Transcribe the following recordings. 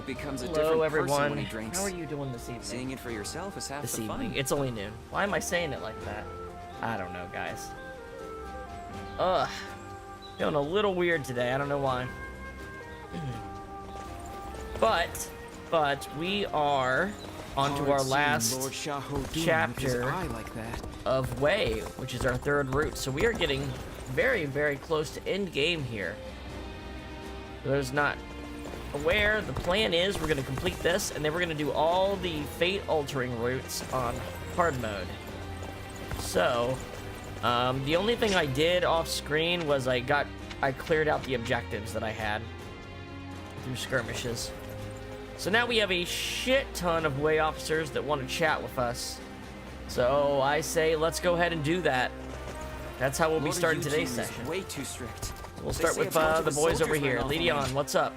hero becomes a Hello, different everyone. person when he drinks. How are you doing this evening? Seeing it for yourself is half This the evening. fun. It's only noon. Why am I saying it like that? I don't know, guys. Ugh. Feeling a little weird today. I don't know why. But we are on to our last chapter of Way, which is our third route. So we are getting very, very close to end game here. For those not aware, the plan is we're going to complete this, and then we're going to do all the fate-altering routes on hard mode. So, the only thing I did off-screen was I cleared out the objectives that I had through skirmishes. So now we have a shit ton of Way officers that want to chat with us. So I say let's go ahead and do that. That's how we'll be starting today's session. Way too strict. We'll start with the boys over here. Leon, what's up?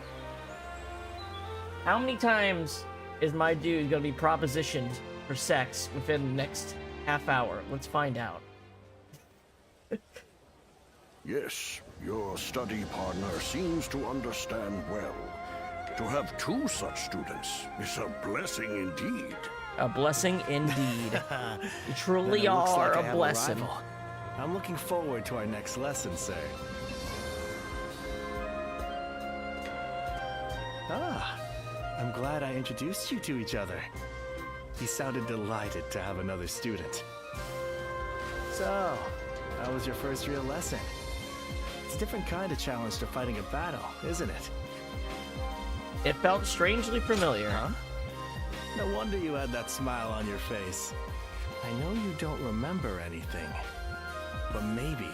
How many times is my dude gonna be propositioned for sex within the next half hour? Let's find out. Yes, your study partner seems to understand well. To have two such students is a blessing indeed. A blessing indeed. You truly are a blessing. I'm looking forward to our next lesson, sir. Ah, I'm glad I introduced you to each other. He sounded delighted to have another student. So, how was your first real lesson? It's a different kind of challenge to fighting a battle, isn't it? It felt strangely familiar. Huh? No wonder you had that smile on your face. I know you don't remember anything, but maybe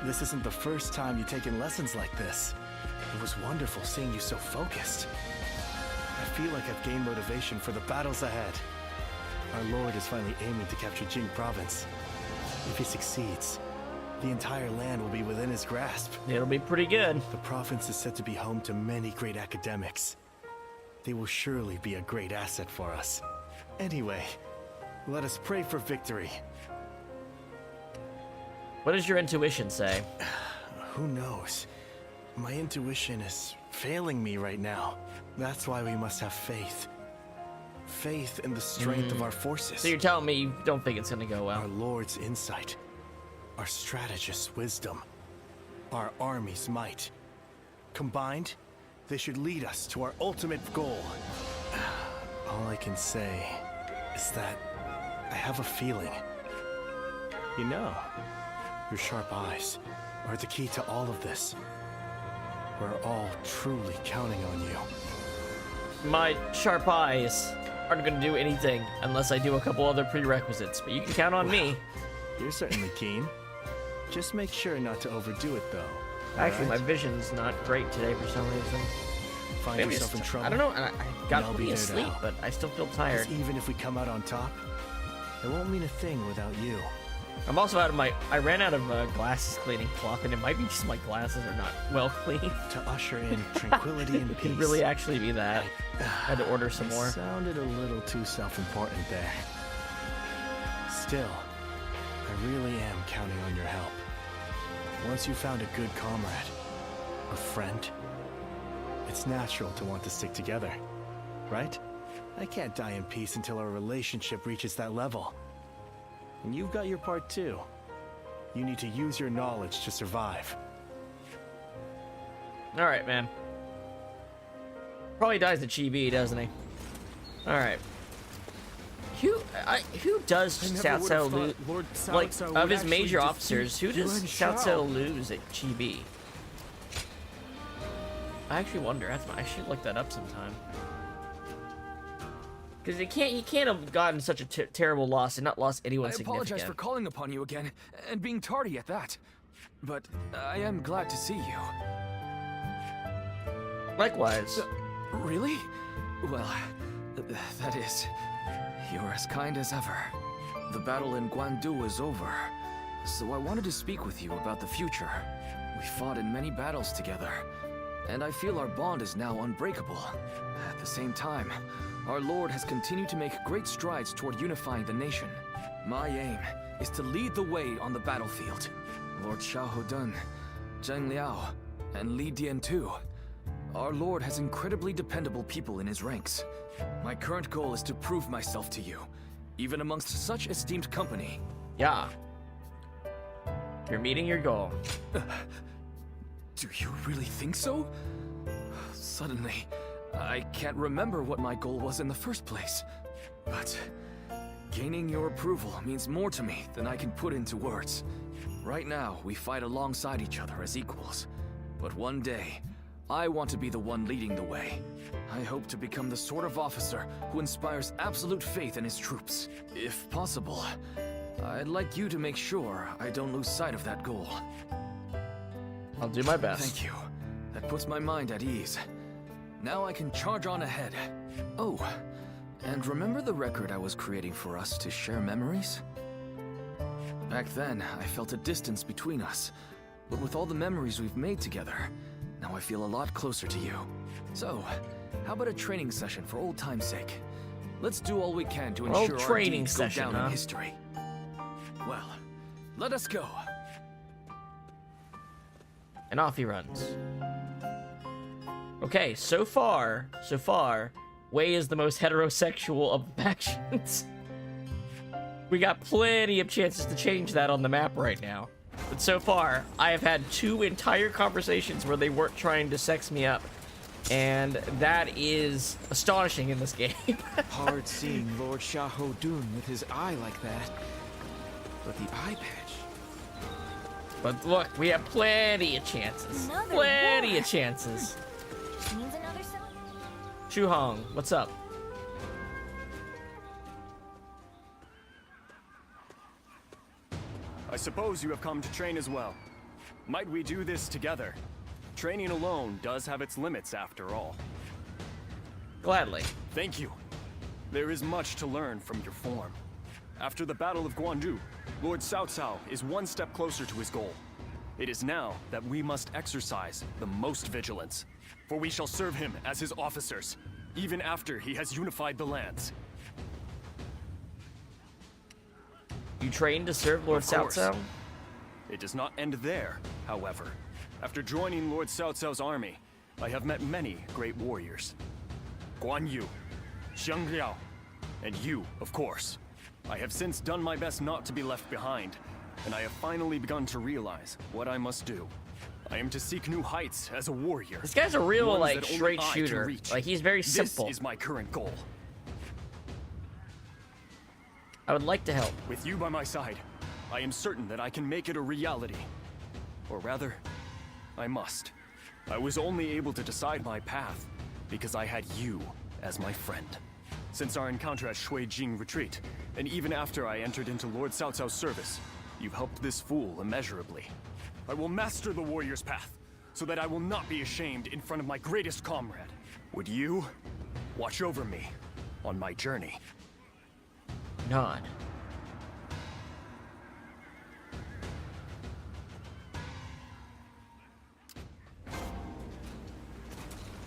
this isn't the first time you've taken lessons like this. It was wonderful seeing you so focused. I feel like I've gained motivation for the battles ahead. Our lord is finally aiming to capture Jing province. If he succeeds, the entire land will be within his grasp. It'll be pretty good. The province is said to be home to many great academics. They will surely be a great asset for us. Anyway, let us pray for victory. What does your intuition say? Who knows? My intuition is failing me right now. That's why we must have faith. Faith in the strength of our forces. So you're telling me you don't think it's gonna go well? Our Lord's insight. Our strategist's wisdom. Our army's might. Combined, they should lead us to our ultimate goal. All I can say is that I have a feeling. You know, your sharp eyes are the key to all of this. We're all truly counting on you. My sharp eyes aren't gonna do anything unless I do a couple other prerequisites, but you can count on me. You're certainly keen. Just make sure not to overdo it, though. Actually, my vision's not great today for some reason. Find Maybe yourself in trouble. I don't know. I got I'll be plenty of there to sleep, help. but I still feel tired. 'Cause even if we come out on top, it won't mean a thing without you. I'm also out of I ran out of glasses cleaning cloth, and it might be just my glasses are not well cleaned. To usher in tranquility and It peace. could really actually be that. I had to order some more. Sounded a little too self-important there. Still, I really am counting on your help. Once you found a good comrade, a friend, it's natural to want to stick together, right? I can't die in peace until our relationship reaches that level. And you've got your part too. You need to use your knowledge to survive. All right, man. Probably dies the chibi, doesn't he? All right. Who does Cao Cao lose? Like, of his major officers, who does Cao Cao lose at chibi? I actually wonder. I should look that up sometime. Because he can't have gotten such a terrible loss and not lost anyone significant. I apologize for calling upon you again, and being tardy at that. But I am glad to see you. Likewise. Really? Well, that is... You're as kind as ever. The battle in Guandu is over, so I wanted to speak with you about the future. We fought in many battles together, and I feel our bond is now unbreakable. At the same time, our Lord has continued to make great strides toward unifying the nation. My aim is to lead the way on the battlefield. Lord Xiahou Dun, Zheng Liao, and Li Dian too. Our Lord has incredibly dependable people in his ranks. My current goal is to prove myself to you, even amongst such esteemed company. Yeah. You're meeting your goal. Do you really think so? Suddenly, I can't remember what my goal was in the first place. But gaining your approval means more to me than I can put into words. Right now, we fight alongside each other as equals. But one day, I want to be the one leading the way. I hope to become the sort of officer who inspires absolute faith in his troops. If possible, I'd like you to make sure I don't lose sight of that goal. I'll do my best. Thank you. That puts my mind at ease. Now I can charge on ahead. Oh, and remember the record I was creating for us to share memories? Back then, I felt a distance between us. But with all the memories we've made together, now I feel a lot closer to you. So, how about a training session for old time's sake? Let's do all we can to ensure our deeds go down in history. Well, let us go. And off he runs. Okay, so far, Wei is the most heterosexual of the factions. We got plenty of chances to change that on the map right now. But so far, I have had 2 entire conversations where they weren't trying to sex me up. And that is astonishing in this game. Hard seeing Lord Xiahou Dun with his eye like that. But the eye patch... But look, we have plenty of chances. Plenty of chances. Means another cell? Shu Hong, what's up? I suppose you have come to train as well. Might we do this together? Training alone does have its limits after all. Gladly. Thank you. There is much to learn from your form. After the Battle of Guandu, Lord Cao Cao is one step closer to his goal. It is now that we must exercise the most vigilance, for we shall serve him as his officers, even after he has unified the lands. You trained to serve Lord Cao Cao? It does not end there, however. After joining Lord Cao Cao's army, I have met many great warriors. Guan Yu, Xiang Liao, and you, of course. I have since done my best not to be left behind, and I have finally begun to realize what I must do. I am to seek new heights as a warrior. This guy's a real, ones like, that only straight I can shooter. reach. Like, he's very simple. This is my current goal. I would like to help. With you by my side, I am certain that I can make it a reality. Or rather, I must. I was only able to decide my path because I had you as my friend. Since our encounter at Shuijing Retreat, and even after I entered into Lord Cao Cao's service, you've helped this fool immeasurably. I will master the warrior's path, so that I will not be ashamed in front of my greatest comrade. Would you watch over me on my journey? Nod.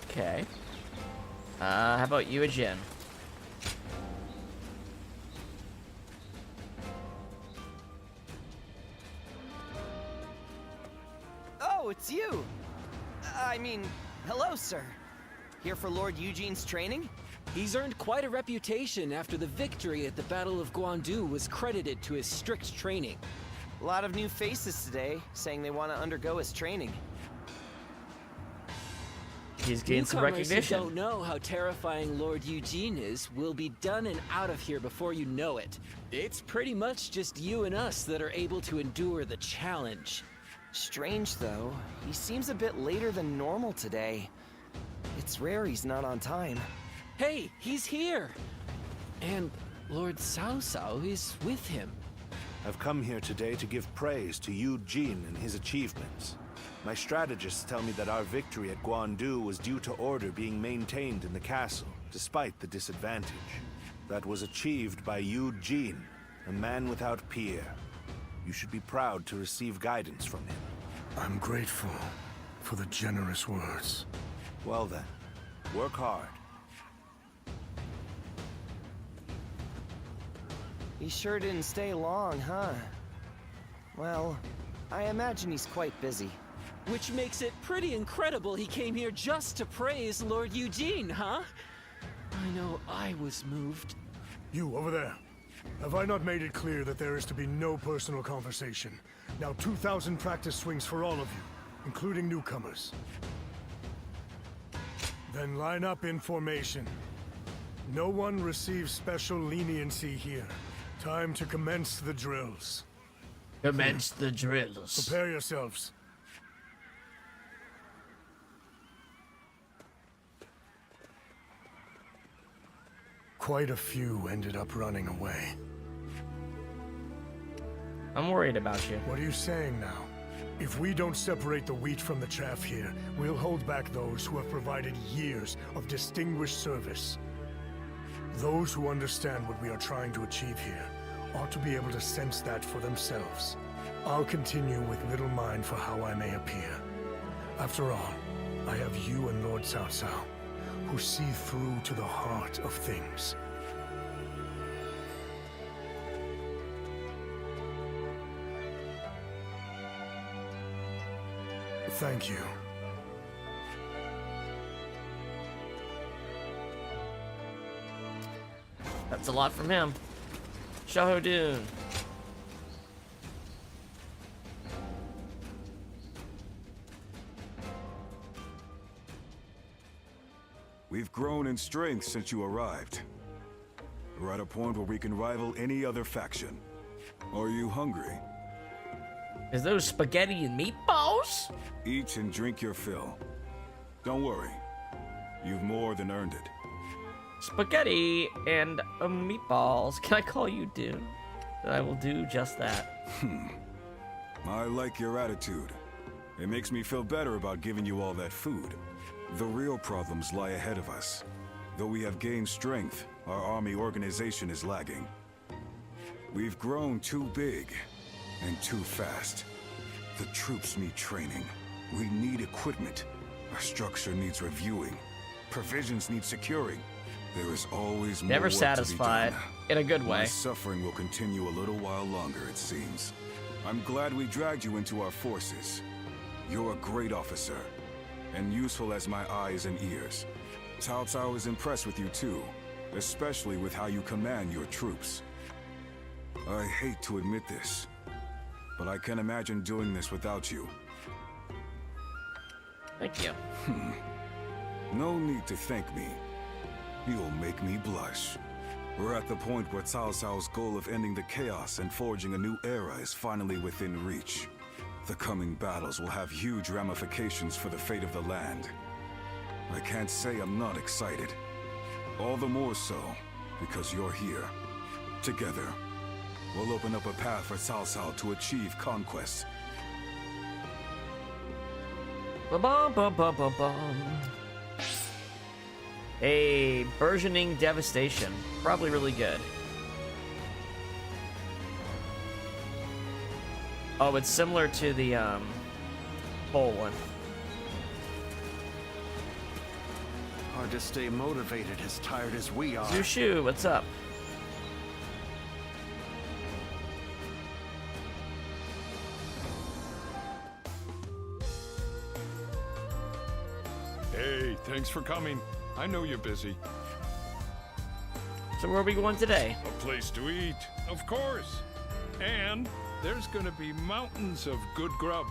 Okay. How about you, Jin? Oh, it's you! I mean, hello, sir. Here for Lord Eugene's training? He's earned quite a reputation after the victory at the Battle of Guandu was credited to his strict training. A lot of new faces today, saying they want to undergo his training. He's gained some Newcomers who recognition. don't know how terrifying Lord Eugene is will be done and out of here before you know it. It's pretty much just you and us that are able to endure the challenge. Strange, though. He seems a bit later than normal today. It's rare he's not on time. Hey, he's here! And Lord Cao Cao is with him. I've come here today to give praise to Eugene and his achievements. My strategists tell me that our victory at Guandu was due to order being maintained in the castle, despite the disadvantage. That was achieved by Eugene, a man without peer. You should be proud to receive guidance from him. I'm grateful for the generous words. Well then, work hard. He sure didn't stay long, huh? Well, I imagine he's quite busy. Which makes it pretty incredible he came here just to praise Lord Eugene, huh? I know I was moved. You, over there. Have I not made it clear that there is to be no personal conversation? Now 2,000 practice swings for all of you, including newcomers. Then line up in formation. No one receives special leniency here. Time to commence the drills. Commence the drills. Prepare yourselves. Quite a few ended up running away. I'm worried about you. What are you saying now? If we don't separate the wheat from the chaff here, we'll hold back those who have provided years of distinguished service. Those who understand what we are trying to achieve here ought to be able to sense that for themselves. I'll continue with little mind for how I may appear. After all, I have you and Lord Cao Cao, who see through to the heart of things. Thank you. That's a lot from him. Xiahou Dun. We've grown in strength since you arrived. We're at a point where we can rival any other faction. Are you hungry? Is those spaghetti and meatballs? Eat and drink your fill. Don't worry. You've more than earned it. Spaghetti and meatballs. Can I call you Dune? I will do just that. I like your attitude. It makes me feel better about giving you all that food. The real problems lie ahead of us. Though we have gained strength, our army organization is lagging. We've grown too big and too fast. The troops need training. We need equipment. Our structure needs reviewing. Provisions need securing. There is always more Never work to be satisfied. done. In a good way. My suffering will continue a little while longer, it seems. I'm glad we dragged you into our forces. You're a great officer, and useful as my eyes and ears. Cao Cao is impressed with you too, especially with how you command your troops. I hate to admit this, but I can't imagine doing this without you. Thank you. No need to thank me. You'll make me blush. We're at the point where Cao Cao's goal of ending the chaos and forging a new era is finally within reach. The coming battles will have huge ramifications for the fate of the land. I can't say I'm not excited. All the more so, because you're here. Together, we'll open up a path for Cao Cao to achieve conquest. Ba-bum-bum-bum-bum-bum. A burgeoning devastation. Probably really good. Oh, it's similar to the whole one. Hard to stay motivated as tired as we are. Zushu, what's up? Hey, thanks for coming. I know you're busy. So where are we going today? A place to eat, of course. And there's gonna be mountains of good grub.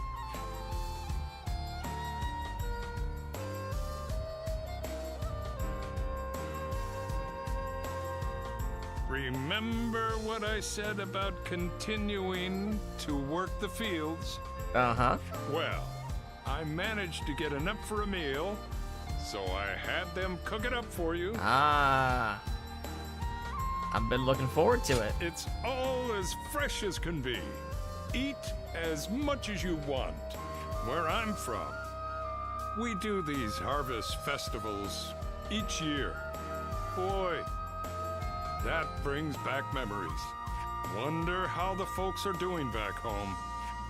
Remember what I said about continuing to work the fields? Uh-huh. Well, I managed to get enough for a meal, so I had them cook it up for you. Ah. I've been looking forward to it. It's all as fresh as can be. Eat as much as you want. Where I'm from, we do these harvest festivals each year. Boy, that brings back memories. Wonder how the folks are doing back home.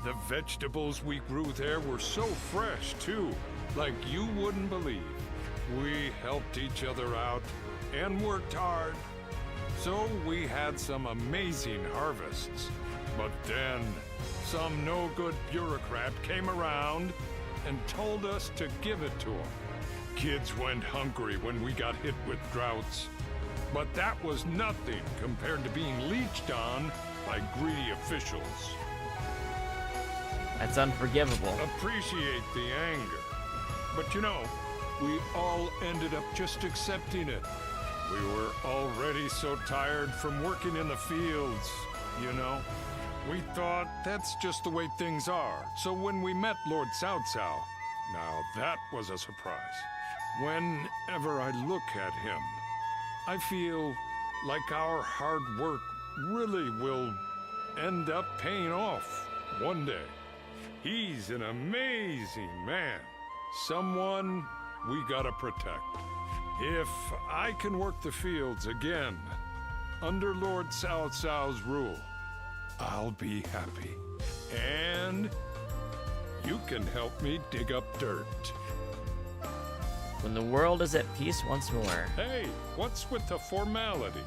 The vegetables we grew there were so fresh, too, like you wouldn't believe. We helped each other out and worked hard. So we had some amazing harvests. But then, some no-good bureaucrat came around and told us to give it to them. Kids went hungry when we got hit with droughts. But that was nothing compared to being leeched on by greedy officials. That's unforgivable. Appreciate the anger. But you know, we all ended up just accepting it. We were already so tired from working in the fields, you know. We thought that's just the way things are. So when we met Lord Cao Cao, now that was a surprise. Whenever I look at him, I feel like our hard work really will end up paying off one day. He's an amazing man. Someone we gotta protect. If I can work the fields again, under Lord Cao Cao's rule, I'll be happy. And you can help me dig up dirt. When the world is at peace once more. Hey, what's with the formality?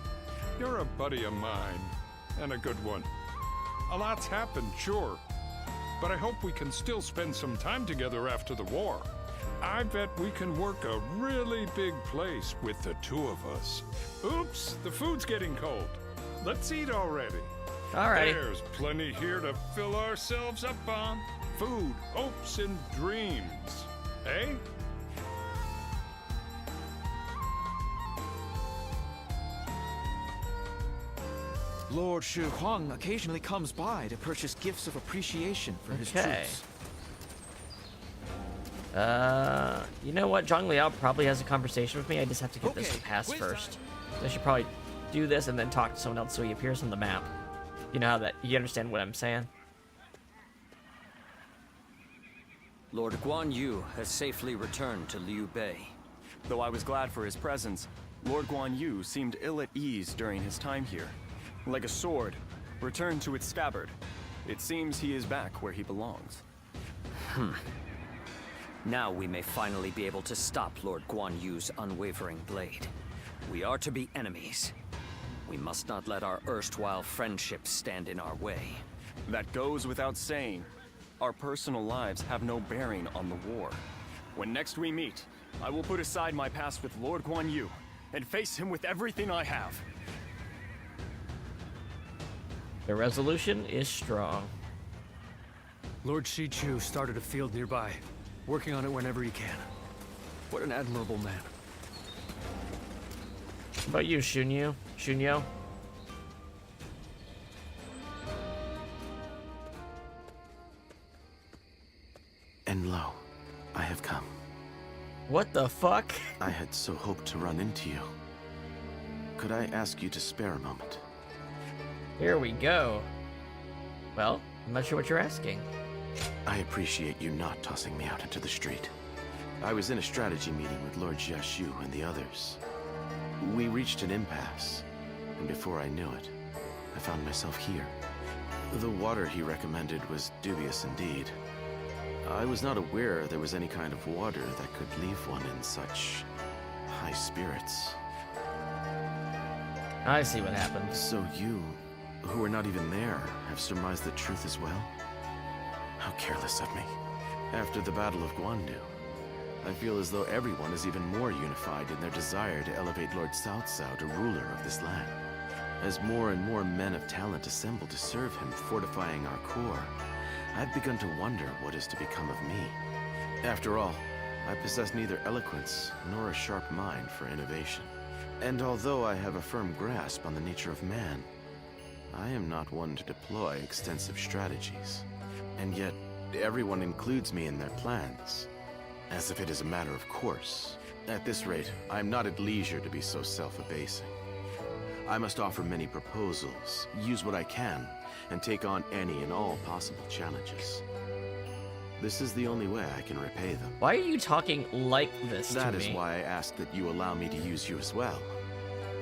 You're a buddy of mine, and a good one. A lot's happened, sure, but I hope we can still spend some time together after the war. I bet we can work a really big place with the two of us. Oops, the food's getting cold. Let's eat already. Alrighty. There's plenty here to fill ourselves up on. Food, hopes, and dreams. Eh? Lord Shi Huang occasionally comes by to purchase gifts of appreciation for his troops. You know what? Zhang Liao probably has a conversation with me. I just have to get this to pass first. I should probably do this and then talk to someone else so he appears on the map. You know how that, you understand what I'm saying? Lord Guan Yu has safely returned to Liu Bei. Though I was glad for his presence, Lord Guan Yu seemed ill at ease during his time here. Like a sword, returned to its scabbard. It seems he is back where he belongs. Now we may finally be able to stop Lord Guan Yu's unwavering blade. We are to be enemies. We must not let our erstwhile friendship stand in our way. That goes without saying. Our personal lives have no bearing on the war. When next we meet, I will put aside my past with Lord Guan Yu and face him with everything I have. The resolution is strong. Lord Shichu started a field nearby, working on it whenever he can. What an admirable man. What about you, Shunyo? Shunyo? And lo, I have come. What the fuck? I had so hoped to run into you. Could I ask you to spare a moment? Here we go. Well, I'm not sure what you're asking. I appreciate you not tossing me out into the street. I was in a strategy meeting with Lord Jiashu and the others. We reached an impasse, and before I knew it, I found myself here. The water he recommended was dubious indeed. I was not aware there was any kind of water that could leave one in such high spirits. I see what happened. So you, who are not even there, have surmised the truth as well? How careless of me. After the Battle of Guandu, I feel as though everyone is even more unified in their desire to elevate Lord Cao Cao to ruler of this land. As more and more men of talent assemble to serve him, fortifying our core, I've begun to wonder what is to become of me. After all, I possess neither eloquence nor a sharp mind for innovation. And although I have a firm grasp on the nature of man, I am not one to deploy extensive strategies. And yet, everyone includes me in their plans, as if it is a matter of course. At this rate, I am not at leisure to be so self-abasing. I must offer many proposals, use what I can, and take on any and all possible challenges. This is the only way I can repay them. Why are you talking like this to me? That is why I ask that you allow me to use you as well.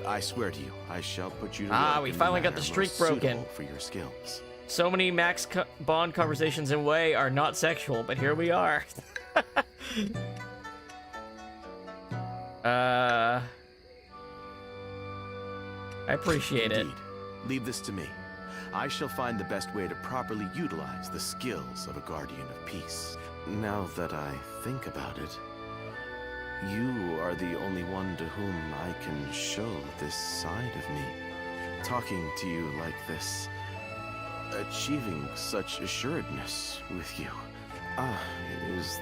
I swear to you, I shall put you to work we in finally got manner the streak most broken. suitable for your skills. So many Bond conversations in Way are not sexual, but here we are. I appreciate it. Leave this to me. I shall find the best way to properly utilize the skills of a Guardian of Peace. Now that I think about it, you are the only one to whom I can show this side of me. Talking to you like this, achieving such assuredness with you. Is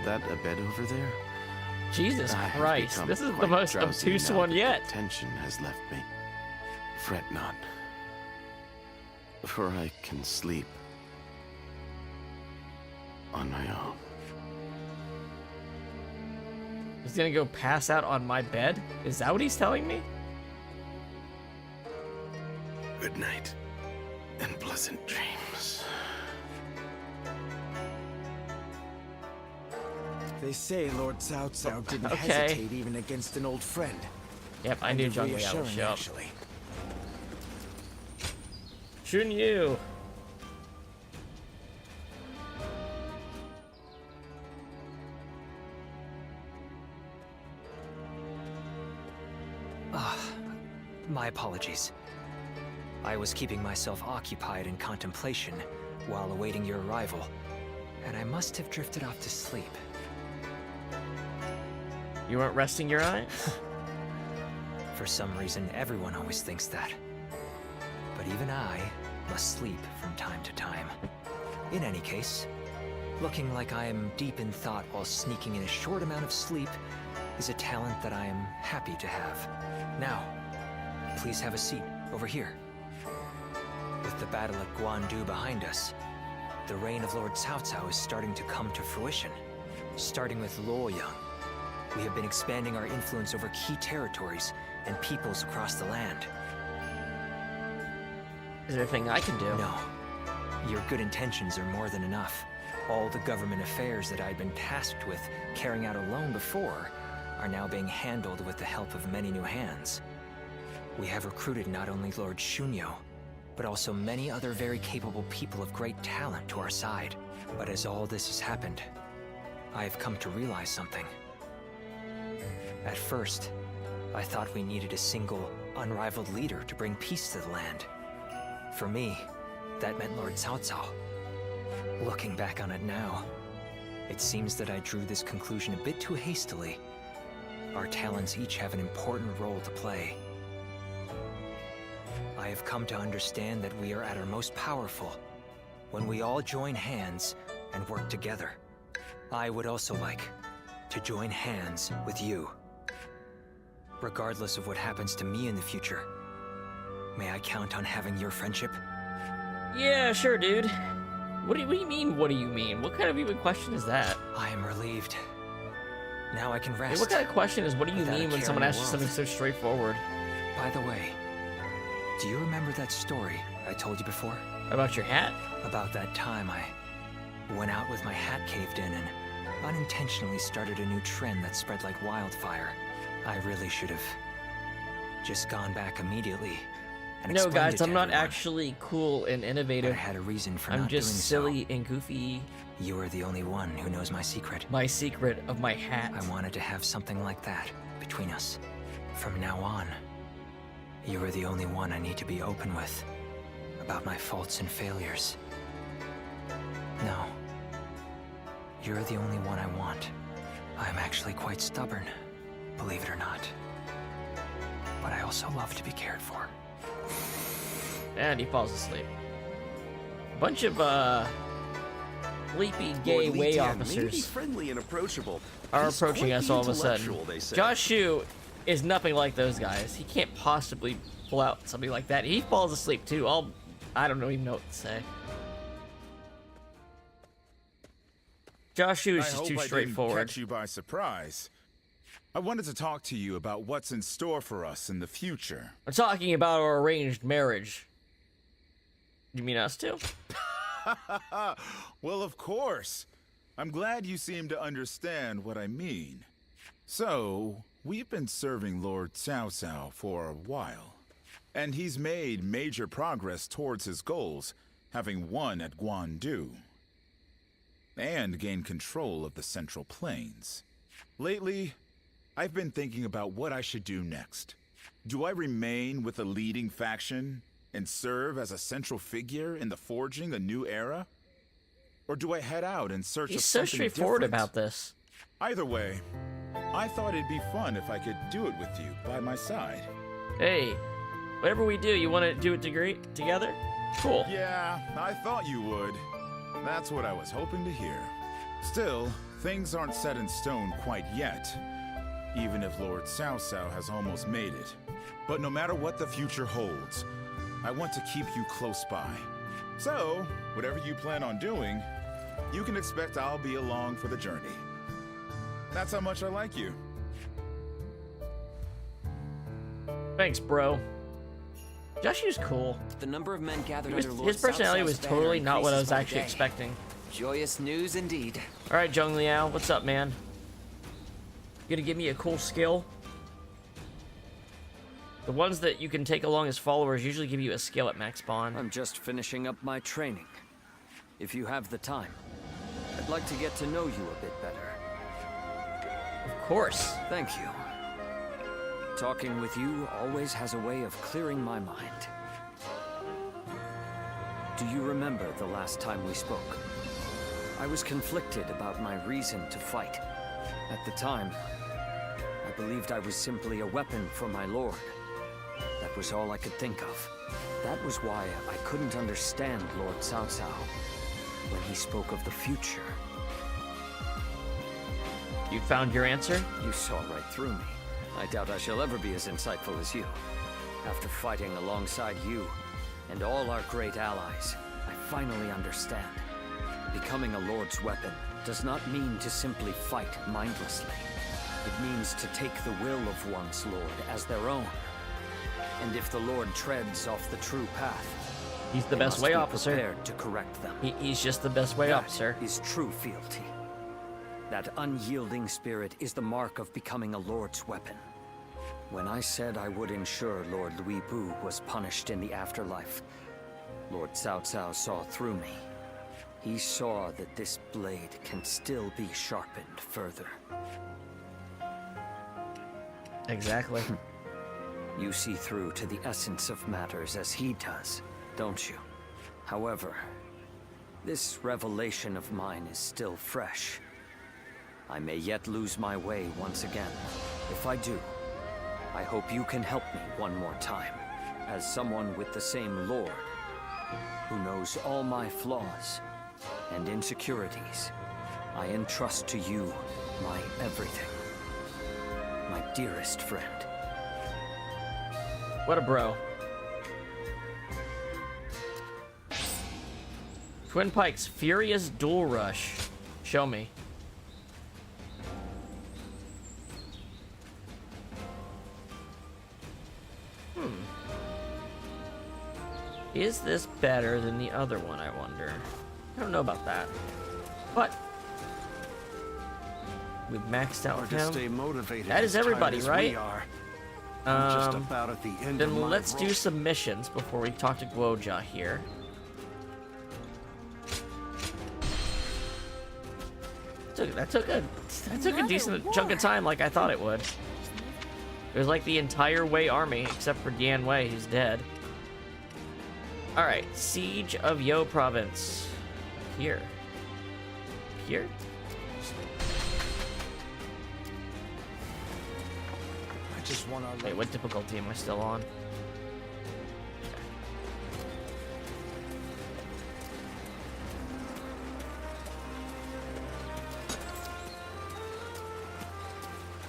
that a bed over there? Jesus Christ, this is the most obtuse one yet. Tension has left me. Fret not, for I can sleep on my own. He's gonna go pass out on my bed? Is that what he's telling me? Good night, and pleasant dreams. They say Lord Cao Cao didn't hesitate even against an old friend. Yep, I knew John Wei would show up. Shun Yu. My apologies. I was keeping myself occupied in contemplation while awaiting your arrival, and I must have drifted off to sleep. You weren't resting your eyes? For some reason, everyone always thinks that. But even I must sleep from time to time. In any case, looking like I am deep in thought while sneaking in a short amount of sleep is a talent that I am happy to have. Now, please have a seat over here. With the battle at Guandu behind us, the reign of Lord Cao Cao is starting to come to fruition. Starting with Luoyang, we have been expanding our influence over key territories and peoples across the land. Is there anything I can do? No. Your good intentions are more than enough. All the government affairs that I'd been tasked with carrying out alone before are now being handled with the help of many new hands. We have recruited not only Lord Shunyo, but also many other very capable people of great talent to our side. But as all this has happened, I have come to realize something. At first, I thought we needed a single, unrivaled leader to bring peace to the land. For me, that meant Lord Cao Cao. Looking back on it now, it seems that I drew this conclusion a bit too hastily. Our talents each have an important role to play. I have come to understand that we are at our most powerful when we all join hands and work together. I would also like to join hands with you. Regardless of what happens to me in the future, may I count on having your friendship? Yeah, sure, dude. What do you mean, what do you mean? What kind of even question is that? I am relieved. Now I can rest. Hey, what kind of question is, what do you mean when someone asks you something so straightforward? By the way, do you remember that story I told you before? About your hat? About that time I went out with my hat caved in and unintentionally started a new trend that spread like wildfire. I really should have just gone back immediately and no, explained guys, it to I'm not everyone. actually cool and innovative. I had a reason for I'm not just doing silly so. and goofy. You are the only one who knows my secret. My secret of my hat. I wanted to have something like that between us. From now on, you are the only one I need to be open with about my faults and failures. No. You're the only one I want. I'm actually quite stubborn, believe it or not. But I also love to be cared for. And he falls asleep. Bunch of, sleepy gay Lord way Li Dian may officers be friendly and approachable. are He's approaching quite us the all of a sudden. intellectual, they say. Josh Shu is nothing like those guys. He can't possibly pull out something like that. He falls asleep too. I don't even know what to say. Josh Shu is just too straightforward. I didn't catch you by surprise. I wanted to talk to you about what's in store for us in the future. We're talking about our arranged marriage. You mean us too? Well, of course. I'm glad you seem to understand what I mean. So, we've been serving Lord Cao Cao for a while. And he's made major progress towards his goals, having won at Guandu. And gained control of the Central Plains. Lately, I've been thinking about what I should do next. Do I remain with the leading faction? and serve as a central figure in the forging a new era? Or do I head out in search of He's so something straightforward different? about this. Either way, I thought it'd be fun if I could do it with you by my side. Hey, whatever we do, you want to do it together? Cool. Yeah, I thought you would. That's what I was hoping to hear. Still, things aren't set in stone quite yet, even if Lord Cao Cao has almost made it. But no matter what the future holds, I want to keep you close by. So, whatever you plan on doing, you can expect I'll be along for the journey. That's how much I like you. Thanks, bro. Joshu's cool. The number of men gathered under Lord His personality Cao was Cao's totally banner not what I was increases by the actually day. expecting. Joyous news indeed. All right, Zhong Liao, what's up, man? You gonna give me a cool skill? The ones that you can take along as followers usually give you a skill at max spawn. I'm just finishing up my training. If you have the time, I'd like to get to know you a bit better. Of course. Thank you. Talking with you always has a way of clearing my mind. Do you remember the last time we spoke? I was conflicted about my reason to fight. At the time, I believed I was simply a weapon for my lord. That was all I could think of. That was why I couldn't understand Lord Cao Cao when he spoke of the future. You found your answer? You saw right through me. I doubt I shall ever be as insightful as you. After fighting alongside you and all our great allies, I finally understand. Becoming a Lord's weapon does not mean to simply fight mindlessly. It means to take the will of one's Lord as their own. And if the Lord treads off the true path, he's the best way officer. Prepared to correct them. He's just the best way officer. Is true fealty. That unyielding spirit is the mark of becoming a Lord's weapon. When I said I would ensure Lord Louis Bu was punished in the afterlife, Lord Cao Cao saw through me. He saw that this blade can still be sharpened further. Exactly. You see through to the essence of matters as he does, don't you? However, this revelation of mine is still fresh. I may yet lose my way once again. If I do, I hope you can help me one more time. As someone with the same Lord, who knows all my flaws and insecurities, I entrust to you my everything. My dearest friend. What a bro. Twin Pikes Furious Dual Rush. Show me. Is this better than the other one, I wonder? I don't know about that. But we've maxed out to stay motivated. That is everybody, right? We are. I'm just about at the end of Then my let's do rope. some missions before we talk to Guoja here. That took a decent chunk of time, like I thought it would. It was like the entire Wei army, except for Dian Wei, who's dead. All right, Siege of Yo Province. Here. Here? I just want to. Wait, what difficulty am I still on?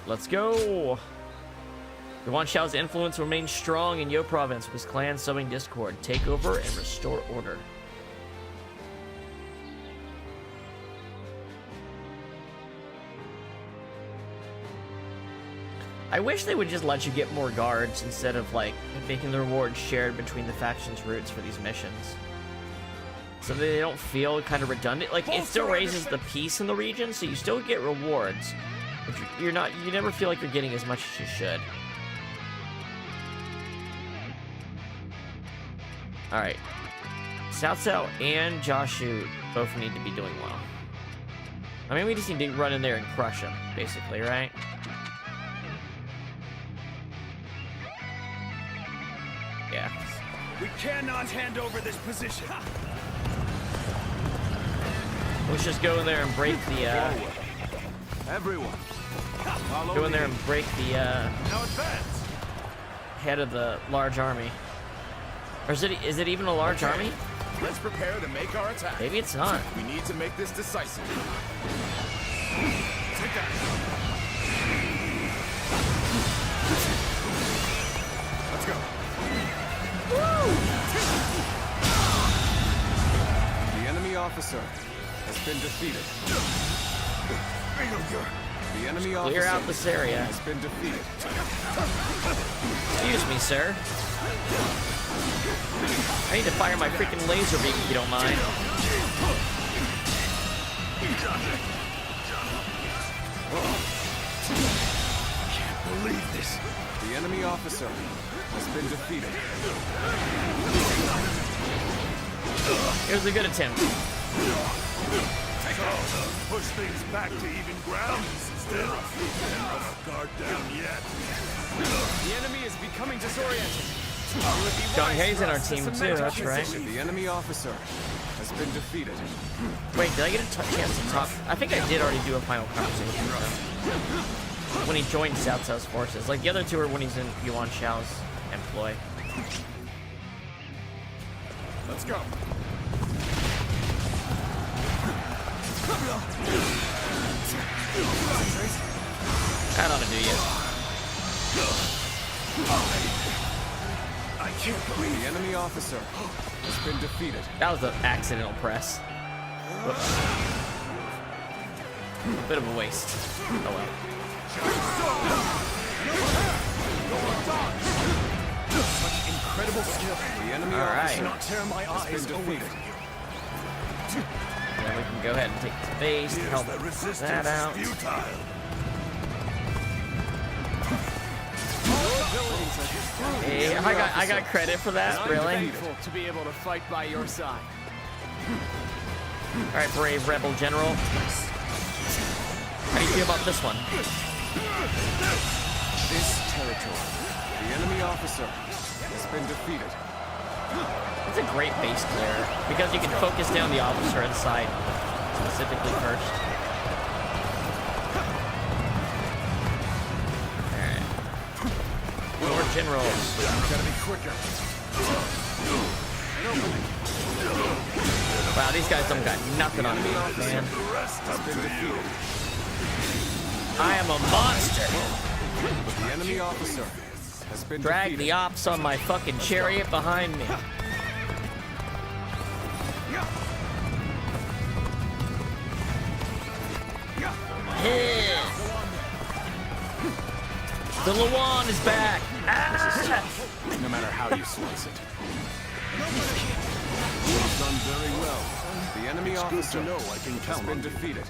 Let's go! Yuan Shao's influence remains strong in Yo Province, with his clan sowing discord. Take over and restore order. I wish they would just let you get more guards instead of, like, making the rewards shared between the factions' routes for these missions. So that they don't feel kind of redundant. Like, it still raises the peace in the region, so you still get rewards. But you never feel like you're getting as much as you should. Alright. Cao Cao and Joshu both need to be doing well. I mean, we just need to run in there and crush them, basically, right? We cannot hand over this position. Let's just go in there and break the, Everyone, go in there and break the, Now advance. head of the large army. Or is it even a large army? Let's prepare to make our attack. Maybe it's not. We need to make this decisive. Take that. Let's go. The enemy officer has been defeated. The enemy officer Clear out this area. has been defeated. Excuse me, sir. I need to fire my freaking laser beam if you don't mind. Can't believe this. The enemy officer has been defeated. It was a good attempt. Push things back to even ground instead. Can't run our guard down yet. The enemy is becoming disoriented. John Hayes in our team too, that's right. The enemy officer has been defeated. Wait, did I get a chance to talk? I think I did already do a final conversation with him. When he joined Cao Cao's forces. Like the other two are when he's in Yuan Shao's employ. Let's go. That ought to do you. I can't believe the enemy officer has been defeated. That was an accidental press. Whoops. A bit of a waste. Oh well. Such incredible skill. The enemy officer has been defeated. Then we can go ahead and take the base to help that out. Hey, I got credit for that, really. I'm thankful to be able to fight by your side. All right, brave rebel general. How do you feel about this one? This territory, the enemy officer has been defeated. It's a great base clear because you can focus down the officer inside specifically first. Alright. Lord Generals. Gotta be quicker. Wow, these guys don't got nothing on me, man. I am a monster. The enemy officer has been Drag defeated. the ops on my fucking chariot behind me. Yeah. The Luan is back. Ah. No matter how you slice it. You've done very well. The enemy officer has been defeated.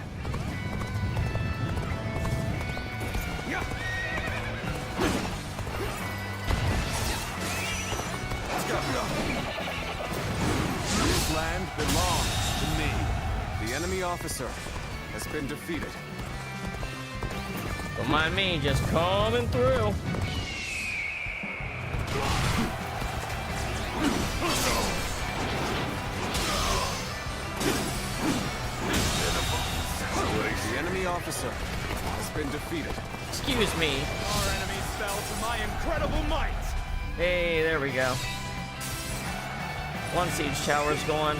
This land belongs to me. The enemy officer has been defeated. Don't mind me, just coming through. The enemy officer has been defeated. Excuse me. Our enemies fell to my incredible might. Hey, there we go. One siege tower's going.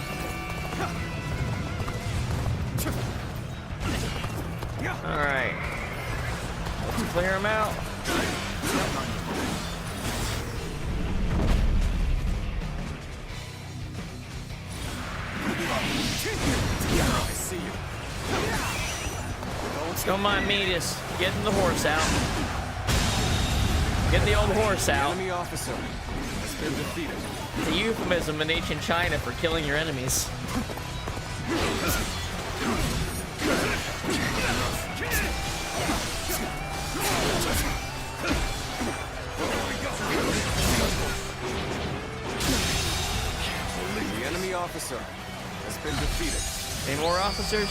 Alright. Let's clear them out. I see you. Don't mind me just getting the horse out. Get the old horse out. The enemy officer has been defeated. It's a euphemism in ancient China for killing your enemies. The enemy officer has been defeated. Any more officers?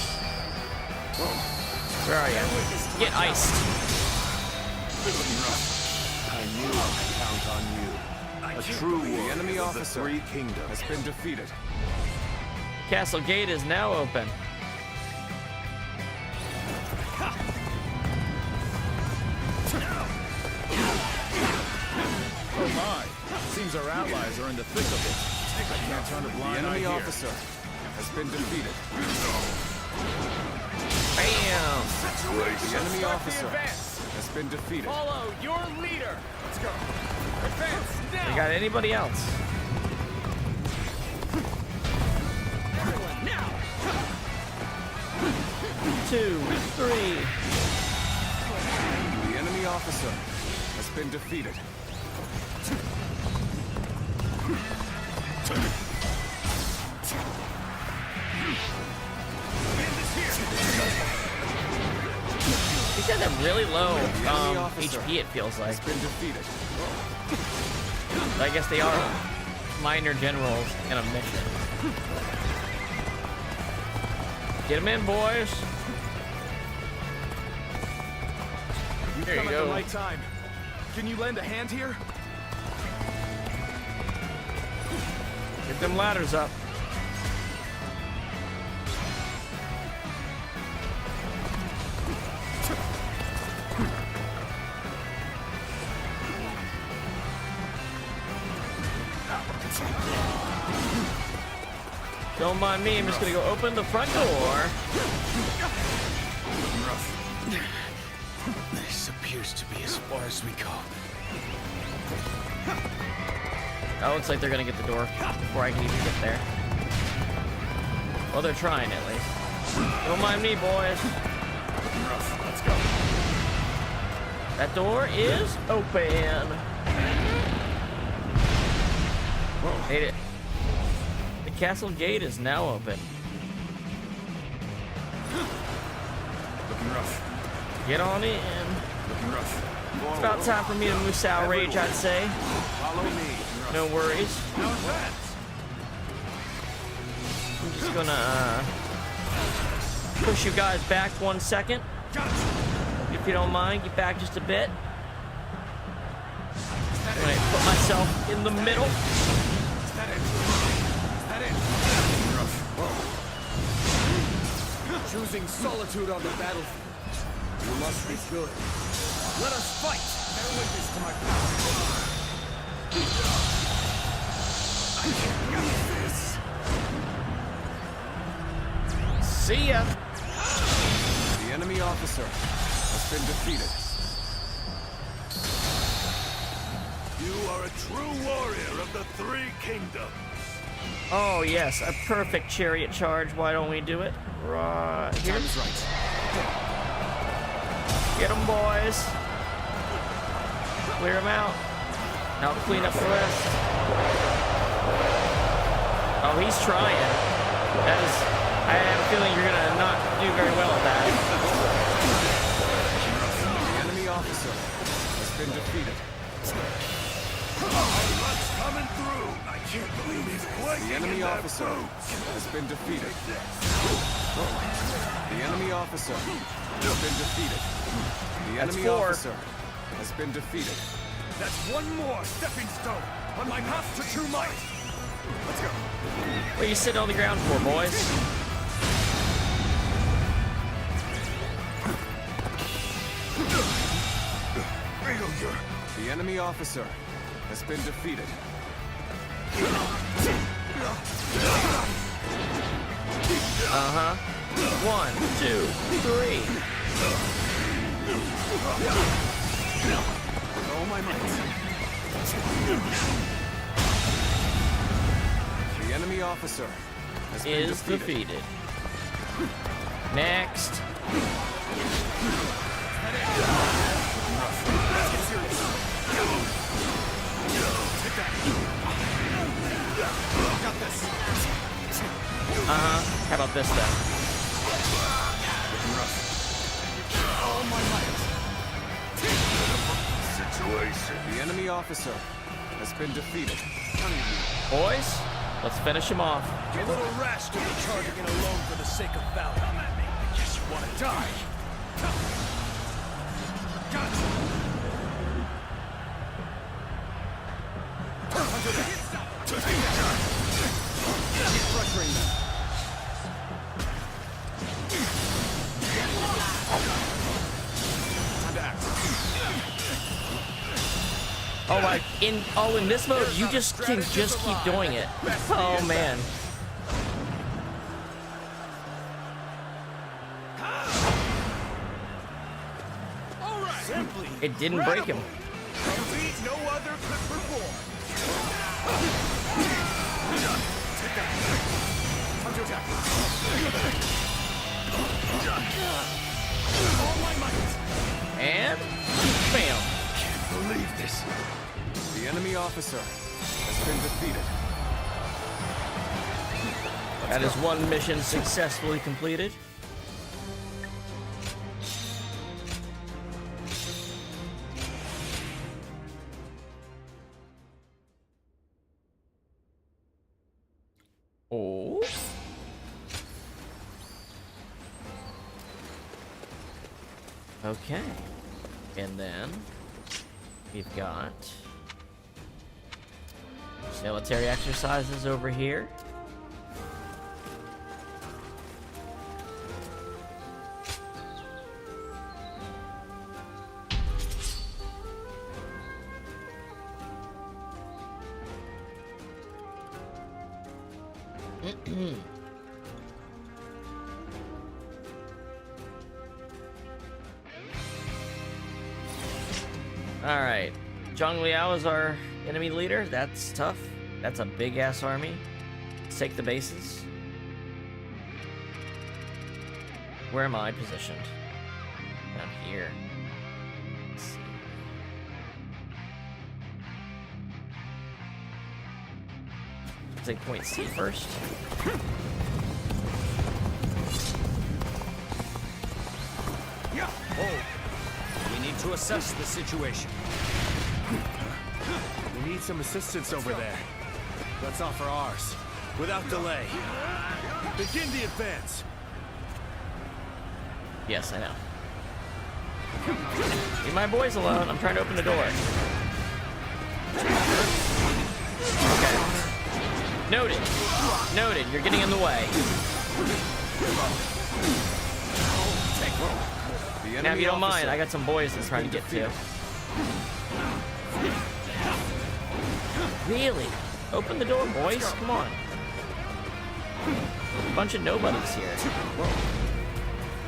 Where are you? Get iced. I knew I could count on you. I A true warrior The enemy of officer the Three Kingdoms has been defeated. Castle gate is now open. Oh my! Seems our allies are in the thick of it. I can't turn a The blind eye enemy here. officer has been defeated. Bam! The enemy officer has been defeated. Follow your leader. Let's go. Advance now. You got anybody else? Everyone now. 2, 3. The enemy officer has been defeated. These guys have really low The enemy officer HP, it feels like. has been defeated. I guess they are minor generals in a mission. Get them in, boys. There you Come at go. the right time. Can you lend a hand here? Get them ladders up. Don't mind me, I'm just gonna go open the front door. This appears to be as far as we go. That looks like they're gonna get the door before I can even get there. Well, they're trying at least. Don't mind me, boys. Let's go. That door is open. Made it. The castle gate is now open. Looking rough. Get on in. Looking rough. It's about time for me to moose out rage, I'd say. Follow me. No worries. How's that? I'm just gonna push you guys back 1 second. If you don't mind, get back just a bit. I'm gonna put myself in the middle. Choosing solitude on the battlefield. You must be good. Let us fight! Bear witness to my power. I can't believe this. See ya! The enemy officer has been defeated. You are a true warrior of the Three Kingdoms. Oh yes, a perfect chariot charge. Why don't we do it? Right here. Time is right. Get them, boys. Clear them out. Now clean up the rest. Oh, he's trying. That is. I have a feeling you're gonna not do very well at that. The enemy officer has been defeated. What's coming through? I can't believe he's quaking The enemy in that officer boat. has been defeated. The enemy officer has been defeated. The That's enemy 4. officer has been defeated. That's one more stepping stone on my path to true might. Let's go. What are you sitting on the ground for, boys? Failure. The enemy officer has been defeated. Uh-huh. 1, 2, 3. With all my might. The enemy officer has been Is defeated. Next. Got this. Uh-huh. How about this then? All my might. Situation. The enemy officer has been defeated. Boys, let's finish him off. A little rash to be charging in alone for the sake of valor. I guess you want to die. Gotcha. capturing them. Time to act. Oh my! In this mode, you just can just keep doing it. Oh man. It didn't break him. No other could perform. Take that. Time to attack. All my might. And bam. Can't believe this. The enemy officer has been defeated. That is one mission successfully completed. Oh. Okay. And then we've got military exercises over here. All right, Zhang Liao is our enemy leader. That's tough. That's a big ass army. Let's take the bases. Where am I positioned? Down here. Let's see. Let's take point C first. We need to assess the situation. We need some assistance over there. Let's offer ours. Without delay. Begin the advance. Yes, I know. Leave my boys alone. I'm trying to open the door. Okay. Noted. Noted. You're getting in the way. Now, if you don't mind, I got some boys I'm trying to get to. Really? Open the door, boys. Come on. Bunch of nobodies here.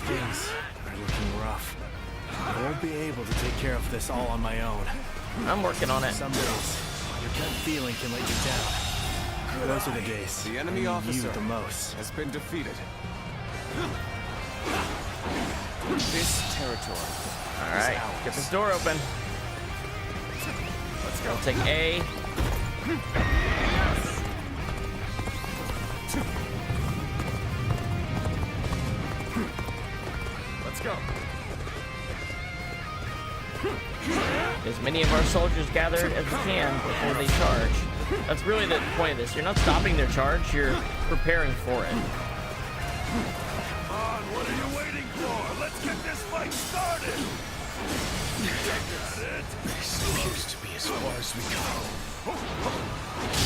Things are looking rough. I won't be able to take care of this all on my own. I'm working on it. Some days, your gut feeling can let you down. Those are the days The enemy I need officer you the most. has been defeated. This territory. All right, get this door open. Let's go. Take A. Let's go. As many of our soldiers gathered as we can before they charge. That's really the point of this. You're not stopping their charge, you're preparing for it. What are you waiting for? Let's get this fight started! This appears to be as far as we go.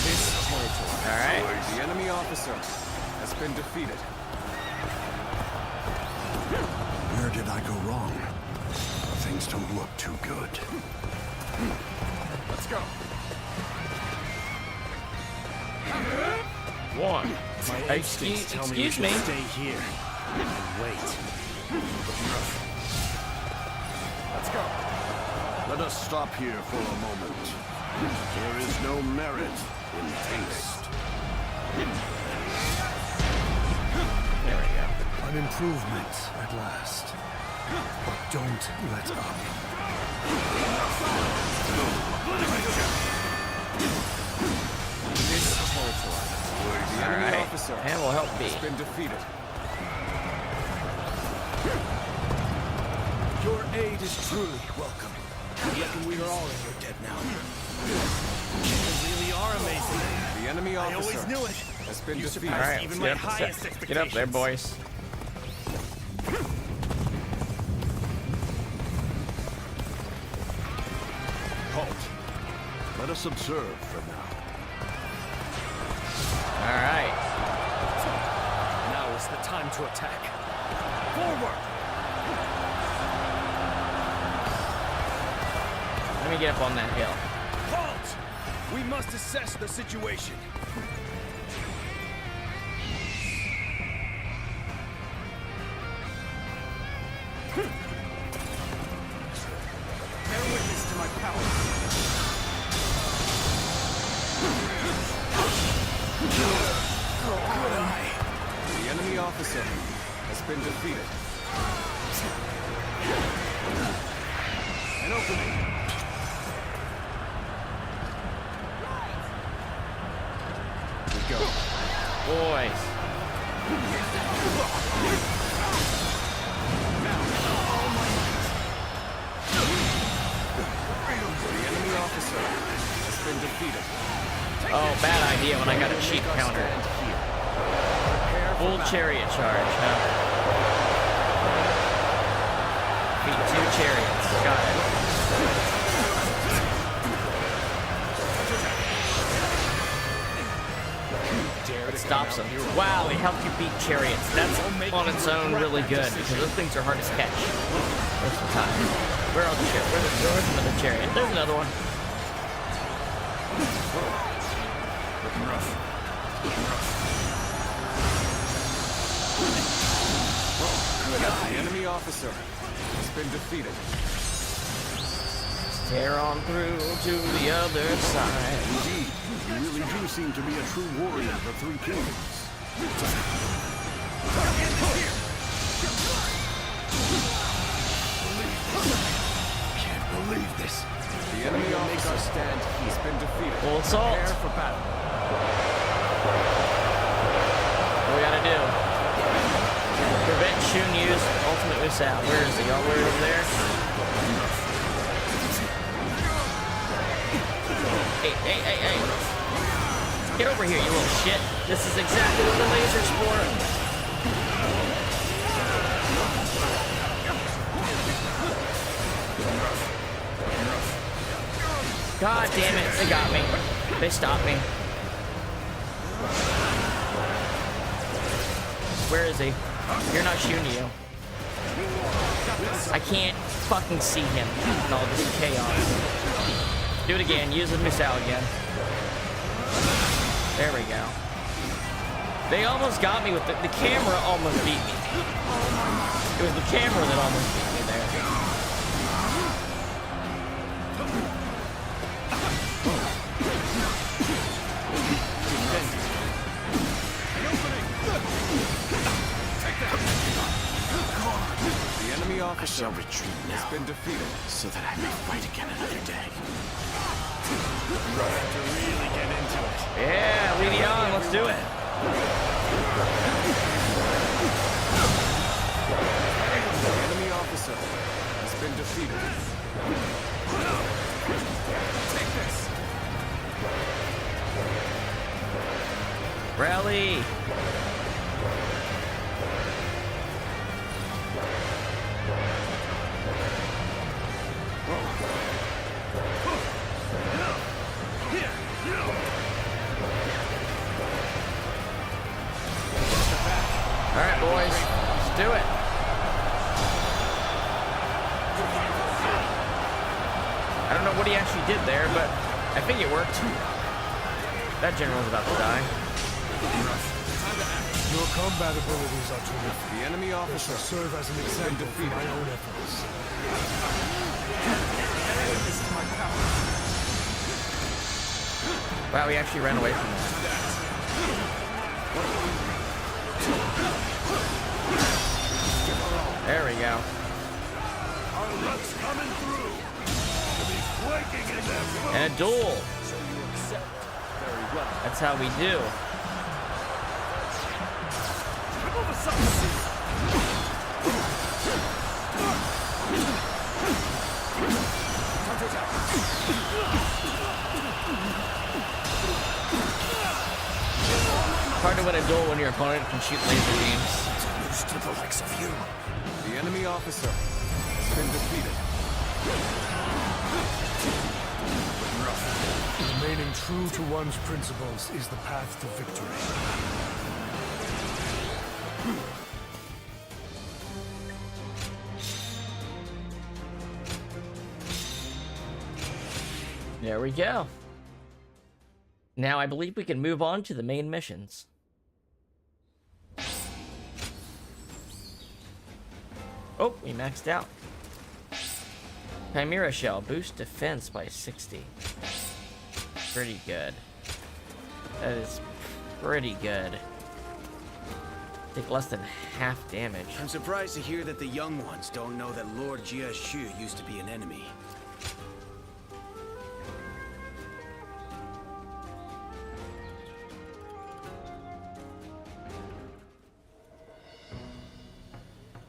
This territory. All right. The enemy officer has been defeated. Where did I go wrong? Things don't look too good. Let's go. One. My instincts tell me we should stay here and wait. Let's go. Let us stop here for a moment. There is no merit in haste. There we go. An improvement at last. But don't let up. This territory. The enemy All right. officer And we'll help B. has been defeated. Your aid is truly welcome. I reckon we are all in your debt now. You really are amazing. The enemy I officer always knew it. has been You defeated. All right, even let's my highest get up there, expectations. boys. Halt. Let us observe for now. All right. time to attack. Forward! Let me get up on that hill. Halt! We must assess the situation. Bear witness to my power. The enemy officer has been defeated. An opening. We go. Boys. The enemy officer has been defeated. Oh, bad idea when I got a cheap counter. Full chariot charge, huh? Beat 2 chariots. Got it. It stops them. Wow, it helped you beat chariots. That's on its own really good because those things are hard to catch most of the time. Where's another chariot? There's another one. Looking rough. The enemy officer has been defeated. Tear on through to the other side. Indeed, you really do seem to be a true warrior of the Three Kingdoms. Can't believe this. The enemy officer stand. He's been defeated. Full assault. Prepare for battle. What we gotta do? Prevent Shunyu's ultimate Usao. Where is he? All the way over there? Hey. Get over here, you little shit. This is exactly what the laser's for. God damn it, they got me. They stopped me. Where is he? You're not Shunyu. I can't fucking see him in all this chaos. Do it again. Use the missile again. There we go. They almost got me with the camera almost beat me. It was the camera that almost beat me there. The enemy officer shall retreat now. Has been defeated, so that I may fight again another day. To really get into it. Yeah, lead it on. Let's do it. The enemy officer has been defeated. Take this. Rally. All right, boys, let's do it. I don't know what he actually did there, but I think it worked. That general's about to die. Your combat abilities are terrific. The enemy officer serve as an example for my own efforts. Wow, he actually ran away from that. There we go. Our luck's coming through. To be flanking in that road. And a duel. So you accept very well. That's how we do. Hard to win a duel when your opponent can shoot laser beams. Lose to the likes of you. The enemy officer has been defeated. Remaining true to one's principles is the path to victory. There we go. Now I believe we can move on to the main missions. Oh, we maxed out. Chimera Shell, boost defense by 60. Pretty good. That is pretty good. Take less than half damage. I'm surprised to hear that the young ones don't know that Lord Jia Shu used to be an enemy.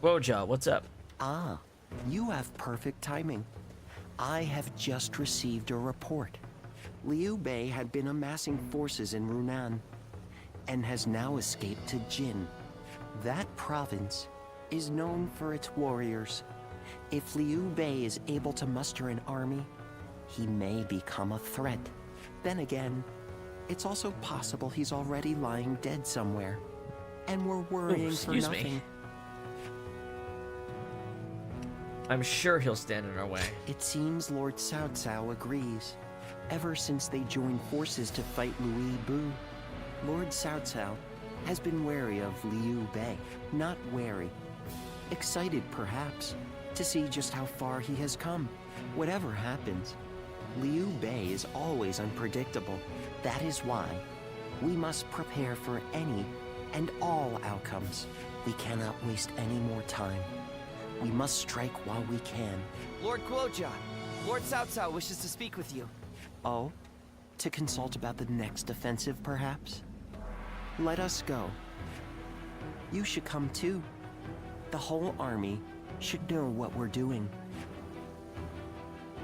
Woja, what's up? Ah, you have perfect timing. I have just received a report. Liu Bei had been amassing forces in Runan and has now escaped to Jin. That province is known for its warriors. If Liu Bei is able to muster an army, he may become a threat. Then again, it's also possible he's already lying dead somewhere, and we're worrying for nothing. I'm sure he'll stand in our way. It seems Lord Cao Cao agrees. Ever since they joined forces to fight Louis Bu, Lord Cao Cao has been wary of Liu Bei. Not wary. Excited, perhaps, to see just how far he has come. Whatever happens, Liu Bei is always unpredictable. That is why we must prepare for any and all outcomes. We cannot waste any more time. We must strike while we can. Lord Guojia, Lord Cao Cao wishes to speak with you. Oh? To consult about the next offensive, perhaps? Let us go. You should come too. The whole army should know what we're doing.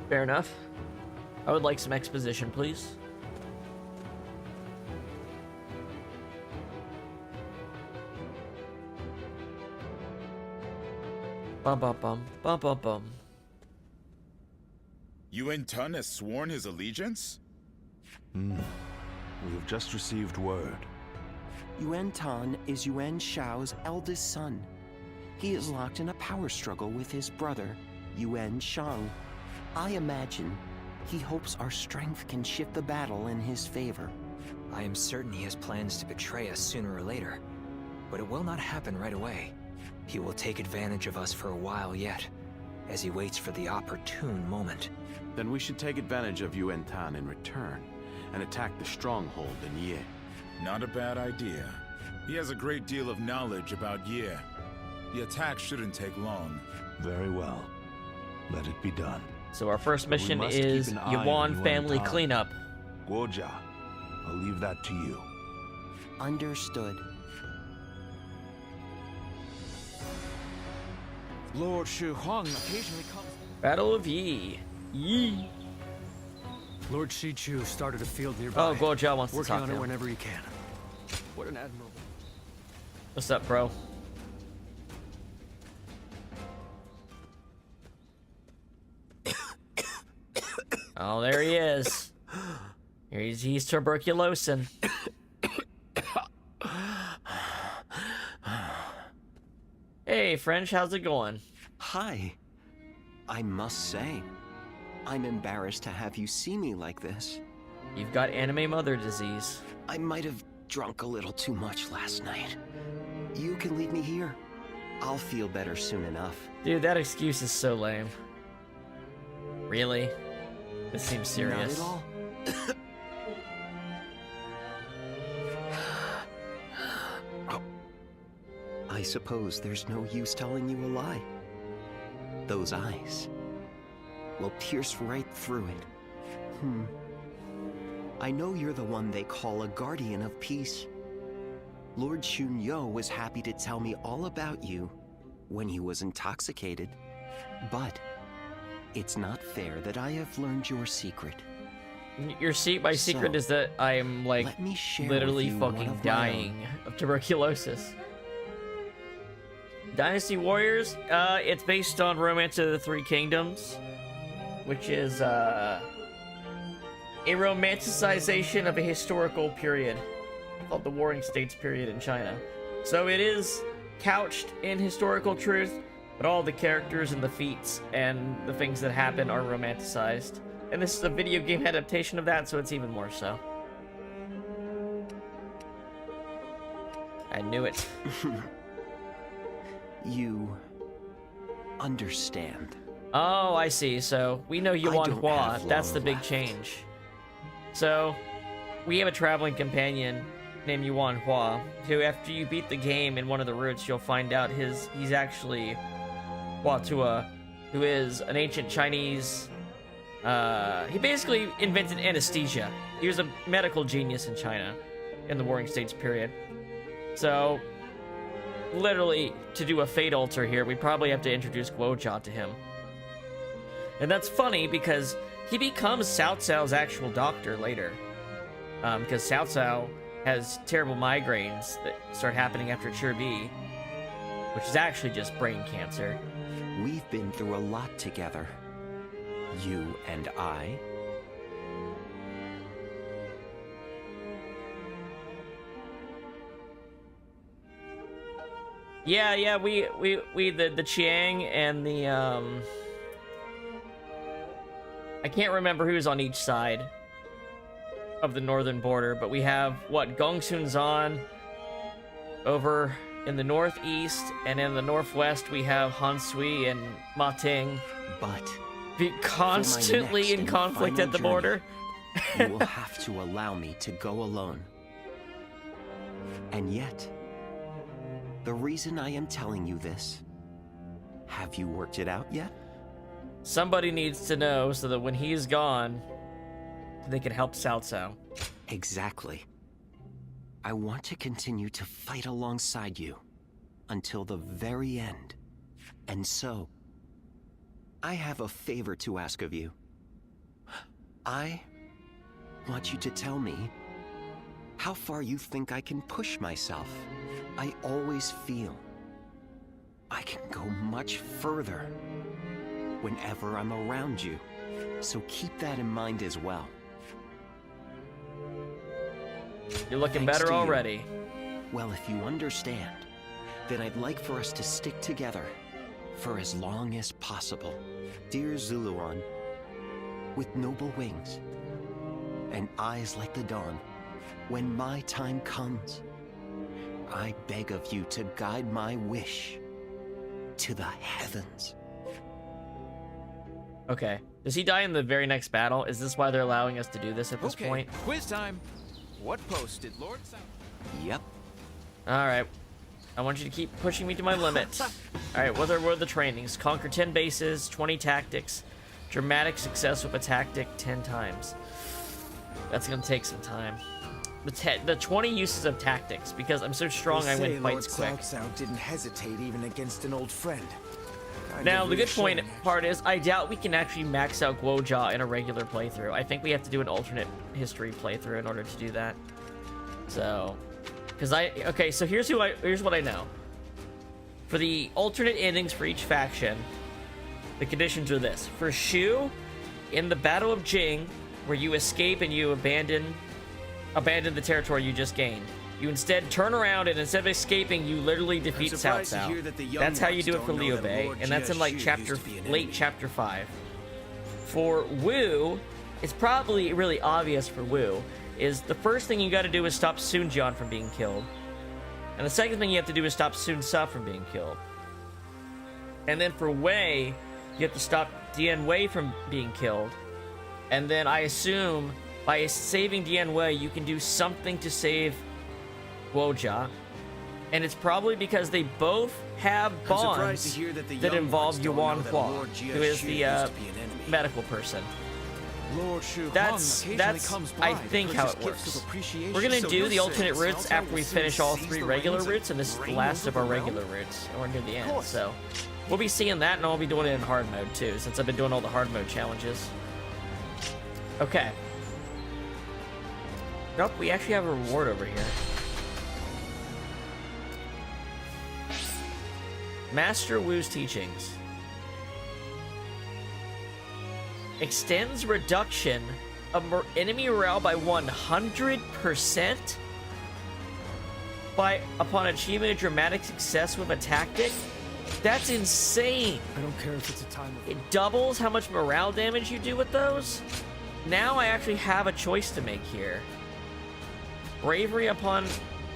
Fair enough. I would like some exposition, please. Bum bum bum bum bum bum. Yuan Tun has sworn his allegiance? We have just received word. Yuan Tan is Yuan Shao's eldest son. He is locked in a power struggle with his brother, Yuan Shang. I imagine he hopes our strength can shift the battle in his favor. I am certain he has plans to betray us sooner or later, but it will not happen right away. He will take advantage of us for a while yet, as he waits for the opportune moment. Then we should take advantage of Yuan Tan in return, and attack the stronghold in Ye. Not a bad idea. He has a great deal of knowledge about Ye. The attack shouldn't take long. Very well. Let it be done. So our first mission is Yuan family cleanup. Guojia, I'll leave that to you. Understood. Lord Shu Huang occasionally comes. Battle of Yi. Yi. Lord Shichu started a field nearby. Oh, Guojia wants to working talk on to it him. whenever he can. What an admirable. What's up, bro? Oh, there he is. He's tuberculosing. Hey, French, how's it going? Hi. I must say, I'm embarrassed to have you see me like this. You've got anime mother disease. I might have drunk a little too much last night. You can leave me here. I'll feel better soon enough. Dude, that excuse is so lame. Really? This seems serious. Not at all. I suppose there's no use telling you a lie. Those eyes will pierce right through it. I know you're the one they call a guardian of peace. Lord Shunyo was happy to tell me all about you when he was intoxicated. But it's not fair that I have learned your secret. My secret is that I'm like let me share literally with you one fucking of my dying of tuberculosis. Dynasty Warriors, it's based on Romance of the Three Kingdoms, which is a romanticization of a historical period called the Warring States period in China. So it is couched in historical truth, but all the characters and the feats and the things that happen are romanticized. And this is a video game adaptation of that, so it's even more so. I knew it. You understand. Oh, I see. So we know Yuan don't Hua. have That's the long big left. change. So we have a traveling companion named Yuan Hua, who after you beat the game in one of the routes, you'll find out he's actually Hua Tua, who is an ancient Chinese. He basically invented anesthesia. He was a medical genius in China in the Warring States period. So, literally, to do a fate altar here, we probably have to introduce Guojia to him. And that's funny because he becomes Cao Cao's actual doctor later. Because Cao Cao has terrible migraines that start happening after Chirbi, which is actually just brain cancer. We've been through a lot together. You and I. Yeah, we the Chiang and the I can't remember who's on each side of the northern border, but we have what, Gongsun Zan over in the northeast, and in the northwest we have Han Sui and Ma Ting. But be constantly in conflict at the border. You will have to allow me to go alone. And yet, the reason I am telling you this, have you worked it out yet? Somebody needs to know so that when he's gone, they can help Cao Cao. Exactly. I want to continue to fight alongside you until the very end. And so, I have a favor to ask of you. I want you to tell me how far you think I can push myself. I always feel I can go much further whenever I'm around you. So keep that in mind as well. You're looking Thanks better to you. already. Well, if you understand, then I'd like for us to stick together for as long as possible. Dear Zuluan, with noble wings and eyes like the dawn, when my time comes, I beg of you to guide my wish to the heavens. Okay. Does he die in the very next battle? Is this why they're allowing us to do this at this Okay, point? quiz time. What post did Lord South? Yep. Alright. I want you to keep pushing me to my limit. Alright, what are the trainings? Conquer 10 bases, 20 tactics, dramatic success with a tactic 10 times. That's gonna take some time. The 20 uses of tactics, because I'm so strong I win fights quick. Lord Cao Cao didn't hesitate even against an old friend. Now, the good part is, I doubt we can actually max out Guojia in a regular playthrough. I think we have to do an alternate history playthrough in order to do that. So, okay, so here's what I know. For the alternate endings for each faction, the conditions are this. For Shu, in the Battle of Jing, where you escape and you abandon the territory you just gained, you instead turn around and instead of escaping, you literally defeat Cao Cao. That's how you do it for Liu Bei, and that's in like late chapter 5. For Wu, it's probably really obvious for Wu, is the first thing you gotta do is stop Sun Jian from being killed. And the second thing you have to do is stop Sun Ce from being killed. And then for Wei, you have to stop Dian Wei from being killed. And then I assume by saving Dian Wei, you can do something to save Guojia. And it's probably because they both have bonds that involve Yuan Hua, who is the medical person. Lord Shu That's I think how it works. We're gonna do the alternate routes after we finish all 3 regular routes, and this is the last of our regular routes, and we're near the end. So we'll be seeing that, and I'll be doing it in hard mode too, since I've been doing all the hard mode challenges. Okay. Nope, we actually have a reward over here. Master Wu's teachings. Extends reduction of enemy morale by 100% upon achieving a dramatic success with a tactic. That's insane. I don't care if it's a time of... It doubles how much morale damage you do with those. Now I actually have a choice to make here. Bravery upon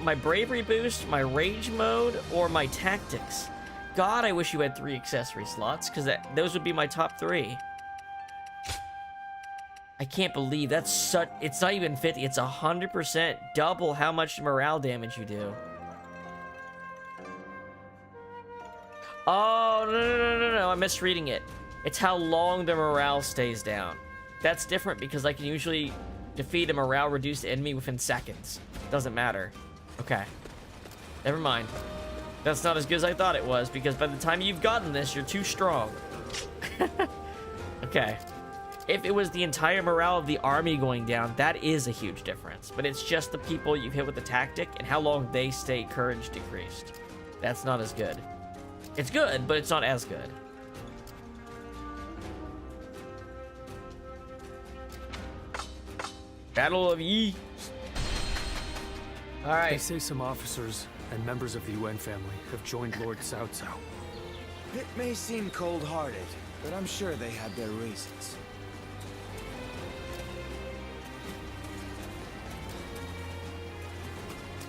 my bravery boost, my rage mode, or my tactics. God, I wish you had 3 accessory slots, because those would be my top 3. I can't believe that's such... It's not even 50, it's 100% double how much morale damage you do. Oh, no, I'm misreading it. It's how long the morale stays down. That's different because I can usually defeat a morale-reduced enemy within seconds. Doesn't matter. Okay. Never mind. That's not as good as I thought it was, because by the time you've gotten this, you're too strong. Okay. If it was the entire morale of the army going down, that is a huge difference. But it's just the people you hit with the tactic and how long they stay courage decreased. That's not as good. It's good, but it's not as good. Battle of Yi. All right. They say some officers and members of the UN family have joined Lord Cao Cao. It may seem cold-hearted, but I'm sure they had their reasons.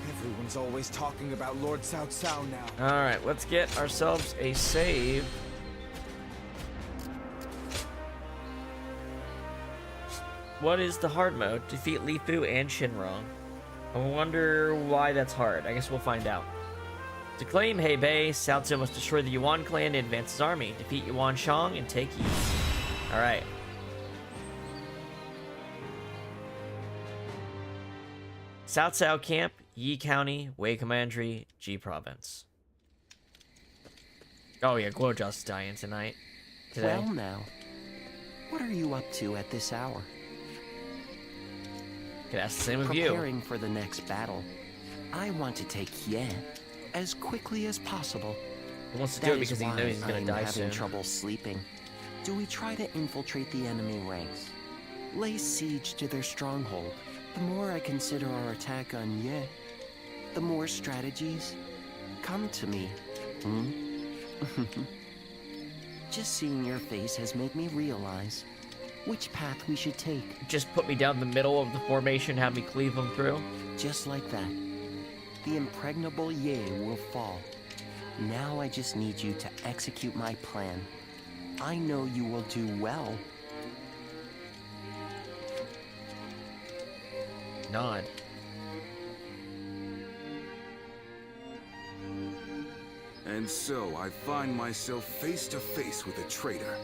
Everyone's always talking about Lord Cao Cao now. All right, let's get ourselves a save. What is the hard mode? Defeat Li Fu and Shinrong. I wonder why that's hard. I guess we'll find out. To claim Hebei, Cao Cao must destroy the Yuan clan and advance his army. Defeat Yuan Shang and take Yi. Alright. Cao Cao Camp, Yi County, Wei Commandery, Ji Province. Oh yeah, Guojia's dying today. Well now, what are you up to at this hour? Could ask the same of you. Preparing for the next battle. I want to take Ye as quickly as possible. He wants to do it because he knows he's gonna die soon. Having trouble sleeping. Do we try to infiltrate the enemy ranks? Lay siege to their stronghold. The more I consider our attack on Ye, the more strategies come to me. Just seeing your face has made me realize which path we should take. Just put me down the middle of the formation, have me cleave them through. Just like that. The impregnable Ye will fall. Now I just need you to execute my plan. I know you will do well. Nod. And so I find myself face to face with a traitor.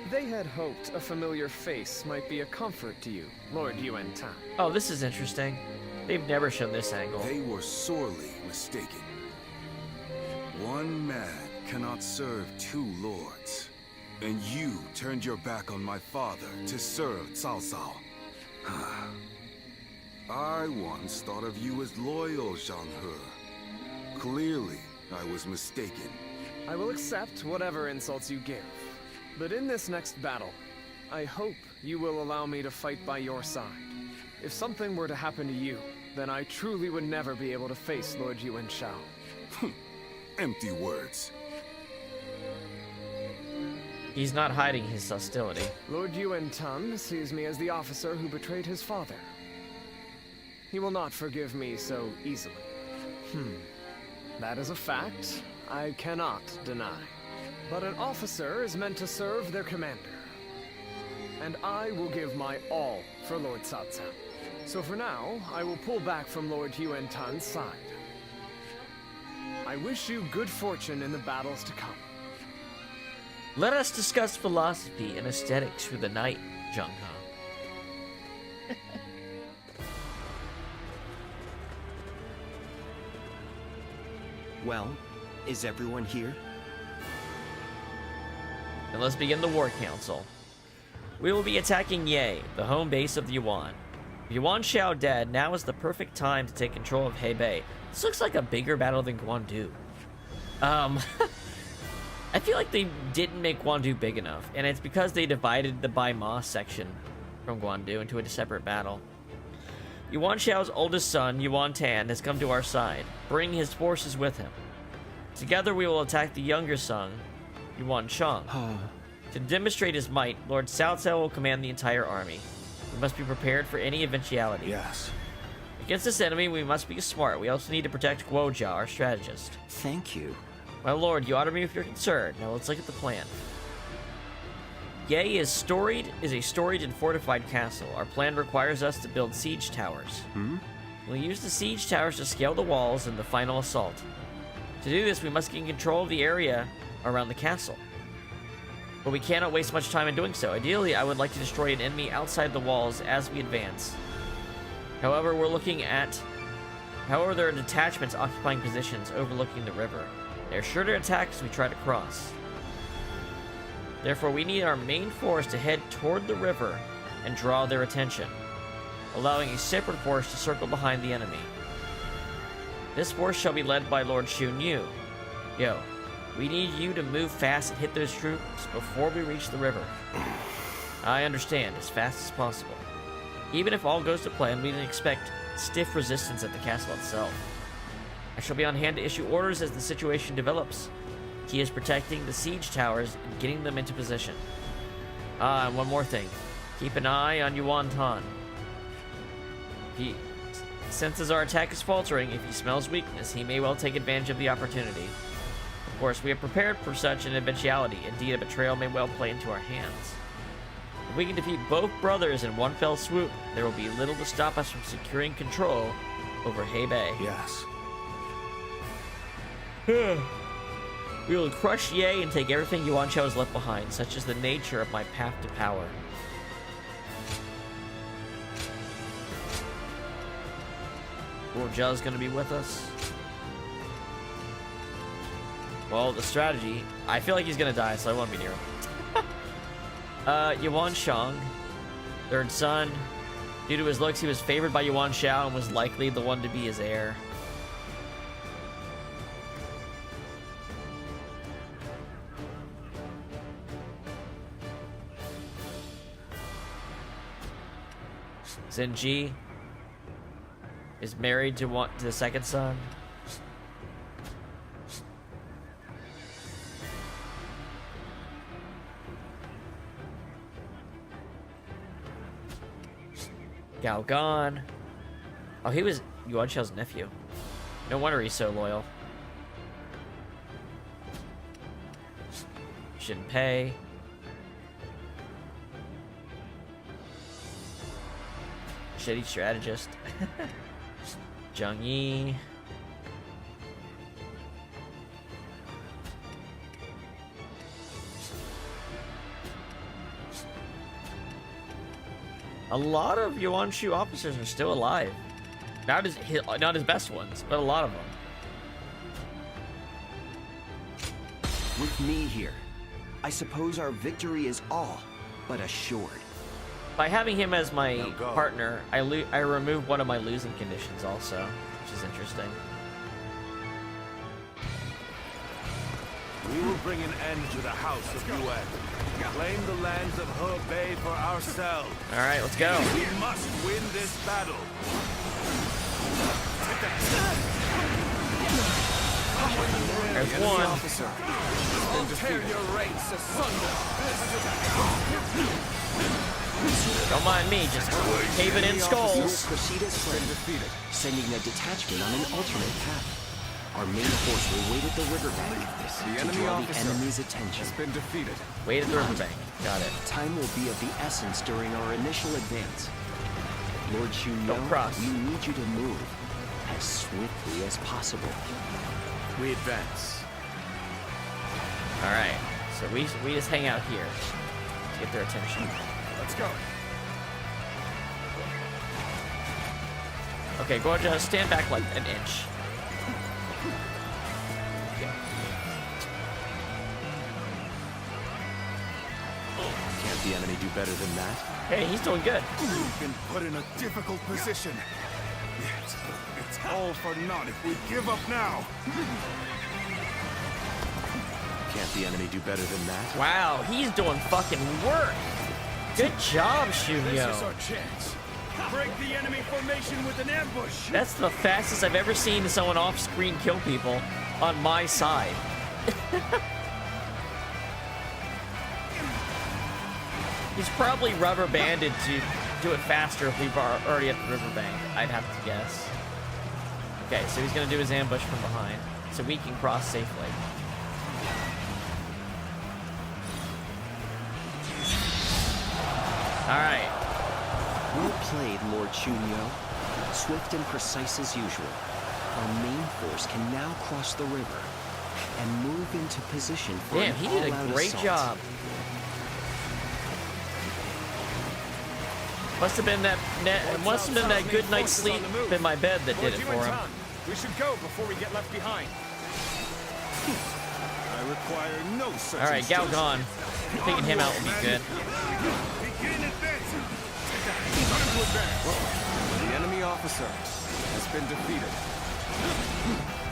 They had hoped a familiar face might be a comfort to you, Lord Yuan Tan. Oh, this is interesting. They've never shown this angle. They were sorely mistaken. One man cannot serve 2 lords. And you turned your back on my father to serve Cao Cao. I once thought of you as loyal, Zhang He. Clearly, I was mistaken. I will accept whatever insults you give. But in this next battle, I hope you will allow me to fight by your side. If something were to happen to you, then I truly would never be able to face Lord Yuan Shao. Empty words. He's not hiding his hostility. Lord Yuan Tan sees me as the officer who betrayed his father. He will not forgive me so easily. That is a fact I cannot deny. But an officer is meant to serve their commander. And I will give my all for Lord Cao Cao. So for now, I will pull back from Lord Yuan Tan's side. I wish you good fortune in the battles to come. Let us discuss philosophy and aesthetics through the night, Zhang He. Well, is everyone here? Then let's begin the War Council. We will be attacking Ye, the home base of the Yuan. With Yuan Shao dead, now is the perfect time to take control of Hebei. This looks like a bigger battle than Guandu. I feel like they didn't make Guandu big enough, and it's because they divided the Bai Ma section from Guandu into a separate battle. Yuan Shao's oldest son, Yuan Tan, has come to our side. Bring his forces with him. Together we will attack the younger son, Yuan Shang. To demonstrate his might, Lord Cao Cao will command the entire army. We must be prepared for any eventuality. Yes. Against this enemy, we must be smart. We also need to protect Guojia, our strategist. Thank you. My lord, you honor me with your concern. Now let's look at the plan. Ye is a storied and fortified castle. Our plan requires us to build siege towers. We'll use the siege towers to scale the walls in the final assault. To do this, we must gain control of the area around the castle. But we cannot waste much time in doing so. Ideally, I would like to destroy an enemy outside the walls as we advance. However, there are detachments occupying positions overlooking the river. They are sure to attack as we try to cross. Therefore, we need our main force to head toward the river and draw their attention, allowing a separate force to circle behind the enemy. This force shall be led by Lord Xun Yu. Yo, we need you to move fast and hit those troops before we reach the river. I understand, as fast as possible. Even if all goes to plan, we can expect stiff resistance at the castle itself. I shall be on hand to issue orders as the situation develops. He is protecting the siege towers and getting them into position. And one more thing. Keep an eye on Yuan Tan. If he senses our attack is faltering, if he smells weakness, he may well take advantage of the opportunity. Of course, we have prepared for such an eventuality. Indeed, a betrayal may well play into our hands. If we can defeat both brothers in one fell swoop, there will be little to stop us from securing control over Hebei. Yes. We will crush Ye and take everything Yuan Shao has left behind, such is the nature of my path to power. Guojia is going to be with us. Well, the strategy, I feel like he's going to die, so I won't be near him. Yuan Shang, third son. Due to his looks, he was favored by Yuan Shao and was likely the one to be his heir. Zenji is married to the second son. Cao Cao. Oh, he was Yuan Shao's nephew. No wonder he's so loyal. Shinpei. Shitty strategist. Zhang Yi. A lot of Yuan Shu officers are still alive. Not his best ones, but a lot of them. With me here, I suppose our victory is all but assured. By having him as my partner, I remove one of my losing conditions also, which is interesting. We will bring an end to the House of Yuan. Claim the lands of Hebei for ourselves. All right, let's go. We must win this battle. There's one. I'll tear your ranks asunder. Don't mind me, just cave it in skulls. Proceed as planned, sending a detachment on an alternate path. Our main force will wait at the riverbank to draw the enemy's attention. Has been defeated. Wait at the riverbank. Got it. Time will be of the essence during our initial advance. Lord Xun Yu, we need you to move as swiftly as possible. We advance. All right. So we just hang out here to get their attention. Let's go. Okay, Guojia, stand back like an inch. Can't the enemy do better than that? Hey, he's doing good. We've been put in a difficult position. Yet, it's all for naught if we give up now. Can't the enemy do better than that? Wow, he's doing fucking work. Good job, Xun Yu. This is our chance. Break the enemy formation with an ambush. That's the fastest I've ever seen someone off-screen kill people. on my side. He's probably rubber banded to do it faster if we are already at the riverbank, I'd have to guess. Okay, so he's gonna do his ambush from behind, so we can cross safely. Alright. Well played, Lord Chunyo. Swift and precise as usual. Our main force can now cross the river and move into position for Damn, he did a great job. Must have been that good night's sleep in my bed that did it for him. We should go before we get left behind. I require no such. All right, Cao gone. Taking him out will be good. The enemy officer has been defeated.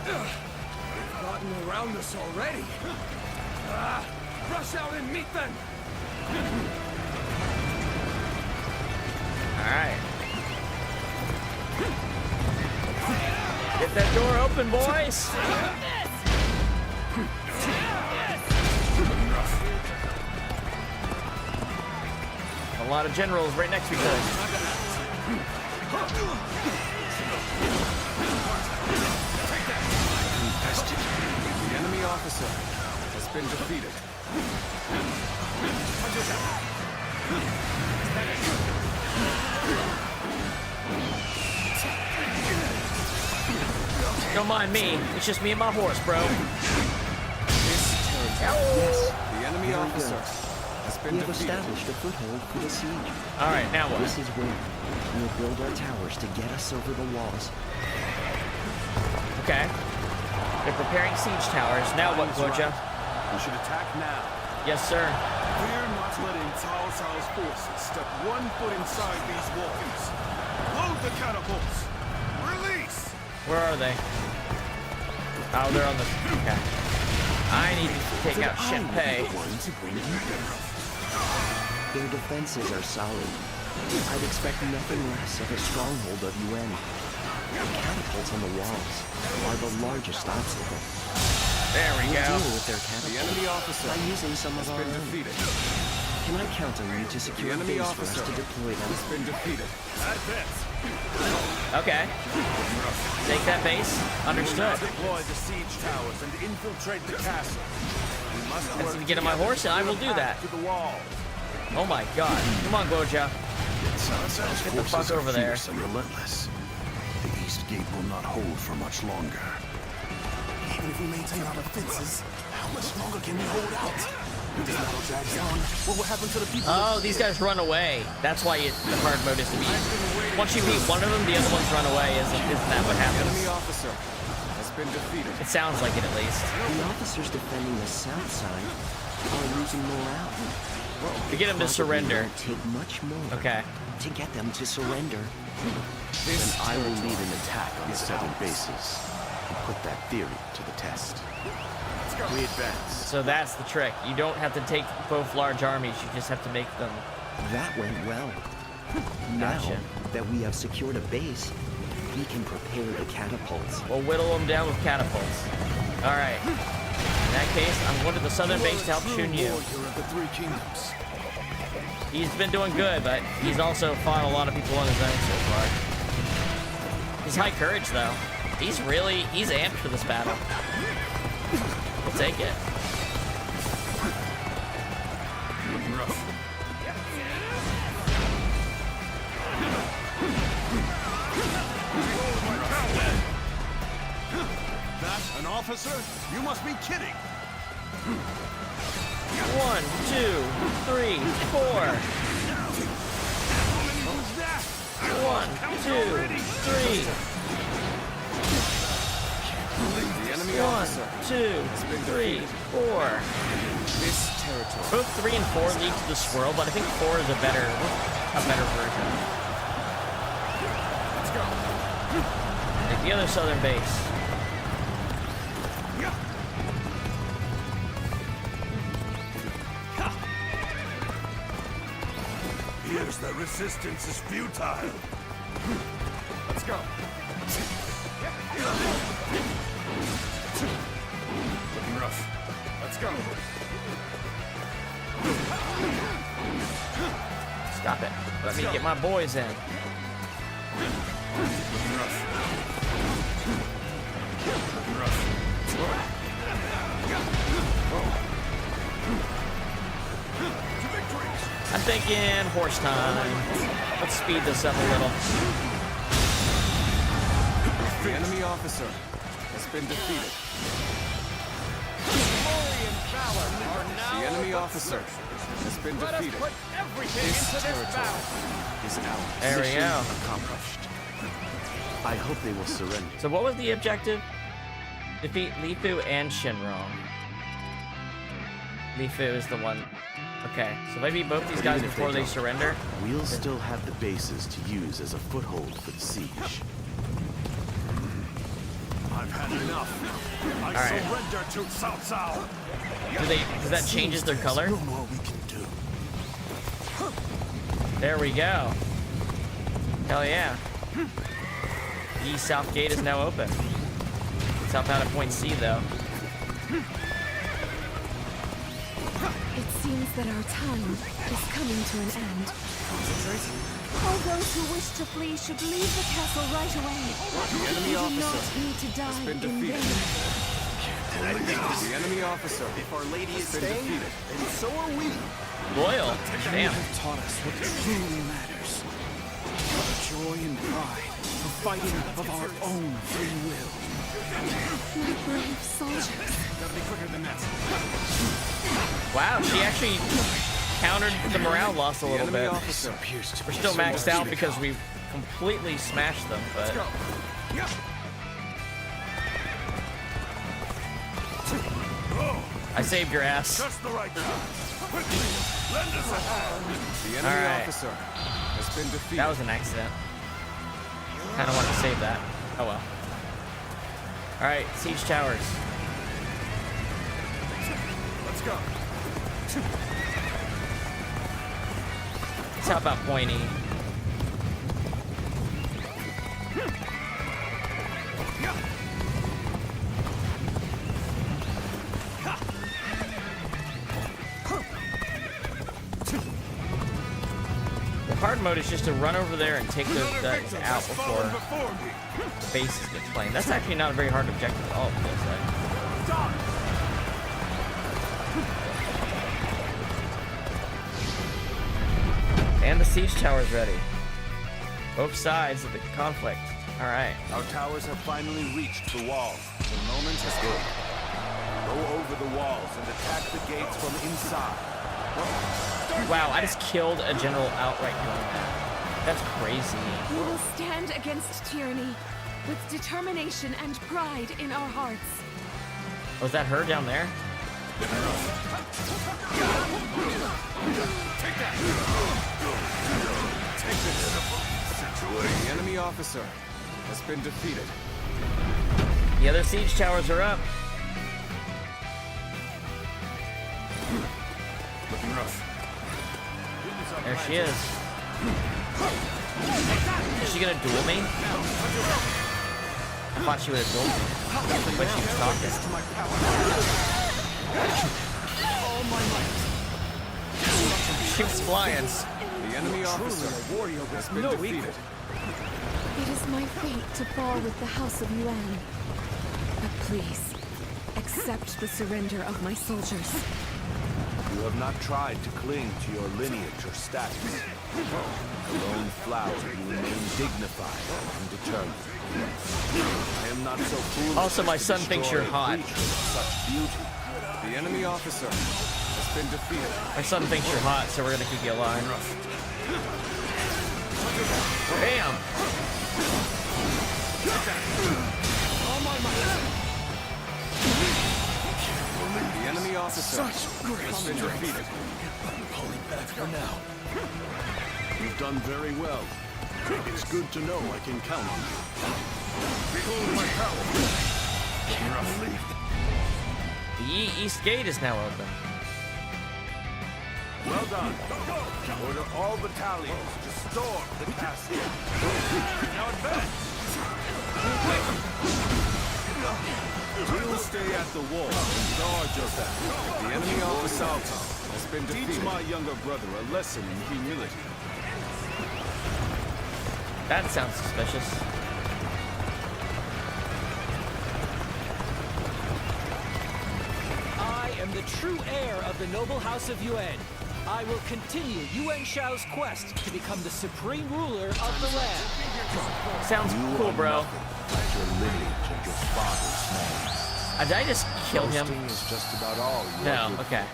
They've gotten around us already. Rush out and meet them. All right. Get that door open, boys. A lot of generals right next to each other. Contested. The enemy officer has been defeated. Don't mind me. It's just me and my horse, bro. Yes. The enemy officer has been We have defeated. established a foothold for the siege. All right, now what? This is where we'll build our towers to get us over the walls. Okay. They're preparing siege towers. Now what, Goja? We should attack now. Yes, sir. We're not letting Cao Cao's forces step 1 foot inside these walls. Load the catapults. Release. Where are they? Oh, they're on the... Okay. I need to take out Shenpei. Their defenses are solid. I'd expect nothing less of a stronghold of Yuan. The catapults on the walls are the largest obstacle. There we go. We'll deal with their catapults The enemy officer by using some of has our been own. defeated. Can I count on you to secure The a enemy base for us officer to deploy them? has been defeated. Okay. Take that base. Understood. Deploy the siege towers and infiltrate the castle. We must I work need to get on my horse, and I will do that. to the wall. Oh my god. Come on, Goja. Get the fuck over there. And relentless. The east gate will not hold for much longer. Even if we maintain our defenses, how much longer can we hold out? If this battle drags on, what will happen to the people? Oh, these guys run away. That's why the hard mode is to beat. Once you beat one of them, the other ones run away. Isn't that what happens? Enemy officer has been defeated. It sounds like it at least. The officers defending the south side are losing morale. To get them to surrender. It won't take much more Okay. to get them to surrender. Then I will lead an attack on the southern bases and put that theory to the test. We advance. So that's the trick. You don't have to take both large armies. You just have to make them. That went well. Gotcha. Now that we have secured a base, we can prepare the catapults. We'll whittle them down with catapults. All right. In that case, I'm going to the southern base to help Shunyu. The Three Kingdoms. He's been doing good, but he's also fought a lot of people on his own so far. He's high courage, though. He's amped for this battle. We'll take it. That an officer? You must be kidding. 1, 2, 3, 4. 1, 2, 3. The enemy 1, officer 2, 3, 4. This territory. Both 3 and 4 lead to the swirl, but I think 4 is a better version. Let's go. Take the other southern base. Here's the resistance is futile. Let's go. me get my boys in. I'm thinking horse time. Let's speed this up a little. The enemy officer has been defeated. The enemy officer has been defeated. This territory is ours. There we go. Accomplished. I hope they will surrender. So what was the objective? Defeat Lifu and Shinrong. Lifu is the one. Okay, so maybe both these guys before they surrender. We'll still have the bases to use as a foothold for the siege. I've had enough. I surrender to Cao Cao. Does that changes their color? No more we can do. There we go. Hell yeah. The south gate is now open. Let's help out at point C though. It seems that our time is coming to an end. All those who wish to flee should leave the castle right away. The enemy You do officer not need to die has been in defeated. vain. The enemy officer, If Our Lady is has been staying, defeated. then so are we. Loyal. You Damn. have taught us what truly matters. The joy and pride of fighting of our own free will. My brave soldiers. Gotta be quicker than that. Wow, she actually countered the morale loss a little bit. officer We're still maxed out because we completely smashed them, but I saved your ass. Just the right time. Quickly, lend us a hand. The enemy All right. officer has been defeated. That was an accident. Kind of wanted to save that. Oh well. All right, siege towers. Let's go. Let's help out Pointy. The hard mode is just to run over there and take those guys out before the bases get flamed. That's actually not a very hard objective at all, it feels like. And the siege tower's ready. Both sides of the conflict. All right. Our towers have finally reached the walls. The moment has come. Go over the walls and attack the gates from inside. Wow, I just killed a general outright doing that. That's crazy. We will stand against tyranny with determination and pride in our hearts. Was that her down there? The enemy officer has been defeated. The other siege towers are up. Looking rough. There she is. Is she gonna duel me? I thought she would have dueled me. But she was talking. She was flying. The enemy officer has been defeated. It is my fate to fall with the House of Yuan. But please, accept the surrender of my soldiers. You have not tried to cling to your lineage or status. A lone flower, you remain dignified and determined. I am not so foolish. Also, my as to son thinks you're destroy a hot. creature of such beauty. The enemy officer has been defeated. My son thinks you're hot, so we're gonna keep you alive. Bam! The enemy officer Such great has been strength. defeated. Pulling back for now. You've done very well. It's good to know I can count on you. Behold my power. The East Gate is now open. Well done. Order all battalions to storm the castle. Now advance. We'll stay at the wall and guard your back. The enemy officer has been defeated. Teach my younger brother a lesson in humility. That sounds suspicious. I am the true heir of the noble house of Yuan. I will continue Yuan Shao's quest to become the supreme ruler of the land. Sounds cool, bro. Like your lineage and your father's name. Did I just kill him? Boasting is just about all you No, are good okay.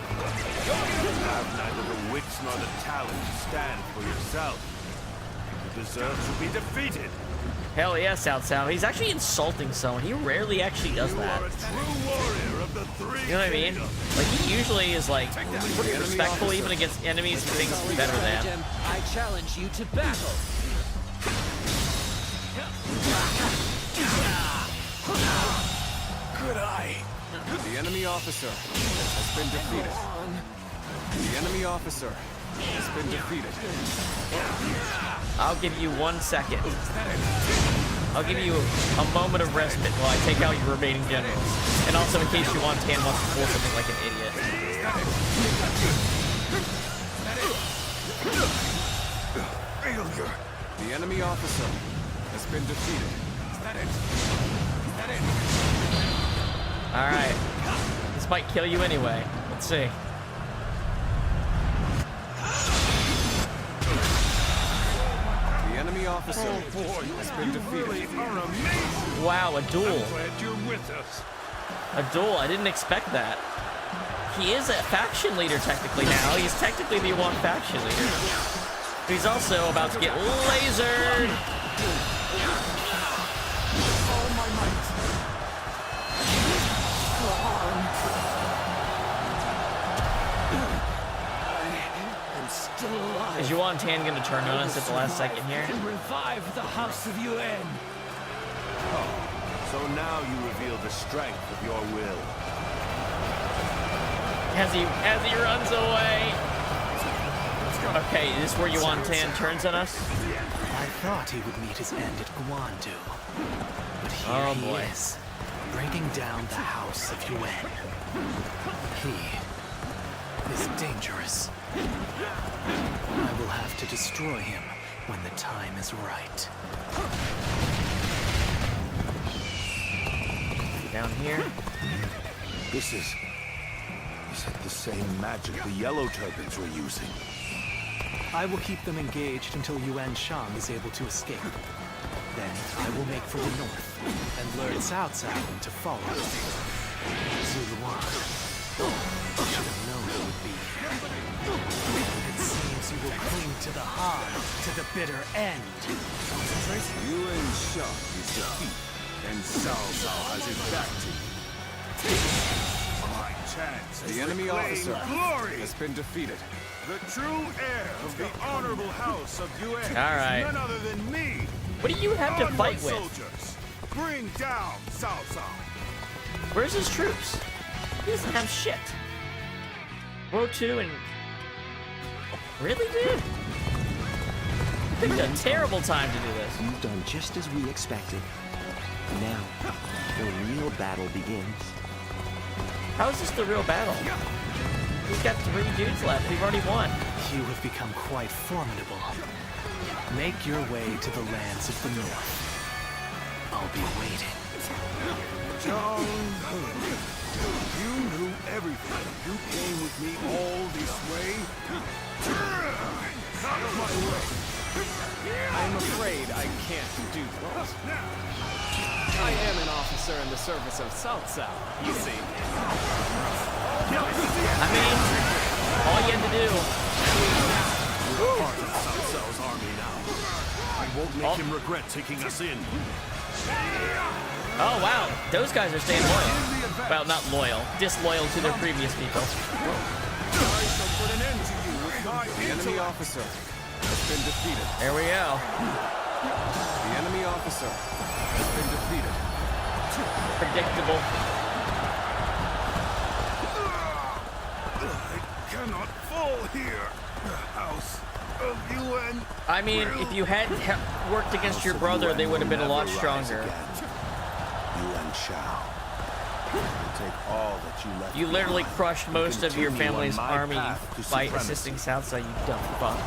You have neither the wits nor the talent to stand for yourself. You deserve to be defeated. Hell yeah, Cao Cao. He's actually insulting someone. He rarely actually does that. You know what I mean? Like, he usually is like pretty respectful even against enemies he thinks he's better than. I challenge you to battle. Good eye. The enemy officer has been defeated. The enemy officer has been defeated. I'll give you 1 second. I'll give you a moment of respite while I take out your remaining generals. And also in case Yuan Tan wants to pull something like an idiot. Failure. The enemy officer has been defeated. Is that it? Is that it? Alright. This might kill you anyway. Let's see. The enemy officer has been defeated. Wow, a duel. Glad you're with us. A duel. I didn't expect that. He is a faction leader technically now. He's technically the one faction leader. He's also about to get lasered. All my might. I'm still alive. Is Yuan Tan gonna turn on us at the last second here? And revive the house of Yuan. So now you reveal the strength of your will. As he runs away. Okay, is this where Yuan Tan turns on us? I thought he would meet his end at Guandu. But here he is, bringing down the house of Yuan. He is dangerous. I will have to destroy him when the time is right. Down here. This is it the same magic the Yellow Turbans were using? I will keep them engaged until Yuan Shang is able to escape. Then I will make for the north and lure Cao Cao to follow. Zuluan. Should have known it would be. It seems you will cling to the Han to the bitter end. Yuan Shang is defeated, and Cao Cao has his back to you. My chance. The enemy officer has been defeated. The true heir of the honorable house of Yuan is Alright. none other than me. What do you have to fight with? Soldiers, bring down Cao Cao. Where's his troops? He doesn't have shit. World 2 and... Really, dude? Picked a terrible time to do this. You've done just as we expected. Now, the real battle begins. How is this the real battle? We've got 3 dudes left. We've already won. You have become quite formidable. Make your way to the lands of the north. I'll be waiting. John, you knew everything. You came with me all this way. Out of my way. I'm afraid I can't do that. I am an officer in the service of Cao Cao, you see. I mean, all you had to do. You're part of Cao Cao's army now. I won't make him regret taking us in. Oh, wow. Those guys are staying loyal. Well, not loyal. Disloyal to their previous people. The enemy officer has been defeated. There we go. The enemy officer has been defeated. Predictable. I cannot fall here. The house of Yuan. I mean, if you had worked against your brother, they would have been a lot stronger. Yuan Shao. Take all that you left. You literally behind. crushed most of your Continue on family's my army path to by supremacy. assisting Cao Cao, you dumb fuck.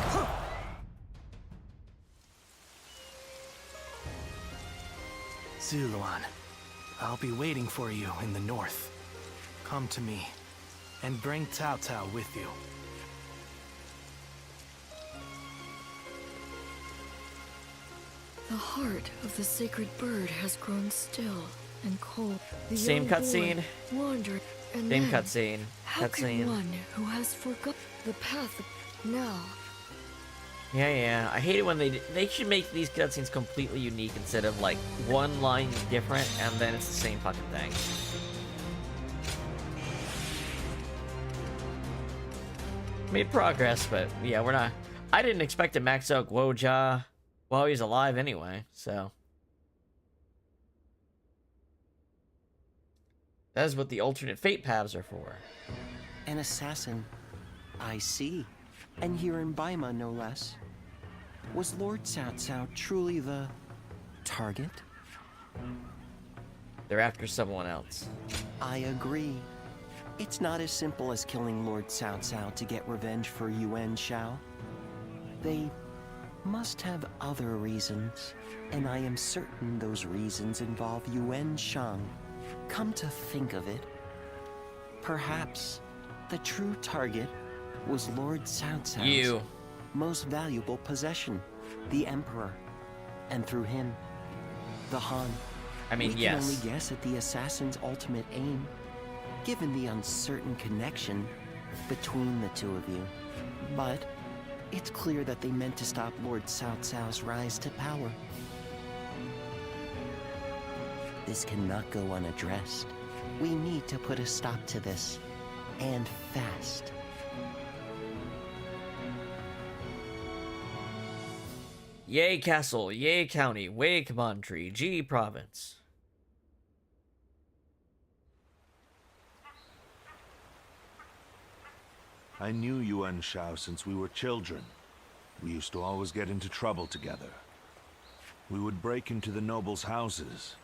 Luan. I'll be waiting for you in the north. Come to me, and bring Cao Cao with you. The heart of the sacred bird has grown still and cold. The Same young cutscene. boy wandered, and Same then, cutscene. How can one who has forgotten the path now? Yeah. I hate it when they should make these cutscenes completely unique instead of like one line different and then it's the same fucking thing. Made progress, but yeah, we're not. I didn't expect to max out Guojia while he's alive anyway, so. That is what the alternate fate paths are for. An assassin. I see. And here in Baima, no less. Was Lord Cao Cao truly the target? They're after someone else. I agree. It's not as simple as killing Lord Cao Cao to get revenge for Yuan Shao. They must have other reasons, and I am certain those reasons involve Yuan Shang. Come to think of it, perhaps the true target was Lord Cao Cao's most valuable possession, the Emperor, and through him, the Han. I mean, we can only guess at the assassin's ultimate aim, given the uncertain connection between the two of you. But it's clear that they meant to stop Lord Cao Cao's rise to power. This cannot go unaddressed. We need to put a stop to this, and fast. Yay Castle, Yay County, Wei Commandery, G Province. I knew Yuan Shao since we were children. We used to always get into trouble together. We would break into the nobles' houses,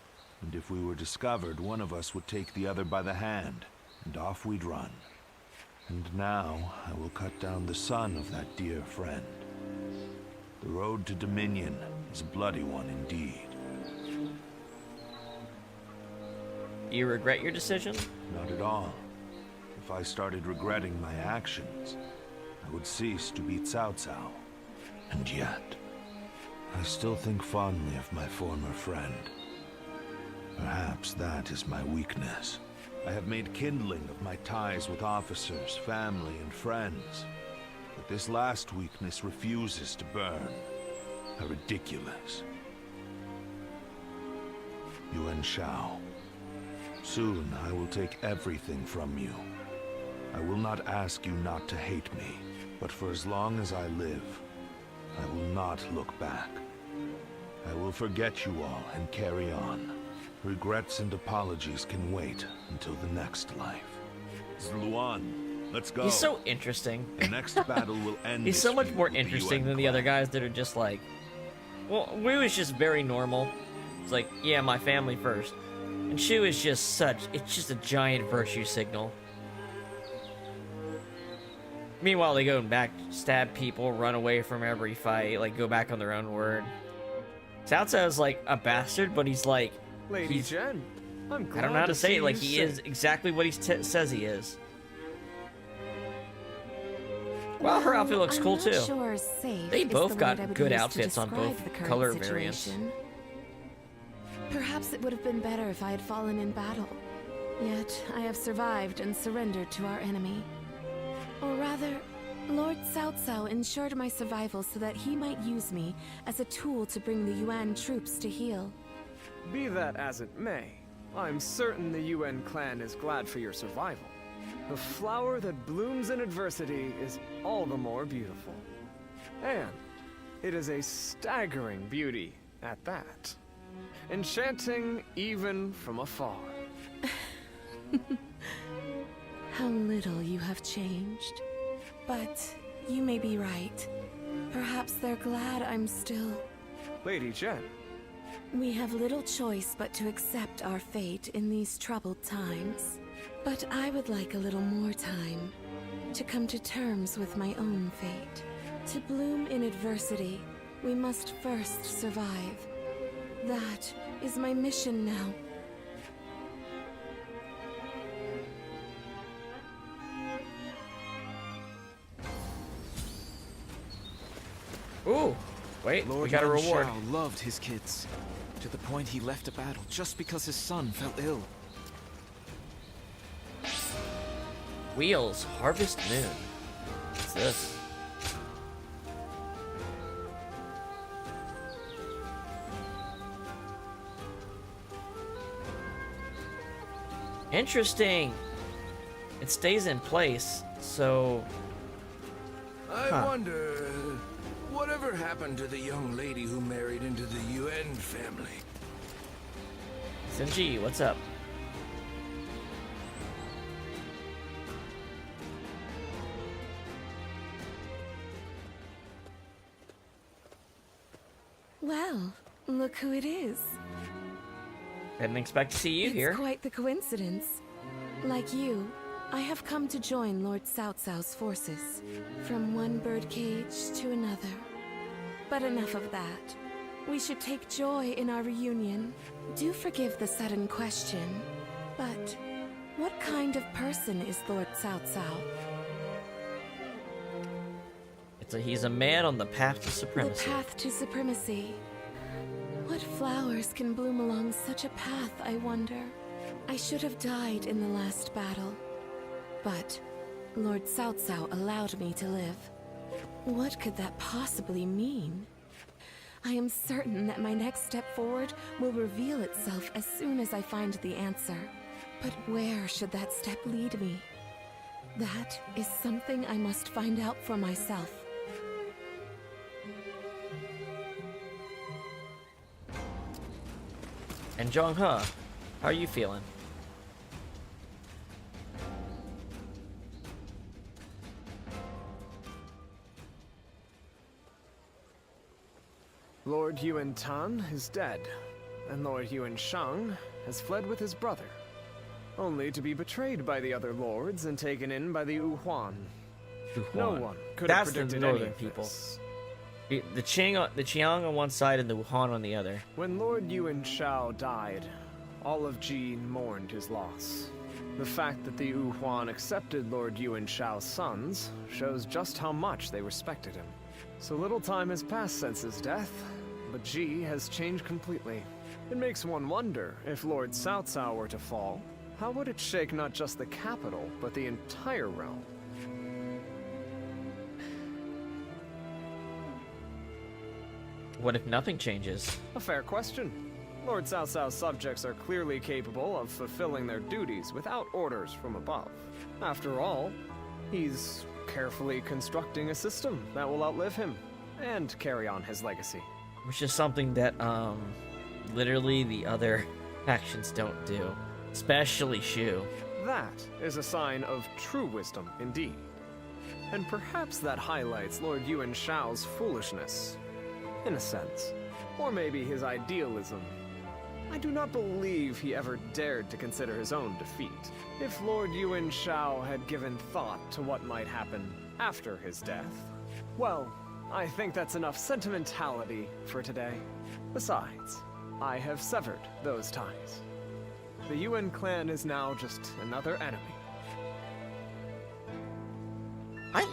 and if we were discovered, one of us would take the other by the hand, and off we'd run. And now, I will cut down the son of that dear friend. The road to Dominion is a bloody one indeed. You regret your decision? Not at all. If I started regretting my actions, I would cease to be Cao Cao. And yet, I still think fondly of my former friend. Perhaps that is my weakness. I have made kindling of my ties with officers, family, and friends. But this last weakness refuses to burn. How ridiculous. Yuan Shao. Soon I will take everything from you. I will not ask you not to hate me, but for as long as I live, I will not look back. I will forget you all and carry on. Regrets and apologies can wait until the next life. Luan, let's go. He's so interesting. The next battle will end. He's so much more interesting than the other guys that are just like, well, Wu is just very normal. It's like, yeah, my family first. And Shu is just such, it's just a giant virtue signal. Meanwhile, they go back, stab people, run away from every fight, like, go back on their own word. Cao Cao's like a bastard, but he's like... Lady Jen, I'm glad I don't know how to say it, like, you he is exactly what he says he is. Wow, her outfit looks cool, too. Sure safe They is both the got word I would good use to outfits on describe both the current color variants. situation. Perhaps it would have been better if I had fallen in battle. Yet, I have survived and surrendered to our enemy. Or rather, Lord Cao Cao ensured my survival so that he might use me as a tool to bring the Yuan troops to heel. Be that as it may, I'm certain the Yuan clan is glad for your survival. The flower that blooms in adversity is all the more beautiful. And it is a staggering beauty at that. Enchanting even from afar. How little you have changed. But you may be right. Perhaps they're glad I'm still... Lady Jen. We have little choice but to accept our fate in these troubled times. But I would like a little more time to come to terms with my own fate. To bloom in adversity, we must first survive. That is my mission now. Ooh, wait, Lord we got a Yuan reward. Shao loved his kids, to the point he left a battle just because his son fell ill. Wheels, Harvest Moon. What's this? Interesting. It stays in place, so... I wonder, whatever happened to the young lady who married into the Yuan family? Sinji, what's up? Well, look who it is. Didn't expect to see you here. It's quite the coincidence. Like you, I have come to join Lord Cao Cao's forces. From one birdcage to another. But enough of that. We should take joy in our reunion. Do forgive the sudden question, but what kind of person is Lord Cao Cao? He's a man on the path to supremacy. The path to supremacy. What flowers can bloom along such a path, I wonder? I should have died in the last battle. But Lord Cao Cao allowed me to live. What could that possibly mean? I am certain that my next step forward will reveal itself as soon as I find the answer. But where should that step lead me? That is something I must find out for myself. And Zhong He, how are you feeling? Lord Yuan Tan is dead, and Lord Yuan Shang has fled with his brother, only to be betrayed by the other lords and taken in by the Yuhuan. No one could have predicted the northern any of people. this. The Qiang on one side and the Wuhan on the other. When Lord Yuan Shao died, all of Jin mourned his loss. The fact that the Yuhuan accepted Lord Yuan Shao's sons shows just how much they respected him. So little time has passed since his death, but Ji has changed completely. It makes one wonder, if Lord Cao Cao were to fall, how would it shake not just the capital, but the entire realm? What if nothing changes? A fair question. Lord Cao Cao's subjects are clearly capable of fulfilling their duties without orders from above. After all, he's carefully constructing a system that will outlive him and carry on his legacy. Which is something that, literally the other factions don't do. Especially Shu. That is a sign of true wisdom indeed. And perhaps that highlights Lord Yuan Shao's foolishness. In a sense. Or maybe his idealism. I do not believe he ever dared to consider his own defeat. If Lord Yuan Shao had given thought to what might happen after his death, well, I think that's enough sentimentality for today. Besides, I have severed those ties. The Yuan clan is now just another enemy. I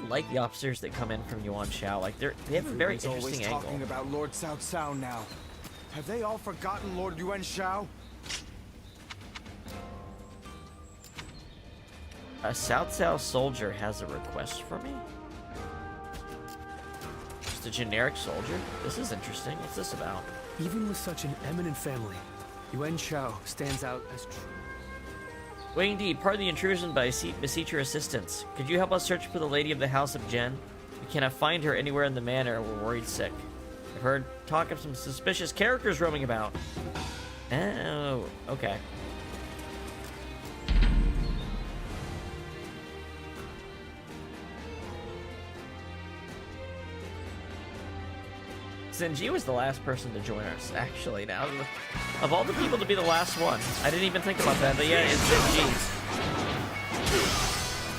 like the officers that come in from Yuan Shao. Like they have a very Everyone's interesting always angle. talking about Lord Cao Cao now. Have they all forgotten Lord Yuan Shao? A Cao Cao soldier has a request for me? Just a generic soldier? This is interesting. What's this about? Even with such an eminent family, Yuan Shao stands out as true. Wait, indeed, pardon the intrusion, but I beseech your assistance. Could you help us search for the lady of the House of Jen? We cannot find her anywhere in the manor. We're worried sick. I've heard talk of some suspicious characters roaming about. Oh, okay. Sinji was the last person to join us, actually, now. Of all the people to be the last one. I didn't even think about that, but yeah, it's Sinji.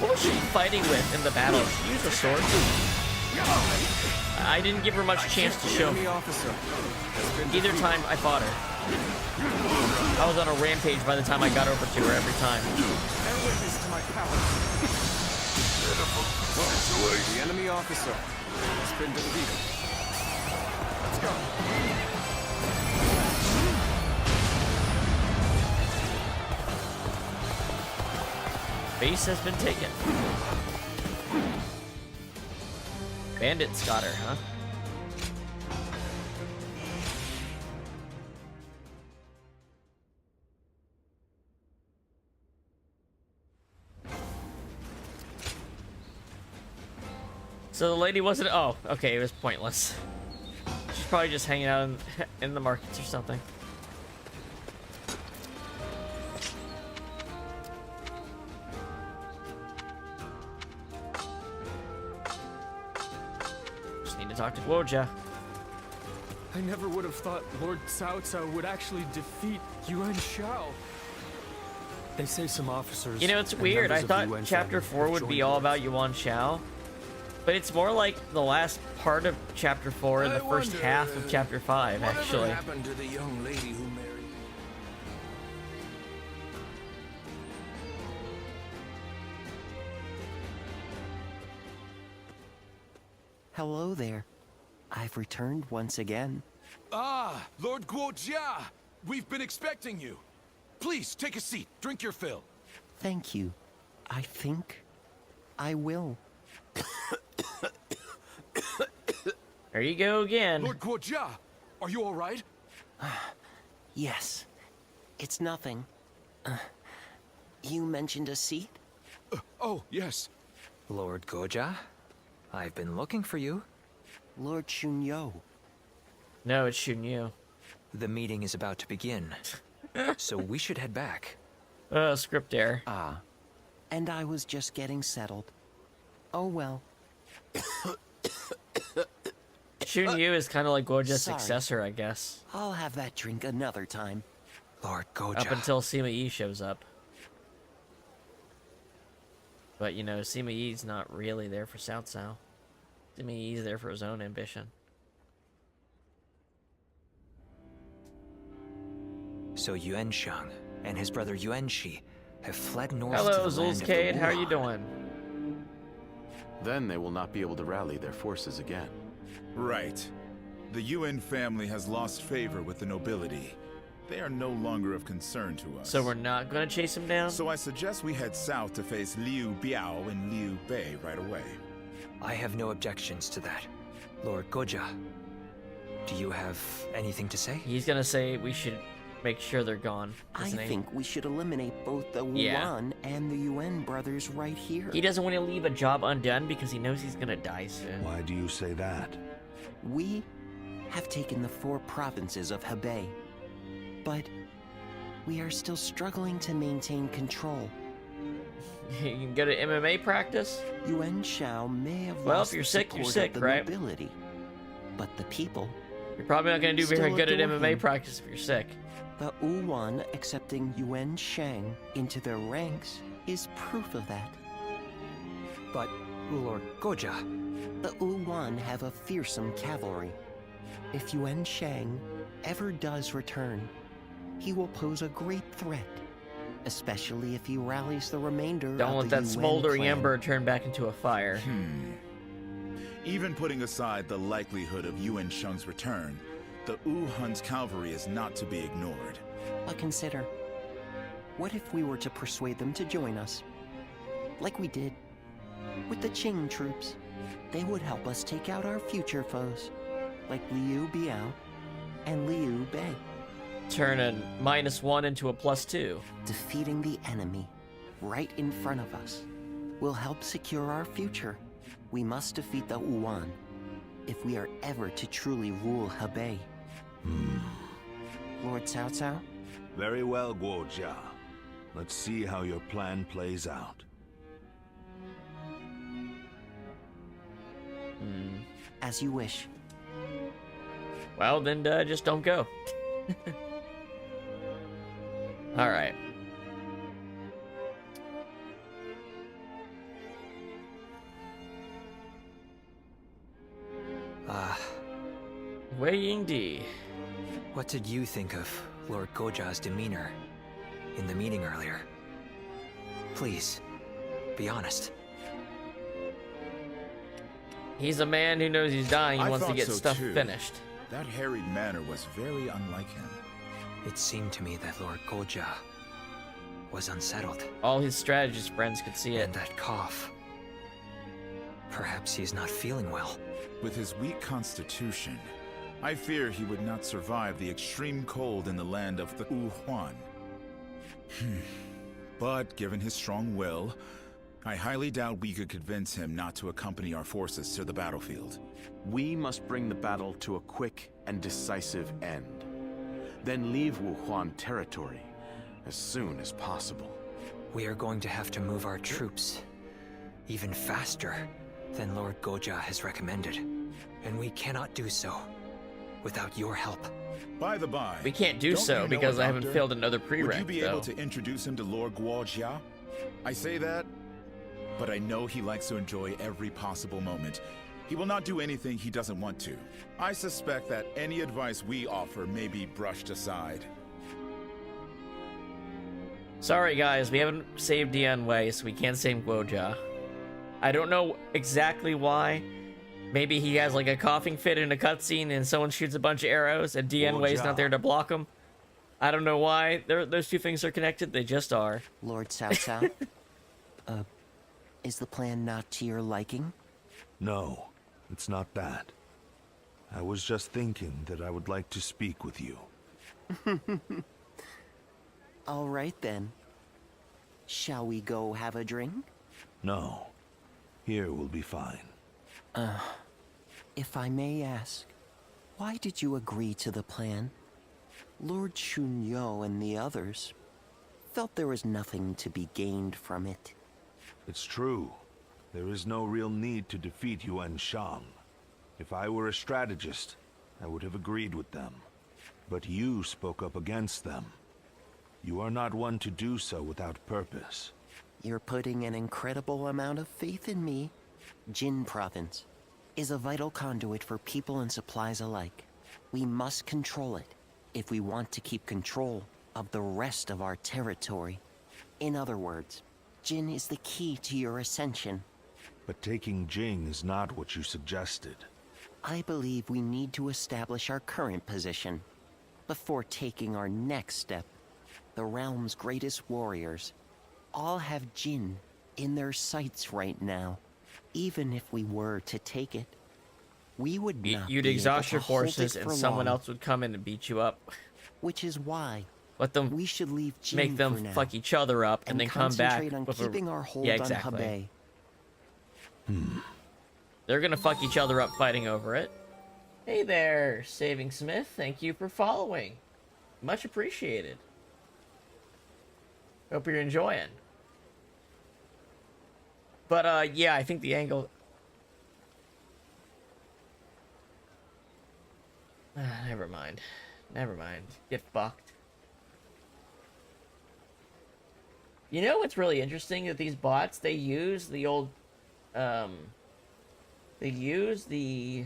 What was she fighting with in the battle? She used a sword? I didn't give her much chance to show me. Either time I fought her. I was on a rampage by the time I got over to her every time. Bear witness to my power. The enemy officer has been defeated. Let's go. Base has been taken. Bandits got her, huh? So the lady wasn't. Oh, okay, it was pointless. She's probably just hanging out in the markets or something. Just need to talk to Guoja. I never would have thought Lord Cao Cao would actually defeat Yuan Shao. They say some officers. You know, it's weird. I thought Chapter 4 would be all about Yuan Shao. But it's more like the last part of Chapter 4 and the first half of Chapter 5, actually. What happened to the young lady who married? Hello there. I've returned once again. Ah, Lord Guojia! We've been expecting you. Please, take a seat. Drink your fill. Thank you. I think I will. There you go again. Lord Guojia, are you all right? Yes. It's nothing. You mentioned a seat? Oh, yes. Lord Guojia, I've been looking for you. Lord Shunyo. No, it's Shunyu. The meeting is about to begin, so we should head back. Script error. Ah. And I was just getting settled. Oh well. Shunyu is kind of like Guoja's Sorry. successor, I guess. I'll have that drink another time. Lord Guojia. Up until Sima Yi shows up. But, you know, Sima Yi's not really there for Cao Cao. Sima Yi's there for his own ambition. So Yuan Shang and his brother Yuan Shi have fled north to Hello, the land of the Zulzcade. How are you Wuhan. doing? Then they will not be able to rally their forces again. Right. The Yuan family has lost favor with the nobility. They are no longer of concern to us. So we're not going to chase him down? So I suggest we head south to face Liu Biao and Liu Bei right away. I have no objections to that. Lord Guojia, do you have anything to say? He's going to say we should make sure they're gone. I isn't he? think we should eliminate both the Yeah. Wuan and the Yuan brothers right here. He doesn't want to leave a job undone because he knows he's going to die soon. Why do you say that? We have taken the 4 provinces of Hebei, but we are still struggling to maintain control. You can go to MMA practice? Yuan Shao may have Well, lost if you're the sick, you're support sick, of the right? nobility, but the people. You're probably not going to do very Still good at adore MMA him. practice if you're sick. The Wuan accepting Yuan Shang into their ranks is proof of that. But, Lord Guojia, The Wuan have a fearsome cavalry. If Yuan Shang ever does return, he will pose a great threat, especially if he rallies the remainder Don't of let the that Yuan smoldering clan. ember turn back into a fire. Even putting aside the likelihood of Yuan Shang's return, the Hun's cavalry is not to be ignored. But consider, what if we were to persuade them to join us? Like we did with the Qing troops. They would help us take out our future foes, like Liu Biao and Liu Bei. Turn a -1 into a +2. Defeating the enemy right in front of us will help secure our future. We must defeat the Wuan if we are ever to truly rule Hebei. Lord Cao Cao? Very well, Guojia. Let's see how your plan plays out. As you wish. Well, then just don't go. All right. Ah. Wei Yingdi. What did you think of Lord Goja's demeanor in the meeting earlier. Please, be honest. He's a man who knows he's dying. He I wants to thought get so stuff too. finished. That harried manner was very unlike him. It seemed to me that Lord Goja was unsettled. All his strategist friends could see it. And that cough. Perhaps he's not feeling well. With his weak constitution, I fear he would not survive the extreme cold in the land of the Wuhuan. But given his strong will, I highly doubt we could convince him not to accompany our forces to the battlefield. We must bring the battle to a quick and decisive end. Then leave Wuhuan territory as soon as possible. We are going to have to move our troops even faster than Lord Goja has recommended. And we cannot do so without your help. By the by, We can't do don't so you know because a I haven't doctor? failed another Would prereq, you be though. able to introduce him to Lord Guojia? I say that, but I know he likes to enjoy every possible moment. He will not do anything he doesn't want to. I suspect that any advice we offer may be brushed aside. Sorry guys, we haven't saved Dian Wei, so we can't save Guoja. I don't know exactly why. Maybe he has like a coughing fit in a cutscene and someone shoots a bunch of arrows and Dian Wei's not there to block him. I don't know why those two things are connected, they just are. Lord Cao Cao? Is the plan not to your liking? No, it's not that. I was just thinking that I would like to speak with you. All right then. Shall we go have a drink? No, here will be fine. If I may ask, why did you agree to the plan? Lord Chunyo and the others felt there was nothing to be gained from it. It's true. There is no real need to defeat Yuan Shang. If I were a strategist, I would have agreed with them. But you spoke up against them. You are not one to do so without purpose. You're putting an incredible amount of faith in me. Jin Province is a vital conduit for people and supplies alike. We must control it if we want to keep control of the rest of our territory. In other words, Jin is the key to your ascension. But taking Jing is not what you suggested. I believe we need to establish our current position before taking our next step. The realm's greatest warriors all have Jin in their sights right now. Even if we were to take it, we would not You'd be exhaust able your to hold forces it and for someone long. else would come in and beat you up. Which is why Let them we should leave Jin make them for now fuck each other up and then come back concentrate on with keeping a... our hold yeah, on exactly. Hebei. They're gonna fuck each other up fighting over it. Hey there, Saving Smith. Thank you for following. Much appreciated. Hope you're enjoying. But, yeah, I think the angle... never mind. Never mind. Get fucked. You know what's really interesting? That these bots, they use the old... they use the...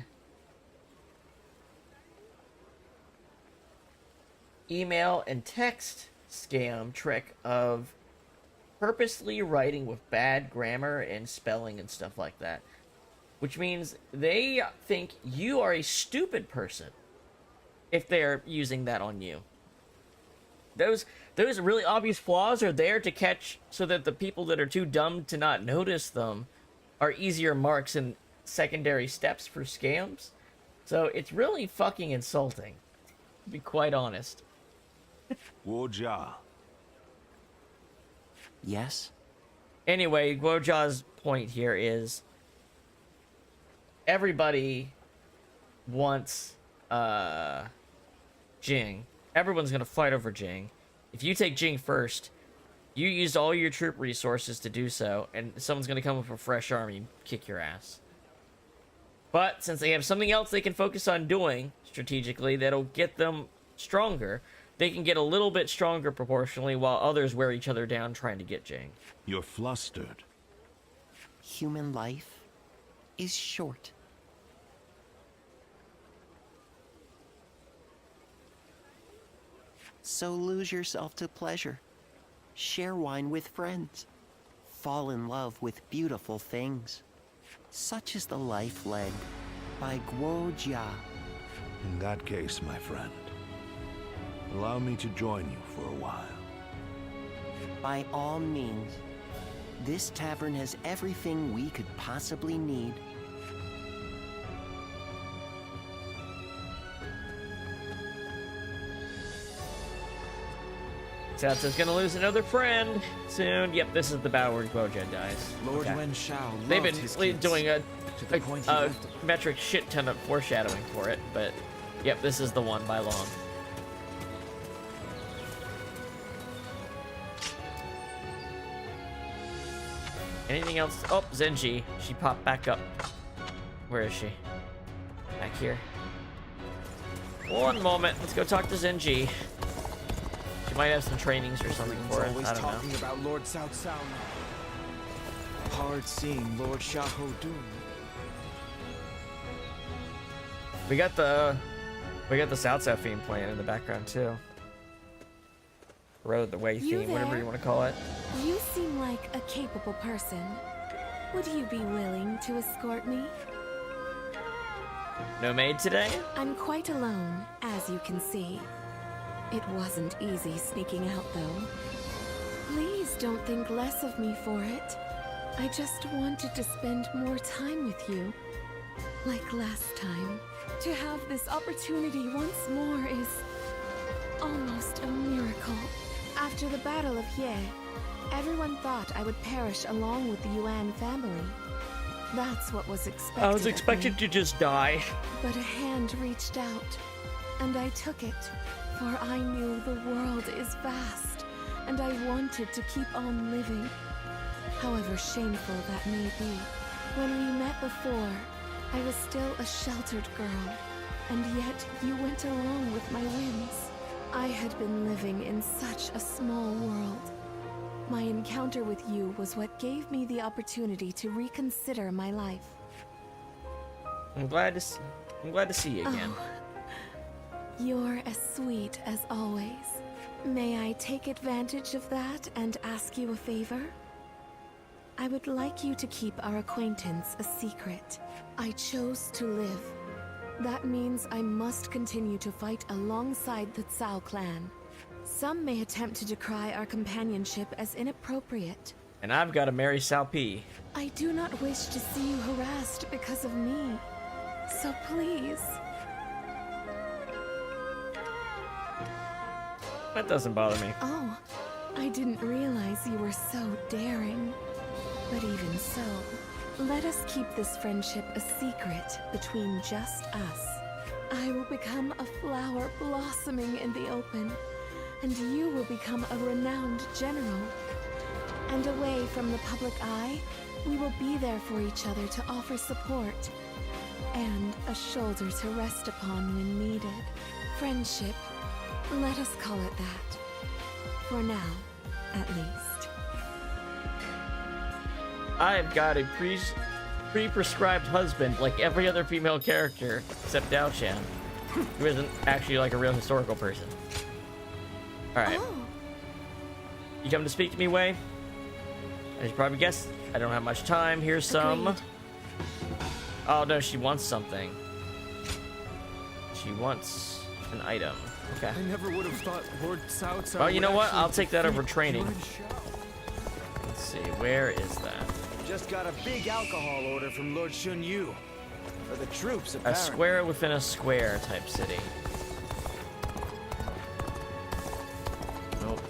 email and text scam trick of purposely writing with bad grammar and spelling and stuff like that. Which means they think you are a stupid person if they're using that on you. Those really obvious flaws are there to catch so that the people that are too dumb to not notice them are easier marks and secondary steps for scams. So it's really fucking insulting, to be quite honest. Guojia. Yes? Anyway, Guojia's point here is everybody wants Jing. Everyone's gonna fight over Jing. If you take Jing first, you used all your troop resources to do so, and someone's gonna come with a fresh army and kick your ass. But since they have something else they can focus on doing strategically that'll get them stronger, they can get a little bit stronger proportionally while others wear each other down trying to get Jing. You're flustered. Human life is short. So lose yourself to pleasure. Share wine with friends. Fall in love with beautiful things. Such is the life led by Guo Jia. In that case, my friend, allow me to join you for a while. By all means. This tavern has everything we could possibly need. Cao Cao's gonna lose another friend soon. Yep, this is the battle where Guojin dies. Lord Yuan Shao They've loved been his kids, doing a to the point he left them. metric shit ton of foreshadowing for it, but yep, this is the one by long. Anything else? Oh, Zenji. She popped back up. Where is she? Back here. One moment. Let's go talk to Zenji. She might have some trainings or something for us. I don't talking know. about Lord Cao Cao now. Hard seeing Lord Xiahou. We got the Cao Cao theme playing in the background too. Road the Way You theme, whatever there? you want to call it. You seem like a capable person. Would you be willing to escort me? No maid today? I'm quite alone, as you can see. It wasn't easy sneaking out, though. Please don't think less of me for it. I just wanted to spend more time with you. Like last time. To have this opportunity once more is almost a miracle. After the Battle of Ye, everyone thought I would perish along with the Yuan family. That's what was expected. I was of me. expected to just die. But a hand reached out, and I took it, for I knew the world is vast, and I wanted to keep on living. However shameful that may be. When we met before, I was still a sheltered girl, and yet you went along with my whims. I had been living in such a small world. My encounter with you was what gave me the opportunity to reconsider my life. I'm glad to see you again. Oh, you're as sweet as always. May I take advantage of that and ask you a favor? I would like you to keep our acquaintance a secret. I chose to live. That means I must continue to fight alongside the Cao clan. Some may attempt to decry our companionship as inappropriate. And I've got to marry Cao Pi. I do not wish to see you harassed because of me. So please. That doesn't bother me. Oh, I didn't realize you were so daring. But even so, let us keep this friendship a secret between just us. I will become a flower blossoming in the open, and you will become a renowned general. And away from the public eye, we will be there for each other to offer support, and a shoulder to rest upon when needed. Friendship, let us call it that. For now, at least. I've got a pre-prescribed husband like every other female character except Dao Chan, who isn't actually like a real historical person. Alright. Oh. You come to speak to me, Wei? As you probably guessed, I don't have much time. Here's some. Agreed. Oh no, she wants something. She wants an item. Okay. I never would have thought Lord Cao Cao. Well, you know would what? actually I'll take that over defeat training. Yuan Shao. Let's see, where is that? Just got a big alcohol order from Lord Shun Yu. For the troops, A apparently. square within a square type city. Nope.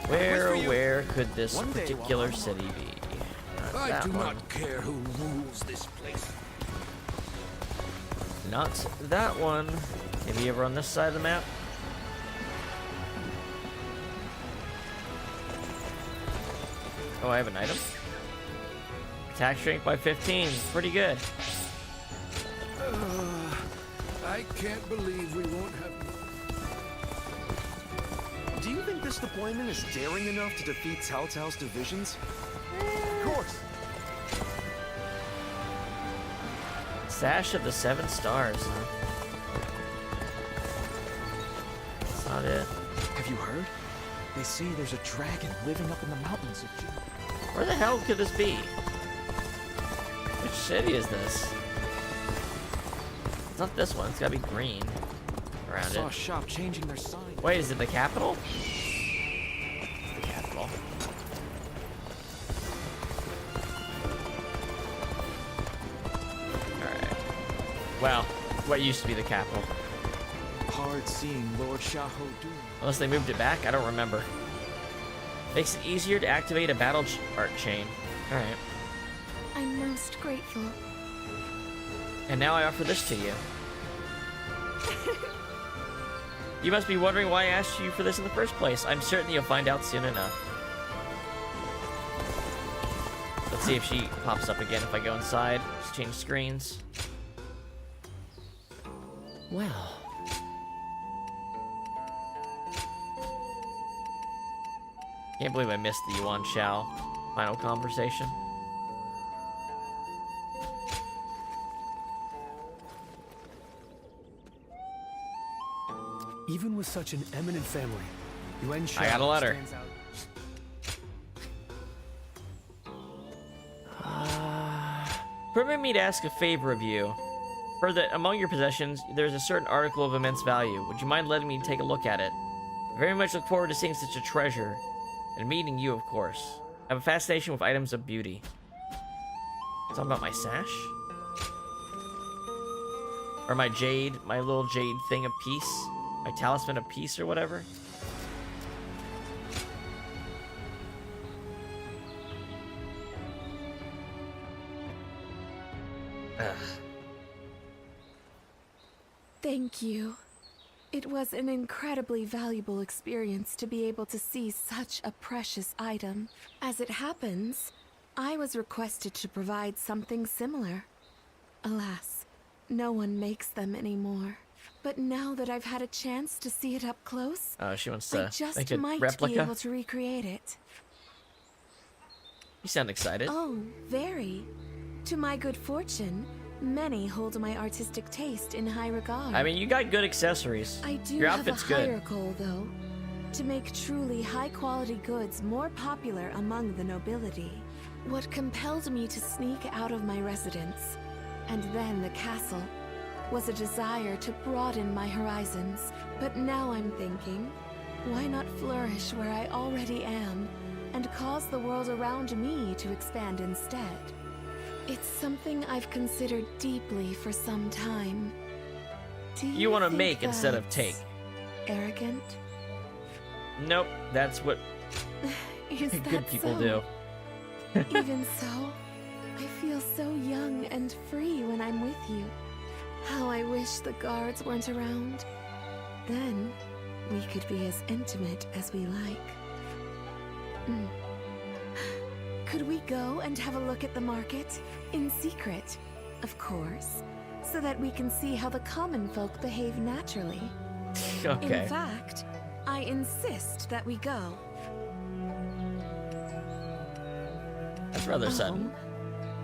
Where could this particular city be? Not I that do one. not care who rules this place. Not that one. Maybe over on this side of the map? Oh, I have an item. Attack strength by 15. Pretty good. I can't believe we won't have... Do you think this deployment is daring enough to defeat Cao Cao's divisions? Of course. Sash of the 7 stars, huh? not it. Have you heard? They say there's a dragon living up in the mountains of June. Where the hell could this be? Which city is this? It's not this one. It's gotta be green around I saw it. a shop changing their sign. Wait, is it the capital? It's the capital. Alright. Well, what used to be the capital. Hard seeing Lord Xiahou Dun. Unless they moved it back, I don't remember. Makes it easier to activate a battle art chain. Alright. I'm most grateful. And now I offer this to you. You must be wondering why I asked you for this in the first place. I'm certain you'll find out soon enough. Let's see if she pops up again if I go inside. Just change screens. Well. Can't believe I missed the Yuan Shao final conversation. Even with such an eminent family, Yuan Shao I got a letter. stands out. Permit me to ask a favor of you. Heard that among your possessions, there's a certain article of immense value. Would you mind letting me take a look at it? I very much look forward to seeing such a treasure. And meeting you, of course. I have a fascination with items of beauty. Something about my sash? Or my jade, my little jade thing of peace? My talisman of peace or whatever? Ugh. Thank you. It was an incredibly valuable experience to be able to see such a precious item. As it happens, I was requested to provide something similar. Alas, no one makes them anymore. But now that I've had a chance to see it up close, Oh, she wants I to just make a might replica. be able to recreate it. You sound excited. Oh, very. To my good fortune, many hold my artistic taste in high regard. I mean, you got good accessories. I do Your have outfit's a good. higher goal, though. To make truly high-quality goods more popular among the nobility. What compelled me to sneak out of my residence, and then the castle, was a desire to broaden my horizons. But now I'm thinking, why not flourish where I already am, and cause the world around me to expand instead? It's something I've considered deeply for some time. Do You want to think make instead of that's take. Arrogant? Nope, that's what Is good that people so? do. Even so, I feel so young and free when I'm with you. How I wish the guards weren't around. Then, we could be as intimate as we like. Could we go and have a look at the market? In secret, of course. So that we can see how the common folk behave naturally. Okay. In fact, I insist that we go. That's rather sudden.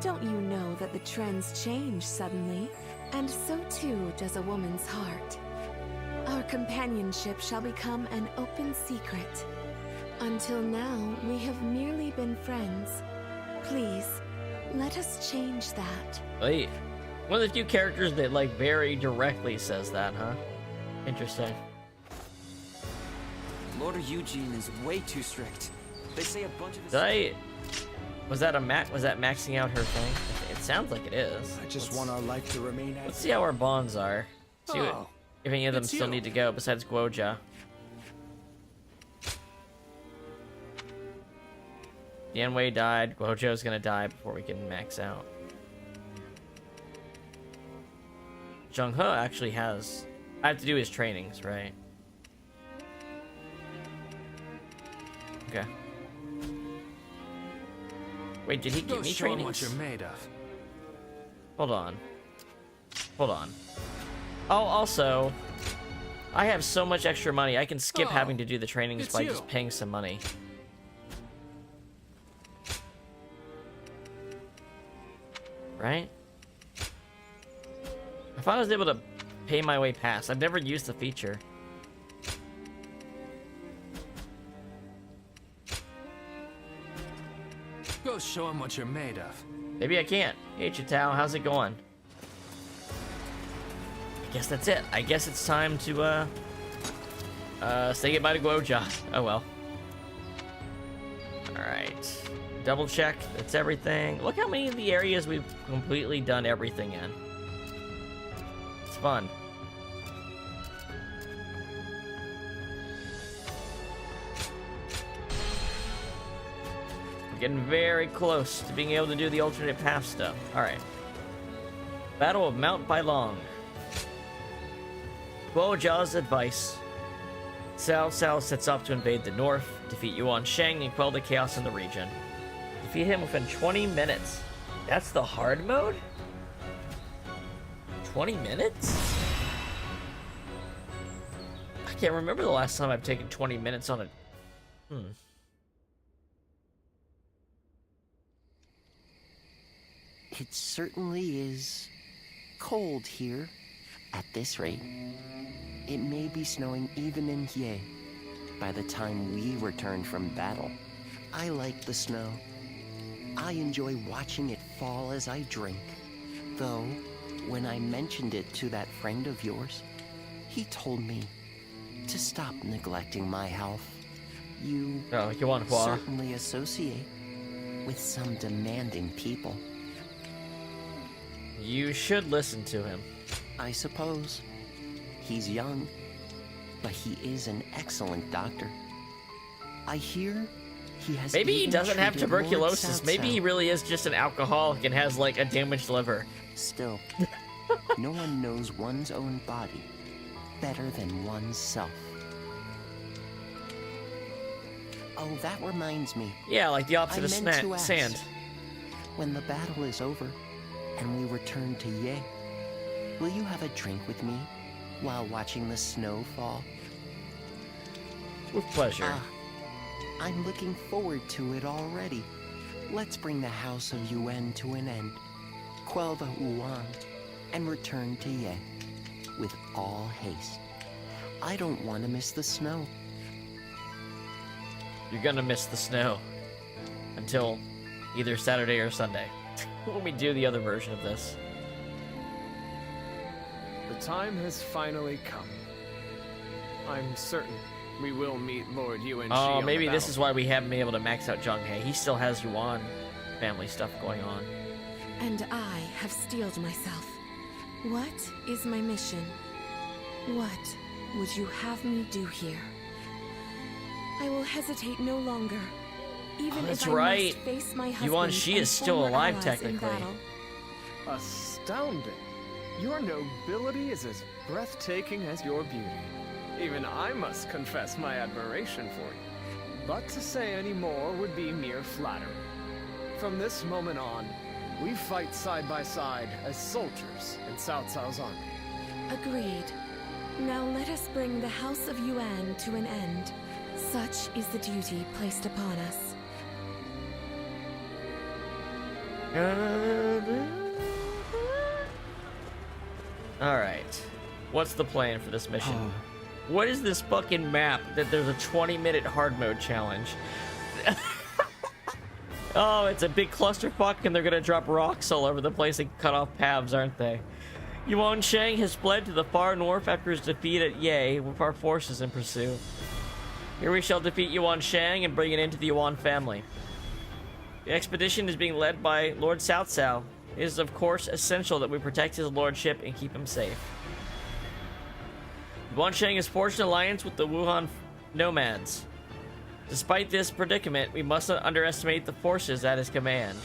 Don't you know that the trends change suddenly? And so too does a woman's heart. Our companionship shall become an open secret. Until now, we have merely been friends. Please, let us change that. Wait, one of the few characters that like very directly says that, huh? Interesting. Lord Eugene is way too strict. They say a bunch of his... Did I... Was that maxing out her thing? It sounds like it is. I just want our life to remain as... Let's see how our bonds are. See what, Oh, if any of them it's still you. need to go besides Guoja. Yanwei died. Guojo's gonna die before we can max out. Zheng He actually has... I have to do his trainings, right? Okay. Wait, did he give Go me show 'em trainings? what you're made of. Hold on. Hold on. Oh, also, I have so much extra money, I can skip Oh, having to do the trainings it's by you. just paying some money. Right? I thought I was able to pay my way past. I've never used the feature. show him what you're made of. Maybe I can't. Hey, Cao Cao, how's it going? I guess that's it. I guess it's time to, say goodbye to Guoja. Oh, well. Alright. Double check. That's everything. Look how many of the areas we've completely done everything in. It's fun. We're getting very close to being able to do the alternate path stuff. Alright. Battle of Mount Bailong. Guoja's advice. Cao Cao sets off to invade the north, defeat Yuan Shang, and quell the chaos in the region. Defeat him within 20 minutes. That's the hard mode? 20 minutes? I can't remember the last time I've taken 20 minutes on a... It certainly is cold here. At this rate, it may be snowing even in Ye by the time we return from battle. I like the snow. I enjoy watching it fall as I drink. Though, when I mentioned it to that friend of yours, he told me to stop neglecting my health. You certainly associate with some demanding people. You should listen to him. I suppose. He's young, but he is an excellent doctor. I hear he has. Maybe he doesn't have treated tuberculosis. Lord Maybe he really is just an alcoholic and has like a damaged liver. Still, no one knows one's own body better than one's self. Oh, that reminds me. Yeah, like the opposite of sand. When the battle is over and we return to Ye, will you have a drink with me while watching the snow fall? With pleasure. I'm looking forward to it already. Let's bring the House of Yuan to an end, quell the Wuan, and return to Ye with all haste. I don't want to miss the snow. You're gonna miss the snow until either Saturday or Sunday when we do the other version of this. The time has finally come. I'm certain we will meet Lord Yuan. Oh, maybe this is why we haven't been able to max out Zheng He. He still has Yuan family stuff going on. And I have steeled myself. What is my mission? What would you have me do here? I will hesitate no longer. Even that's if I right. must face my husband Yuan Shi and is still former alive, allies technically. in battle. Astounding. Your nobility is as breathtaking as your beauty. Even I must confess my admiration for you. But to say any more would be mere flattery. From this moment on, we fight side by side as soldiers in Cao Cao's army. Agreed. Now let us bring the House of Yuan to an end. Such is the duty placed upon us. Alright. What's the plan for this mission? What is this fucking map that there's a 20-minute hard mode challenge? Oh, it's a big clusterfuck and they're gonna drop rocks all over the place and cut off paths, aren't they? Yuan Shang has fled to the far north after his defeat at Ye with our forces in pursuit. Here we shall defeat Yuan Shang and bring it into the Yuan family. The expedition is being led by Lord Cao Cao. It is of course essential that we protect his lordship and keep him safe. Yuan Shang has forged an alliance with the Wuhan nomads. Despite this predicament, we must not underestimate the forces at his command.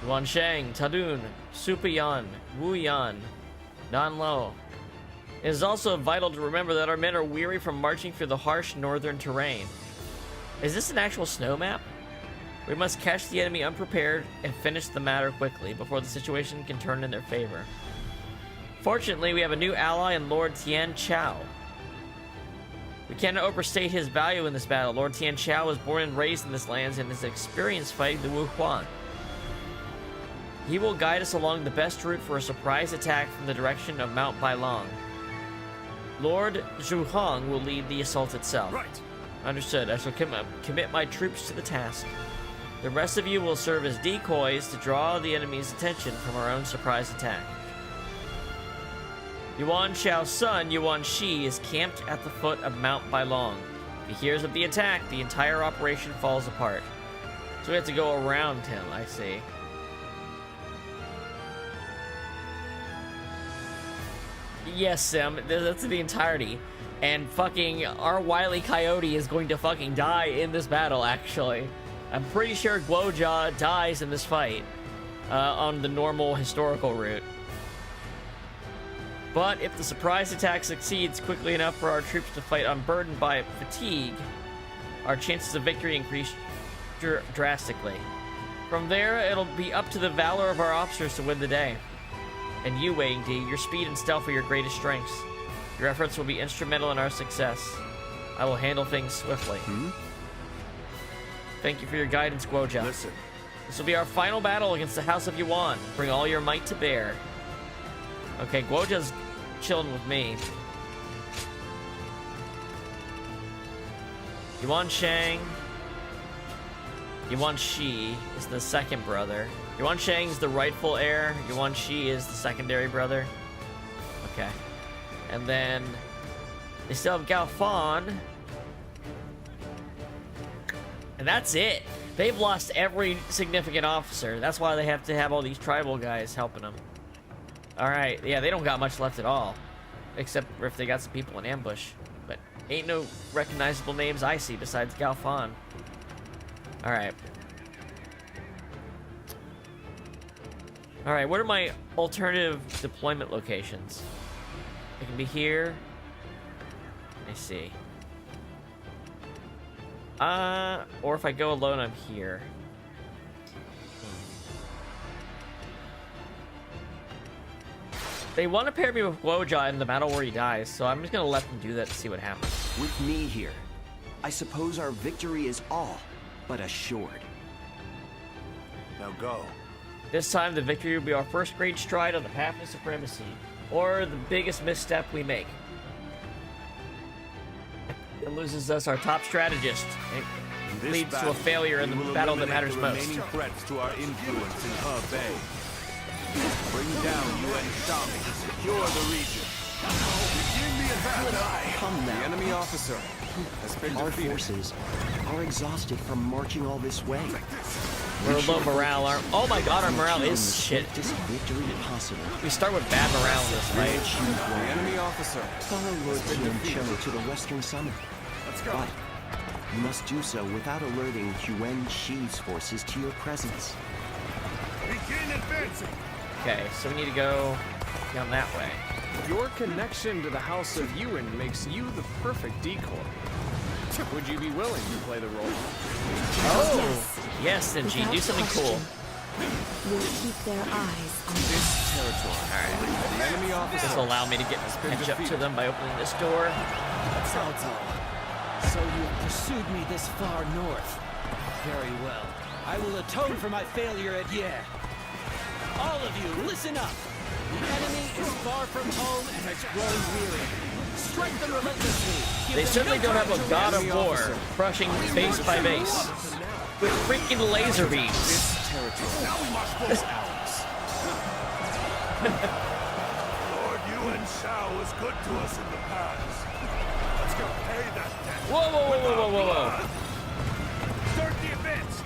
Yuan Shang, Tadun, Supayan, Wu Yan, Nanlo. It is also vital to remember that our men are weary from marching through the harsh northern terrain. Is this an actual snow map? We must catch the enemy unprepared and finish the matter quickly before the situation can turn in their favor. Fortunately, we have a new ally in Lord Tian Chao. We cannot overstate his value in this battle. Lord Tian Chao was born and raised in this land and is experienced fighting the Wu Huan. He will guide us along the best route for a surprise attack from the direction of Mount Bailong. Lord Zhuhong will lead the assault itself. Right. Understood. I shall commit my troops to the task. The rest of you will serve as decoys to draw the enemy's attention from our own surprise attack. Yuan Shao's son, Yuan Shi, is camped at the foot of Mount Bailong. If he hears of the attack, the entire operation falls apart. So we have to go around him, I see. Yes, Sim, that's the entirety. And fucking our Wile E. Coyote is going to fucking die in this battle, actually. I'm pretty sure Guojia dies in this fight on the normal historical route. But if the surprise attack succeeds quickly enough for our troops to fight unburdened by fatigue, our chances of victory increase drastically. From there, it'll be up to the valor of our officers to win the day. And you, Wei Yingdi, your speed and stealth are your greatest strengths. Your efforts will be instrumental in our success. I will handle things swiftly. Thank you for your guidance, Guojia. Listen. This will be our final battle against the House of Yuan. Bring all your might to bear. Okay, Guojia's chilling with me. Yuan Shang. Yuan Shi is the second brother. Yuan Shang is the rightful heir. Yuan Shi is the secondary brother. Okay. And then they still have Gao Fan. And that's it. They've lost every significant officer. That's why they have to have all these tribal guys helping them. Alright, yeah, they don't got much left at all. Except if they got some people in ambush. But ain't no recognizable names I see besides Gao Fan. Alright. Alright, what are my alternative deployment locations? It can be here. I see. Or if I go alone, I'm here. They want to pair me with Guojia in the battle where he dies, so I'm just gonna let them do that to see what happens. With me here, I suppose our victory is all but assured. Now go. This time, the victory will be our first great stride on the path to supremacy, or the biggest misstep we make. It loses us our top strategist. It leads to a failure in the battle that matters most. Remaining threats to our influence in He Bay. Bring down Yuan Shang to secure the region. Begin the attack. Come now. The enemy officer has been Our defeated. forces are exhausted from marching all this way. We're low morale. Oh my god, our morale is shit. Victory possible. We start with bad morale in this fight. The enemy officer. Follow Lord Qianqiu to the western summit. Let's go. But you must do so without alerting Yuan Shi's forces to your presence. Begin advancing. Okay, so we need to go down that way. Your connection to the House of Yuan makes you the perfect decoy. Would you be willing to play the role? Oh! Yes, Sinji, do something cool. We'll keep their eyes on this territory. Alright. The enemy officer. This will allow me to catch up to them by opening this door. Cao Cao, so you have pursued me this far north. Very well. I will atone for my failure at Ye. All of you, listen up. The enemy is far from home and has grown weary. Strike them relentlessly. They certainly don't have a god of war crushing base by base with freaking laser beams. This territory. Now we must force ours. Lord Yuan Shao was good to us in the past. Let's go pay that debt. Whoa, whoa, whoa, whoa, whoa, whoa, whoa. Start the advance.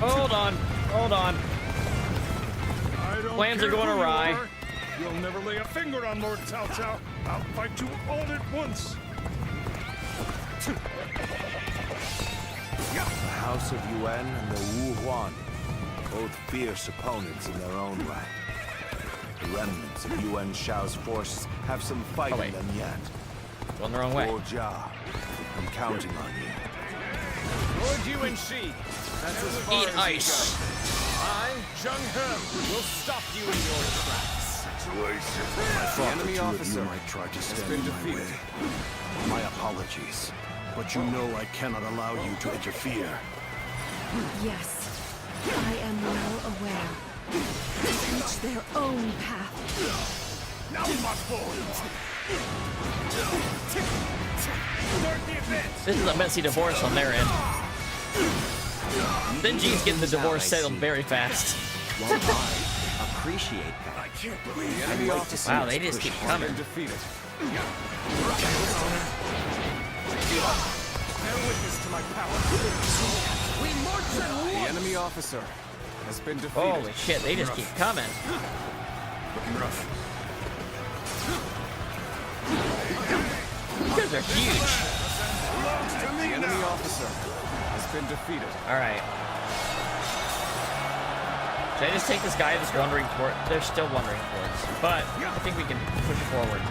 Hold on, hold on. Plans are going awry. You'll never lay a finger on Lord Cao Cao. I'll fight you all at once. The House of Yuan and the Wu Huan, both fierce opponents in their own right. The remnants of Yuan Shao's forces have some fight in them yet. Going the wrong way. Guojia, I'm counting on you. Lord Yuan Shi, that's as far Eat as ice. you go. I, Zheng He, will stop you in your tracks. The enemy officer might try to has stand been in my defeated. way. My apologies, but you know I cannot allow you to interfere. Yes, I am well aware. To each their own path. Now we must forward. Start the advance. This is a messy divorce on their end. Then Gene's getting the divorce settled very fast. Well, I appreciate that. I can't believe I'd like to see Wow, us they just push keep harder. coming. Defeated. Bear witness to my power. The enemy officer has been defeated. Holy shit, they just keep coming. Looking rough. You guys are huge. The enemy officer has been defeated. Alright. Should I just take this guy that's wandering toward? They're still wandering towards. But I think we can push it forward.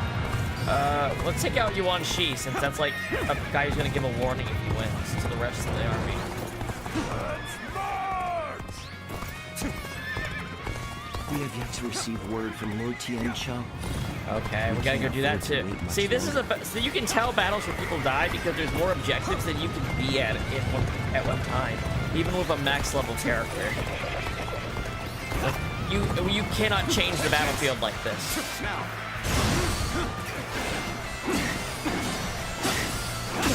Let's take out Yuan Shi, since that's like a guy who's gonna give a warning if he wins to the rest of the army. We have yet to receive word from Lord Tianqiao. Okay, we gotta go do that too. See, this is so you can tell battles where people die because there's more objectives than you can be at one time, even with a max level character. Like, you cannot change the battlefield like this. So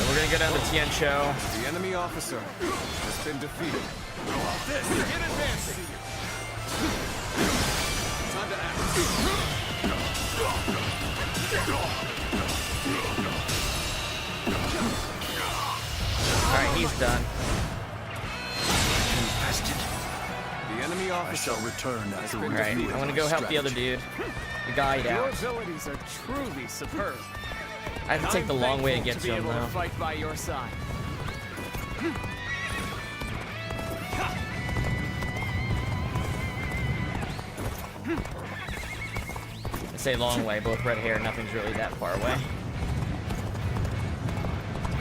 we're gonna go down to Tianqiao. The enemy officer has been defeated. Get advancing. Time to act. Alright, he's done. The enemy officer shall return after Alright, I'm gonna go help the other dude. The guy Your down. abilities are truly superb. I have to take the long way I'm to get thankful to him be able now. to fight by your side. I say long way, both red hair, nothing's really that far away.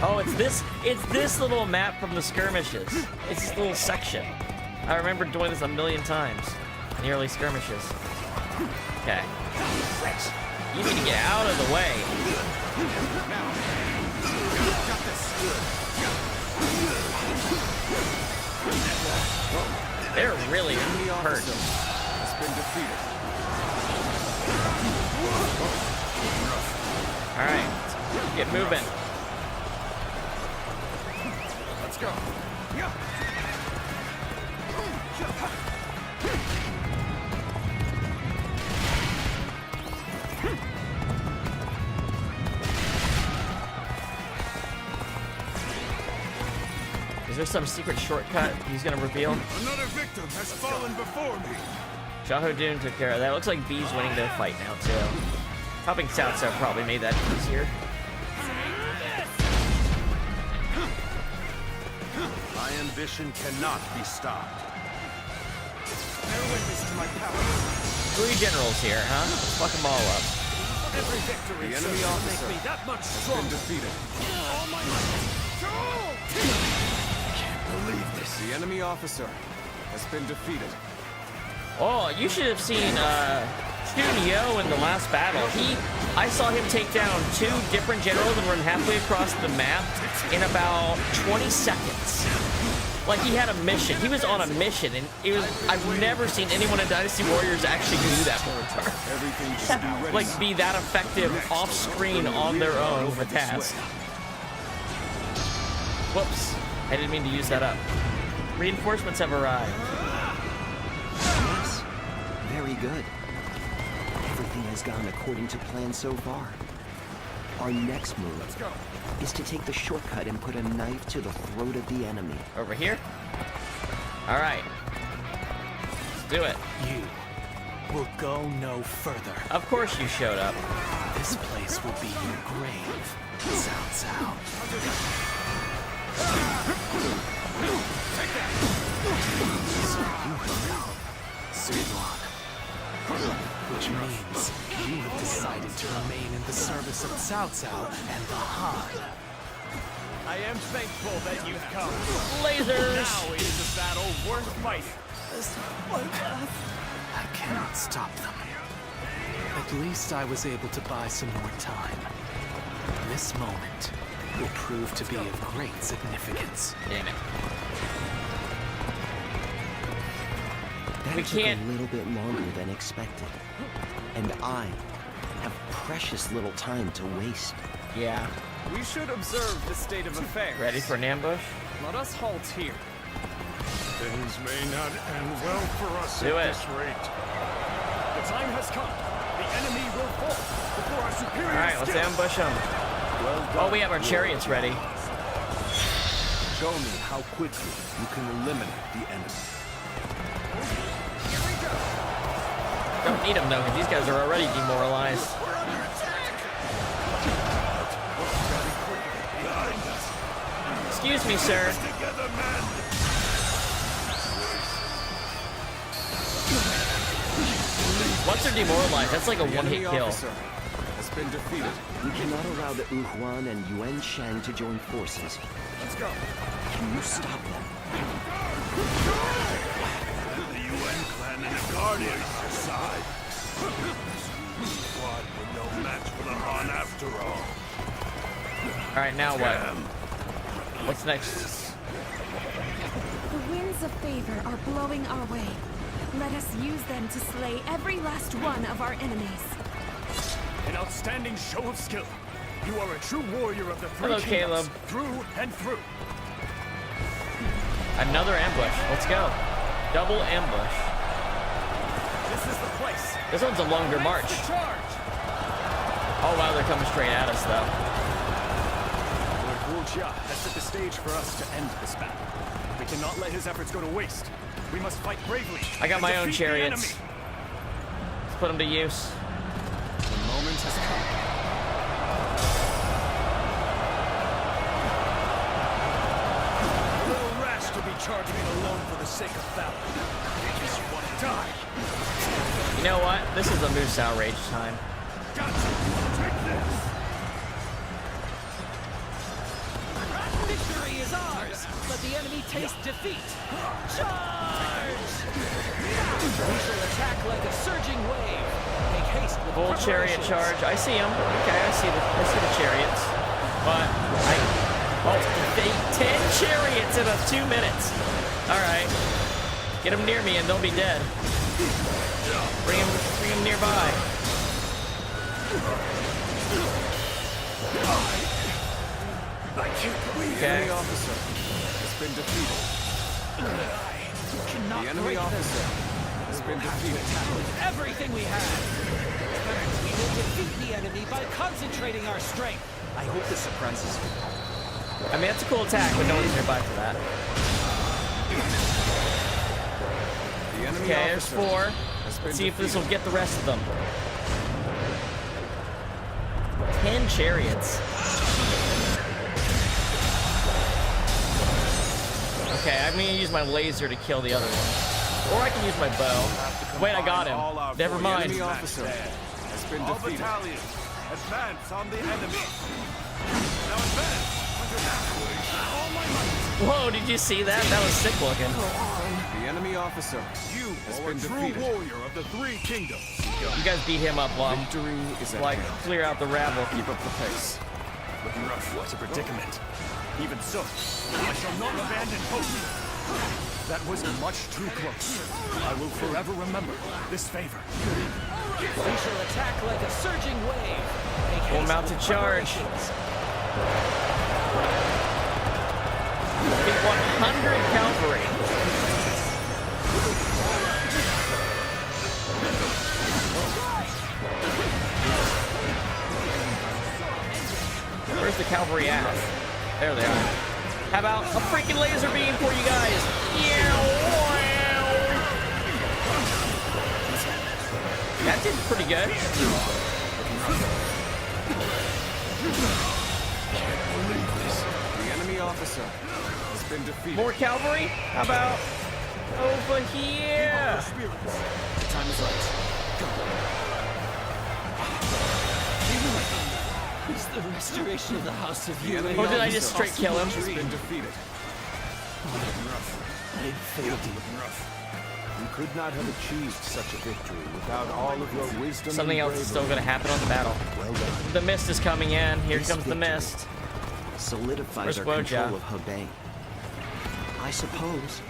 Oh, it's this little map from the skirmishes. It's this little section. I remember doing this a million times in the early skirmishes. Okay. You need to get out of the way. They're really hurt. has been defeated. Alright, get moving. Let's go. Is there some secret shortcut he's gonna reveal? Another victim has fallen before me. Xiahou Dun took care of that. Looks like B's winning the fight now too. Helping Cao Cao probably made that easier. My ambition cannot be stopped. Bear witness to my power. 3 generals here, huh? Let's fuck them all up. Every victory The enemy serves to officer make me that much has been stronger. defeated. All my might. Believe this. The enemy officer has been defeated. Oh, you should have seen Student Yo in the last battle. I saw him take down 2 different generals and run halfway across the map in about 20 seconds. Like he had a mission. He was on a mission, and I've never seen anyone in Dynasty Warriors actually do that before. Everything should be ready. Like be that effective off screen on their own with a task. Whoops. I didn't mean to use that up. Reinforcements have arrived. Yes, very good. Everything has gone according to plan so far. Our next move is to take the shortcut and put a knife to the throat of the enemy. Over here? Alright. Let's do it. You will go no further. Of course you showed up. This place will be your grave, Cao Cao. So you have now Sulan, which means you have decided to remain in the service of Cao Cao and the Han. I am thankful that you've come. Lasers! Now it is a battle worth fighting. I cannot stop them. At least I was able to buy some more time. This moment will prove to be of great significance. Damn it. That We took can't- a little bit longer than expected. And I have precious little time to waste. Yeah. We should observe the state of affairs. Ready for an ambush? Let us halt here. Things may not end well for us Do at it. this rate. The time has come. The enemy will fall before our superior Alright, let's skill. ambush them. Oh, we have our chariots ready. Show me how quickly you can eliminate the enemy. Don't need them though, because these guys are already demoralized. Excuse me, sir. Once they're demoralized, that's like a one-hit kill. Has been defeated. We cannot allow the Wuhuan and Yuan Shang to join forces. Let's go. Can you stop them? The UN clan and the Guardians decide. Squad with no match for the Han after all. Alright, now what? What's next? The winds of favor are blowing our way. Let us use them to slay every last one of our enemies. An outstanding show of skill. You are a true warrior of the three Hello, kingdoms, Caleb. through and through. Another ambush. Let's go. Double ambush. This is the place. This one's a longer march. Oh wow, they're coming straight at us though. Lord Wu Jia has set the stage for us to end this battle. We cannot let his efforts go to waste. We must fight bravely. I got and my own defeat the chariots. enemy. Let's put them to use. The moment has come. A little rash to be charging it alone for the sake of valor. You just want to die. You know what? This is a Moose Outrage time. Victory is ours! Let the enemy taste defeat! Charge! We shall attack like a surging wave. Make haste with Full chariot preparations. charge. I see them. Okay, I see the chariots. But defeat 10 chariots in 2 minutes. All right, get them near me and they'll be dead. Bring them nearby. I can't believe Okay. Enemy officer has been defeated. Cannot The enemy break officer has been defeated. everything we have. We will defeat the enemy by concentrating our strength. I hope this surprises you. I mean, that's a cool attack, but no one's nearby for that. The enemy Okay, there's officer 4. has been Let's see if this defeated. will get the rest of them. 10 chariots. Okay, I'm gonna use my laser to kill the other one. Or I can use my bow. Wait, I got him. Never mind. Enemy officer has been all defeated. battalions, advance on the enemy. Now advance under that way. All my might. Whoa, did you see that? That was sick looking. The enemy officer You has are a been true defeated. warrior of the three kingdoms. You guys beat him up, Lum. Victory is at Like, hand. clear out the rabble. Keep up the pace. Looking rough. What a predicament. Even so, I shall not abandon hope. That was much too close. I will forever remember this favor. We shall attack like a surging wave. Make Full haste mounted with charge. preparations. Defeat 100 cavalry. Where's the cavalry at? There they are. How about a freaking laser beam for you guys? That did pretty good. The enemy officer has been defeated. More cavalry? How about over here? The time is right. It's the restoration of the House of The Yuan. enemy Or did I just officer straight kill him? has been defeated. I failed you. You could not have achieved such a victory without all of your wisdom. Something and else is still bravery. going to happen on the battle. Well done. The mist is coming in. Here This comes the victory mist. solidifies Where's our Guoja? control of Hebei. I suppose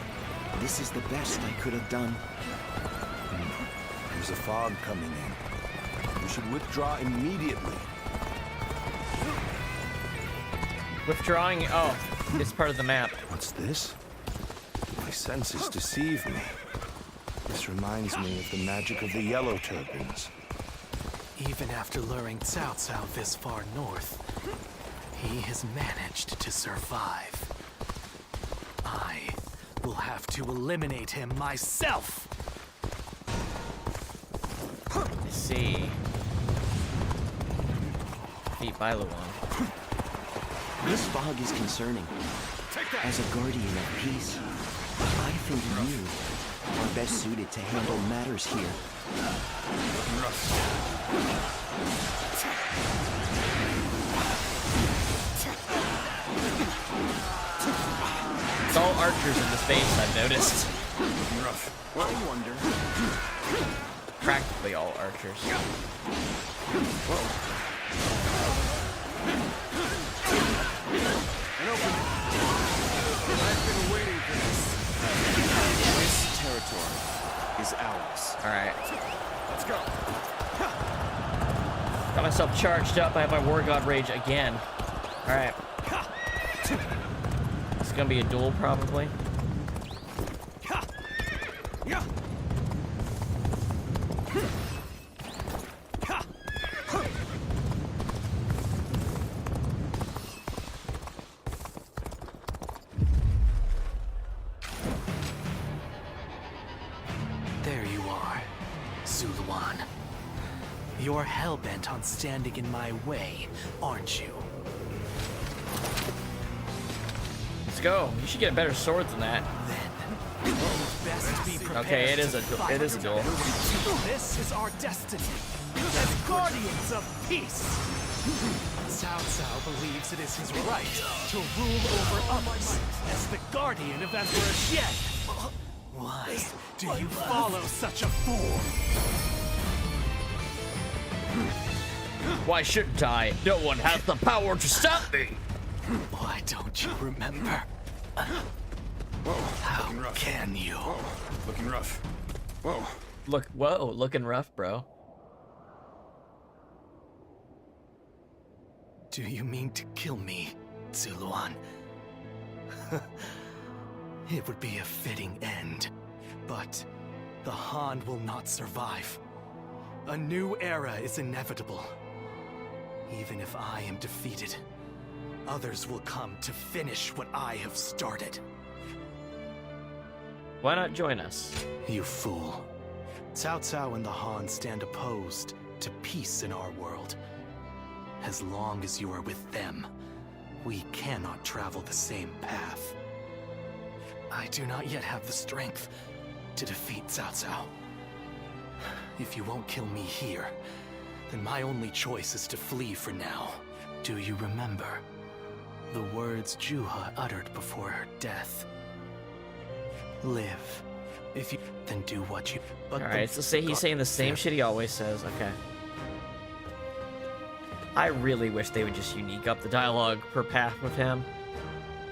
this is the best I could have done. There's a fog coming in. You should withdraw immediately. Withdrawing. Oh, it's part of the map. What's this? senses deceive me. This reminds me of the magic of the Yellow Turbans. Even after luring Cao Cao this far north, he has managed to survive. I will have to eliminate him myself! Let's see. Defeat Bailuan. This fog is concerning. As a guardian of peace, I think you are best suited to handle matters here. It's all archers in this base, I've noticed. I wonder. Practically all archers. I've been waiting for this. This territory is ours. Alright. Let's go. Got myself charged up. I have my War God Rage again. Alright. It's gonna be a duel, probably. There you are, Zuluan. You're hell-bent on standing in my way, aren't you? Let's go. You should get a better sword than that. Okay, it is a duel. This is our destiny as guardians of peace. Cao Cao believes it is his right to rule over others as the guardian of Emperor Xian. Why do you follow such a fool? Why shouldn't I? No one has the power to stop me. Why don't you remember? How can you? Whoa, looking rough. Whoa. Whoa, looking rough, bro. Do you mean to kill me, Zuluan? It would be a fitting end, but the Han will not survive. A new era is inevitable. Even if I am defeated, others will come to finish what I have started. Why not join us? You fool. Cao Cao and the Han stand opposed to peace in our world. As long as you are with them, we cannot travel the same path. I do not yet have the strength to defeat Cao Cao. If you won't kill me here, then my only choice is to flee for now. Do you remember the words Juha uttered before her death? Live. If you then do what you. Alright, so he's saying the same shit he always says. Okay. I really wish they would just unique up the dialogue per path with him.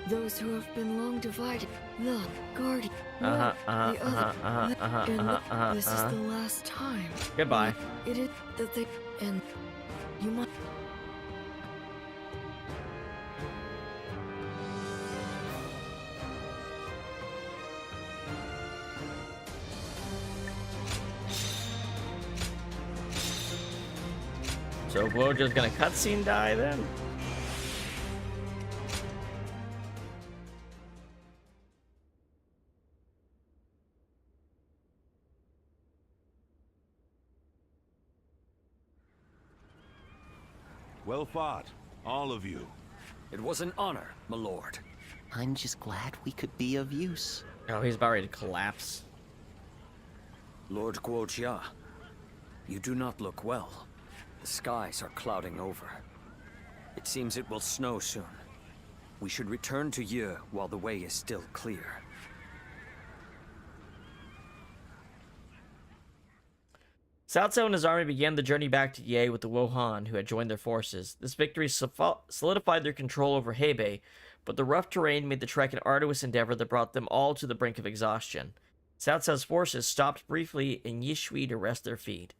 Those who have been long divided, the guardian, this is the last time. Goodbye. It is that they and you must. So Guojo's gonna cutscene die then? Well fought, all of you. It was an honor, my lord. I'm just glad we could be of use. Oh, he's about ready to collapse. Lord Guojia, you do not look well. The skies are clouding over. It seems it will snow soon. We should return to Ye while the way is still clear. Cao Cao and his army began the journey back to Ye with the Wuhan, who had joined their forces. This victory solidified their control over Hebei, but the rough terrain made the trek an arduous endeavor that brought them all to the brink of exhaustion. Cao Cao's forces stopped briefly in Yishui to rest their feet.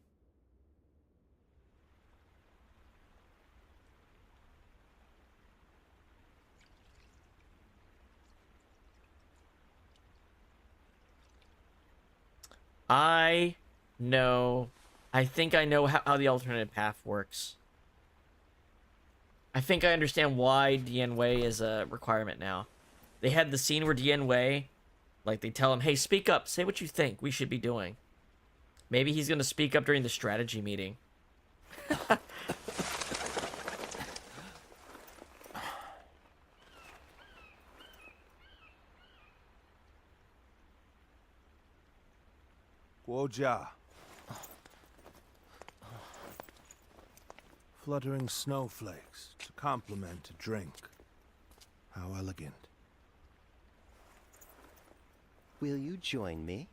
I think I know how the alternative path works. I think I understand why Dian Wei is a requirement now. They had the scene where Dian Wei, like, they tell him, hey, speak up, say what you think we should be doing. Maybe he's gonna speak up during the strategy meeting. Guojia. Fluttering snowflakes to complement a drink. How elegant. Will you join me?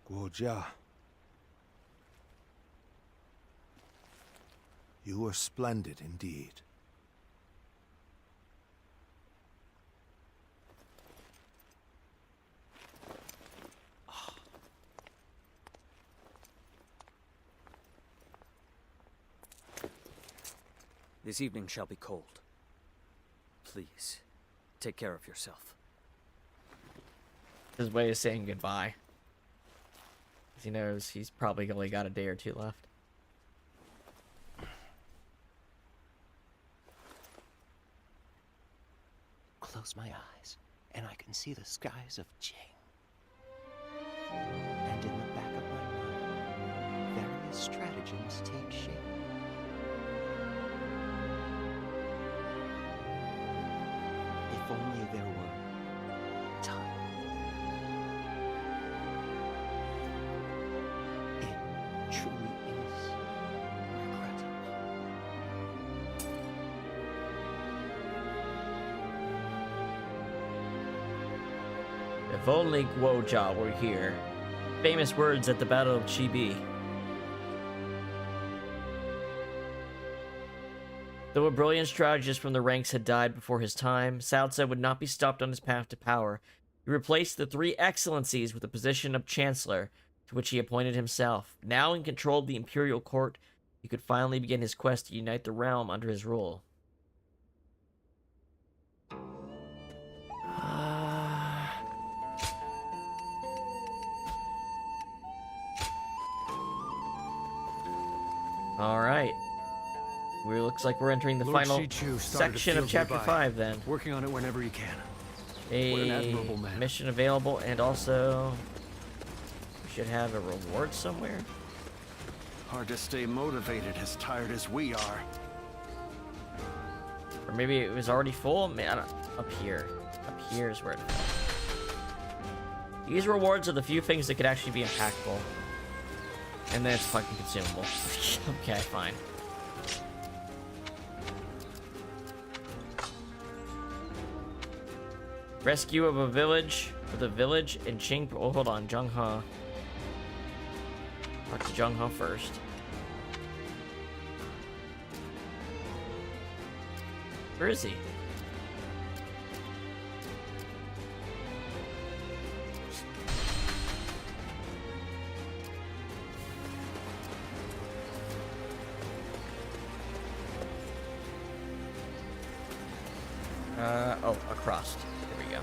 Guojia. You were splendid indeed. This evening shall be cold. Please, take care of yourself. His way of saying goodbye. He knows he's probably only got a day or two left. Close my eyes, and I can see the skies of Jing. And in the back of my mind, various stratagems take shape. If only there were time. It truly is regrettable. If only Guojia were here. Famous words at the Battle of Chibi. Though a brilliant strategist from the ranks had died before his time, Cao Cao would not be stopped on his path to power. He replaced the three excellencies with the position of Chancellor, to which he appointed himself. Now in control of the Imperial Court, he could finally begin his quest to unite the realm under his rule. Alright. Looks like we're entering the Lord final Shichu started a section of field Chapter nearby. 5 then. Working on it whenever he can. What an A admirable man. mission available, and also we should have a reward somewhere. Hard to stay motivated as tired as we are. Or maybe it was already full? Man, up here. Up here is where it fell. These rewards are the few things that could actually be impactful. And then it's fucking consumable. Okay, fine. Rescue of a village for the village in Qing. Oh, hold on, Zheng He. Talk to Zheng He first. Where is he? Oh, across. There we go.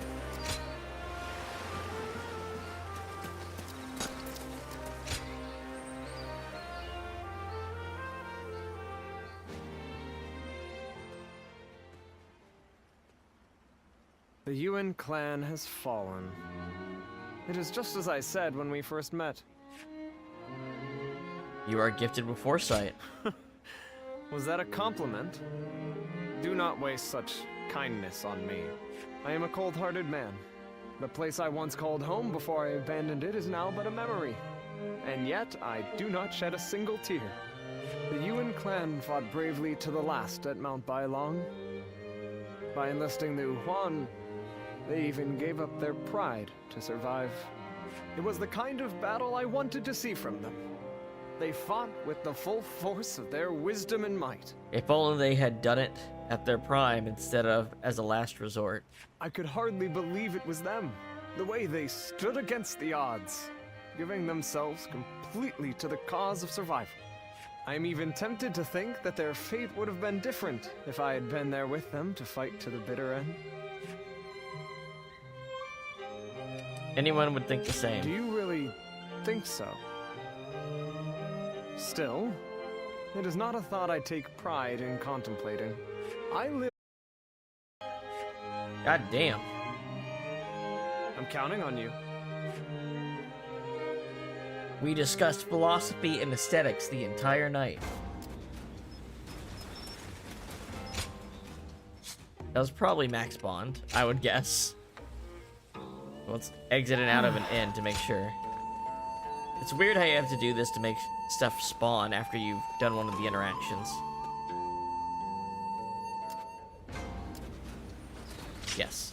The Yuan clan has fallen. It is just as I said when we first met. You are gifted with foresight. Was that a compliment? Do not waste such kindness on me. I am a cold-hearted man. The place I once called home before I abandoned it is now but a memory. And yet, I do not shed a single tear. The Yuan clan fought bravely to the last at Mount Bailong. By enlisting the Huan, they even gave up their pride to survive. It was the kind of battle I wanted to see from them. They fought with the full force of their wisdom and might. If only they had done it at their prime instead of as a last resort. I could hardly believe it was them. The way they stood against the odds, giving themselves completely to the cause of survival. I'm even tempted to think that their fate would have been different if I had been there with them to fight to the bitter end. Anyone would think the same. Do you really think so? Still, it is not a thought I take pride in contemplating. I live... God damn. I'm counting on you. We discussed philosophy and aesthetics the entire night. That was probably Max Bond, I would guess. Let's exit and out of an inn to make sure. It's weird how you have to do this to make stuff spawn after you've done one of the interactions. Yes.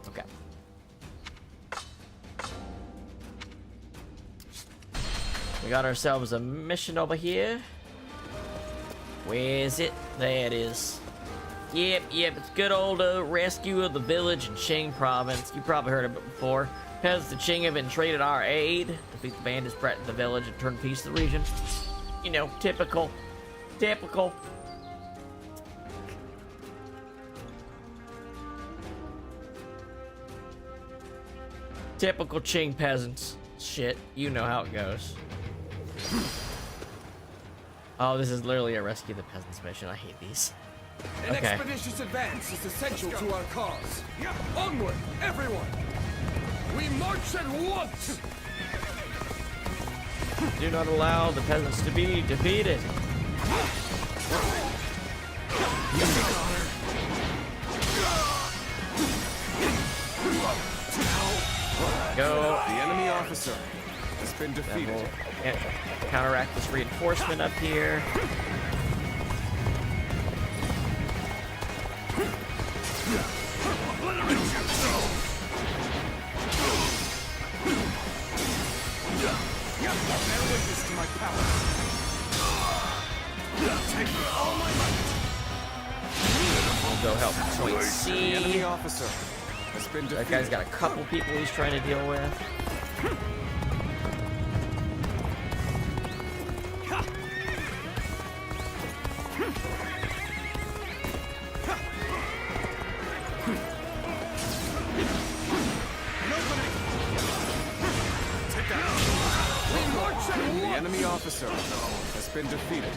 Okay. We got ourselves a mission over here. Where is it? There it is. Yep, it's good old rescue of the village in Qing province. You probably heard of it before. Because the Qing have entreated our aid, defeat the bandits, threaten the village, and turn peace to the region. You know, typical. Typical. Typical Qing peasants. Shit, you know how it goes. Oh, this is literally a rescue the peasants mission. I hate these. An Okay. expeditious advance is essential to our cause. Onward, everyone! We march at once! Do not allow the peasants to be defeated. Go. The enemy officer has been defeated. We'll counteract this reinforcement up here. Bear witness to my power. Take all my might. We'll go help Point C. The enemy officer has been defeated. That guy's got a couple people he's trying to deal with. The enemy officer has been defeated.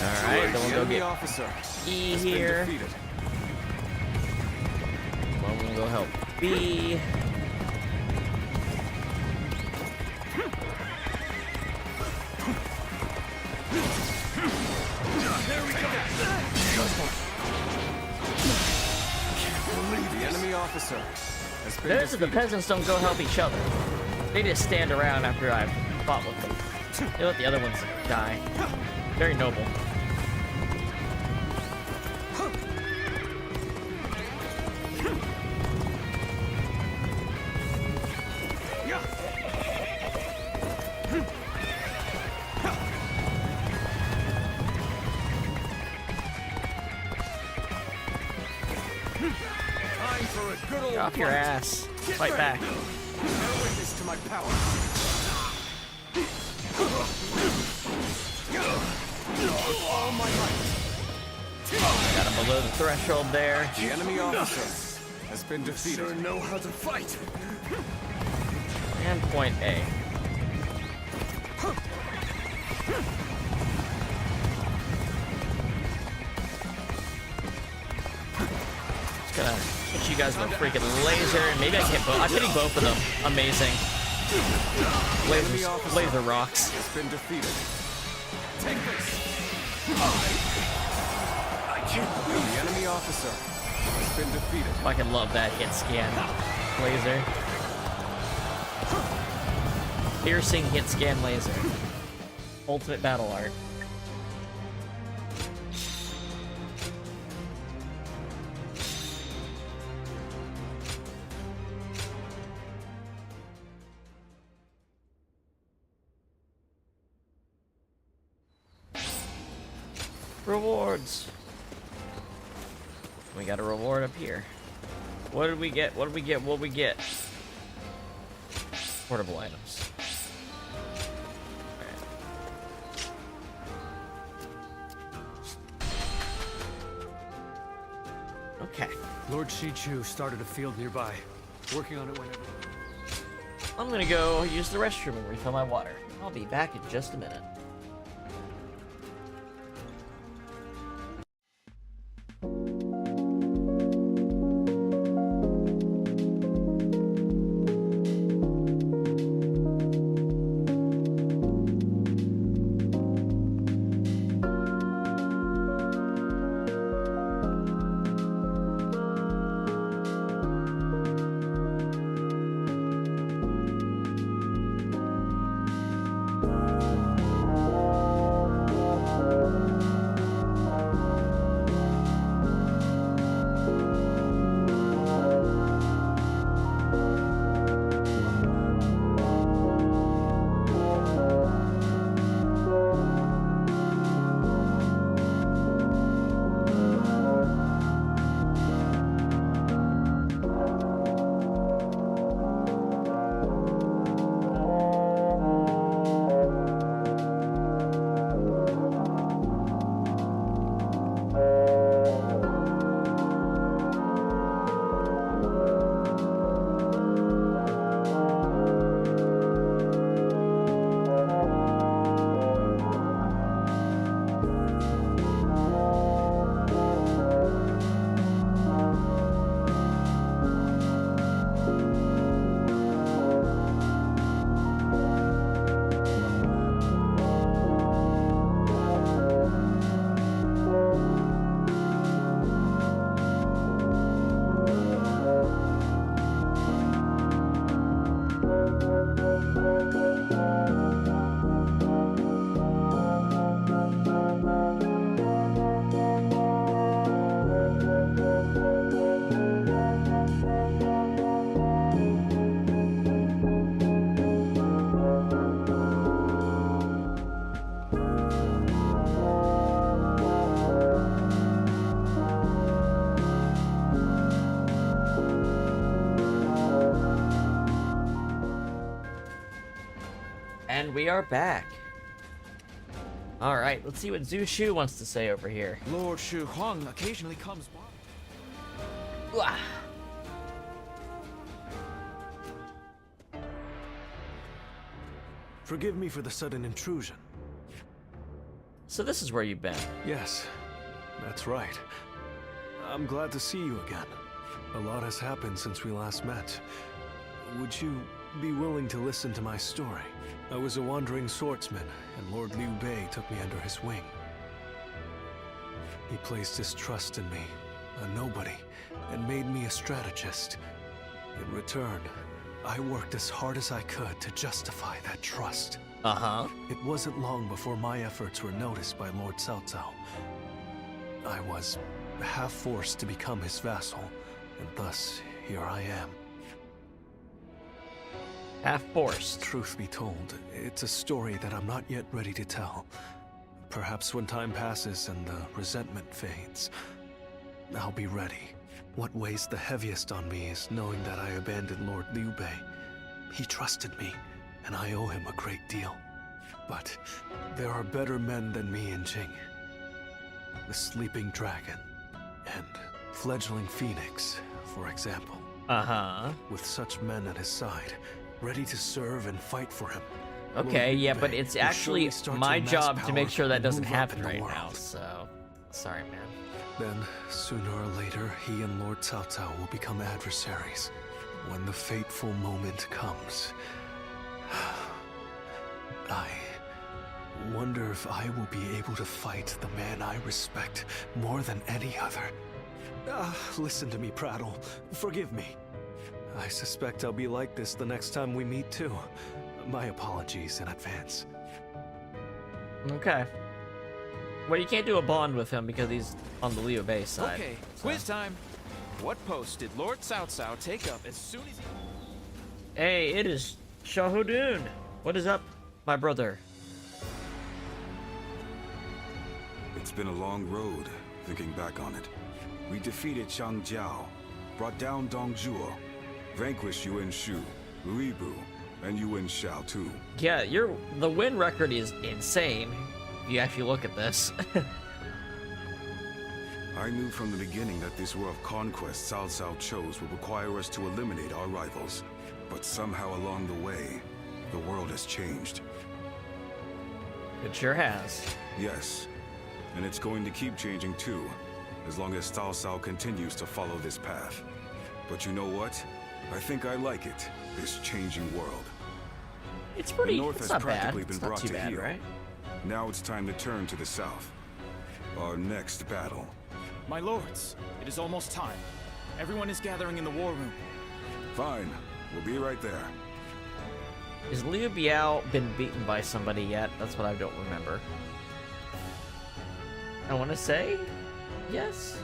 Alright, then we'll go get officer E has here. been defeated. Well, we'll go help B. There we go. The enemy officer has been Notice that the defeated. peasants don't go help each other. They just stand around after I've fought with them. They let the other ones die. Very noble. Time for a good old Get off your fight. ass. Get Fight ready. back. Bear witness to my power. All my might. Got him below the threshold there. The enemy officer has been defeated. Sure know how to fight. And Point A. Just gonna hit you guys with a freaking laser. Maybe I can hit both. I'm hitting both of them. Amazing. Laser rocks. Has been defeated. Take this. The enemy officer has been defeated. Fucking love that hit scan. Laser. Piercing hit scan laser. Ultimate battle art. Rewards. We got a reward up here. What did we get? What did we get? What did we get? Portable items. Okay. Lord Shichu started a field nearby. Working on it whenever. I'm gonna go use the restroom and refill my water. I'll be back in just a minute. And we are back. Alright, let's see what Zhu Shu wants to say over here. Lord Shu Huang occasionally comes by. Uah. Forgive me for the sudden intrusion. So this is where you've been. Yes, that's right. I'm glad to see you again. A lot has happened since we last met. Would you be willing to listen to my story? I was a wandering swordsman, and Lord Liu Bei took me under his wing. He placed his trust in me, a nobody, and made me a strategist. In return, I worked as hard as I could to justify that trust. Uh-huh. It wasn't long before my efforts were noticed by Lord Cao Cao. I was half forced to become his vassal, and thus here I am. Half-forced. Truth be told, it's a story that I'm not yet ready to tell. Perhaps when time passes and the resentment fades, I'll be ready. What weighs the heaviest on me is knowing that I abandoned Lord Liu Bei. He trusted me, and I owe him a great deal. But there are better men than me in Jing. The Sleeping Dragon and Fledgling Phoenix, for example. Uh-huh. With such men at his side, ready to serve and fight for him. Okay, yeah, but it's actually my job to make sure that doesn't happen right now, so... Sorry, man. Then, sooner or later, he and Lord Cao Cao will become adversaries. When the fateful moment comes, I wonder if I will be able to fight the man I respect more than any other. Listen to me prattle. Forgive me. I suspect I'll be like this the next time we meet, too. My apologies in advance. Okay. Well, you can't do a bond with him because he's on the Liu Bei side. Okay, quiz time. What post did Lord Cao Cao take up as soon as he... Hey, it is Shahudun. What is up, my brother? It's It's been a long road, thinking back on it. We defeated Cao Cao, brought down Dong Zhuo, vanquished Yuan Shu, Louis Bu, and Yuan Shao too. Yeah, the win record is insane. If you actually look at this. I knew from the beginning that this war of conquest Cao Cao chose would require us to eliminate our rivals. But somehow along the way, the world has changed. It sure has. Yes, and it's going to keep changing too, as long as Cao Cao continues to follow this path. But you know what? I think I like it, this changing world. It's pretty, the North it's has not practically bad. been It's not brought too to bad, heel. right? Now it's time to turn to the South. Our next battle. My lords, it is almost time. Everyone is gathering in the war room. Fine, we'll be right there. Has Liu Biao been beaten by somebody yet? That's what I don't remember. I want to say yes.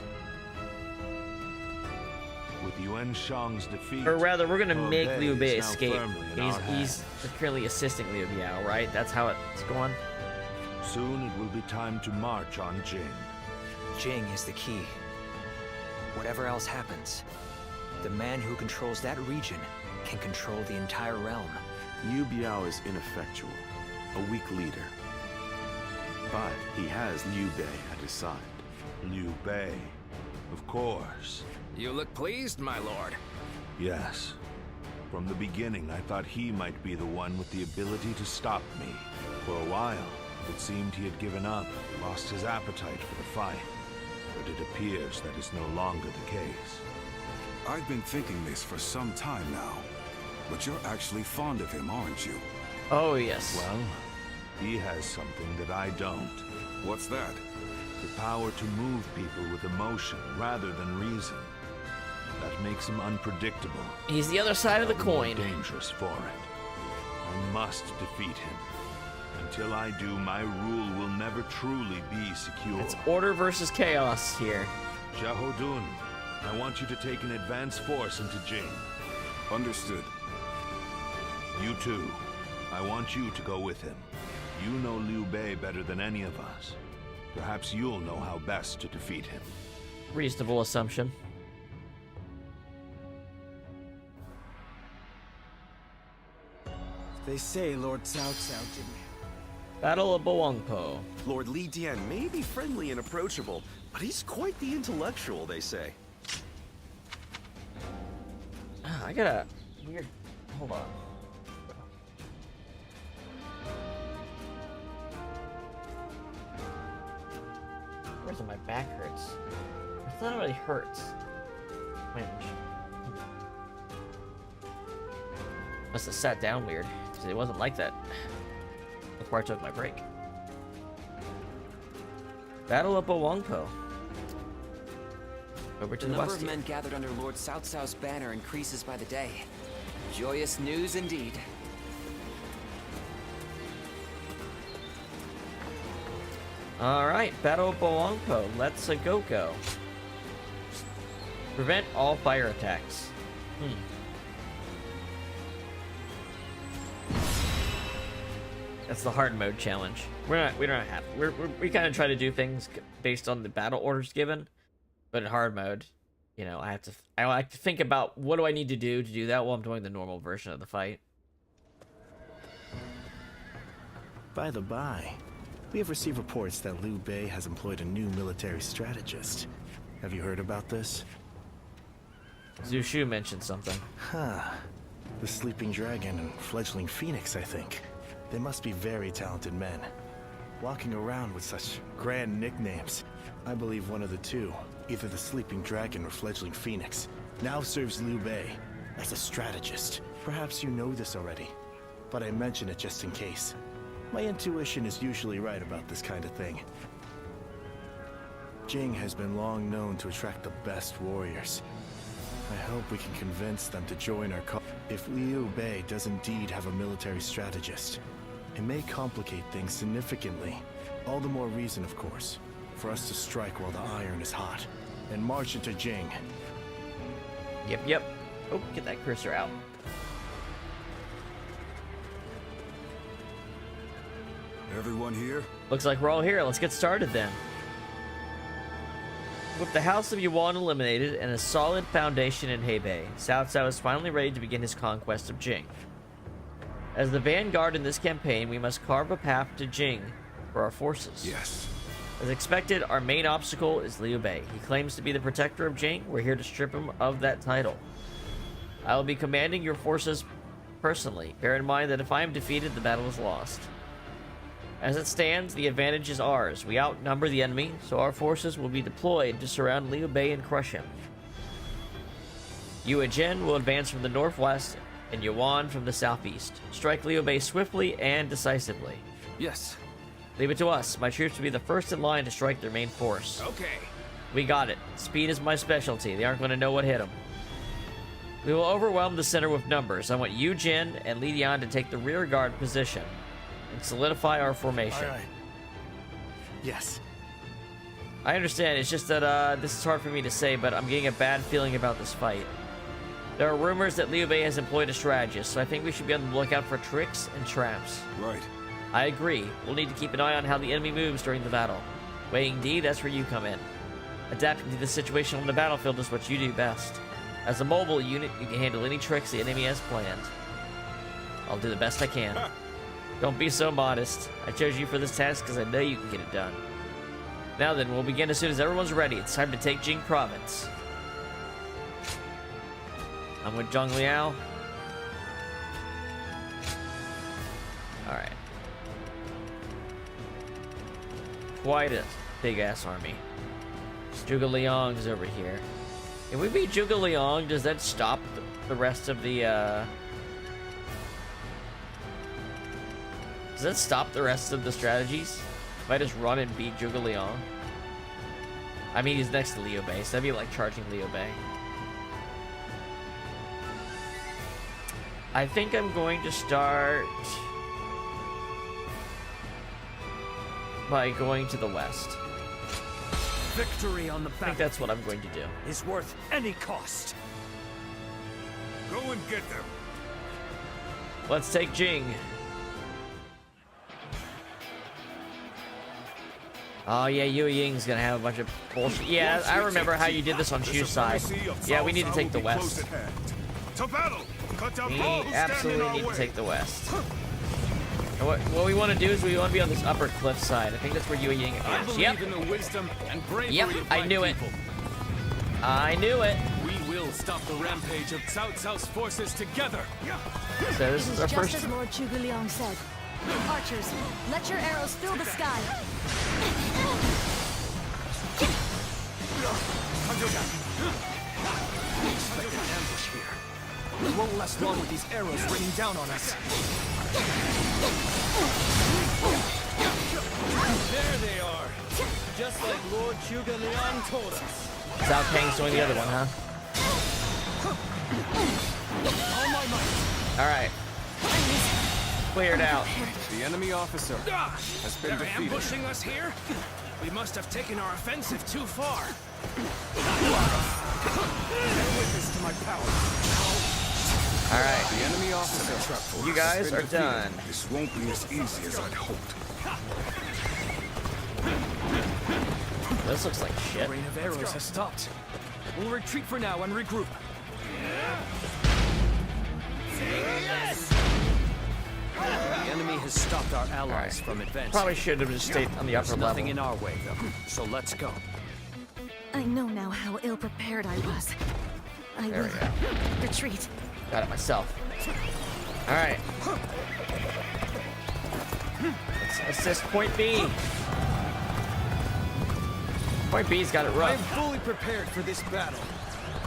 With Yuan Shang's defeat, Or rather, we're gonna make Liu Bei is now escape. firmly in our He's currently assisting Liu Biao, right? That's how it's going. Soon it will be time to march on Jing. Jing is the key. Whatever else happens, the man who controls that region can control the entire realm. Liu Biao is ineffectual, a weak leader. But he has Liu Bei at his side. Liu Bei, of course. You look pleased, my lord. Yes. From the beginning, I thought he might be the one with the ability to stop me. For a while, it seemed he had given up, lost his appetite for the fight. But it appears that is no longer the case. I've been thinking this for some time now. But you're actually fond of him, aren't you? Oh, yes. Well, he has something that I don't. What's that? The power to move people with emotion rather than reason. That makes him unpredictable. He's the other side of the coin. Dangerous for it. I must defeat him. Until I do, my rule will never truly be secure. It's order versus chaos here. Xiahou, I want you to take an advance force into Jing. Understood. You too. I want you to go with him. You know Liu Bei better than any of us. Perhaps you'll know how best to defeat him. Reasonable assumption. They say Lord Cao Cao did. Battle of Bawangpo. Lord Li Dian may be friendly and approachable, but he's quite the intellectual, they say. I got a weird... Hold on. Where's my back hurts? It's not really hurts. Whinge. Must have sat down weird, because it wasn't like that before I took my break. Battle of Bawangpo. Over to the the number west of men here. gathered under Lord Cao Cao's banner increases by the day. Joyous news indeed. Alright, Battle of Bawangpo. Let's go. Prevent all fire attacks. That's the hard mode challenge. We kind of try to do things based on the battle orders given, but in hard mode, you know, I like to think about what do I need to do that while I'm doing the normal version of the fight. By the by, we have received reports that Liu Bei has employed a new military strategist. Have you heard about this? Zhu Shu mentioned something. Huh. The Sleeping Dragon and Fledgling Phoenix, I think. They must be very talented men. Walking around with such grand nicknames. I believe one of the two, either the Sleeping Dragon or Fledgling Phoenix, now serves Liu Bei as a strategist. Perhaps you know this already, but I mention it just in case. My intuition is usually right about this kind of thing. Jing has been long known to attract the best warriors. I hope we can convince them to join our cause. If Liu Bei does indeed have a military strategist, it may complicate things significantly. All the more reason, of course, for us to strike while the iron is hot, and march into Jing. Yep. Oh, get that cursor out. Everyone here? Looks like we're all here. Let's get started then. With the House of Yuan eliminated and a solid foundation in Hebei, Cao Cao is finally ready to begin his conquest of Jing. As the vanguard in this campaign, we must carve a path to Jing for our forces. Yes. As expected, our main obstacle is Liu Bei. He claims to be the protector of Jing. We're here to strip him of that title. I will be commanding your forces personally. Bear in mind that if I am defeated, the battle is lost. As it stands, the advantage is ours. We outnumber the enemy, so our forces will be deployed to surround Liu Bei and crush him. Yu and Jin will advance from the northwest and Yuan from the southeast. Strike Liu Bei swiftly and decisively. Yes. Leave it to us. My troops will be the first in line to strike their main force. Okay. We got it. Speed is my specialty. They aren't going to know what hit them. We will overwhelm the center with numbers. I want Yu Jin and Li Dian to take the rear guard position and solidify our formation. Aye, aye. Yes. I understand. It's just that this is hard for me to say, but I'm getting a bad feeling about this fight. There are rumors that Liu Bei has employed a strategist, so I think we should be on the lookout for tricks and traps. Right. I agree. We'll need to keep an eye on how the enemy moves during the battle. Waiting D, that's where you come in. Adapting to the situation on the battlefield is what you do best. As a mobile unit, you can handle any tricks the enemy has planned. I'll do the best I can. Don't be so modest. I chose you for this task because I know you can get it done. Now then, we'll begin as soon as everyone's ready. It's time to take Jing Province. I'm with Zhang Liao. Alright. Quite a big-ass army. Zhuge Liang's over here. If we beat Zhuge Liang, does that stop the rest of the, Does that stop the rest of the strategies? If I just run and beat Zhuge Liang? I mean, he's next to Liu Bei, so that'd be like charging Liu Bei. I think I'm going to start by going to the west. Victory on the I think that's what I'm going to do. is worth any cost. Go and get them. Let's take Jing. Oh yeah, Yu Ying's gonna have a bunch of bullshit. Yeah, I remember how you did this on Shu's side. Yeah, we need to take the west. To battle. We absolutely need to take the west. And what we want to do is we want to be on this upper cliff side. I think that's where Yu Ying is. Yep. In the wisdom and bravery Yep, of I my knew it. people. I knew it. We will stop the rampage of Cao Cao's forces together. So this is our just first. as Lord Zhuge Liang said. Archers, let your arrows fill the sky. Expect an ambush here. We won't last long with these arrows raining down on us. There they are. Just like Lord Zhuge Liang told us. Cao Kang's doing the other one, huh? All my might. All right. Cleared out. The enemy officer has been They're defeated. ambushing us here? We must have taken our offensive too far. Witness to my power. All right. The enemy officer. You guys are done. This won't be as easy as I'd hoped. This looks like shit. The rain of arrows has stopped. We'll retreat for now and regroup. The enemy has stopped our allies from advancing. Probably should have just stayed on the upper There's nothing level. in our way, though. So let's go. I know now how ill-prepared I was. I There will we go. retreat. Got it myself. All right. Let's assist Point B. Point B's got it I am rough. fully prepared for this battle.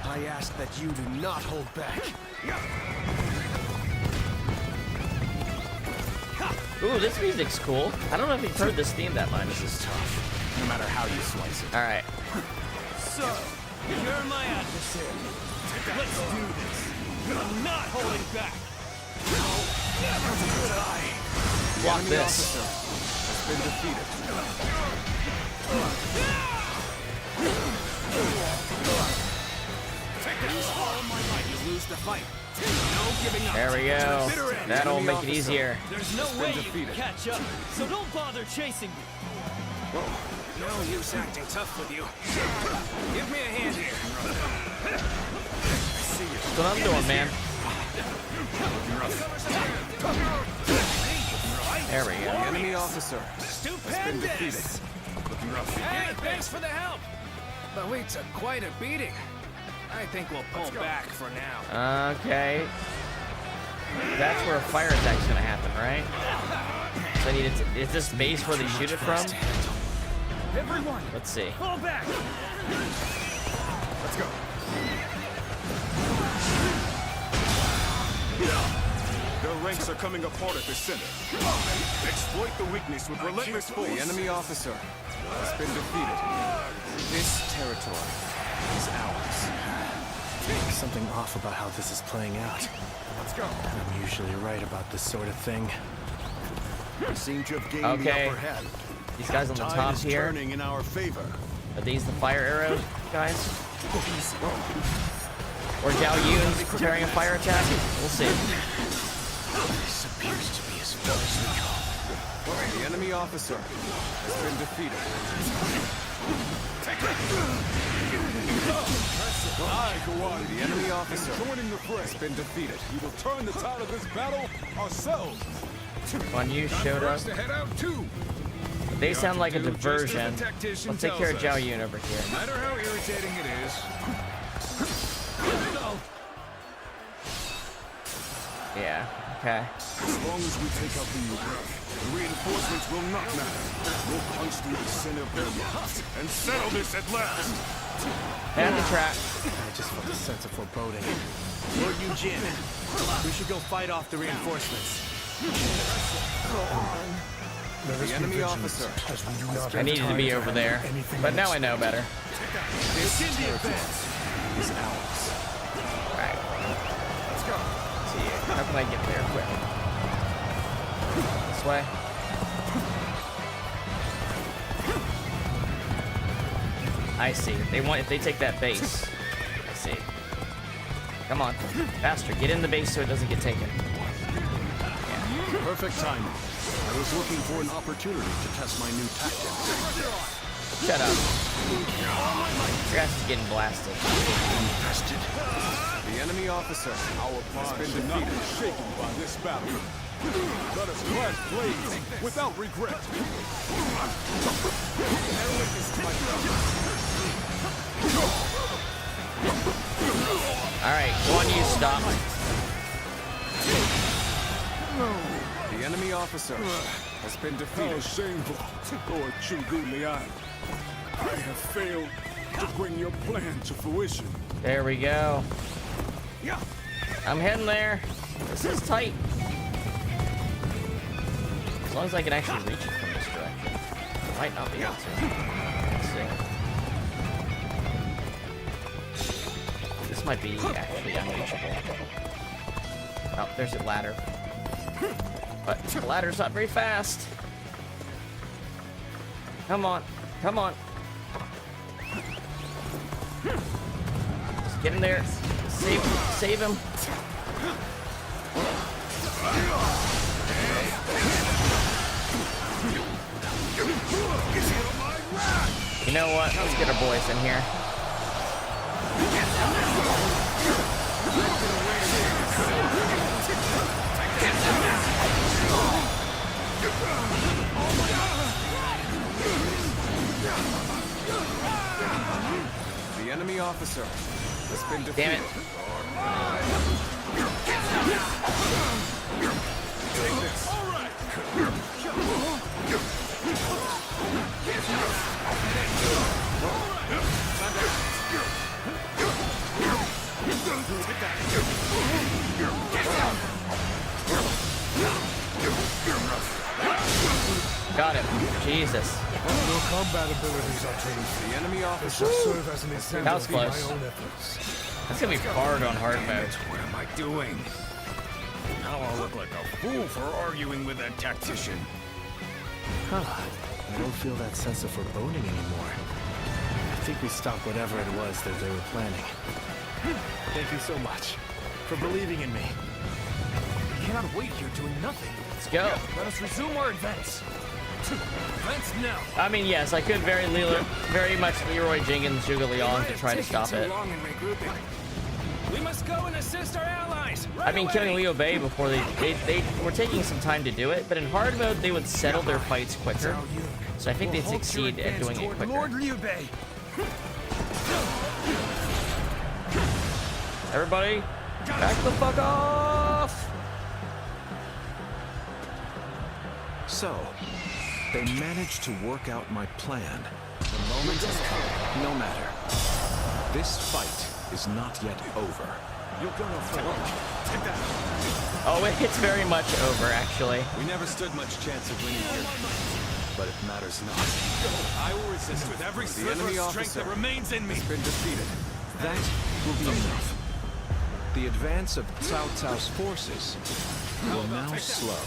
I ask that you do not hold back. Ooh, this music's cool. I don't know if you've heard this theme that much. This is tough, no matter how you slice it. All right. So, you're my adversary. Let's do this. I'm not holding back. Never could I. Block The this. officer has been defeated. Use all my might, you lose the fight. No giving up. There we go. To the bitter end. That'll Enemy make it officer. easier. There's no way you can catch up, so don't bother chasing me. No use acting tough with you. Give me a hand here. That's what I'm doing, man. There we go. The enemy officer has been defeated. Hey, thanks for the help. But we took quite a beating. I think we'll pull back for now. Okay. That's where a fire attack's gonna happen, right? So I need to, is this base where they shoot it from? Everyone, let's see. Fall back. Let's go. Their ranks are coming apart at the center. Exploit the weakness with relentless force. The enemy officer has been defeated. This territory is ours. There's something off about how this is playing out. Let's go. I'm usually right about this sort of thing. We seem to have gained the Okay. upper hand. These guys on the Tide top is here. turning in our favor. Are these the fire arrows, guys? Or Zhao Yun's preparing a fire attack? We'll see. This appears to be as far as we go. The enemy officer has been defeated. The enemy officer has been defeated. We will turn the tide of this battle ourselves. Guan Yu showed up. To head out too. They sound like a diversion. Let's take care of Zhao Yun over here. No matter how irritating it is. Yeah, okay. As long as we take out the reinforcements will not matter. We'll punch through the center of their lines and settle this at last. And the trap. I just felt a sense of foreboding. Lord Eugene, we should go fight off the reinforcements. The enemy officer. I needed to be over there, but now I know better. This territory is ours. Alright. Let's go. Let's see, how can I get there quick? This way? I see. They want, if they take that base. I see. Come on. Faster. Get in the base so it doesn't get taken. Perfect timing. I was looking for an opportunity to test my new tactics. Shut up. Your ass is getting blasted. The enemy officer has been defeated. Shaken by this battle. Let us clash blades without regret. Alright, Guan Yu, stop. The enemy officer has been defeated. How shameful, Lord Chungu Liang. I have failed to bring your plan to fruition. There we go. I'm heading there. This is tight. As long as I can actually reach it from this direction. I might not be able to. Let's see. This might be actually unreachable. Oh, there's a ladder. But the ladder's not very fast. Come on. Come on. Just get in there. Save him. You know what? Let's get our boys in here. The enemy officer has been defeated. Damn it. Take this. All right. Got him. Jesus. No combat abilities are trained. The enemy officer serve as an incentive That was for my close. own efforts. That's gonna be hard on hard mode. What am I doing? Now I'll look like a fool for arguing with that tactician. Huh. I don't feel that sense of foreboding anymore. I think we stopped whatever it was that they were planning. Thank you so much for believing in me. We cannot wait here doing nothing. Let's go. Let us resume our advance. Let's now. I mean, yes, I could very much Leroy Jenkins Zhuge Liang to try to stop it. We must go and assist our allies. I mean, killing Liu Bei before they were taking some time to do it, but in hard mode they would settle their fights quicker. So I think they'd succeed at doing it quicker. Lord Liu Bei. Everybody, back the fuck off! So, they managed to work out my plan. The moment has come. No matter. This fight is not yet over. You're gonna fall. Take that. Oh, it's very much over, actually. We never stood much chance of winning here, but it matters not. I will resist with every sliver of strength that remains in me. Has been defeated. That will be enough. The advance of Cao Cao's forces will now slow.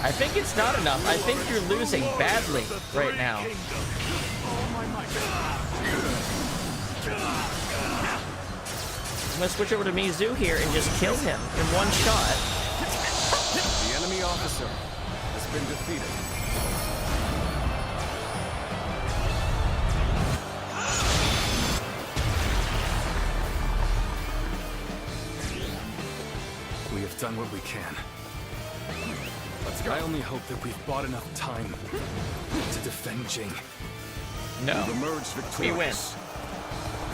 I think it's not enough. I think you're losing badly right now. I'm gonna switch over to Mizu here and just kill him in one shot. The enemy officer has been defeated. We have done what we can. Let's go. I only hope that we've bought enough time to defend Jing. No. We've emerged victorious. We win.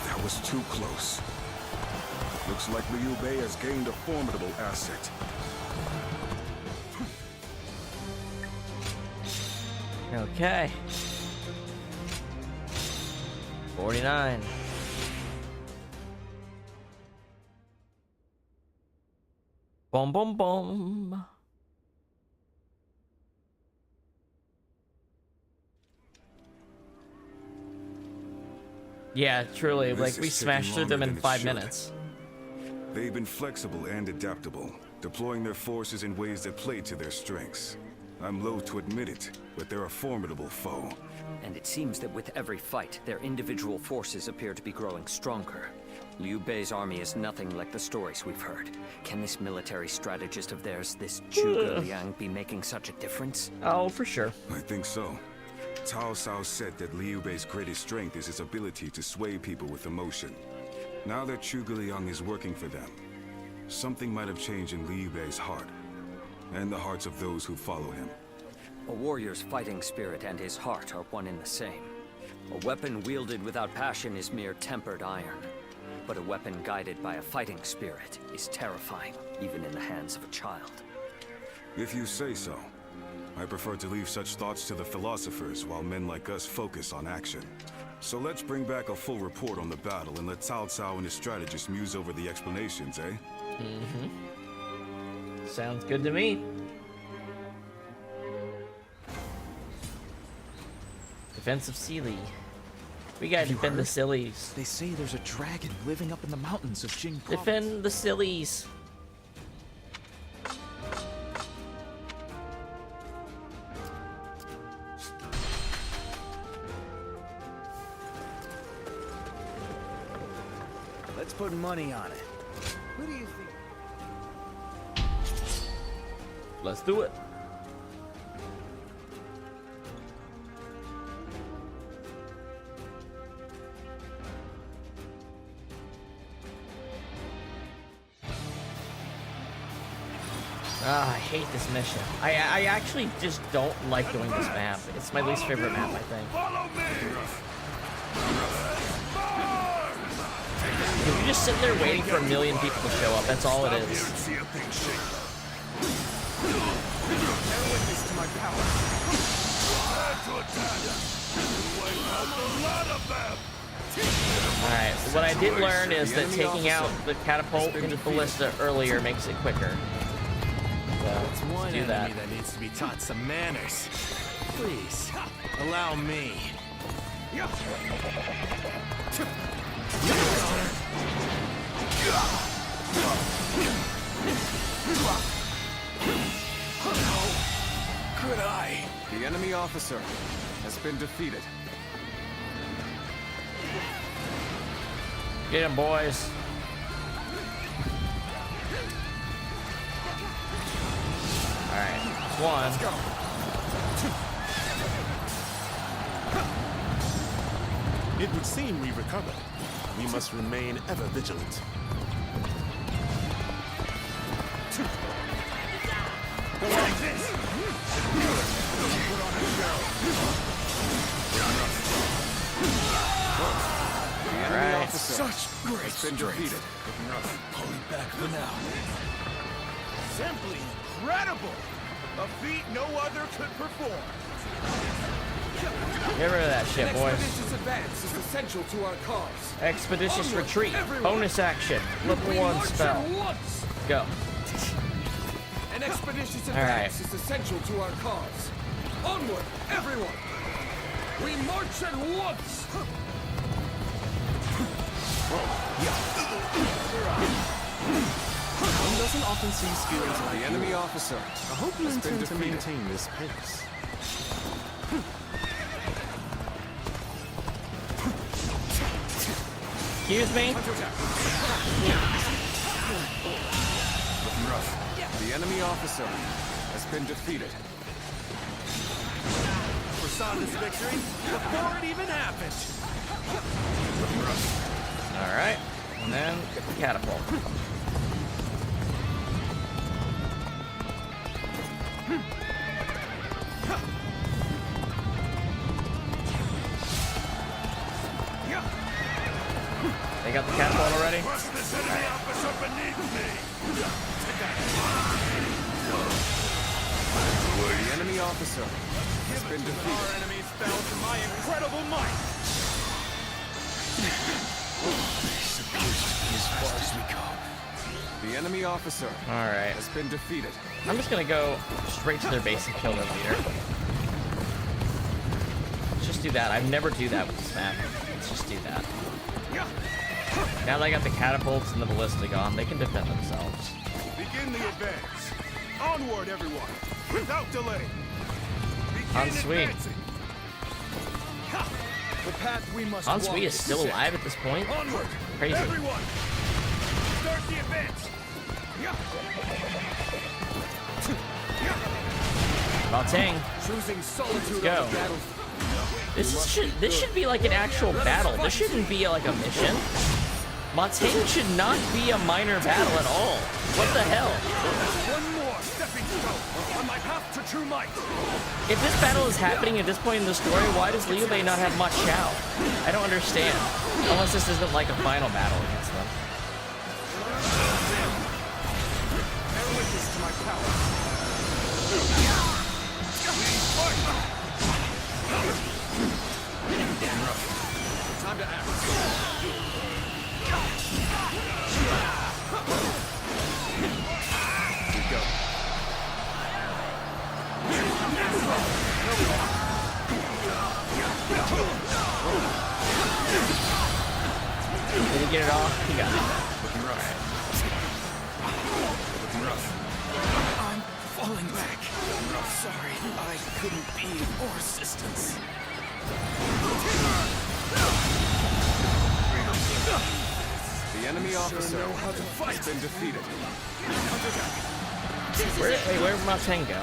That was too close. Looks like Liu Bei has gained a formidable asset. Okay. 49. Boom, boom, boom. Yeah, truly. Like, we smashed through them in 5 minutes. They've been flexible and adaptable, deploying their forces in ways that play to their strengths. I'm loath to admit it, but they're a formidable foe. And it seems that with every fight, their individual forces appear to be growing stronger. Liu Bei's army is nothing like the stories we've heard. Can this military strategist of theirs, this Zhuge Liang, be making such a difference? Oh, for sure. I think so. Cao Cao said that Liu Bei's greatest strength is his ability to sway people with emotion. Now that Zhuge Liang is working for them, something might have changed in Liu Bei's heart, and the hearts of those who follow him. A warrior's fighting spirit and his heart are one and the same. A weapon wielded without passion is mere tempered iron. But a weapon guided by a fighting spirit is terrifying, even in the hands of a child. If you say so. I prefer to leave such thoughts to the philosophers while men like us focus on action. So let's bring back a full report on the battle and let Cao Cao and his strategists muse over the explanations, eh? Mm-hmm. Sounds good to me. Defense of Sealy. We gotta defend the sillies. They say there's a dragon living up in the mountains of Jing Province. Defend the sillies. Let's put money on it. What do you think? Let's do it. Ah, I hate this mission. I actually just don't like doing this map. It's my least favorite map, I think. You're just sitting there waiting for a million people to show up. That's all it is. Alright, so what I did learn is that taking out the catapult and the ballista earlier makes it quicker. That's one do that. enemy that needs to be taught some manners. Please, allow me. Could I? The enemy officer has been defeated. Get him, boys. one. It would seem we recovered. We must remain ever vigilant. Go like this! Put on a show! The enemy officer Such great has been defeated. Pulling back for now. Simply incredible! A feat no other could perform. Get rid of that shit, boys. Expeditious advance is essential to our cause. Expeditious Onward, retreat. everyone. Bonus action. Level We 1 march spell. at once. Go. An expeditious All right. advance is essential to our cause. Onward, everyone! We march at once! One doesn't often see skills like The enemy officer. I hope you has been intend to defeated. maintain this pace. Excuse me? The enemy officer has been defeated. Foresaw this victory before it even happened. Alright. And then get the catapult. They got the catapult already? Crush this enemy officer beneath me. The enemy officer has been defeated. Our enemies fell to my incredible might. This appears to be as far as we go. The enemy officer Alright. has been defeated. I'm just gonna go straight to their base and kill their leader. Let's just do that. I never do that with this map. Let's just do that. Now they got the catapults and the ballistic on, they can defend themselves. Begin the advance. Onward, everyone, without delay. Hansui. Advancing. The path we must Hansui walk is still set. alive at this point? Onward, Crazy. everyone. Start the advance. Baltang. Choosing solitude Let's go. on the battle. This should be like an actual battle. This shouldn't be like a mission. Montaigne should not be a minor battle at all. What the hell? One more stepping stone on my path to true might. If this battle is happening at this point in the story, why does Liu Bei not have much Cao? I don't understand. Unless this isn't like a final battle against them. Bear witness to my power. Time to act. Go. Did he get it off? He got it. Looking rough. Looking rough. I'm falling back. Sorry, I couldn't be of more assistance. The enemy officer has been defeated. Where'd Montaigne go?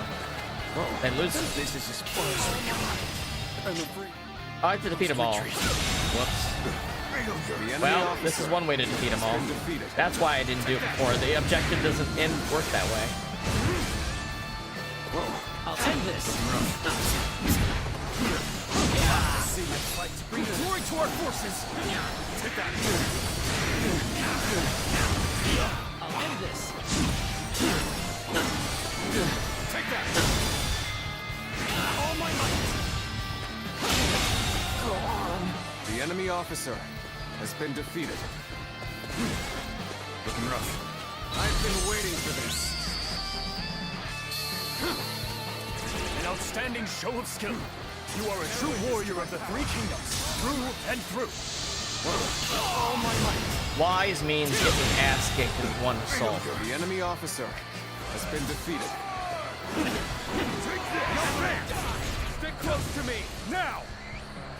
They lose. This is as far as we come. I'm afraid. I have to defeat them all. Whoops. Well, this is one way to defeat them all. That's why I didn't do it before. The objective doesn't work that way. I'll end this. See you fight. Bring glory to our forces. Take that. I'll end this. Take that. All my might. Go on. The enemy officer has been defeated. Looking rough. I've been waiting for this. An outstanding show of skill. You are a true warrior of the Three Kingdoms, through and through. All my might. Wise means get his ass kicked in one assault. The enemy officer has been defeated. Stick close to me, now!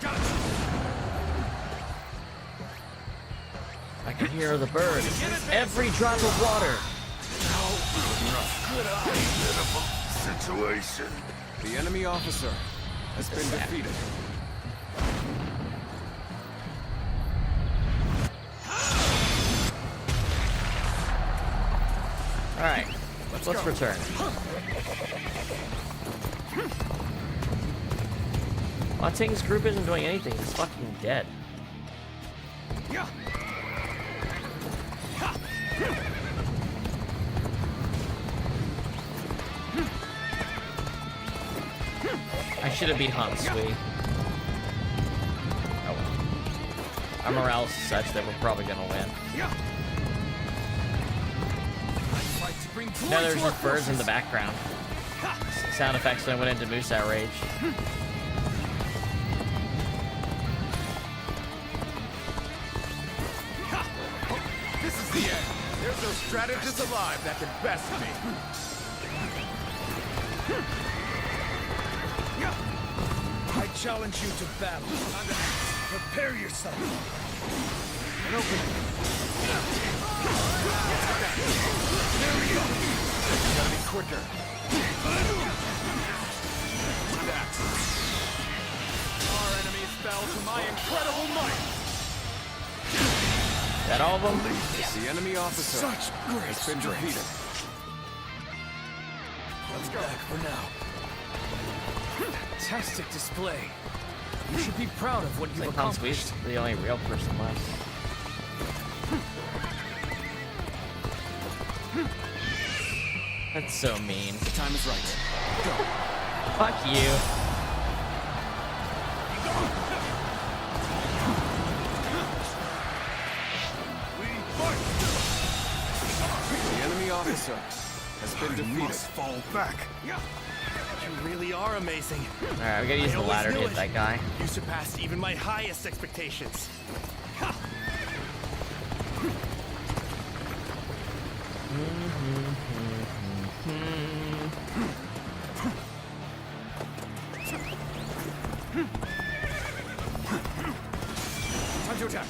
Got you! I can hear the birds. Every drop of water. Good eye. situation. The enemy officer has been defeated. Alright, let's return. Ting's group isn't doing anything, he's fucking dead. I should have beat Han Sui. Oh well. Our morale's such that we're probably gonna win. Now there's just birds in the background. Sound effects when I went into Moose Outrage. This is the end. There's no strategist alive that can best me. I challenge you to battle. Prepare yourself. An opening. There we go. Gotta be quicker. That. Our enemies fell to my incredible might. That all of them? The enemy officer Such great has been defeated. Let's go back for now. Fantastic display. You should be proud of what you've accomplished. Han Sui's the only real person left. That's so mean. The time is right. Go. Fuck you. The enemy officer has been defeated. Must fall back. You really are amazing. Alright, we gotta use the ladder to hit that guy. You surpassed even my highest expectations. Time to attack.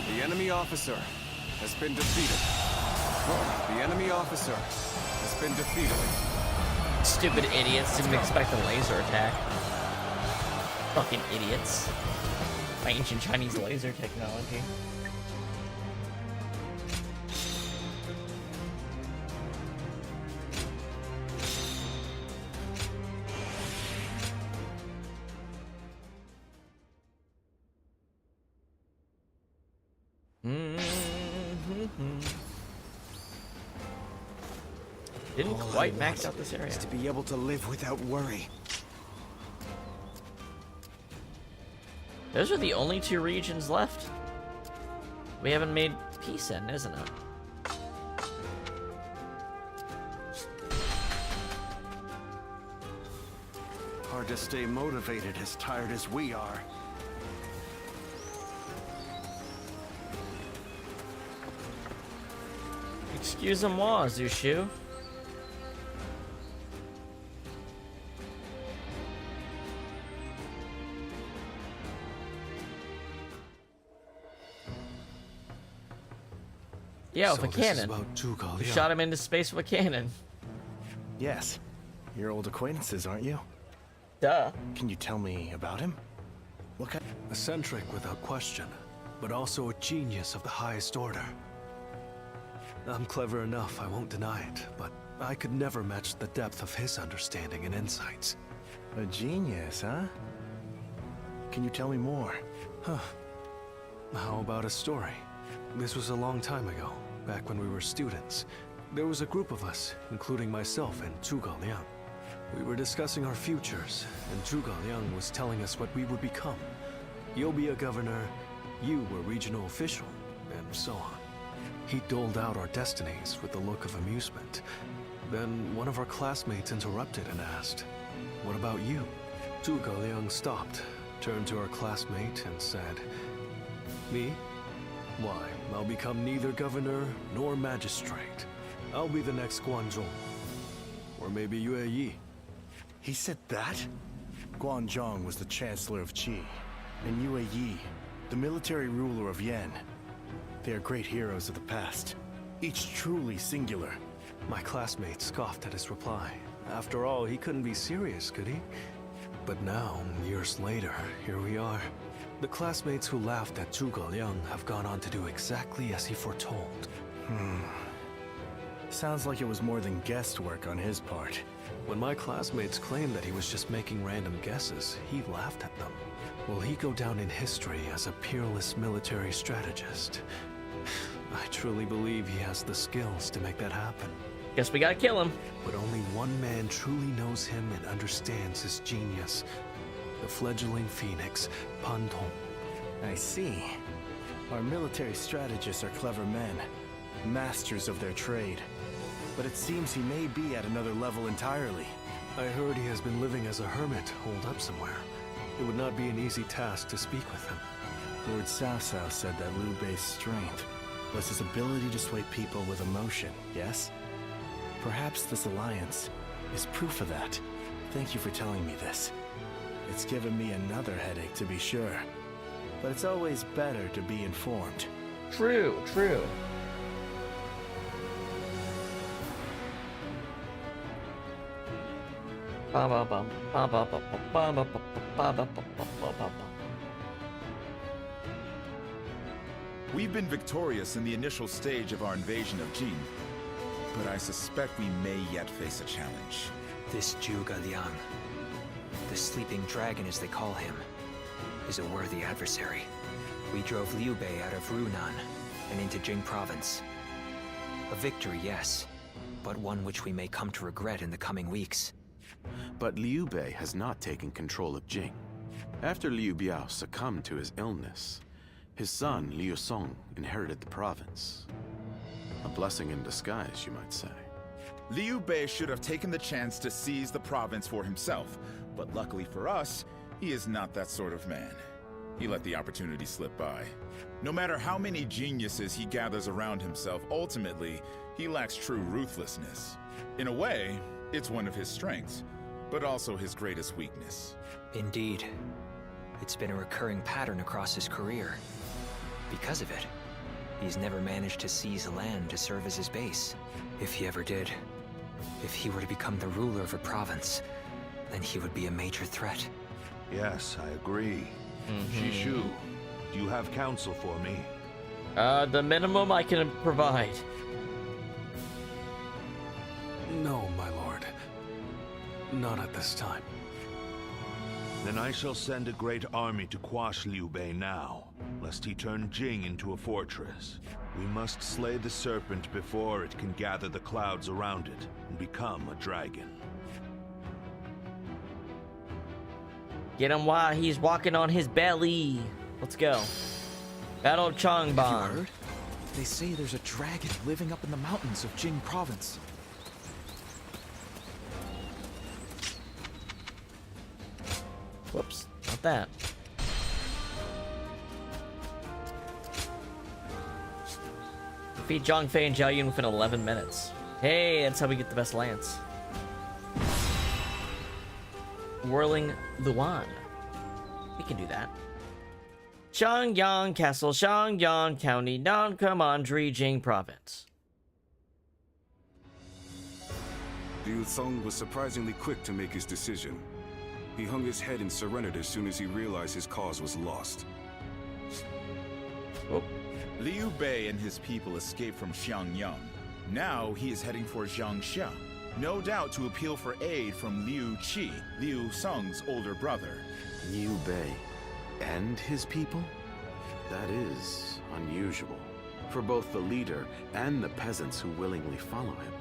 The enemy officer has been defeated. The enemy officer has been defeated. Stupid idiots didn't expect a laser attack. Fucking idiots. My ancient Chinese laser technology. Didn't quite max out this area. To be able to live without worry. Those are the only two regions left. We haven't made peace in, isn't it? Hard to stay motivated as tired as we are. Excusez-moi, Zushu. Yeah, with a cannon. You shot him into space with a cannon. Yes. You're old acquaintances, aren't you? Duh. Can you tell me about him? What kind? Eccentric without question, but also a genius of the highest order. I'm clever enough, I won't deny it, but I could never match the depth of his understanding and insights. A genius, huh? Can you tell me more? Huh. How about a story? This was a long time ago, back when we were students. There was a group of us, including myself and Zhuge Liang. We were discussing our futures, and Zhuge Liang was telling us what we would become. You'll be a governor, you were regional official, and so on. He doled out our destinies with a look of amusement. Then one of our classmates interrupted and asked, "What about you?" Zhuge Liang stopped, turned to our classmate and said, "Me? Why, I'll become neither governor nor magistrate. I'll be the next Guanzhong. Or maybe Yue Yi." He said that? Guanzhong was the Chancellor of Qi, and Yue Yi, the military ruler of Yan. They are great heroes of the past, each truly singular. My classmates scoffed at his reply. After all, he couldn't be serious, could he? But now, years later, here we are. The classmates who laughed at Zhuge Liang have gone on to do exactly as he foretold. Sounds like it was more than guesswork on his part. When my classmates claimed that he was just making random guesses, he laughed at them. Will he go down in history as a peerless military strategist? I truly believe he has the skills to make that happen. Guess we gotta kill him. But only one man truly knows him and understands his genius. The fledgling phoenix, Pan Tong. I see. Our military strategists are clever men, masters of their trade. But it seems he may be at another level entirely. I heard he has been living as a hermit, holed up somewhere. It would not be an easy task to speak with him. Lord Cao Cao said that Liu Bei's strength was his ability to sway people with emotion, yes? Perhaps this alliance is proof of that. Thank you for telling me this. It's given me another headache, to be sure. But it's always better to be informed. True, true. We've been victorious in the initial stage of our invasion of Jin, but I suspect we may yet face a challenge. This Zhuge Liang, the sleeping dragon as they call him, is a worthy adversary. We drove Liu Bei out of Runan and into Jing province. A victory, yes, but one which we may come to regret in the coming weeks. But Liu Bei has not taken control of Jing. After Liu Biao succumbed to his illness, his son, Liu Song, inherited the province. A blessing in disguise, you might say. Liu Bei should have taken the chance to seize the province for himself, but luckily for us, he is not that sort of man. He let the opportunity slip by. No matter how many geniuses he gathers around himself, ultimately, he lacks true ruthlessness. In a way, it's one of his strengths, but also his greatest weakness. Indeed. It's been a recurring pattern across his career. Because of it, he's never managed to seize land to serve as his base. If he ever did, if he were to become the ruler of a province, then he would be a major threat. Yes, I agree. Shishu, do you have counsel for me? The minimum I can provide. No, my lord. Not at this time. Then I shall send a great army to quash Liu Bei now, lest he turn Jing into a fortress. We must slay the serpent before it can gather the clouds around it and become a dragon. Get him while he's walking on his belly. Let's go. Battle of Changban. Have you heard? They say there's a dragon living up in the mountains of Jing province. Whoops, not that. Defeat Zhangfei and Zhao Yun within 11 minutes. Hey, that's how we get the best lance. Whirling Luan. We can do that. Changyang Castle, Changyang County, non-Commandery, Jing Province. Liu Song was surprisingly quick to make his decision. He hung his head and surrendered as soon as he realized his cause was lost. Oh. Liu Bei and his people escaped from Xiangyang. Now he is heading for Jiangxia, no doubt to appeal for aid from Liu Qi, Liu Song's older brother. Liu Bei and his people? That is unusual for both the leader and the peasants who willingly follow him.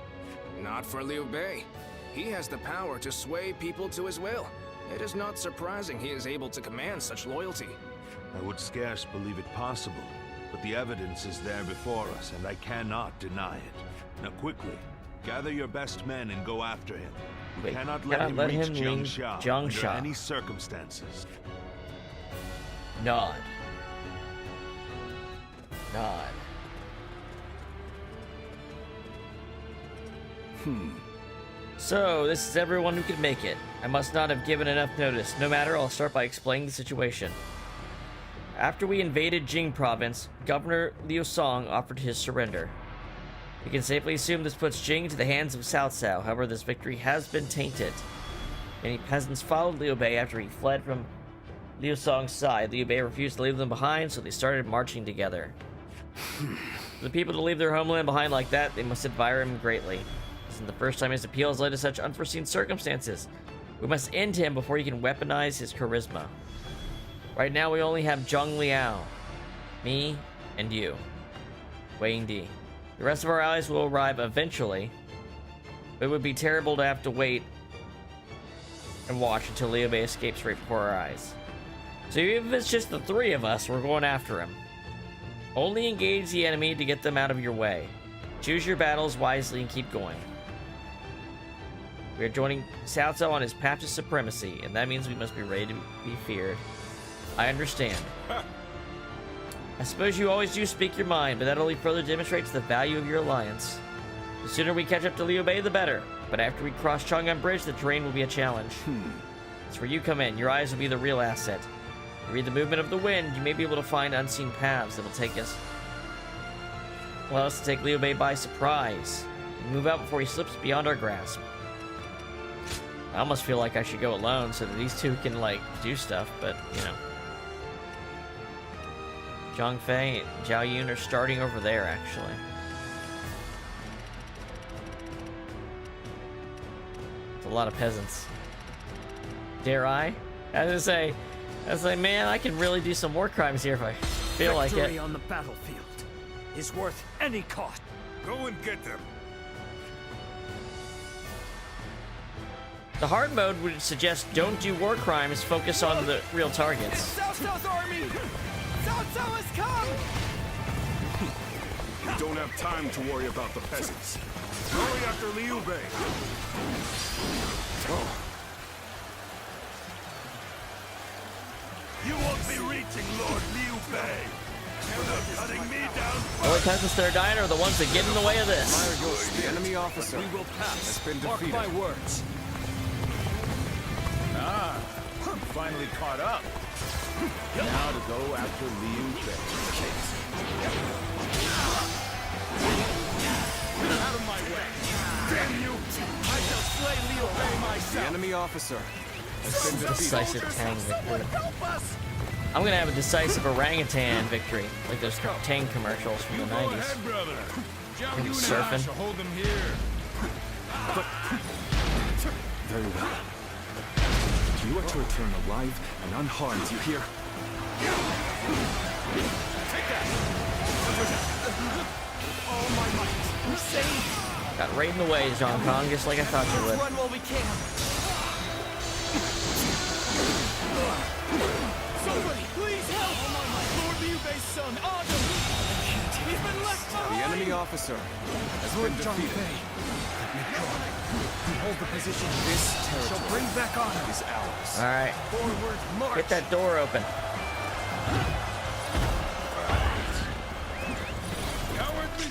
Not for Liu Bei. He has the power to sway people to his will. It is not surprising he is able to command such loyalty. I would scarce believe it possible, but the evidence is there before us, and I cannot deny it. Now quickly, gather your best men and go after him. We cannot let him reach Jiangxia under any circumstances. Nod. Nod. So, this is everyone who could make it. I must not have given enough notice. No matter, I'll start by explaining the situation. After we invaded Jing province, Governor Liu Song offered his surrender. We can safely assume this puts Jing to the hands of Cao Cao. However, this victory has been tainted. Many peasants followed Liu Bei after he fled from Liu Song's side. Liu Bei refused to leave them behind, so they started marching together. For the people to leave their homeland behind like that, they must admire him greatly. This isn't the first time his appeal has led to such unforeseen circumstances. We must end him before he can weaponize his charisma. Right now, we only have Zhang Liao, me, and you, Wei Yingdi. The rest of our allies will arrive eventually, but it would be terrible to have to wait and watch until Liu Bei escapes right before our eyes. So even if it's just the three of us, we're going after him. Only engage the enemy to get them out of your way. Choose your battles wisely and keep going. We are joining Cao Cao on his path to supremacy, and that means we must be ready to be feared. I understand. I suppose you always do speak your mind, but that only further demonstrates the value of your alliance. The sooner we catch up to Liu Bei, the better. But after we cross Chang'an Bridge, the terrain will be a challenge. That's where you come in. Your eyes will be the real asset. You read the movement of the wind, you may be able to find unseen paths that will take us. Allow us to take Liu Bei by surprise. And move out before he slips beyond our grasp. I almost feel like I should go alone so that these two can, like, do stuff, but, you know. Zhang Fei and Zhao Yun are starting over there, actually. It's a lot of peasants. Dare I? I was gonna say, man, I can really do some war crimes here if I feel like it. Victory on the battlefield is worth any cost. Go and get them. The hard mode would suggest don't do war crimes, focus on the real targets. Cao Cao's army! Cao Cao has come! We don't have time to worry about the peasants. Hurry after Liu Bei. Oh. You won't be reaching Lord Liu Bei. You're not cutting me down. The only peasants that are dying are the ones that get in the way of this. The enemy officer we will pass. Has been defeated. Mark my words. Ah, finally caught up. Now to go after Liu Bei. Out of my way! Damn you! I shall slay Liu Bei myself! The enemy officer has been defeated. Decisive Tang victory. I'm gonna have a decisive orangutan victory, like those Tang commercials from the 90s. Surfing. Hold them here. Very well. You are to return alive and unharmed, you hear? Take that! All my might. Got right in the way, Hong Kong, just like I thought you would. Run while we can. Somebody, please help! Lord Liu Bei's son, Adam! He's been left behind! The enemy officer has been defeated. We hold the position. This territory shall bring back honor. Is ours. All right. Forward march. Get that door open. Cowardly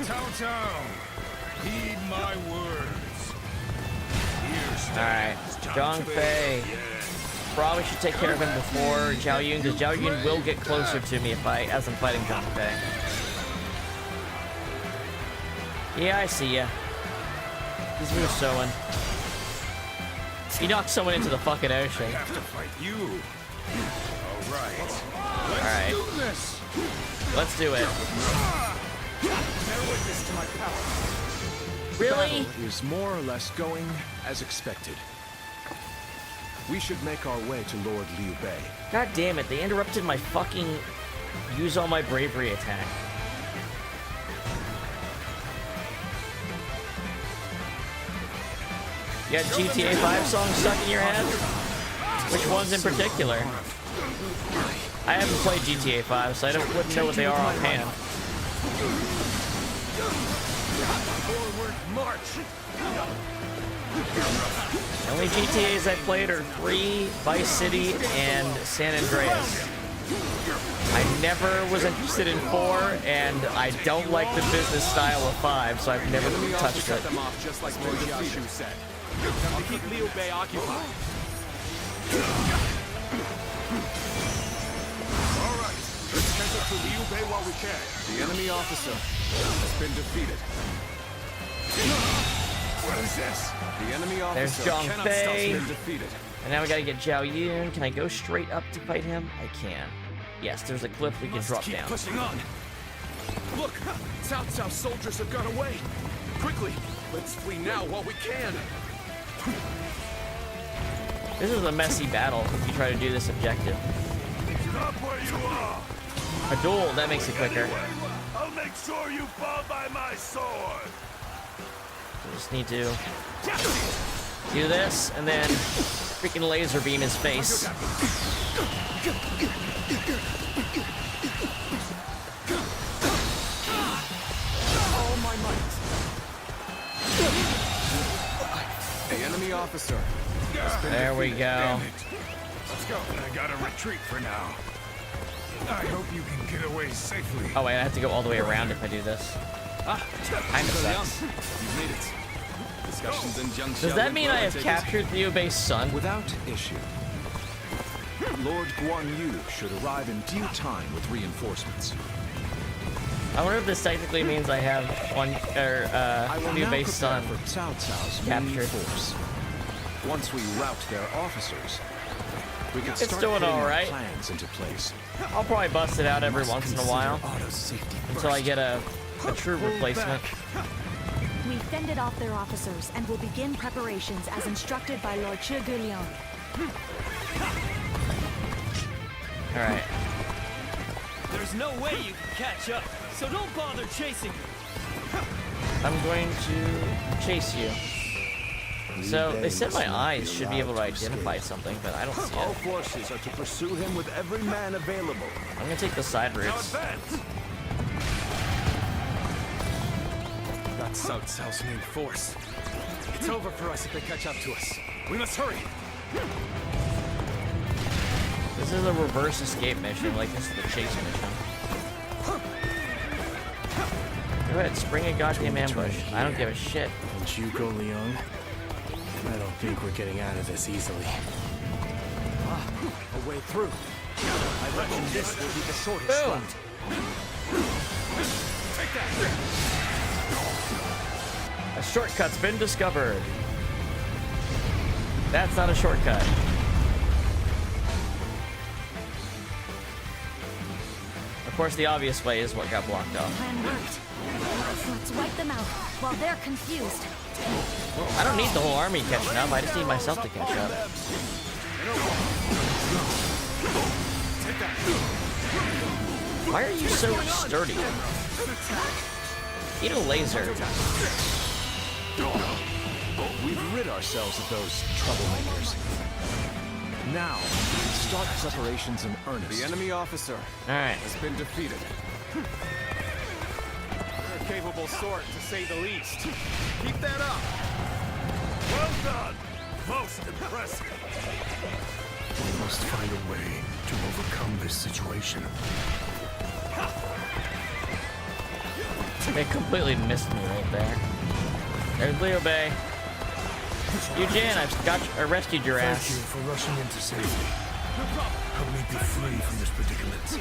Cao Cao, heed my words. All right. Zhang Fei. Probably should take care of him before Zhao Yun, because Zhao Yun will get closer to me as I'm fighting Zhang Fei. Yeah, I see ya. He's moves sewing. He knocked someone into the fucking ocean. I have to fight you. All All right. right. Do this. Let's do it. Bear witness to my power. Really? Battle is more or less going as expected. We should make our way to Lord Liu Bei. God damn it, they interrupted my fucking use all my bravery attack. You got GTA 5 songs stuck in your head? Which ones in particular? I haven't played GTA 5, so I wouldn't know what they are offhand. Forward march. The only GTAs I played are 3, Vice City, and San Andreas. I never was interested in 4, and I don't like the business style of 5, so I've never touched it. Them off just like Lord Xiaoshu said. I'll keep Liu Bei occupied. All right, let's catch up to Liu Bei while we can. The enemy officer has been defeated. What is this? The enemy There's officer Zhang cannot Fei. stop been defeated. And now we gotta get Zhao Yun. Can I go straight up to fight him? I can. Yes, there's a cliff we can drop Keep down. pushing on. Look, Cao Cao's soldiers have gone away. Quickly, let's flee now while we can. This is a messy battle if you try to do this objective. Stop where you are. A duel, that makes it quicker. I'll make sure you fall by my sword. We just need to do this and then freaking laser beam his face. All my might. The enemy officer. There we go. Let's go. I gotta retreat for now. I hope you can get away safely. Oh wait, I have to go all the way around if I do this. Kinda sucks. You've made it. Discussions in Jiangxia. Does that mean I have captured Liu Bei's son? Without issue. Lord Guan Yu should arrive in due time with reinforcements. I wonder if this technically means I have Liu Bei's son for Cao Cao's captured. force. Once we rout their officers, we can It's start doing putting all our right. plans into place. I'll probably bust it out every once in a while until I get a true replacement. We fended off their officers and will begin preparations as instructed by Lord Zhuge All right. There's no way you can catch up, so don't bother chasing me. I'm going to chase you. So they said my eyes should be able to identify something, but I don't see All it. forces are to pursue him with every man available. I'm gonna take the side routes. That's Cao Cao's main force. It's over for us if they catch up to us. We must hurry. This is a reverse escape mission, like this is the chase mission. Go ahead, spring a goddamn ambush. I don't give a shit. Zhuge Liang, I don't think we're getting out of this easily. A way through. I reckon this will be the shortest Boom. route. Take that. A shortcut's been discovered. That's not a shortcut. Of course, the obvious way is what got blocked off. Plan worked. Let's wipe them out while they're confused. I don't need the whole army catching up. I just need myself to catch up. Why are you so sturdy? Eat a laser. We've rid ourselves of those troublemakers. Now, start preparations in earnest. The enemy officer Alright. has been defeated. You're a capable sort, to say the least. Keep that up. Well done. Most impressive. We must find a way to overcome this situation. They completely missed me right there. There's Liu Bei. Eugene, I rescued your ass. Thank you for rushing into safety. Help me be free from this predicament.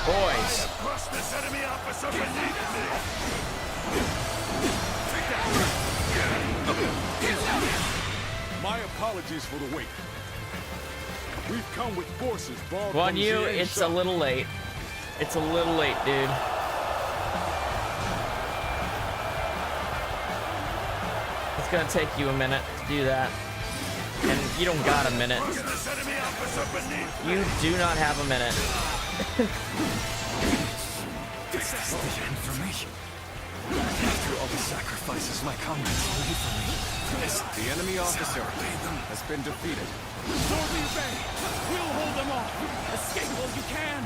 Boys. Crush this enemy officer beneath me. My apologies for the wait. We've come with forces borrowed Guan from Yu, Jiang it's a Shao. little late. It's a little late, dude. It's gonna take you a minute to do that. And you don't got a minute. You do not have a minute. This is the end for me. After all the sacrifices my comrades made for me, The enemy officer has been defeated. Lord Liu Bei, we'll hold them off. Escape while you can.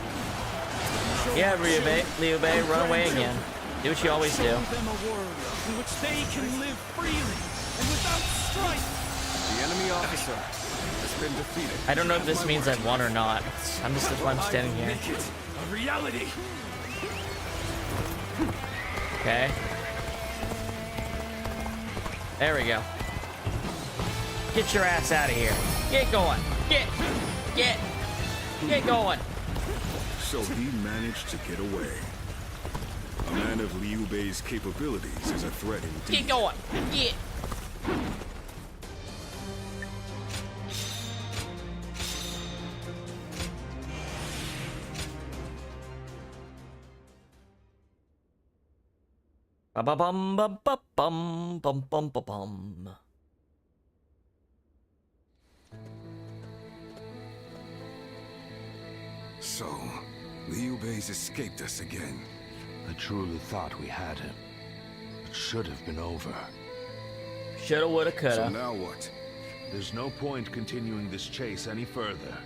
Yeah, Liu Bei, run away again. Do what you always do. Show them a world in which they can live freely and without strife. The enemy officer has been defeated. I don't know if this means I've won or not. I'm just that's why I'm standing here. Make it a reality. Okay. There we go. Get your ass out of here. Get going. Get. Get going. So he managed to get away. A man of Liu Bei's capabilities is a threat indeed. Get going. Get. Ba-ba-bum, ba-ba-bum, bum-bum-ba-bum. So, Liu Bei's escaped us again. I truly thought we had him. It should have been over. Shoulda, woulda, coulda. So now what? There's no point continuing this chase any further.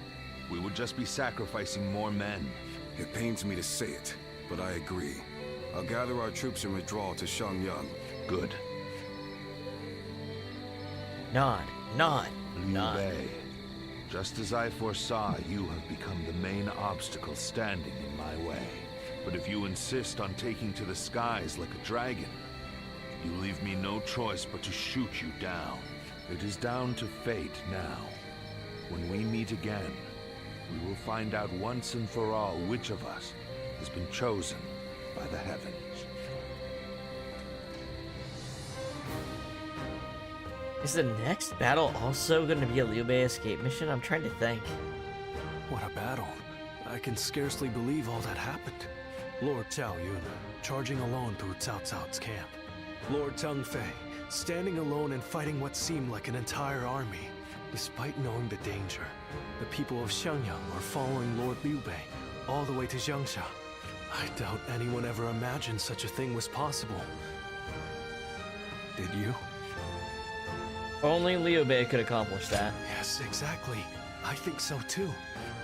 We would just be sacrificing more men. It pains me to say it, but I agree. I'll gather our troops and withdraw to Shangyang. Good. Nod, nod, Liu nod. Bei, just as I foresaw, you have become the main obstacle standing in my way. But if you insist on taking to the skies like a dragon, you leave me no choice but to shoot you down. It is down to fate now. When we meet again, we will find out once and for all which of us has been chosen by the heavens. Is the next battle also going to be a Liu Bei escape mission? I'm trying to think. What a battle. I can scarcely believe all that happened. Lord Cao Yun, charging alone through Cao Cao's camp. Lord Teng Fei, standing alone and fighting what seemed like an entire army. Despite knowing the danger, the people of Xiangyang are following Lord Liu Bei all the way to Jiangxia. I doubt anyone ever imagined such a thing was possible. Did you? Only Liu Bei could accomplish that. Yes, exactly. I think so too.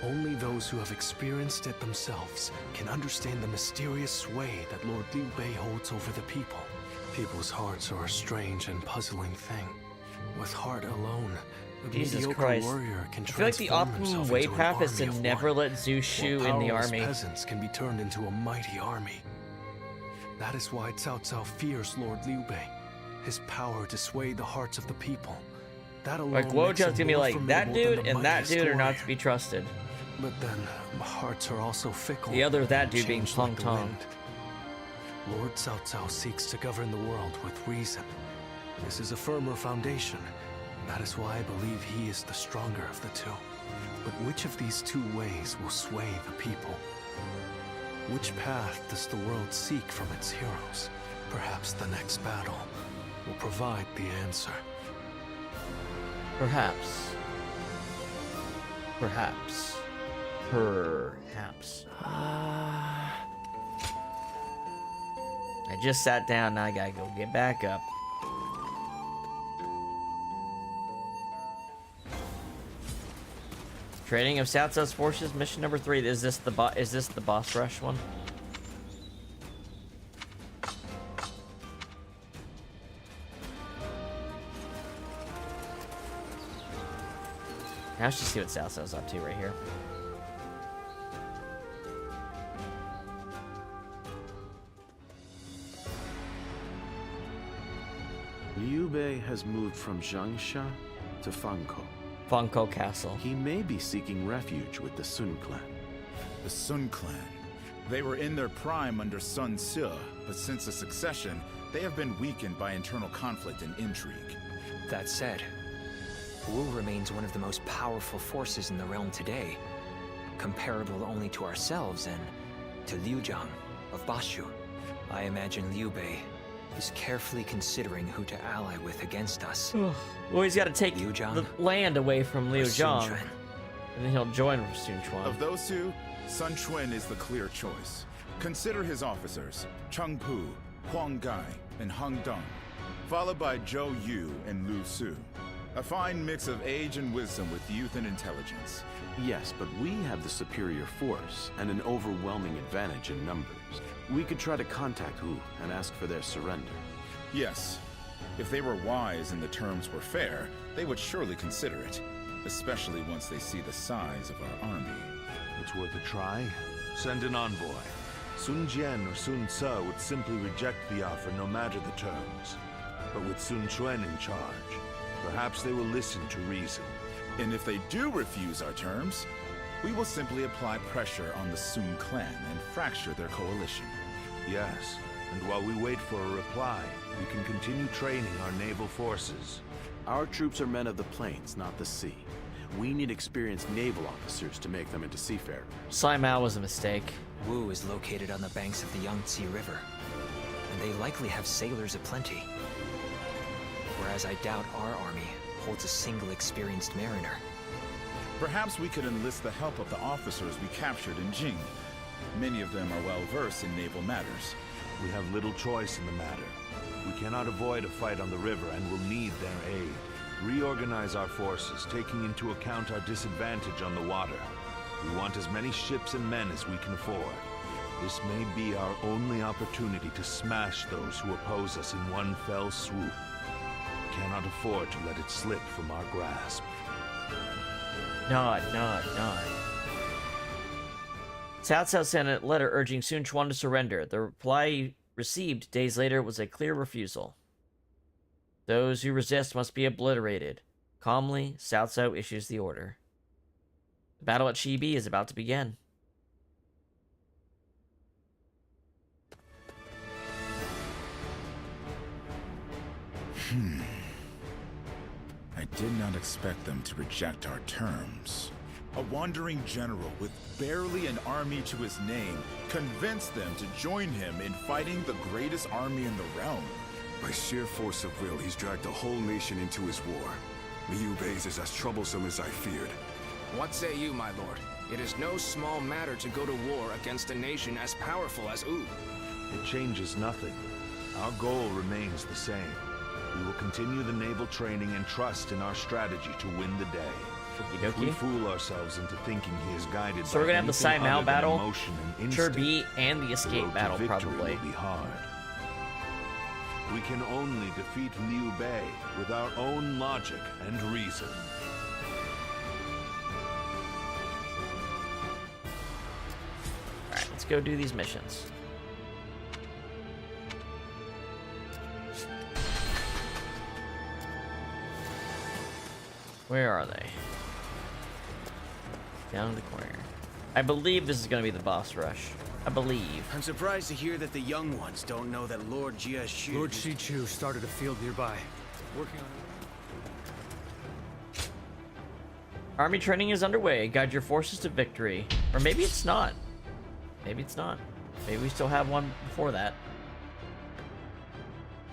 Only those who have experienced it themselves can understand the mysterious sway that Lord Liu Bei holds over the people. People's hearts are a strange and puzzling thing. With heart alone, a Jesus mediocre Christ. warrior can I feel like the transform optimum himself way into an path is to army of never one, let Zhu Shu while in the powerless army. peasants can be turned into a mighty army. That is why Cao Cao fears Lord Liu Bei. His power to sway the hearts of the people. That alone Like, Guo makes him Zhang's gonna be more like, that formidable dude than the and that mightiest dude are not warrior. to be trusted. But then, hearts are also fickle. The other that and dude being change Peng like the Tong. wind. Lord Cao Cao seeks to govern the world with reason. This is a firmer foundation. That is why I believe he is the stronger of the two. But which of these two ways will sway the people? Which path does the world seek from its heroes? Perhaps the next battle will provide the answer. Perhaps. Perhaps. Perhaps. I just sat down, now I gotta go get back up. Training of Cao Cao's forces, mission number 3. Is this the boss rush one? Now let's just see what Cao Cao's up to right here. Liu Bei has moved from Jiangxia to Fangkou. Fangkou Castle. He may be seeking refuge with the Sun clan. The Sun clan. They were in their prime under Sun Ce, but since the succession, they have been weakened by internal conflict and intrigue. That said, Wu remains one of the most powerful forces in the realm today, comparable only to ourselves and to Liu Zhang of Bashu. I imagine Liu Bei is carefully considering who to ally with against us. Well, he's got to take the land away from Liu Zhang, Sun and then he'll join Sun Quan. Of those two, Sun Quan is the clear choice. Consider his officers, Cheng Pu, Huang Gai, and Heng Deng, followed by Zhou Yu and Lu Su. A fine mix of age and wisdom with youth and intelligence. Yes, but we have the superior force and an overwhelming advantage in numbers. We could try to contact Wu and ask for their surrender. Yes. If they were wise and the terms were fair, they would surely consider it, especially once they see the size of our army. It's worth a try. Send an envoy. Sun Jian or Sun Ce would simply reject the offer no matter the terms. But with Sun Quan in charge, perhaps they will listen to reason. And if they do refuse our terms, We will simply apply pressure on the Sun clan and fracture their coalition. Yes, and while we wait for a reply, we can continue training our naval forces. Our troops are men of the plains, not the sea. We need experienced naval officers to make them into seafarers. Saimal was a mistake. Wu is located on the banks of the Yangtze River, and they likely have sailors aplenty. Whereas I doubt our army holds a single experienced mariner. Perhaps we could enlist the help of the officers we captured in Jing. Many of them are well versed in naval matters. We have little choice in the matter. We cannot avoid a fight on the river and will need their aid. Reorganize our forces, taking into account our disadvantage on the water. We want as many ships and men as we can afford. This may be our only opportunity to smash those who oppose us in one fell swoop. We cannot afford to let it slip from our grasp. Nod. Cao Cao sent a letter urging Sun Quan to surrender. The reply he received days later was a clear refusal. Those who resist must be obliterated. Calmly, Cao Cao issues the order. The battle at Chibi is about to begin. I did not expect them to reject our terms. A wandering general with barely an army to his name convinced them to join him in fighting the greatest army in the realm. By sheer force of will, he's dragged a whole nation into his war. Liu Bei's is as troublesome as I feared. What say you, my lord? It is no small matter to go to war against a nation as powerful as Wu. It changes nothing. Our goal remains the same. We will continue the naval training and trust in our strategy to win the day. If we fool ourselves into thinking he is guided so we're gonna have the Saimal battle, Turbi, and the escape road battle to victory probably. Will be hard. We can only defeat Liu Bei with our own logic and reason. Alright, let's go do these missions. Where are they? Down in the corner. I believe this is going to be the boss rush. I believe. I'm surprised to hear that the young ones don't know that Lord Jia Shu... Lord Shichu started a field nearby. Working on it. Army training is underway. Guide your forces to victory. Or maybe it's not. Maybe it's not. Maybe we still have one before that.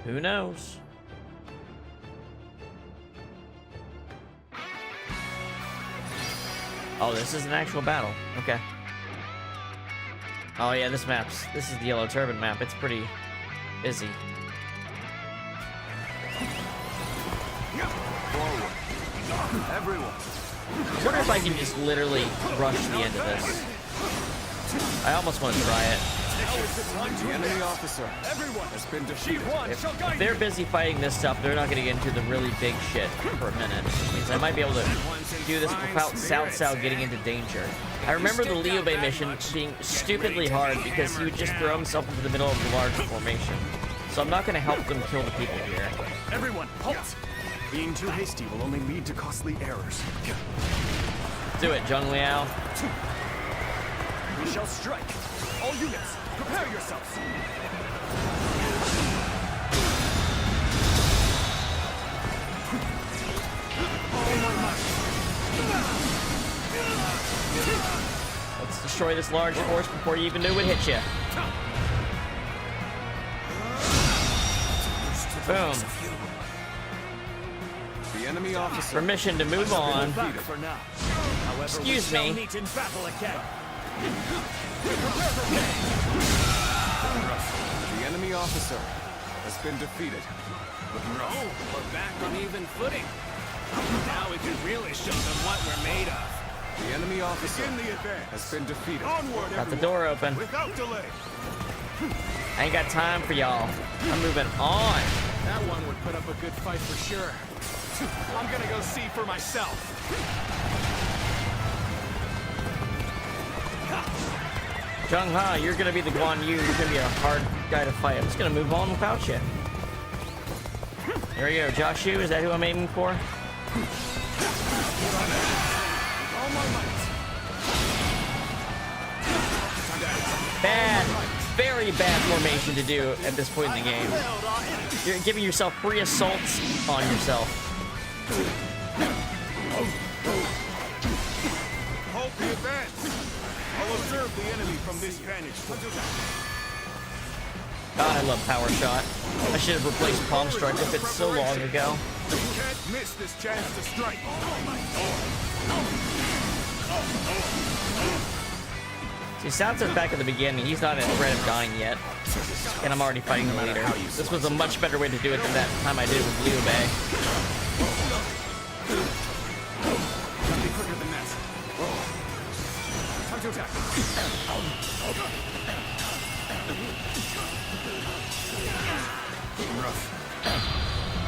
Who knows? Oh, this is an actual battle. Okay. Oh yeah, this is the Yellow Turban map. It's pretty busy. Forward. Everyone. I wonder if I can just literally rush the end of this. I almost want to try it. The enemy officer has been defeated. If they're busy fighting this stuff, they're not going to get into the really big shit for a minute. Which means I might be able to do this without Cao Cao getting into danger. I remember the Liu Bei mission being stupidly hard because he would just throw himself into the middle of the large formation. So I'm not going to help them kill the people here. Everyone, halt! Being too hasty will only lead to costly errors. Do it, Zheng Liao. We shall strike. All units, prepare yourselves. Let's destroy this large force before you even knew it would hit you. Boom. The enemy officer. Permission to move on. For now. However, Excuse we shall me. meet in battle again. The enemy officer has been defeated. Oh, we're back on even footing. Now we can really show them what we're made of. The enemy officer Begin the advance. has been defeated. Onward, Got the door open. without delay. I ain't got time for y'all. I'm moving on. That one would put up a good fight for sure. I'm gonna go see for myself. Zheng Ha, you're gonna be the Guan Yu. You're gonna be a hard guy to fight. I'm just gonna move on without you. There we go. Joshu, is that who I'm aiming for? All my might. Bad, very bad formation to do at this point in the game. You're giving yourself 3 assaults on yourself. Hold the advance. I'll observe the enemy from this vantage point. God, I love Power Shot. I should have replaced Palm Strike with it so long ago. You can't miss this chance to strike. See, Sound's back at the beginning. He's not at threat of dying yet. And I'm already fighting him later. This was a much better way to do it than that time I did with Liu Bei. Nothing quicker than that. Time to attack. Rough.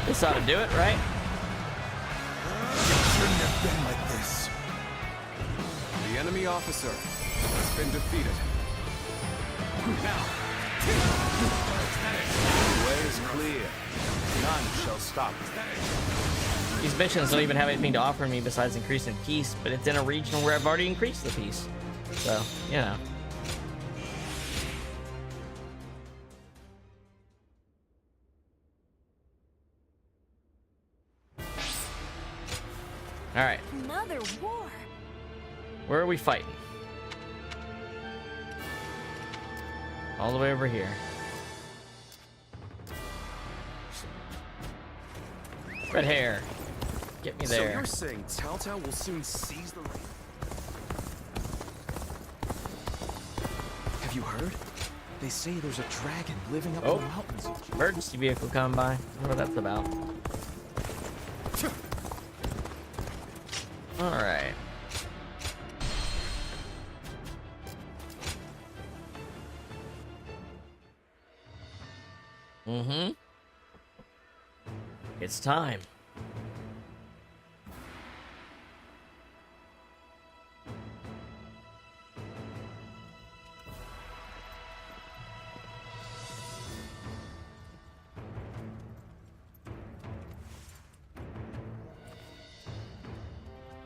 This ought to do it, right? It shouldn't have been like this. The enemy officer has been defeated. Now, the way is clear. None shall stop it. These missions don't even have anything to offer me besides increasing peace, but it's in a region where I've already increased the peace. So, you know. Alright. Another war. Where are we fighting? All the way over here. Red hair. Get me there. So you're saying Cao Cao will soon seize the reign? Have you heard? They say there's a dragon living up in the mountains. Emergency vehicle coming by. I wonder what that's about. Alright. Mm-hmm. It's time.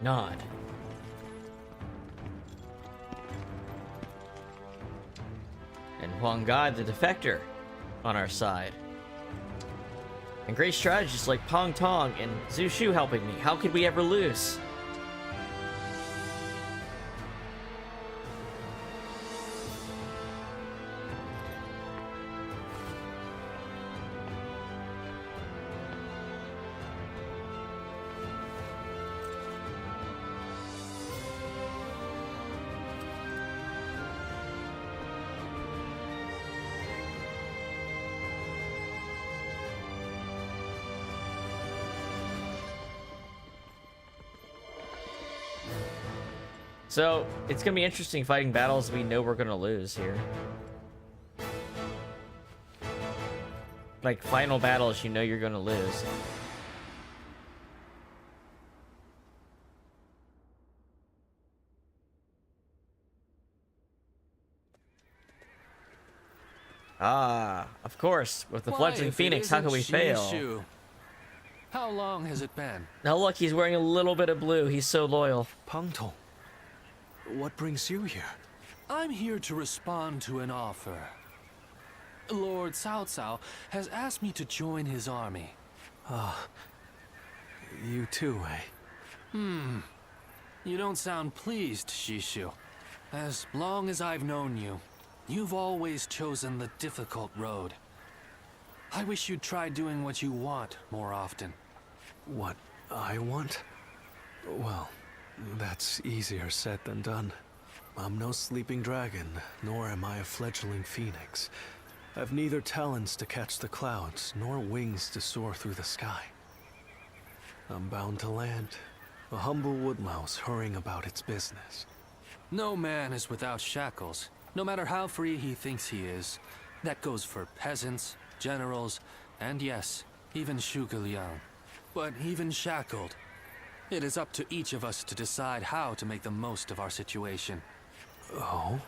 Nod. And Huang God, the defector, on our side. And great strategists like Pong Tong and Zhu Shu helping me. How could we ever lose? So, it's gonna be interesting fighting battles we know we're gonna lose here. Like, final battles you know you're gonna lose. Ah, of course. With the fledgling Phoenix, how can we fail? How long has it been? Now look, he's wearing a little bit of blue. He's so loyal. Pang Tong, what brings you here? I'm here to respond to an offer. Lord Cao Cao has asked me to join his army. Ah, you too, eh? You don't sound pleased, Shishu. As long as I've known you, you've always chosen the difficult road. I wish you'd try doing what you want more often. What I want? Well, that's easier said than done. I'm no sleeping dragon, nor am I a fledgling phoenix. I've neither talons to catch the clouds, nor wings to soar through the sky. I'm bound to land, a humble woodlouse hurrying about its business. No man is without shackles, no matter how free he thinks he is. That goes for peasants, generals, and yes, even Zhuge Liang. But even shackled, it is up to each of us to decide how to make the most of our situation. Oh?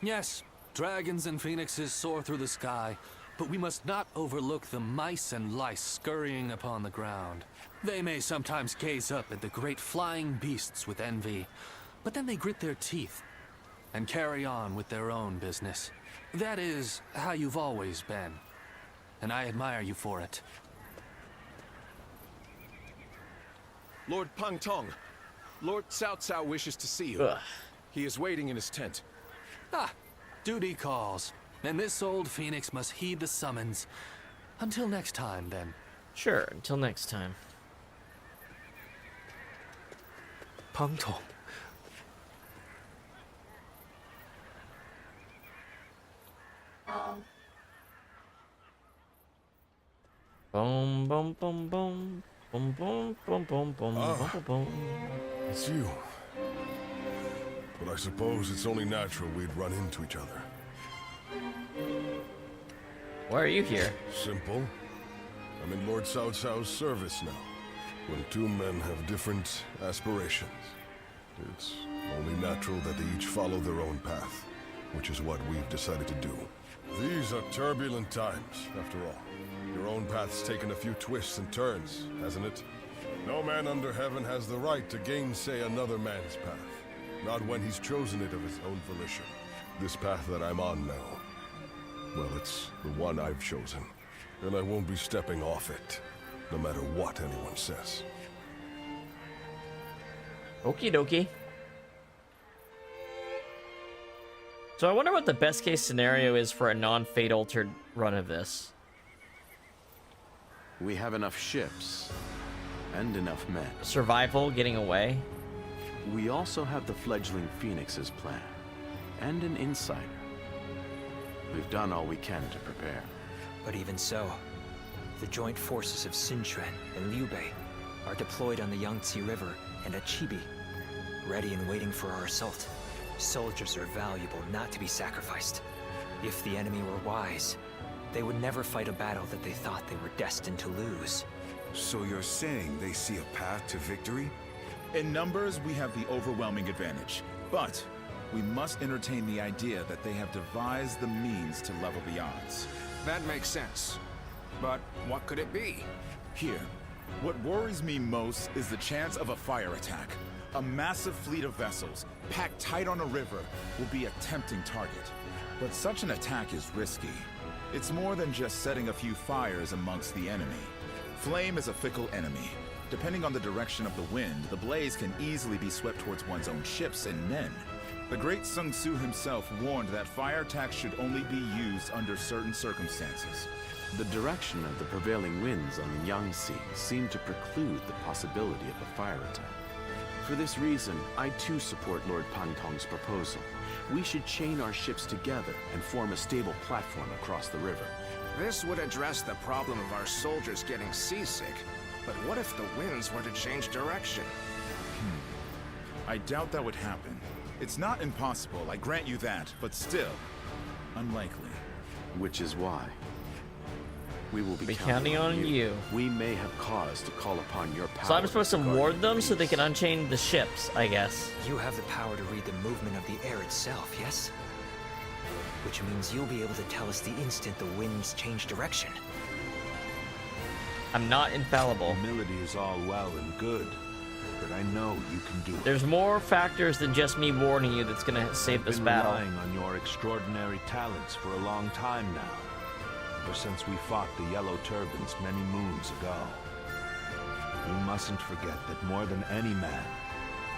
Yes, dragons and phoenixes soar through the sky, but we must not overlook the mice and lice scurrying upon the ground. They may sometimes gaze up at the great flying beasts with envy, but then they grit their teeth. and carry on with their own business. That is how you've always been, and I admire you for it. Lord Pang Tong, Lord Cao Cao wishes to see you. Ugh. He is waiting in his tent. Ah, duty calls, and this old phoenix must heed the summons. Until next time, then. Sure, until next time. Pang Tong. Boom, boom, boom, boom. Boom, boom, boom, boom, boom, boom, boom, boom. It's you. But I suppose it's only natural we'd run into each other. Why are you here? Simple. I'm in Lord Cao Cao's service now. When two men have different aspirations, it's only natural that they each follow their own path, which is what we've decided to do. These are turbulent times, after all. Your own path's taken a few twists and turns, hasn't it? No man under heaven has the right to gainsay another man's path. Not when he's chosen it of his own volition. This path that I'm on now, well, it's the one I've chosen. And I won't be stepping off it, no matter what anyone says. Okie dokie. So I wonder what the best case scenario is for a non-fate altered run of this. We have enough ships and enough men. Survival, getting away. We also have the fledgling Phoenix's plan and an insider. We've done all we can to prepare. But even so, the joint forces of Sun Quan and Liu Bei are deployed on the Yangtze River and at Chibi, ready and waiting for our assault. Soldiers are valuable, not to be sacrificed. If the enemy were wise, they would never fight a battle that they thought they were destined to lose. So you're saying they see a path to victory? In numbers, we have the overwhelming advantage. But we must entertain the idea that they have devised the means to level the odds. That makes sense. But what could it be? Here, what worries me most is the chance of a fire attack. A massive fleet of vessels, packed tight on a river, will be a tempting target. But such an attack is risky. It's more than just setting a few fires amongst the enemy. Flame is a fickle enemy. Depending on the direction of the wind, the blaze can easily be swept towards one's own ships and men. The great Sun Tzu himself warned that fire attacks should only be used under certain circumstances. The direction of the prevailing winds on the Yangtze seemed to preclude the possibility of a fire attack. For this reason, I too support Lord Pang Tong's proposal. We should chain our ships together and form a stable platform across the river. This would address the problem of our soldiers getting seasick. But what if the winds were to change direction? I doubt that would happen. It's not impossible, I grant you that, but still, unlikely. Which is why we will be counting on you. We may have cause to call upon your power. So I'm supposed to ward them so they can unchain the ships, I guess. You have the power to read the movement of the air itself, yes? Which means you'll be able to tell us the instant the winds change direction. I'm not infallible. Humility is all well and good, but I know you can do it. There's more factors than just me warning you that's gonna save this battle. I've been relying on your extraordinary talents for a long time now. Ever since we fought the Yellow Turbans many moons ago. You mustn't forget that more than any man,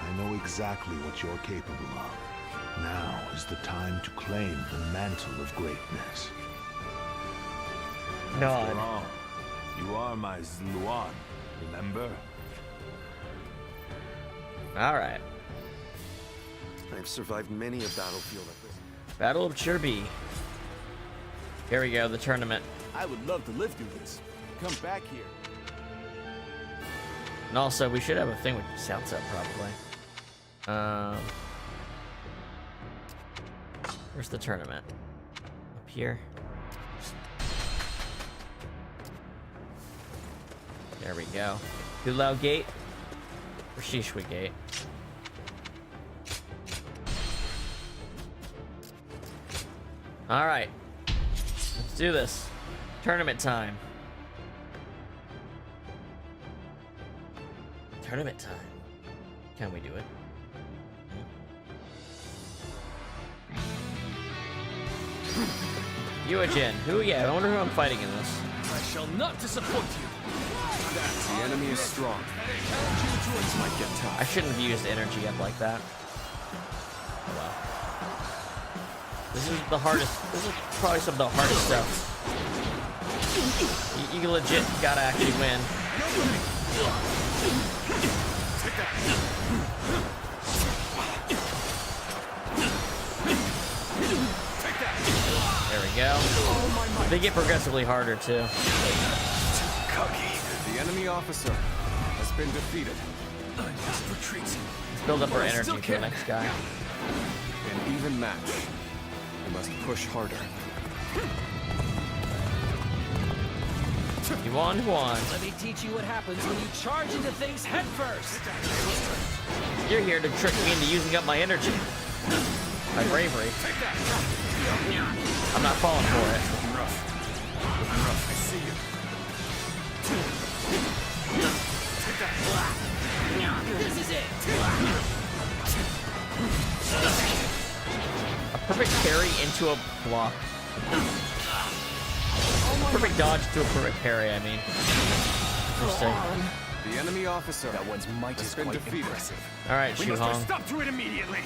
I know exactly what you're capable of. Now is the time to claim the mantle of greatness. God. After all, you are my Zluan, remember? Alright. I've survived many a battlefield like this. Battle of Chirby. Here we go, the tournament. I would love to live through this. Come back here. And also, we should have a thing with Cao Cao, probably. Where's the tournament? Up here. There we go. Gulao Gate. Or Shishwa Gate. Alright. Let's do this. Tournament time. Tournament time. Can we do it? Yuejin. Who? Yeah, I wonder who I'm fighting in this. I shall not disappoint you. The enemy is strong. This might get tough. I shouldn't have used energy up like that. Oh well. This is the hardest. This is probably some of the hardest stuff. You legit gotta actually win. There we go. They get progressively harder too. The enemy officer has been defeated. Just retreat. Let's build up our energy for the next guy. An even match. We must push harder. You won. Let me teach you what happens when you charge into things head first. You're here to trick me into using up my energy. My bravery. I'm not falling for it. I see you. This is it. A perfect parry into a block. Perfect dodge to a perfect parry, I mean. Interesting. The enemy officer. That one's might has is been quite defeated. impressive. All right, We must put a Shuhong. stop to it immediately.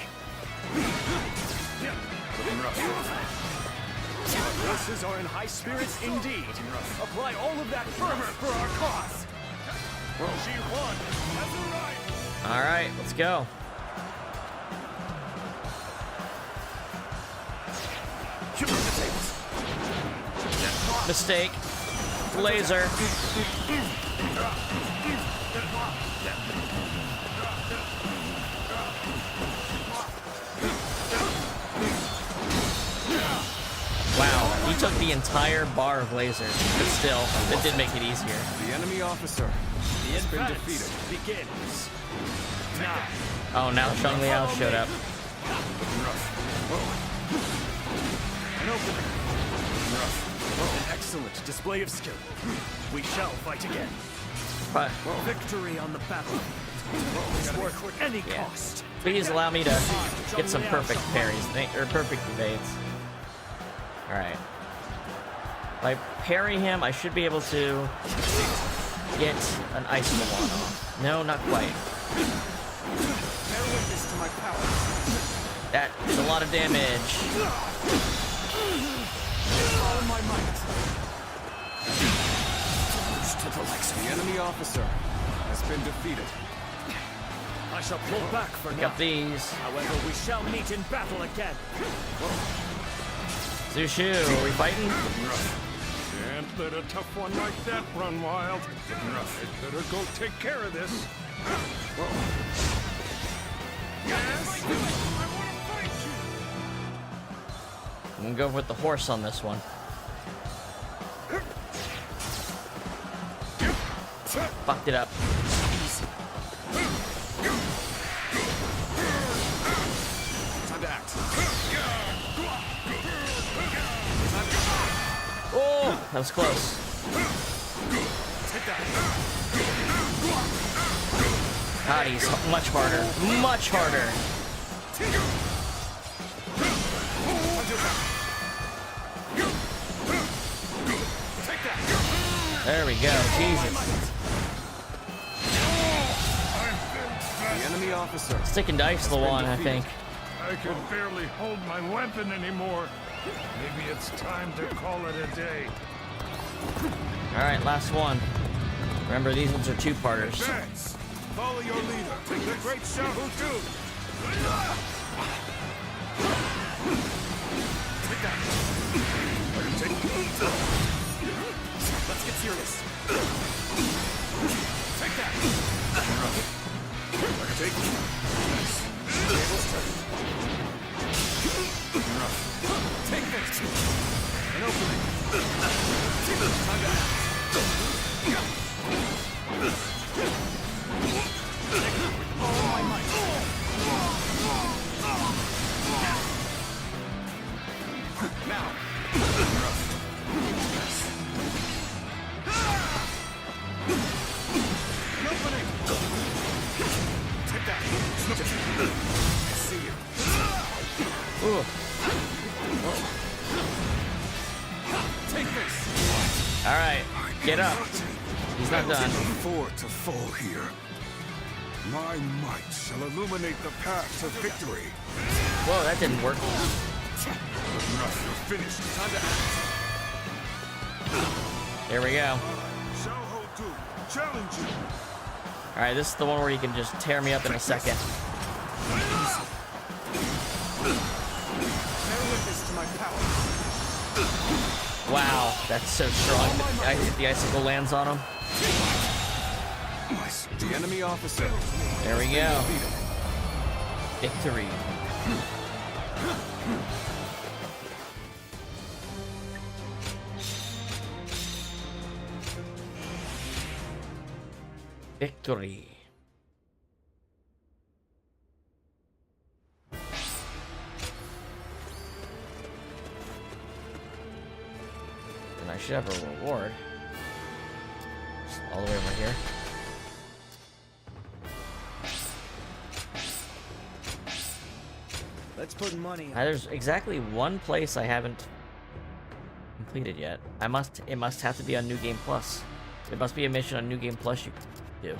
Forces are in high spirits indeed. Apply all of that fervor for our cause. Ji-Huan has arrived. All right, let's go. Mistake. Laser. Wow, he took the entire bar of laser, but still, it did make it easier. The enemy officer has been defeated. Begins. Oh, now Shang Liao showed up. An opening. An excellent display of skill. We shall fight again. But Victory on the battlefield is worth any cost. please allow me to get some perfect parries, or perfect evades. All right. If I parry him, I should be able to get an ice one off. No, not quite. Bear witness to my power. That's a lot of damage. All my might. The enemy officer has been defeated. I shall pull back for Pick now. up these. However, we shall meet in battle again. Zushu, are we fighting? Can't let a tough one like that run wild. I'd better go take care of this. Yes? I want to fight you. I'm gonna go with the horse on this one. Fucked it up. Time to act. Oh, that was close. God, he's much harder. Much harder. There we go. Jesus. The enemy officer. Stick and dice, Lawan, I think. I can barely hold my weapon anymore. Maybe it's time to call it a day. Alright, last one. Remember, these ones are two-parters. Advance! Follow your leader, the great Xiahou Dun! Take that! Are you taking... Let's get serious. Take that! Take Table's turn. Take this! An opening. Time to act. All my might. Now. An opening. Take that. I see you. Ooh. service. All right, get up. He's not done. Afford to fall here. My might shall illuminate the path to victory. Whoa, that didn't work. Now you're finished. Time to act. There we go. Challenge you. All right, this is the one where you can just tear me up in a second. Bear witness to my power. Wow, that's so strong. The icicle lands on him. The enemy officer. There we go. Victory. Victory. And I should have a reward. All the way over here. Let's put money on. There's exactly one place I haven't completed yet. It must have to be on New Game Plus. It must be a mission on New Game Plus you can do.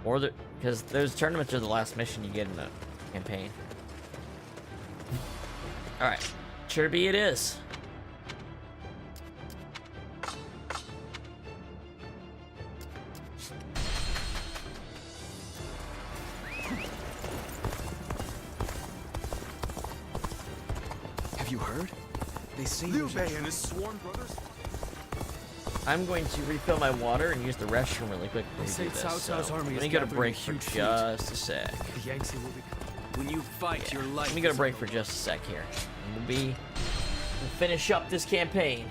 Or because those tournaments are the last mission you get in the campaign. Alright. Kirby it is. Have you heard? They say Liu Bei and his sworn brothers. I'm going to refill my water and use the restroom really quick before we do this. So let me go to break for just a sec. The Yangtze will be. When you fight, your life. Let me go to break for just a sec here. And we'll finish up this campaign.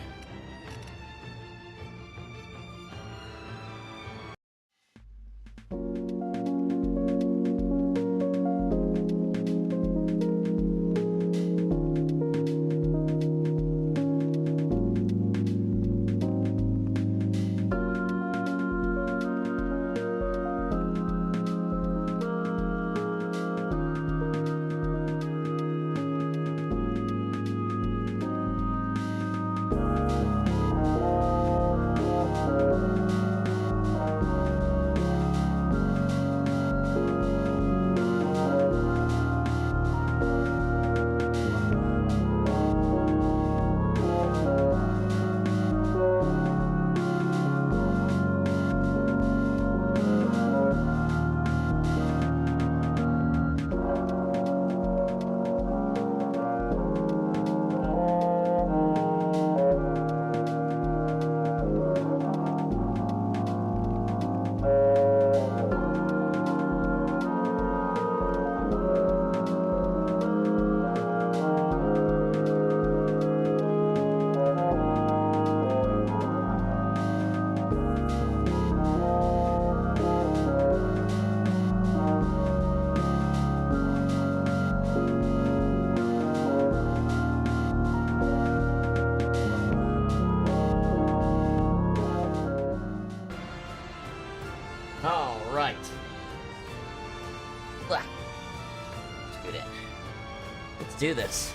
Do this.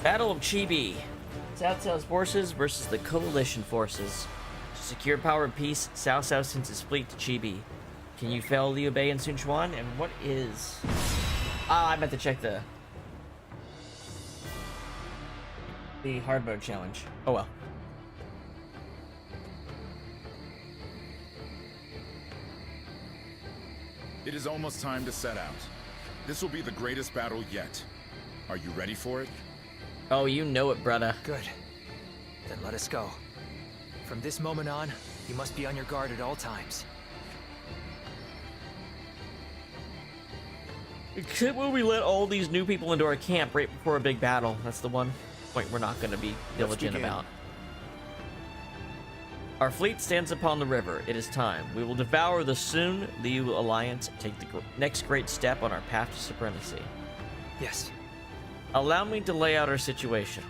Battle of Chibi. Cao Cao's forces versus the coalition forces. To secure power and peace, Cao Cao sends his fleet to Chibi. Can you fail Liu Bei and Sun Quan? And what is... I meant to check the hard mode challenge. Oh well. It is almost time to set out. This will be the greatest battle yet. Are you ready for it? Oh, you know it, brother. Good. Then let us go. From this moment on, you must be on your guard at all times. Except when we let all these new people into our camp right before a big battle. That's the one point we're not going to be diligent about. Our fleet stands upon the river. It is time. We will devour the Sun Liu alliance and take the next great step on our path to supremacy. Yes. Allow me to lay out our situation.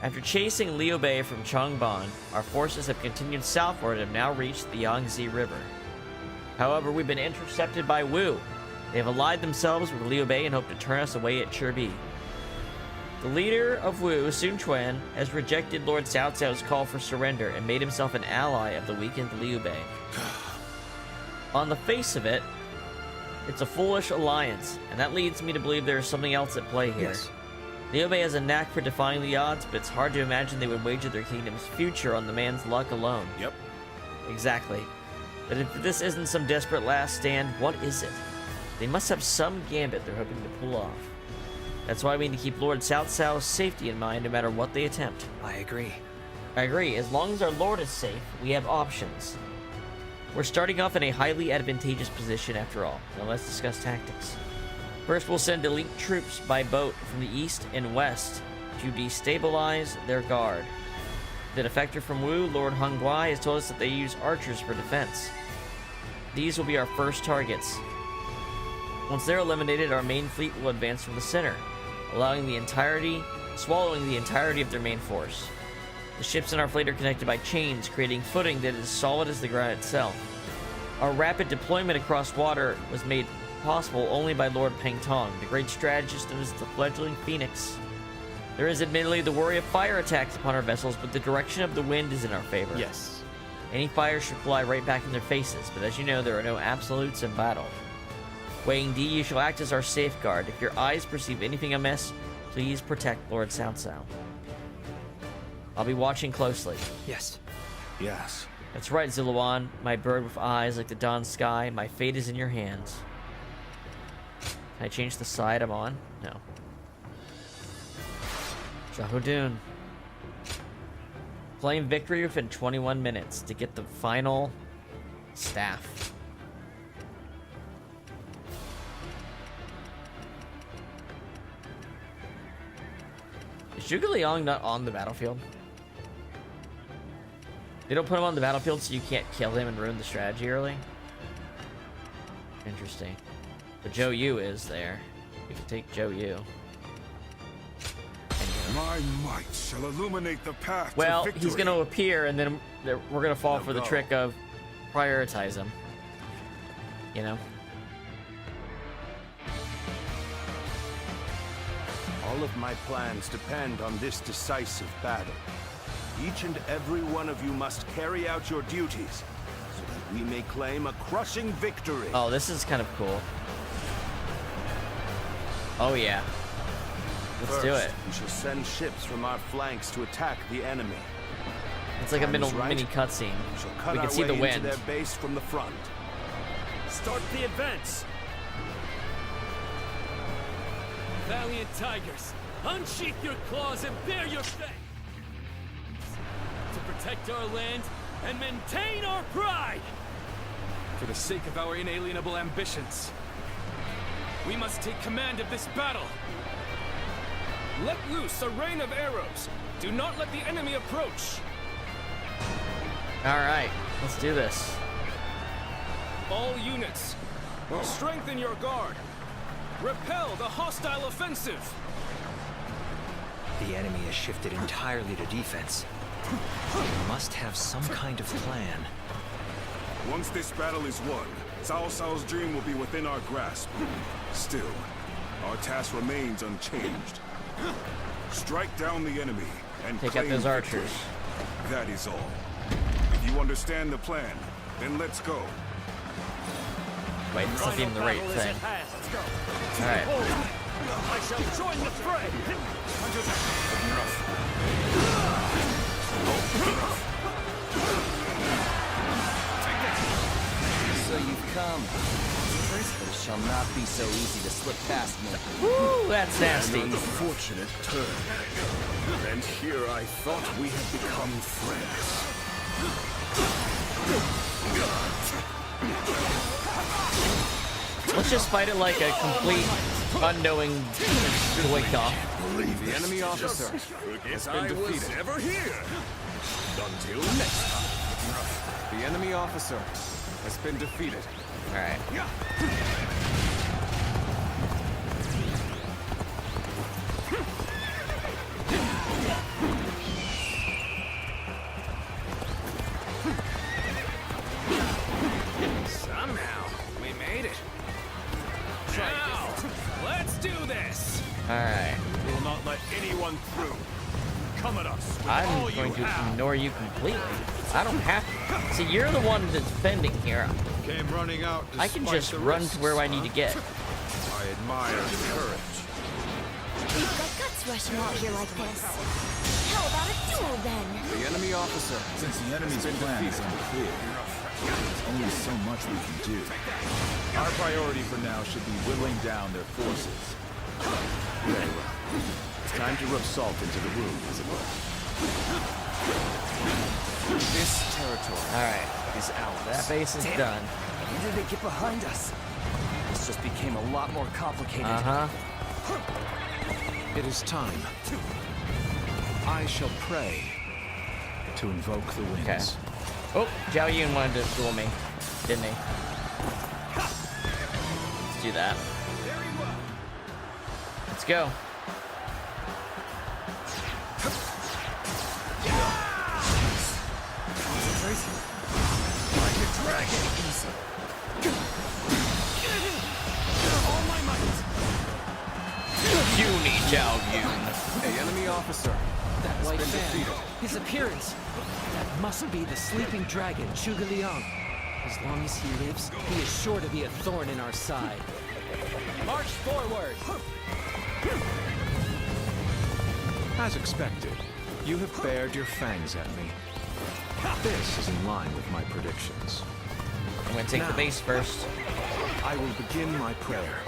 After chasing Liu Bei from Changban, our forces have continued southward and have now reached the Yangtze River. However, we've been intercepted by Wu. They have allied themselves with Liu Bei and hope to turn us away at Chirbi. The leader of Wu, Sun Quan, has rejected Lord Cao Cao's call for surrender and made himself an ally of the weakened Liu Bei. On the face of it, it's a foolish alliance, and that leads me to believe there is something else at play here. Yes. Liu Bei has a knack for defying the odds, but it's hard to imagine they would wager their kingdom's future on the man's luck alone. Yep. Exactly. But if this isn't some desperate last stand, what is it? They must have some gambit they're hoping to pull off. That's why we need to keep Lord Cao Cao's safety in mind no matter what they attempt. I agree. I agree. As long as our lord is safe, we have options. We're starting off in a highly advantageous position after all. Now let's discuss tactics. First, we'll send elite troops by boat from the east and west to destabilize their guard. The defector from Wu, Lord Hung Guai, has told us that they use archers for defense. These will be our first targets. Once they're eliminated, our main fleet will advance from the center, swallowing the entirety of their main force. The ships in our fleet are connected by chains, creating footing that is solid as the ground itself. Our rapid deployment across water was made possible only by Lord Peng Tong, the great strategist known as the fledgling Phoenix. There is admittedly the worry of fire attacks upon our vessels, but the direction of the wind is in our favor. Yes. Any fire should fly right back in their faces, but as you know, there are no absolutes in battle. Wei Ying Di, you shall act as our safeguard. If your eyes perceive anything amiss, please protect Lord Cao Cao. I'll be watching closely. Yes. Yes. That's right, Ziluan, my bird with eyes like the dawn sky. My fate is in your hands. Can I change the side I'm on? No. Shahudun. Claim victory within 21 minutes to get the final staff. Is Zhuge Liang not on the battlefield? They don't put him on the battlefield so you can't kill him and ruin the strategy early? Interesting. But Zhou Yu is there. We can take Zhou Yu. My might shall illuminate the path Well, to victory. he's going to appear, and then we're going to fall for the trick of prioritize him. You know? All of my plans depend on this decisive battle. Each and every one of you must carry out your duties, so that we may claim a crushing victory. Oh, this is kind of cool. Oh, yeah. Let's do it. We shall send ships from our flanks to attack the enemy. It's like a Time is right. mini cutscene. We can see the Into wind. their base from the front. Start the advance! Valiant tigers, unsheath your claws and bare your fangs! To protect our land and maintain our pride! For the sake of our inalienable ambitions, we must take command of this battle! Let loose a rain of arrows! Do not let the enemy approach! Alright, let's do this. All units, strengthen your guard! Repel the hostile offensive! The enemy has shifted entirely to defense. They must have some kind of plan. Once this battle is won, Cao Cao's dream will be within our grasp. Still, our task remains unchanged. Strike down the enemy and Take out claim those victory. archers. That is all. If you understand the plan, then let's go. Wait, this isn't even the right thing. Alright. I shall join the fray! So you've come. But it shall not be so easy to slip past me. Woo, that's nasty. An unfortunate turn. And here I thought we had become friends. Let's just fight it like a complete unknowing Doika. The enemy officer has been defeated. Never here. Until next time. The enemy officer has been defeated. Alright. Somehow, we made it. I'm going to ignore you completely. I don't have to. See, you're the one that's defending here. Came running out I can just run to where I need to get. I admire your courage. We've got guts rushing out here like this. How about a duel then? The enemy officer. Since the enemy's plan is unclear, there's only so much we can do. Our priority for now should be whittling down their forces. Very well. It's time to rub salt into the wound, as it were. This territory is ours. That base is done. When did they get behind us? This just became a lot more complicated. It is time. I shall pray to invoke the winds. Okay. Oh, Zhao Yun wanted to duel me, didn't he? Let's do that. Let's go. Like a dragon. Easy. All my might. Puny Zhao Yun. The enemy officer. That white been fan. defeated. His appearance. That must be the sleeping dragon, Zhuge Liang. As long as he lives, he is sure to be a thorn in our side. March forward! As expected, you have bared your fangs at me. This is in line with my predictions. I'm gonna take the base first. I will begin my prayer.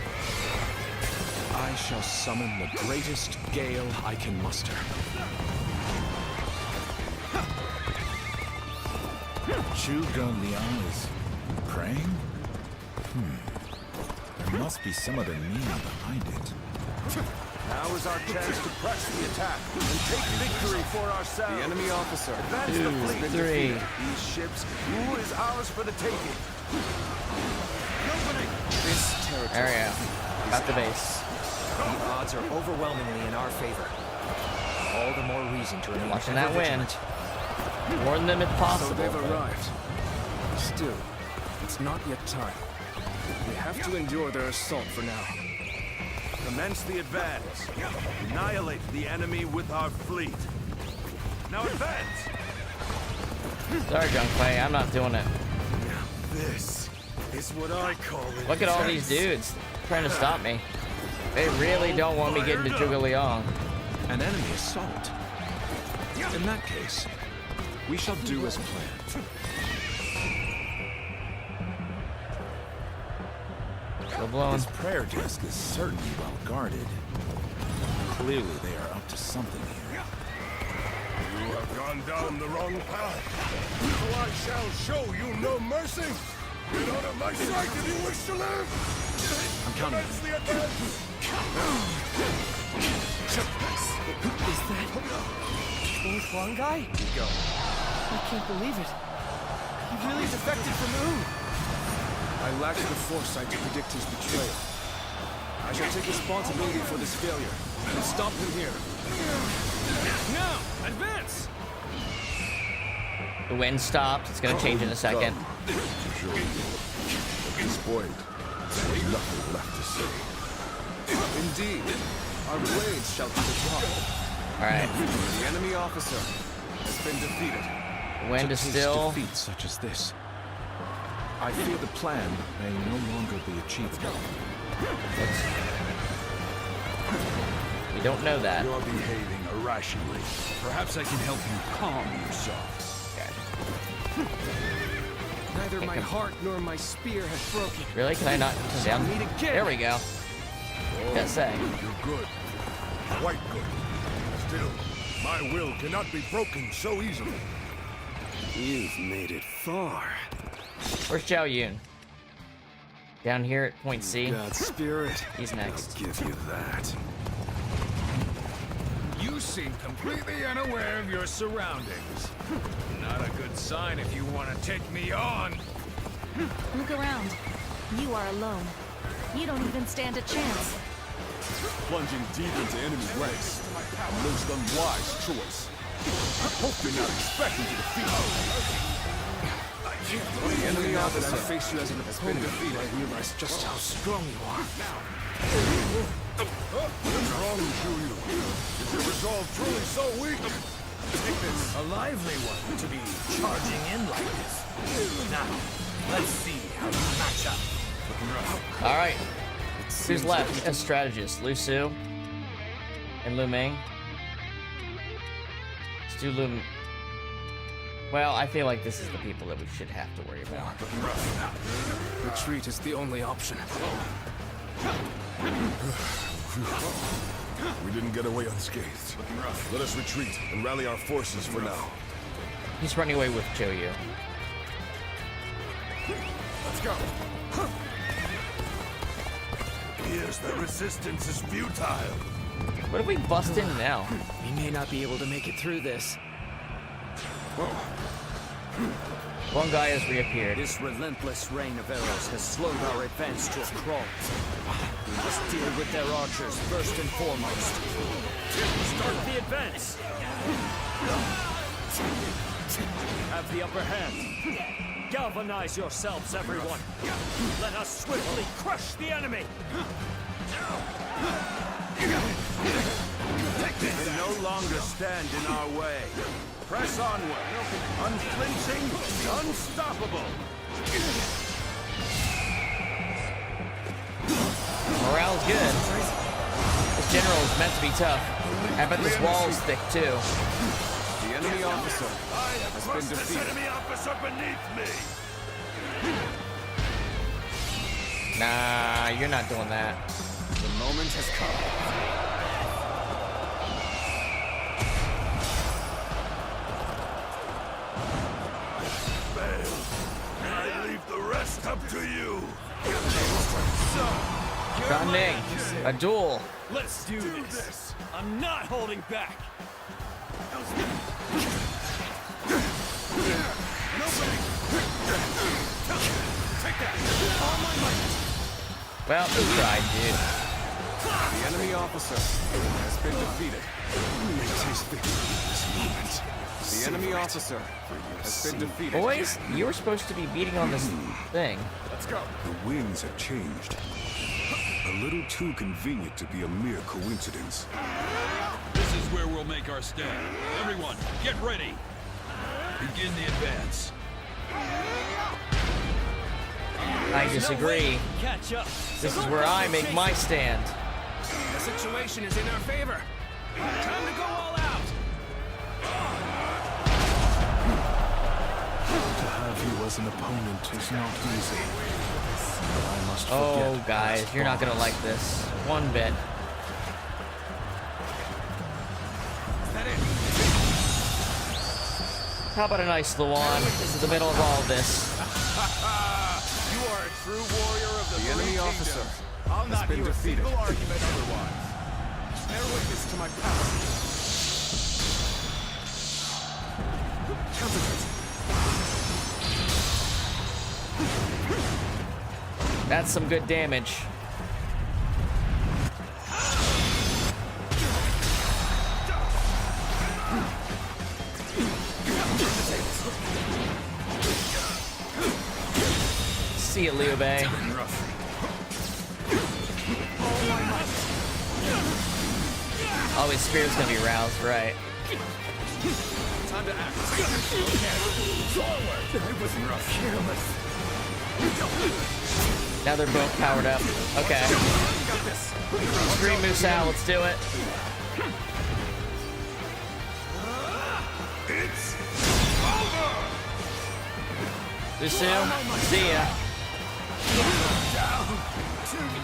I shall summon the greatest gale I can muster. Zhuge Liang is praying? There must be some other meaning behind it. Now is our chance to press the attack and take victory for ourselves. The enemy officer. Advance the fleet. Three. These ships, who is ours for the taking? This territory. There we go. Got the base. The odds are overwhelmingly in our favor. All the more reason to remain Watching that win. vigilant. Warn them if So possible. they've arrived. Still, it's not yet time. We have to endure their assault for now. Commence the advance. Annihilate the enemy with our fleet. Now advance! Sorry, Gunplay, I'm not doing it. This is what I call it. Look at all these dudes trying to stop me. They really don't want me getting to Zhuge Liang. An enemy assault. In that case, we shall do as planned. Still blowing. This prayer desk is certainly well guarded. Clearly, they are up to something here. You have gone down the wrong path, so I shall show you no mercy. Get out of my sight if you wish to live. I'm counting. Commence the advance. Is that old Huang guy? Go. I can't believe it. He really defected from Wu. I lack the foresight to predict his betrayal. I shall take responsibility for this failure and stop him here. Now, advance! The wind stopped. It's gonna change in a second. At this point, there's nothing left to say. Indeed, our blades shall be the top. Alright. The enemy officer has been defeated. Wind is still. Defeat such as this. I fear the plan may no longer be achievable. We don't know that. You're behaving irrationally. Perhaps I can help you calm yourself. Okay. Neither my heart nor my spear have broken. Really? Can I not come down? Meet again. There we go. Gotta say. You're good. Quite good. Still, my will cannot be broken so easily. You've made it far. Where's Zhao Yun? Down here at point C. God's spirit. He's next. I'll give you that. You seem completely unaware of your surroundings. Not a good sign if you want to take me on. Look around. You are alone. You don't even stand a chance. Plunging deep into enemy ranks. A most unwise choice. I hope you're not expecting to defeat me. The enemy officer face you as an opponent. I realize just how strong you are. What's wrong with you? Is your resolve truly so weak? A lively one to be charging in like this. Now, let's see how you match up. All right. Who's left as strategist? Lu Su and Lu Ming. Let's do Lu. Well, I feel like this is the people that we should have to worry about. Retreat is the only option. We didn't get away unscathed. Let us retreat and rally our forces for now. He's running away with Zhou Yu. Let's go. Here's the resistance is futile. What if we bust in now? We may not be able to make it through this. One guy has reappeared. This relentless rain of arrows has slowed our advance to a crawl. We must deal with their archers first and foremost. Start the advance! Have the upper hand. Galvanize yourselves, everyone. Let us swiftly crush the enemy! They no longer stand in our way. Press onward. Unflinching, unstoppable. Morale's good. This general is meant to be tough. I bet this wall is thick too. The enemy officer has been This defeated. enemy officer beneath me. Nah, you're not doing that. The moment has come. I leave the rest up to you. Gan Ning, a duel. Let's do this. I'm not holding back. Well, he tried, dude. The enemy officer has been defeated. The enemy officer has been defeated. Boys, you were supposed to be beating on this thing. Let's go. The winds have changed. A little too convenient to be a mere coincidence. This is where we'll make our stand. Everyone, get ready. Begin the advance. I disagree. Catch up. This is where I make my stand. The situation is in our favor. Time to go all out. To have you as an opponent is not easy. But I must forget Oh, guys, past you're not gonna wrongs. like this one bit. How about a nice Luan in the middle of all this? You are a true warrior of the enemy three officer kingdoms. I'll has not been hear defeated. a single argument otherwise. Bear witness to my power. That's some good damage. See you, Liu Bei. Oh, his spear's gonna be roused, right? Time to act. Forward. I was careless. Now they're both powered up. Okay. Got this. Scream Musou, let's do it. It's over. Lucio, see ya.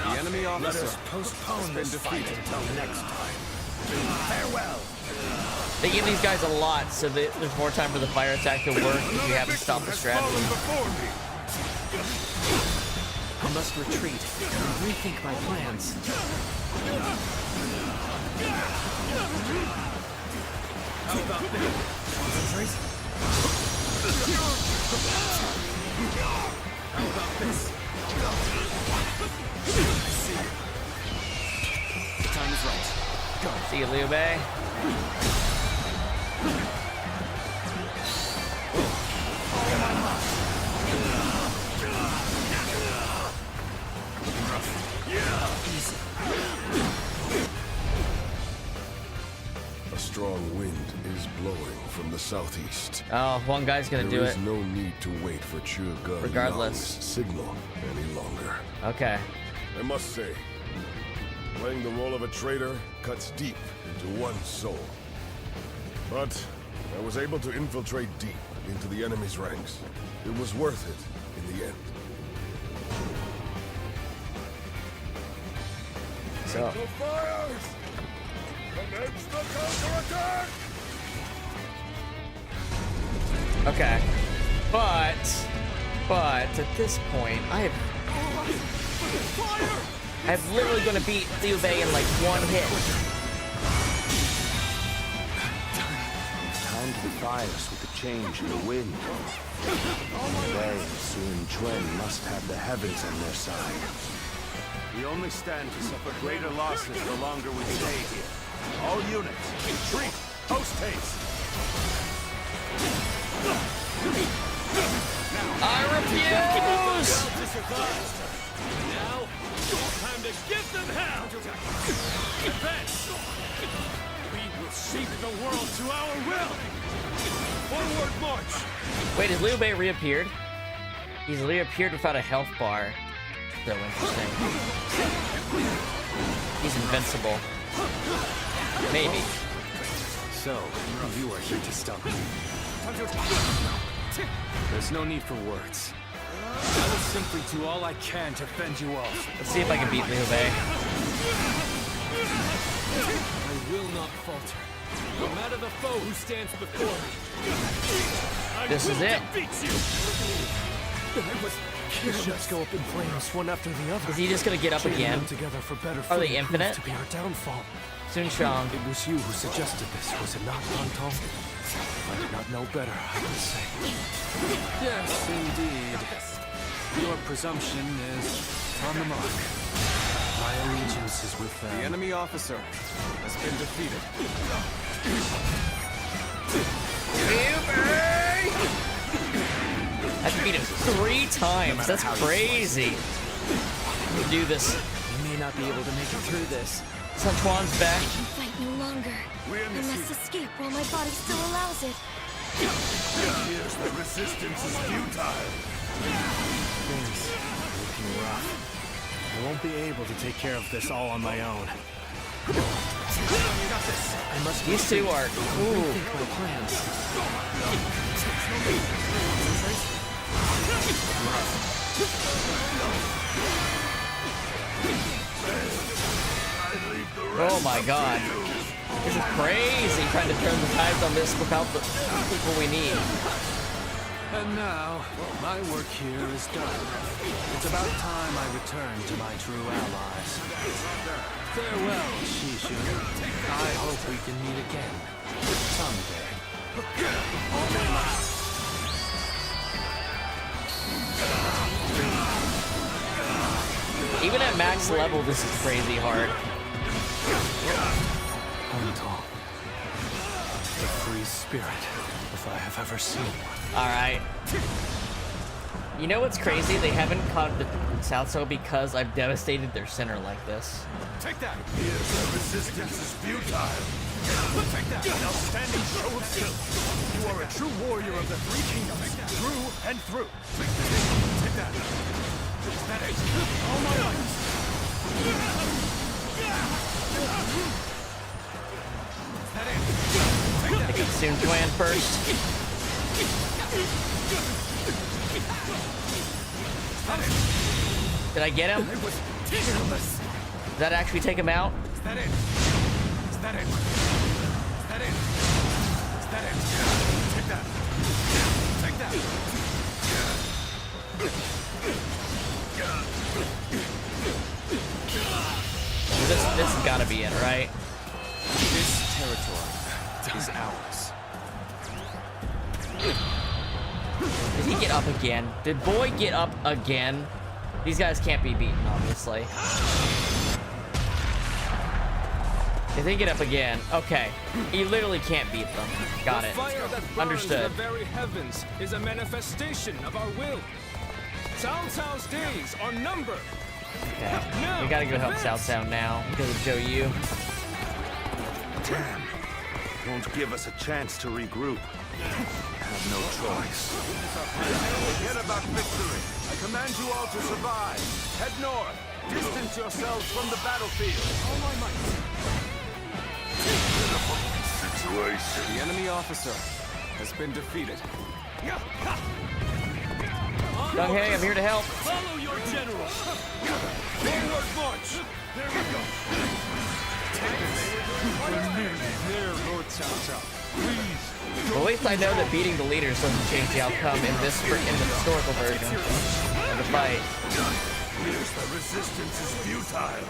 The enemy Let officer us postpone has been this fight defeated. until next time. Farewell. They give these guys a lot, so that there's more time for the fire attack to work if you haven't stopped the strategy. Before me. I must retreat and rethink my plans. How about this? Concentrate. How about this? I see you. The time is right. Go. See you, Liu Bei. strong wind is blowing from the southeast. Oh, one guy's gonna do it. There is no need to wait for Cao Regardless. signal any longer. Okay. I must say, playing the role of a traitor cuts deep into one's soul. But I was able to infiltrate deep into the enemy's ranks. It was worth it in the end. So. Fires! Commence the counterattack! Okay. But at this point, I'm literally gonna beat Liu Bei in like one hit. Time to defy us with the change in the wind. They and Sun Quan must have the heavens on their side. We only stand to suffer greater losses the longer we stay here. All units, retreat! Post haste! I refuse! Now, time to give them hell! Advance! We will shape the world to our will! Forward march! Wait, has Liu Bei reappeared? He's reappeared without a health bar. So interesting. He's invincible. Maybe. So, you are here to stop me. There's no need for words. I will simply do all I can to fend you off. Let's see if I can beat Liu Bei. I will not falter. No matter the foe who stands before me. This is it. The ships go up in flames, one after the other. Is he just gonna get up again? Together for better Are they footing infinite? proved to be our downfall. Sun Shang. It was you who suggested this, was it not, Pantong? I did not know better, I would say. Yes, indeed. Your presumption is on the mark. My allegiance is with them. The enemy officer has been defeated. I have to beat him 3 times. That's crazy. We do this. We may not be able to make it through this. Sun Quan's back. I can fight no longer. I must escape while my body still allows it. Here's the resistance is futile. Things are looking rough. I won't be able to take care of this all on my own. I must. These two are. Ooh. My plans. Oh my god. This is crazy trying to turn the tides on this without the people we need. And now, my work here is done. It's about time I return to my true allies. Farewell, Shishu. I hope we can meet again. Someday. Even at max level, this is crazy hard. Pantong. The free spirit, if I have ever seen one. Alright. You know what's crazy? They haven't caught the Cao Cao because I've devastated their center like this. Take that! Here's the resistance is futile. Take that! An outstanding show of skill. You are a true warrior of the 3 kingdoms, through and through. Take that! Is that it? All my life! Is that it? Take that! Take Sun Quan first. Did I get him? Did that actually take him out? Is that it? Is that it? Is that it? Is that it? Take that! Take that! This has got to be it, right? This territory is ours. Did he get up again? Did boy get up again? These guys can't be beaten, obviously. If they get up again, okay. He literally can't beat them. Got it. Fire that burns Understood. the very heavens is a manifestation of our will. Cao Cao's days are numbered. Okay. We gotta go help Cao Cao now because of Zhou Yu. Damn. won't give us a chance to regroup. Have no choice. Forget about victory. I command you all to survive. Head north. Distance yourselves from the battlefield. All my might. Situation. The enemy officer has been defeated. Young Hey, I'm here to help. Follow your general. Forward march. There we go. There, Lord Cao Cao. Please. Well, at least I know that beating the leaders doesn't change the outcome in the historical version of the fight. The resistance is futile.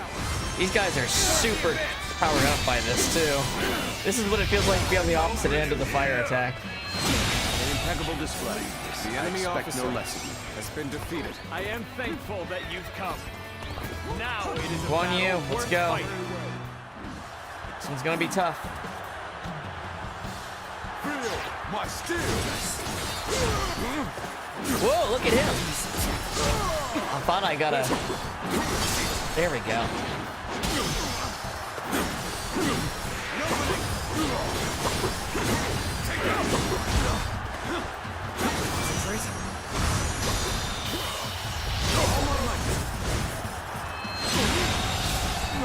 These guys are super powered up by this too. This is what it feels like to be on the opposite end of the fire attack. An impeccable display. The enemy officer has been defeated. I am thankful that you've come. Now it is a Come on, you. battle Let's worth go. fighting. This one's gonna be tough. Feel my steel. Whoa, look at him. I thought I got a... There we go.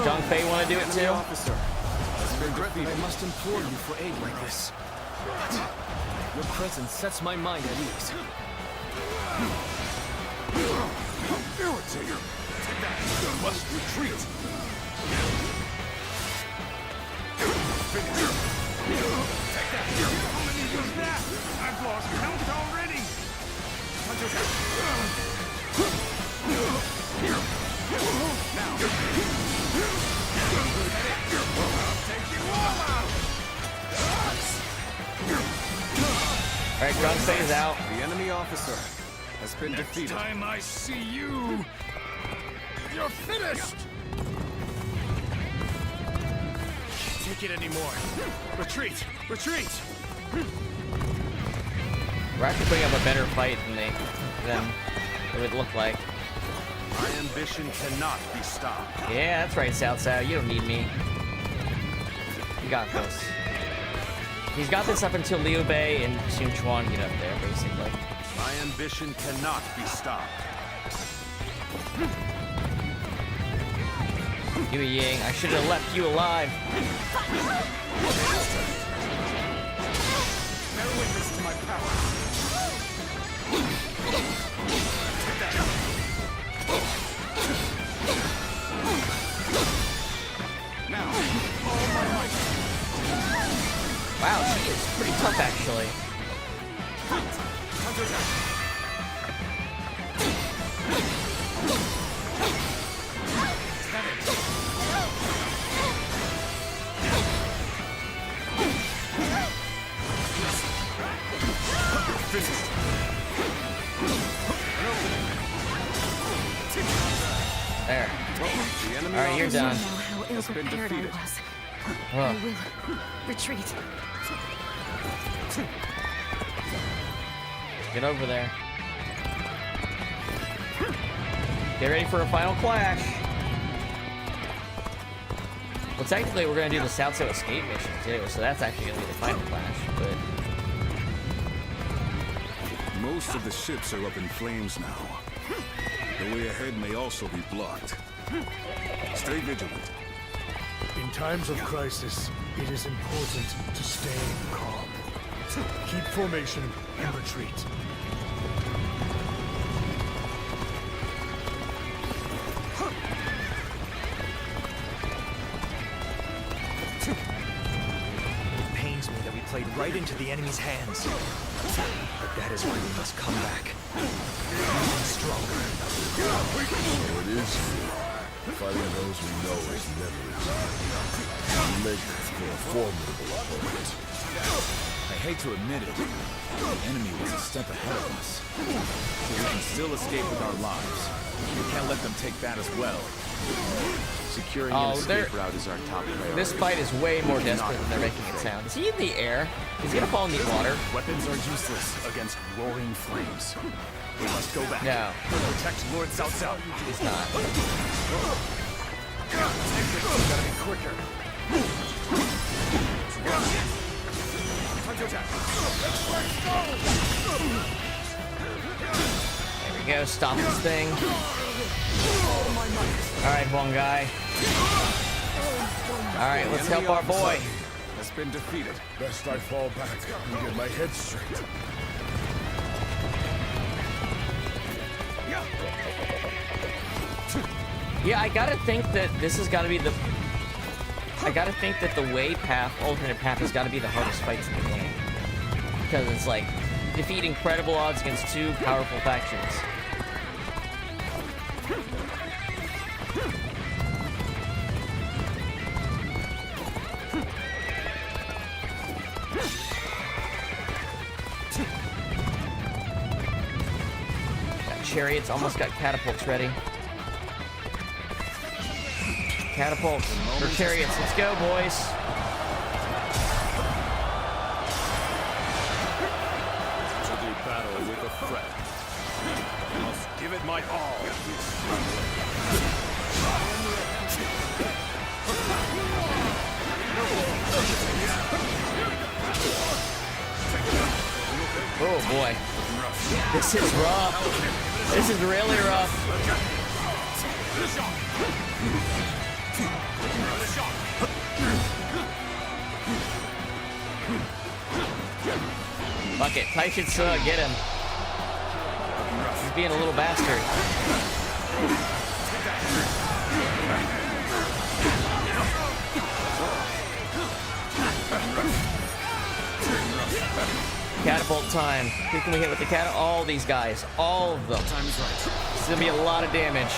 Zhang Fei want to do it too? Officer has been defeated. I must implore you for aid like this. But your presence sets my mind at ease. Irritator! You must retreat! Finish! Take that! How many was that? I've lost count already! Now! I'll take you all out! Alright, Zhang Fei's out. The enemy officer has been defeated. Next time I see you, you're finished! Can't take it anymore. Retreat! Retreat! We're actually putting up a better fight than it would look like. My ambition cannot be stopped. Yeah, that's right, Cao Cao. You don't need me. You got this. He's got this up until Liu Bei and Sun Quan get up there, basically. My ambition cannot be stopped. Yue Ying, I should have left you alive. Bear witness to my power. Now, Wow, she is pretty tough, actually. There. All right, you're done. Now how ill-prepared I was. I will retreat. Get over there. Get ready for a final clash. Well, technically, we're going to do the Cao Cao escape mission, too, so that's actually going to be the final clash, but... Most of the ships are up in flames now. The way ahead may also be blocked. Stay vigilant. In times of crisis, it is important to stay calm. Keep formation and retreat. It pains me that we played right into the enemy's hands. But that is why we must come back. Even stronger. So it is you. Fighting those we know is never easy. You make for a formidable opponent. I hate to admit it, the enemy was a step ahead of us. But we can still escape with our lives. We can't let them take that as well. Securing an escape route is our top priority. This fight is way more desperate than they're making it sound. Is he in the air? He's gonna fall in the water. Weapons are useless against roaring flames. We must go back. No. Protect Lord Cao Cao. He's not. Gotta be quicker. There we go, stop this thing. Alright, one guy. Alright, let's help our boy. Has been defeated. Best I fall back and get my head straight. Yeah, I gotta think that this has gotta be the... I gotta think that the way path, alternate path, has gotta be the hardest fights in the game. Because it's like, defeat incredible odds against two powerful factions. Got chariots, almost got catapults ready. Catapults for chariots. Let's go, boys. To do battle with a friend. I must give it my all. Oh boy. This is rough. This is really rough. Fuck it, Taichitsu, get him. He's being a little bastard. Catapult time. Who can we hit with the catapult? All these guys. All of them. Time is right. This is gonna be a lot of damage.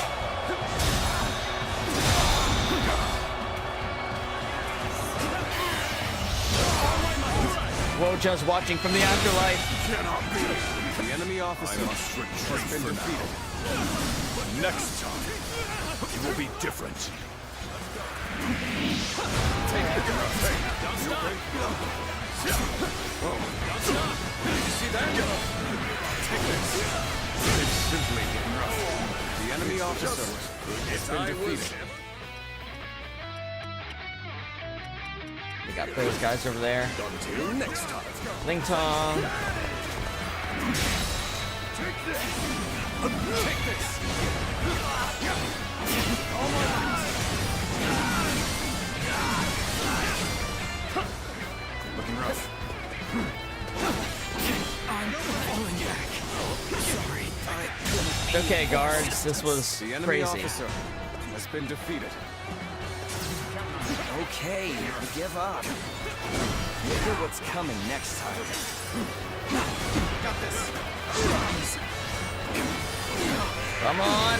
Woja's watching from the afterlife. The enemy officer has been defeated. But next time, it will be different. Take it. Don't stop. Whoa. Don't stop. Did you see that? Take this. It's simply getting rough. The enemy officer has been defeated. We got those guys over there. Until next time. Ling Tong. Take this. Take this. Looking rough. I'm falling back. Sorry. Okay, guards, this was the enemy crazy. officer has been defeated. Okay, give up. Look at what's coming next time. Got this. Come on.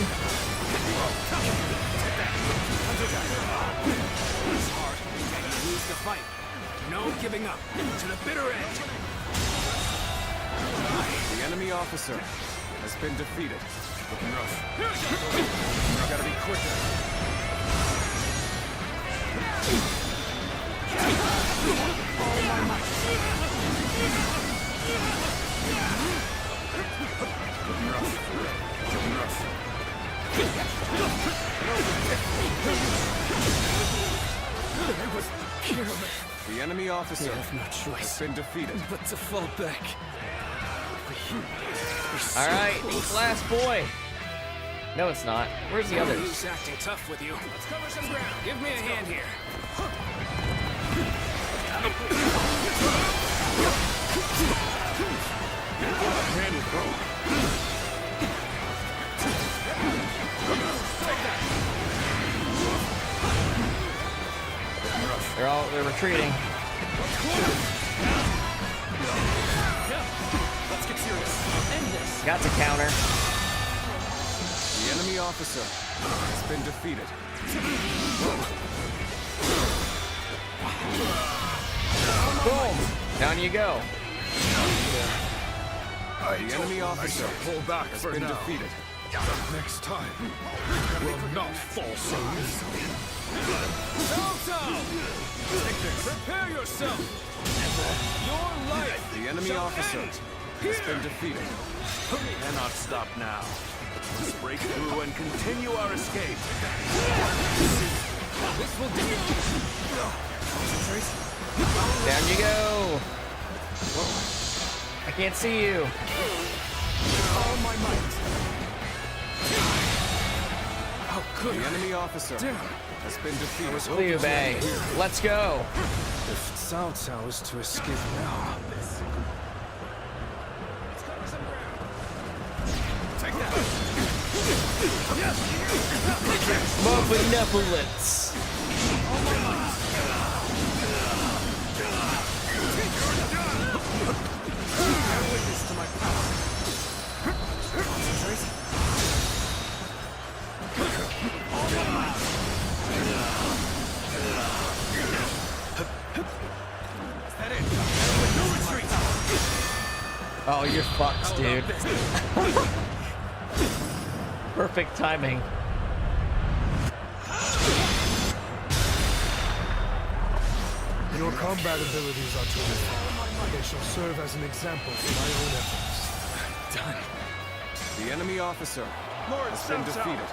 It's hard, and you lose the fight. No giving up. To the bitter end. The enemy officer has been defeated. Looking rough. You gotta be quicker. The enemy officer has been defeated. But to fall back. Alright, last boy. No, it's not. Where's the others? Who's acting tough with you? Let's cover some ground. Give me a hand here. They're retreating. Let's get serious. End this. Got to counter. The enemy officer has been defeated. Boom! Down you go. The enemy officer pull back has for been now. defeated. Next time, will not fall so easily. Cao Cao! Prepare yourself! Your life! The enemy officer has been defeated. Cannot stop now. Let's break through and continue our escape. This will do. Concentrate. Down you go. I can't see you. All my might. How could the enemy officer has been defeated? Liu Bei, let's go. If Cao Cao is to escape now, Take that. More benevolence. witness to my power. Concentrate. Is that it? No retreat. Oh, you're fucked, dude. Perfect timing. Your combat abilities are terrific. They shall serve as an example for my own efforts. Done. The enemy officer Lord has been Cao Cao, defeated.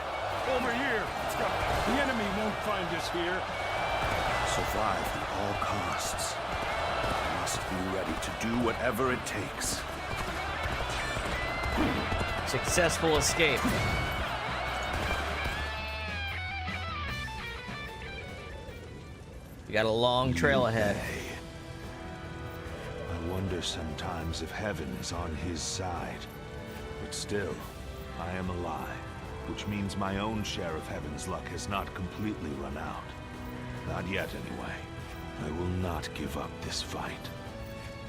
over here. The enemy won't find us here. Survive at all costs. I must be ready to do whatever it takes. Successful escape. We got a long trail ahead. I wonder sometimes if heaven is on his side. But still, I am alive, which means my own share of heaven's luck has not completely run out. Not yet, anyway. I will not give up this fight.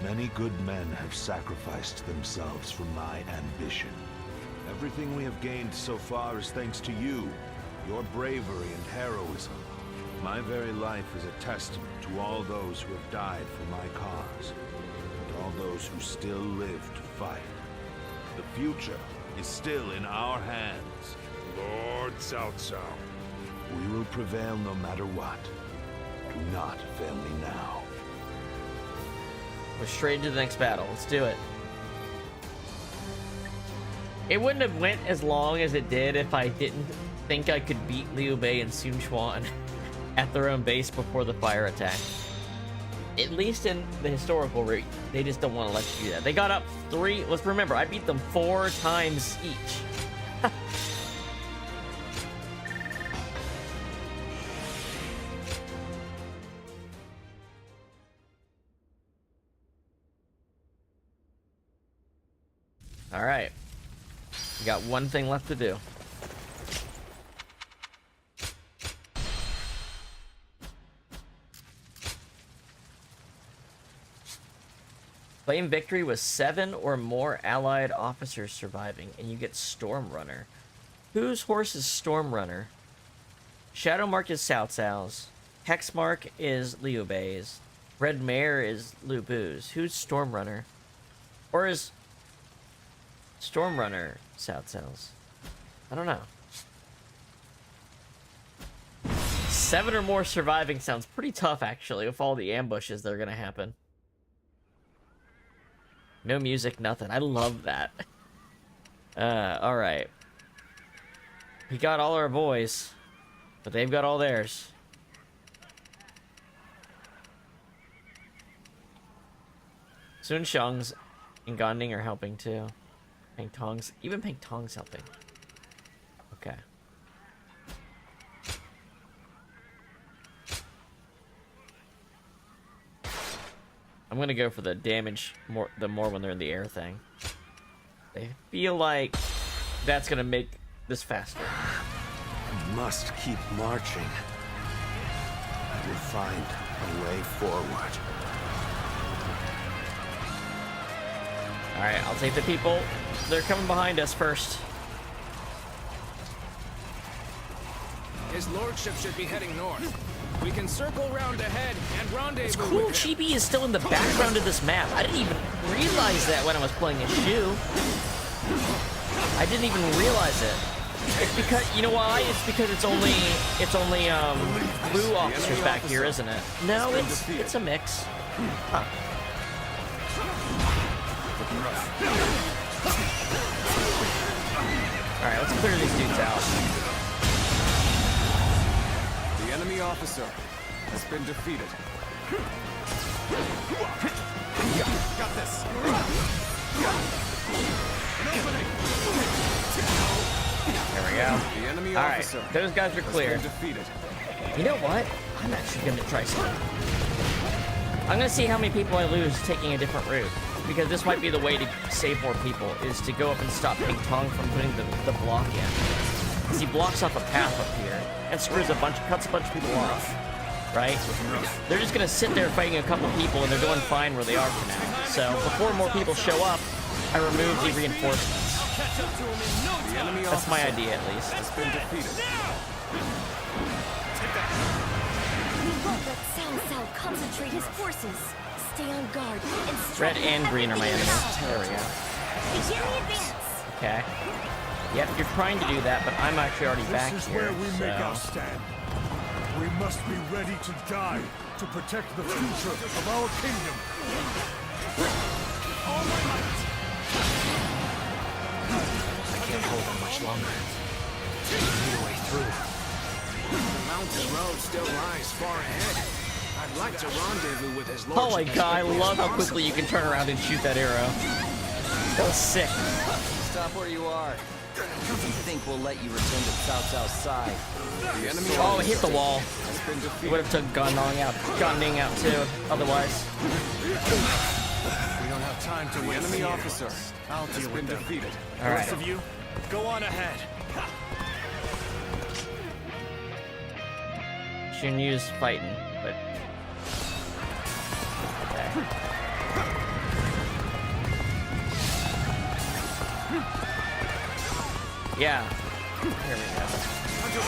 Many good men have sacrificed themselves for my ambition. Everything we have gained so far is thanks to you, your bravery and heroism. My very life is a testament to all those who have died for my cause, and all those who still live to fight. The future is still in our hands. Lord Cao Cao. We will prevail no matter what. Do not fail me now. We're straight into the next battle. Let's do it. It wouldn't have went as long as it did if I didn't think I could beat Liu Bei and Sun Quan at their own base before the fire attack. At least in the historical route, they just don't want to let you do that. They got up 3. Let's remember, I beat them 4 times each. All right, we got one thing left to do. Claim victory with 7 or more allied officers surviving, and you get Stormrunner. Whose horse is Stormrunner? Shadow Mark is Cao Cao's. Hex Mark is Liu Bei's. Red Mare is Lu Bu's. Who's Stormrunner? Or is Stormrunner Cao Cao's? I don't know. 7 or more surviving sounds pretty tough, actually, with all the ambushes that are gonna happen. No music, nothing. I love that. Alright. We got all our boys, but they've got all theirs. Sun Shang's and Gonding are helping too. Peng Tong's, even Peng Tong's helping. Okay. I'm gonna go for the damage more when they're in the air thing. I feel like that's gonna make this faster. I must keep marching. I will find a way forward. Alright, I'll take the people. They're coming behind us first. His lordship should be heading north. We can circle round ahead and rendezvous. It's cool Chibi is still in the background of this map. I didn't even realize that when I was playing as Shu. I didn't even realize it. It's because, you know why? It's because it's only blue officers back here, isn't it? No, it's a mix. Huh. Alright, let's clear these dudes out. The enemy officer has been defeated. Got this. There we go. The enemy All right, officer those guys are clear. defeated. You know what? I'm actually going to try something. I'm going to see how many people I lose taking a different route. Because this might be the way to save more people, is to go up and stop Ping Tong from putting the block in. Because he blocks off a path up here and cuts a bunch of people off. Right? They're just going to sit there fighting a couple people and they're doing fine where they are for now. So before more people show up, I remove the reinforcements. That's my idea, at least. Has been defeated. We won't let Cao Cao concentrate his forces. Stay on guard and Red and green are my enemies. There we go. begin the advance. Okay. Yep, you're trying to do that, but I'm actually already back This is here. where we make our So. stand. We must be ready to die to protect the future of our kingdom. All my might. I can't hold on much longer. We need a way through. The mountain road still lies far ahead. I'd like to rendezvous with his lordship. Oh my god, I love how quickly you can turn around and shoot that arrow. That was sick. Stop where you are. I think we'll let you return to Cao Cao's side. The enemy Oh, it hit the wall. has been It defeated. would have took Gan Ning out too, otherwise. We don't have time to win. The enemy officer I'll has deal been with them. defeated. All The rest right. of you, go on ahead. Shouldn't use fighting, but okay. Yeah. Here we go.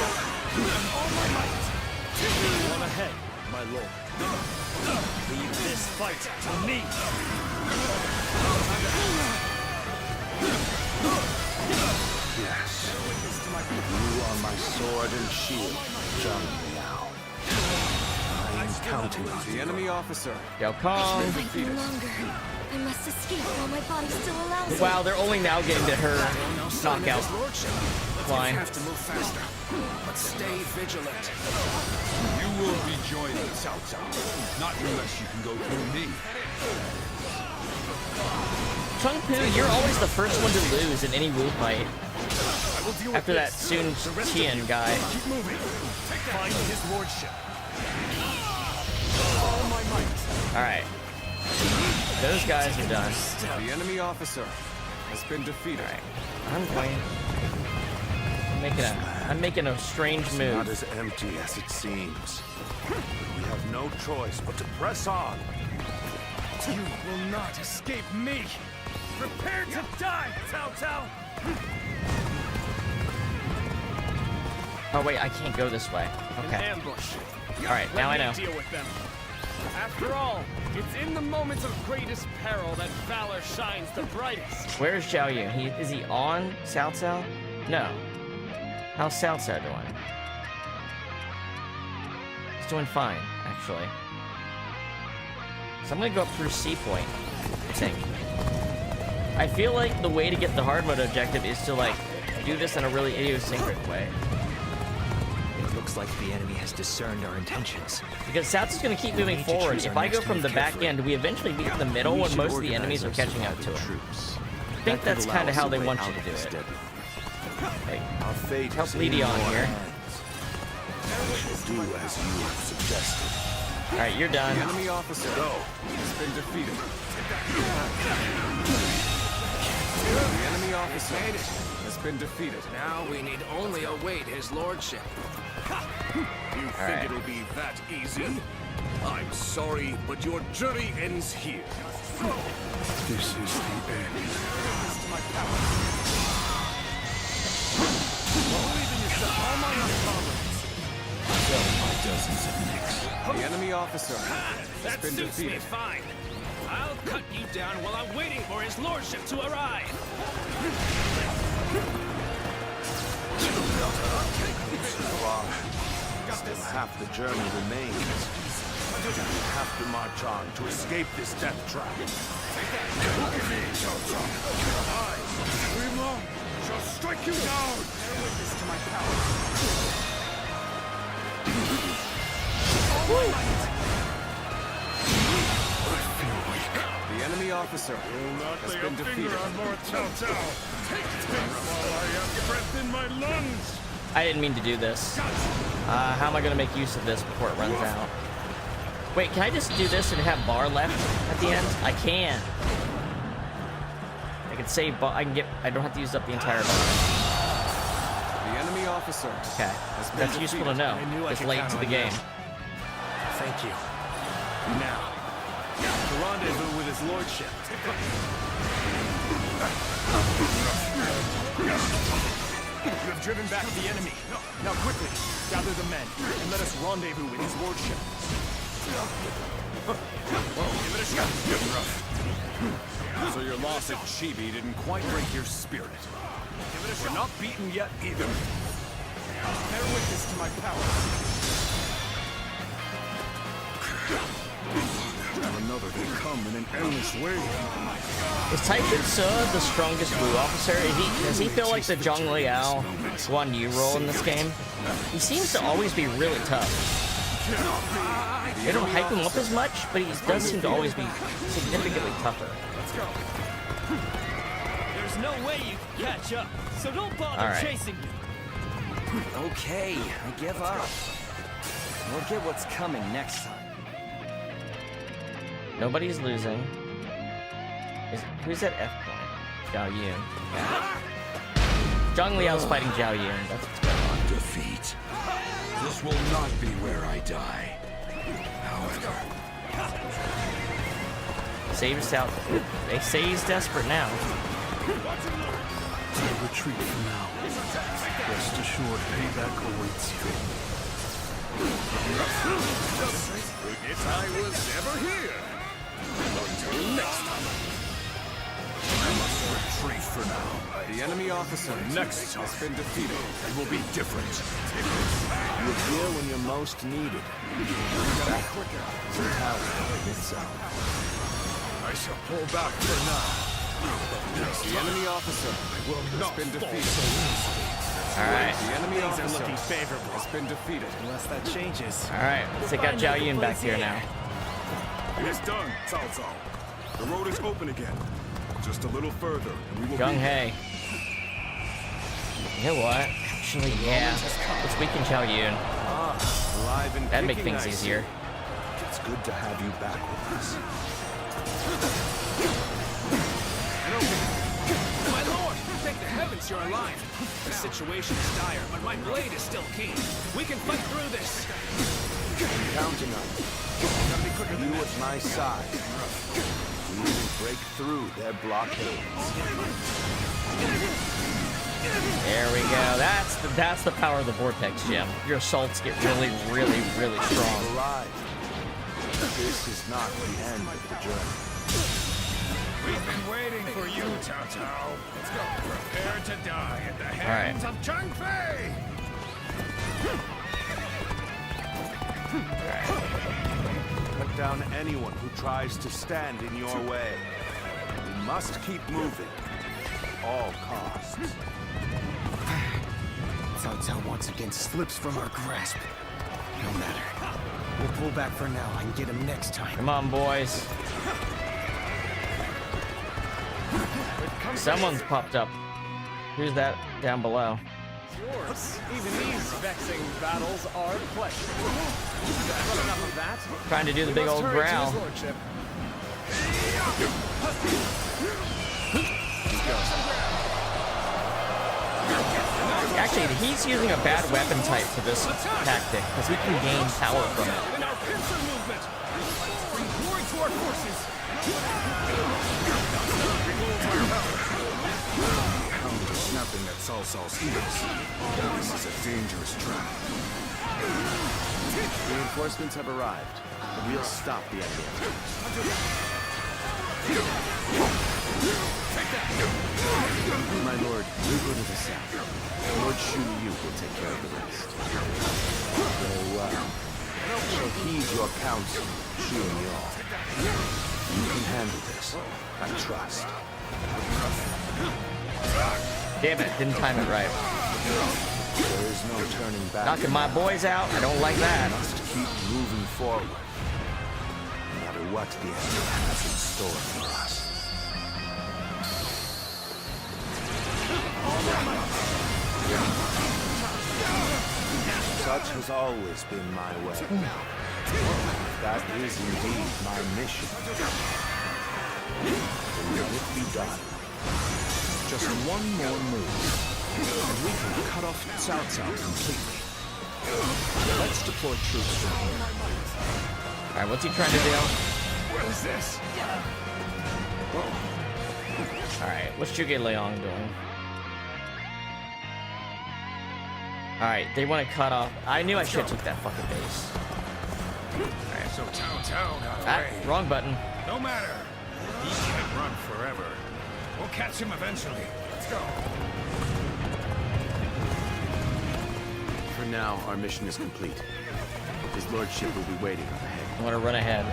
On ahead, my lord. Leave this fight to me. Yes. You are my sword and shield, Zhang Liao. I am counting on The you. enemy officer Cao Cao. I fight no longer. I must escape while my body still allows it. Wow, they're only now getting to her knockout His lordship. line. You have to move faster, but stay vigilant. You will be joining Cao Cao. Not unless you can go through me. Chung Pu, you're always the first one to lose in any Wu fight. After that Sun Tian guy. Keep moving. Find his lordship. All my might. Alright. Those guys are done. The enemy officer has been defeated. Alright. I'm making a strange It's move. not as empty as it seems. We have no choice but to press on. You will not escape me. Prepare to die, Cao Cao. Oh wait, I can't go this way. Okay. Ambush. Alright, now I know. Deal with them. After all, it's in the moments of greatest peril that valor shines the brightest. Where's Zhao Yun? Is he on Cao Cao? No. How's Cao Cao doing? He's doing fine, actually. So I'm gonna go up through C Point, I think. I feel like the way to get the hard mode objective is to like do this in a really idiosyncratic way. It looks like the enemy has discerned our intentions. Because South is going to keep moving need to forward. choose If our I go next from move the back carefully. end, we eventually meet in the middle when most of the enemies are catching up to it. I think that's kind of how they want you to do it. Hey, Our fate help is in Leedy your on here. hands. I shall do as you have suggested. Alright, you're done. The enemy officer has been defeated. The enemy officer has been defeated. Now we need only await his lordship. You think it'll be that easy? I'm sorry, but your journey ends here. This is the end. Dozens of nicks. The enemy officer has That been suits me defeated. fine. I'll cut you down while I'm waiting for his lordship to arrive. Still half the journey remains. You have to march on to escape this death trap. Remo shall strike you down. Bear witness to my power. officer has been defeated. On Lord Cao Cao. While I have breath in my lungs. I didn't mean to do this. How am I gonna make use of this before it runs out? Wait, can I just do this and have bar left at the end? I can. I can save bar. I don't have to use up the entire bar. The enemy officer. Okay, that's useful to know. It's late to the game. Thank you. Now, to rendezvous with his lordship. You have driven back the enemy. Now quickly, gather the men, and let us rendezvous with his lordship. Give it a shot. So your loss at Chibi didn't quite break your spirit. Give it a shot. We're not beaten yet either. Bear witness to my power. And another they come in an endless way. Is Taishin Su the strongest Wu officer? Does he feel like the Zhang Liao Guan Yu role in this game? He seems to always be really tough. They don't hype him up as much, but he does seem to always be significantly tougher. Let's go. There's no way you can catch up, so don't bother chasing me. Okay, I give up. We'll get what's coming next time. Nobody's losing. Who's at F point? Zhao Yun. Yeah. Zhang Liao's fighting Zhao Yun. That's what's going on. Defeat. This will not be where I die. However, Save's out. They say he's desperate now. Retreat for now. Rest assured, payback awaits you. If I was ever here. Until next time. I must retreat for now. The enemy officer Next time has been defeated. It will be different. You appear when you're most needed. Back quicker. I shall pull back for now. The enemy officer has been defeated. Alright. The enemy Things are officer looking favorable. has been defeated. Unless that changes. Alright, let's take out Zhao Yun back here now. It is done, Cao Cao. The road is open again. Just a little further, and we will Gung be... Hei. You know what? Actually, yeah. Let's weaken Zhao Yun. Alive and That'd make kicking, things I see. easier. It's good to have you back with us. My lord! Thank the heavens you're alive! The situation is dire, but my blade is still keen. We can fight through this! I'm counting on you. You at my side. We will break through their blockades. There we go. That's the power of the vortex gem. Your assaults get really, really, really strong. Alive. This is not the end of the journey. We've been waiting for you, Cao Cao. Let's go. Prepare to die at the hands of Chang Fei. Cut down anyone who tries to stand in your way. We must keep moving. At all costs. Cao Cao once again slips from our grasp. No matter. We'll pull back for now and get him next time. Come on, boys. Someone's popped up. Who's that down below? Yours. Even these vexing battles are questionable. But enough of that. Trying to do the big old growl. Actually, he's using a bad weapon type for this tactic, because he can gain power from it. In our pincer movement, bring glory to our forces. Hound is snapping at Cao Cao's heels. This is a dangerous trap. Reinforcements have arrived. We'll stop the enemy. My lord, we go to the south. Lord Shu Yu will take care of the rest. Very well. So heed your counsel, Shu Yu. You can handle this. I trust. Damn it, didn't time it right. There is no turning back. Knocking my boys out, I don't like that. We must keep moving forward. No matter what the enemy has in store for us. Such has always been my way. That is indeed my mission. Will it be done? Just one more move, and we can cut off Cao Cao completely. Let's deploy troops from here. Alright, what's he trying to do? What is this? Alright, what's Zhuge Liang doing? Alright, they want to cut off. I knew I should have took that fucking base. Alright, so Cao Cao got away. Wrong button. No matter. He can't run forever. We'll catch him eventually. Let's go. For now, our mission is complete. His lordship will be waiting up ahead. I want to run ahead.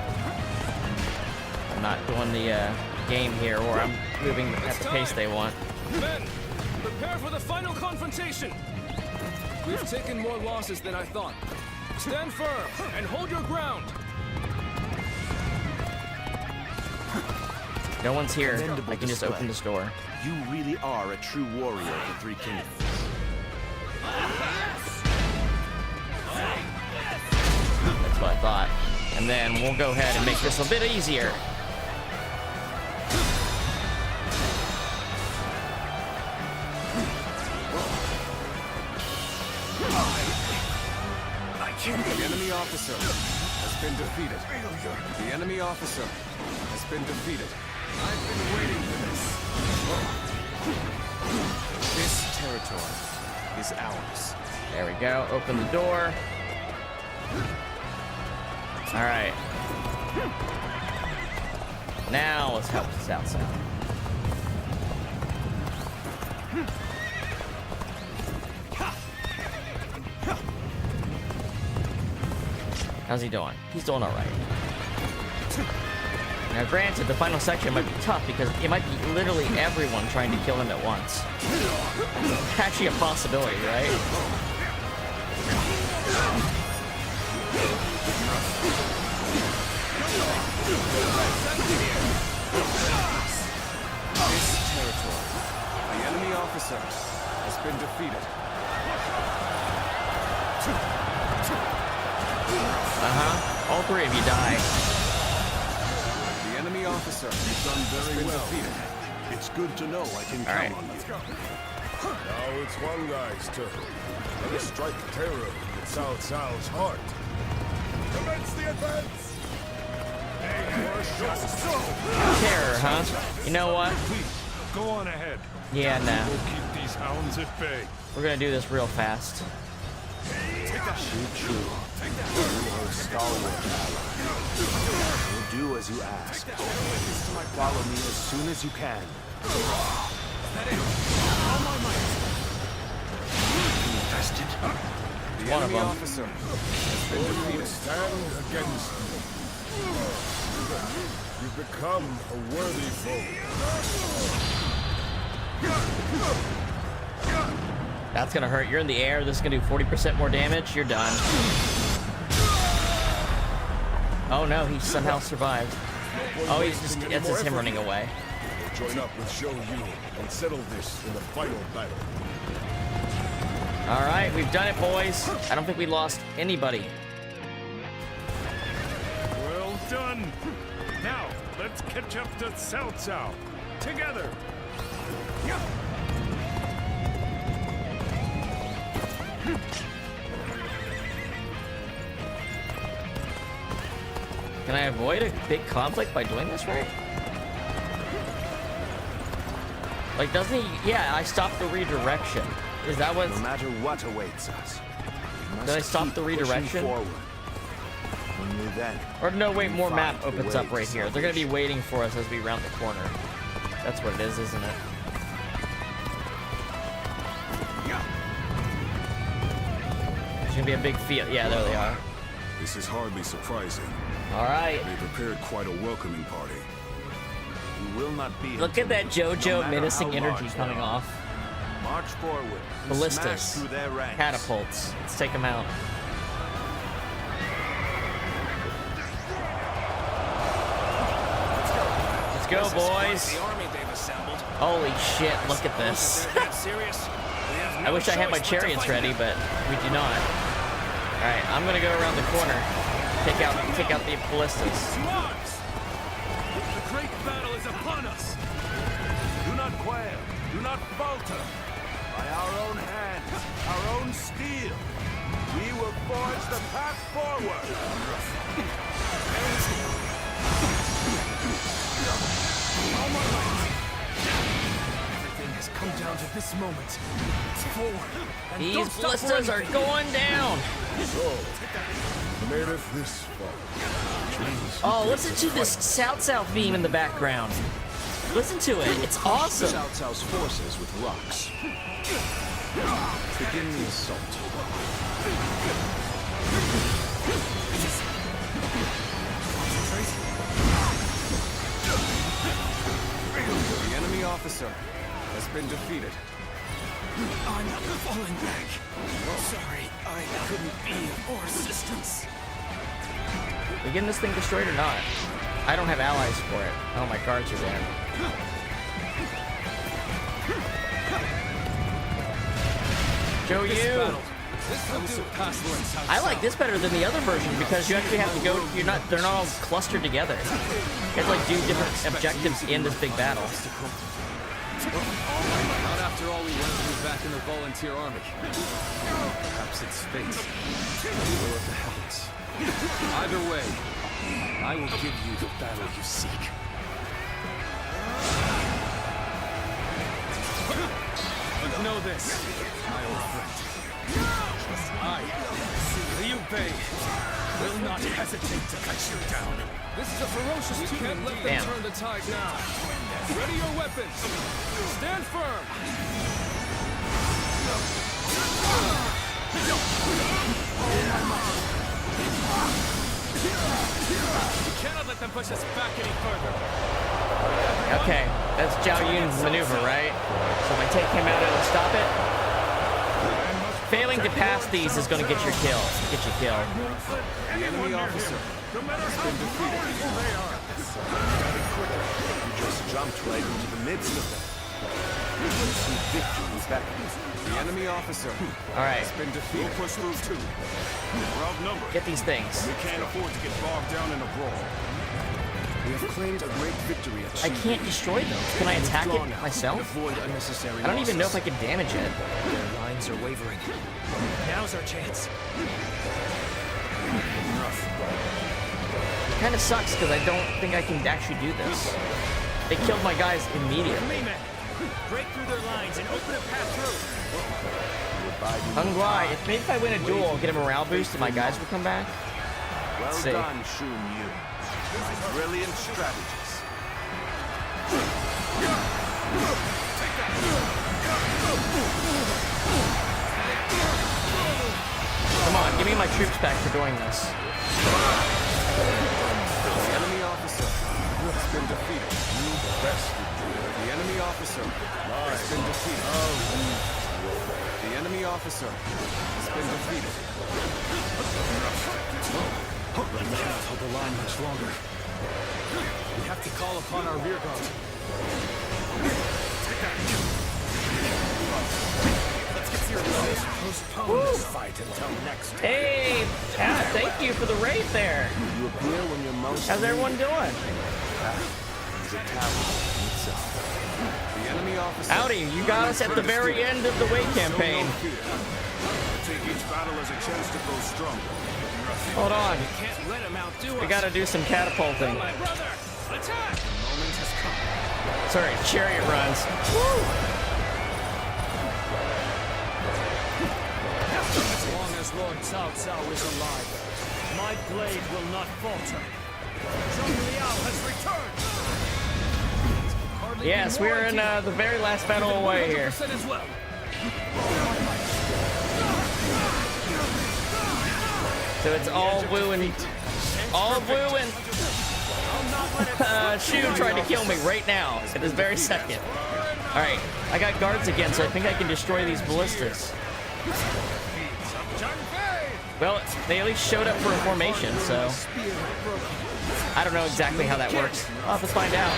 I'm not doing the game here, or I'm moving at the pace they want. Men, prepare for the final confrontation. We've taken more losses than I thought. Stand firm and hold your ground. No one's here. I can just open this door. You really are a true warrior of the Three Kingdoms. That's what I thought. And then we'll go ahead and make this a bit easier. The enemy officer has been defeated. The enemy officer has been defeated. I've been waiting for this. This territory is ours. There we go. Open the door. All right. Now let's help this out some. How's he doing? He's doing all right. Now, granted, the final section might be tough because it might be literally everyone trying to kill him at once. Actually a possibility, right? This territory, the enemy officer has been defeated. All three of you die. The enemy officer You've done very well. defeated. It's good to know I can count on you. Now it's one guy's turn. Let us strike terror into Cao Cao's heart. Commence the advance! Terror, huh? You know what? Please, go on ahead. Yeah, nah. We'll keep these hounds at bay. We're gonna do this real fast. Shoot true. You are a stalwart ally. We'll do as you ask. Follow me as soon as you can. Infested. The One of enemy them. officer has been defeated. Stand against me. You've become a worthy foe. That's gonna hurt. You're in the air. This is gonna do 40% more damage. You're done. Oh no, he somehow survived. Oh, he's just, that's just him running away. We'll join up with Zhou Yu and settle this in the final battle. All right, we've done it, boys. I don't think we lost anybody. Well done. Now, let's catch up to Cao Cao. Together. Can I avoid a big conflict by doing this right? Like, doesn't he? Yeah, I stopped the redirection. Is that what? No matter what awaits us, Did I stop the redirection? forward. Only then. Or no, wait, more map find the opens way up to right here. They're gonna be waiting for us as we round the corner. That's what it is, isn't it? There's gonna be a big field. Yeah, there they are. This is hardly surprising. All right. They prepared quite a welcoming party. You will not be. Look at that JoJo matter menacing how energy large coming they are. off. March forward. and smash Ballistas. through their ranks. Catapults. Let's take them out. go, boys. The army they've assembled. Holy shit, look at this. That serious? I wish I had my chariots ready, but we do not. Alright, I'm gonna go around the corner. Take out the ballistas. The great battle is upon us. Do not quail. Do not falter. By our own hands, our own steel, we will forge the path forward. Everything has come down to this moment. It's forward. And These don't stop ballistas for are anything. going down. So, made it this far. Oh, listen to this Cao Cao theme in the background. Listen to it. It's awesome. Cao Cao's forces with rocks. Begin the assault. The enemy officer has been defeated. I'm falling back. Sorry, I couldn't be of more assistance. We getting this thing destroyed or not? I don't have allies for it. Oh, my guards are there. Show you. I like this better than the other version because you actually have to go. They're not all clustered together. You have to like do different objectives in this big battle. Not after all we went through back in the volunteer army. Perhaps it's fate. The will of the heavens. Either way, I will give you the battle you seek. But know this, my old friend. I, Liu Bei, will not hesitate to cut you down. This is a ferocious team. Can't let them turn the tide now. Ready your weapons. Stand firm. We cannot let them push us back any further. Okay, that's Zhao Yun's maneuver, right? So if I take him out, it'll stop it. Failing to pass these is going to get your kill. Get you killed. The enemy officer has been defeated. You just jumped right into the midst of them. Victory beckons. The enemy officer Alright. has been defeated. We'll push through too. We're outnumbered. Get these things. We can't afford to get bogged down in a brawl. We have claimed a great victory at I can't destroy them. Can I attack it myself? Avoid unnecessary I don't even know if losses. I can damage it. Their lines are wavering. Now's our chance. It kind of sucks because I don't think I can actually do this. They killed my guys immediately. Break through their lines and open a path through. Hung Guai, maybe if I win a duel, I'll get a morale boost and my guys will come back. Well Let's see. done, Shun Yu. My brilliant strategist. Come on, give me my troops back for doing this. The enemy officer has been defeated. The enemy officer has been defeated. The enemy officer has been defeated. We cannot hold the line much longer. We have to call upon our rear guard. Let's get serious. Postpone this fight until next time. Hey, Pat, thank you for the raid there. You appear when you're most How's everyone doing? Is a tower in itself. The enemy officer. Howdy, you got us at the very end of the raid campaign. Take each battle as a chance to grow stronger. Hold on. Can't let him outdo us. We gotta do some catapulting. My brother, attack! The moment has come. Sorry, chariot runs. Woo! As long as Lord Cao Cao is alive, my blade will not falter. Zhang Liao has returned! Yes, we're in the very last battle away here. As well. So it's all blue and all blue and Shu tried to kill me right now at this very second. All right, I got guards again, so I think I can destroy these ballistas. Well, they at least showed up for a formation, so I don't know exactly how that works. I'll have to find out.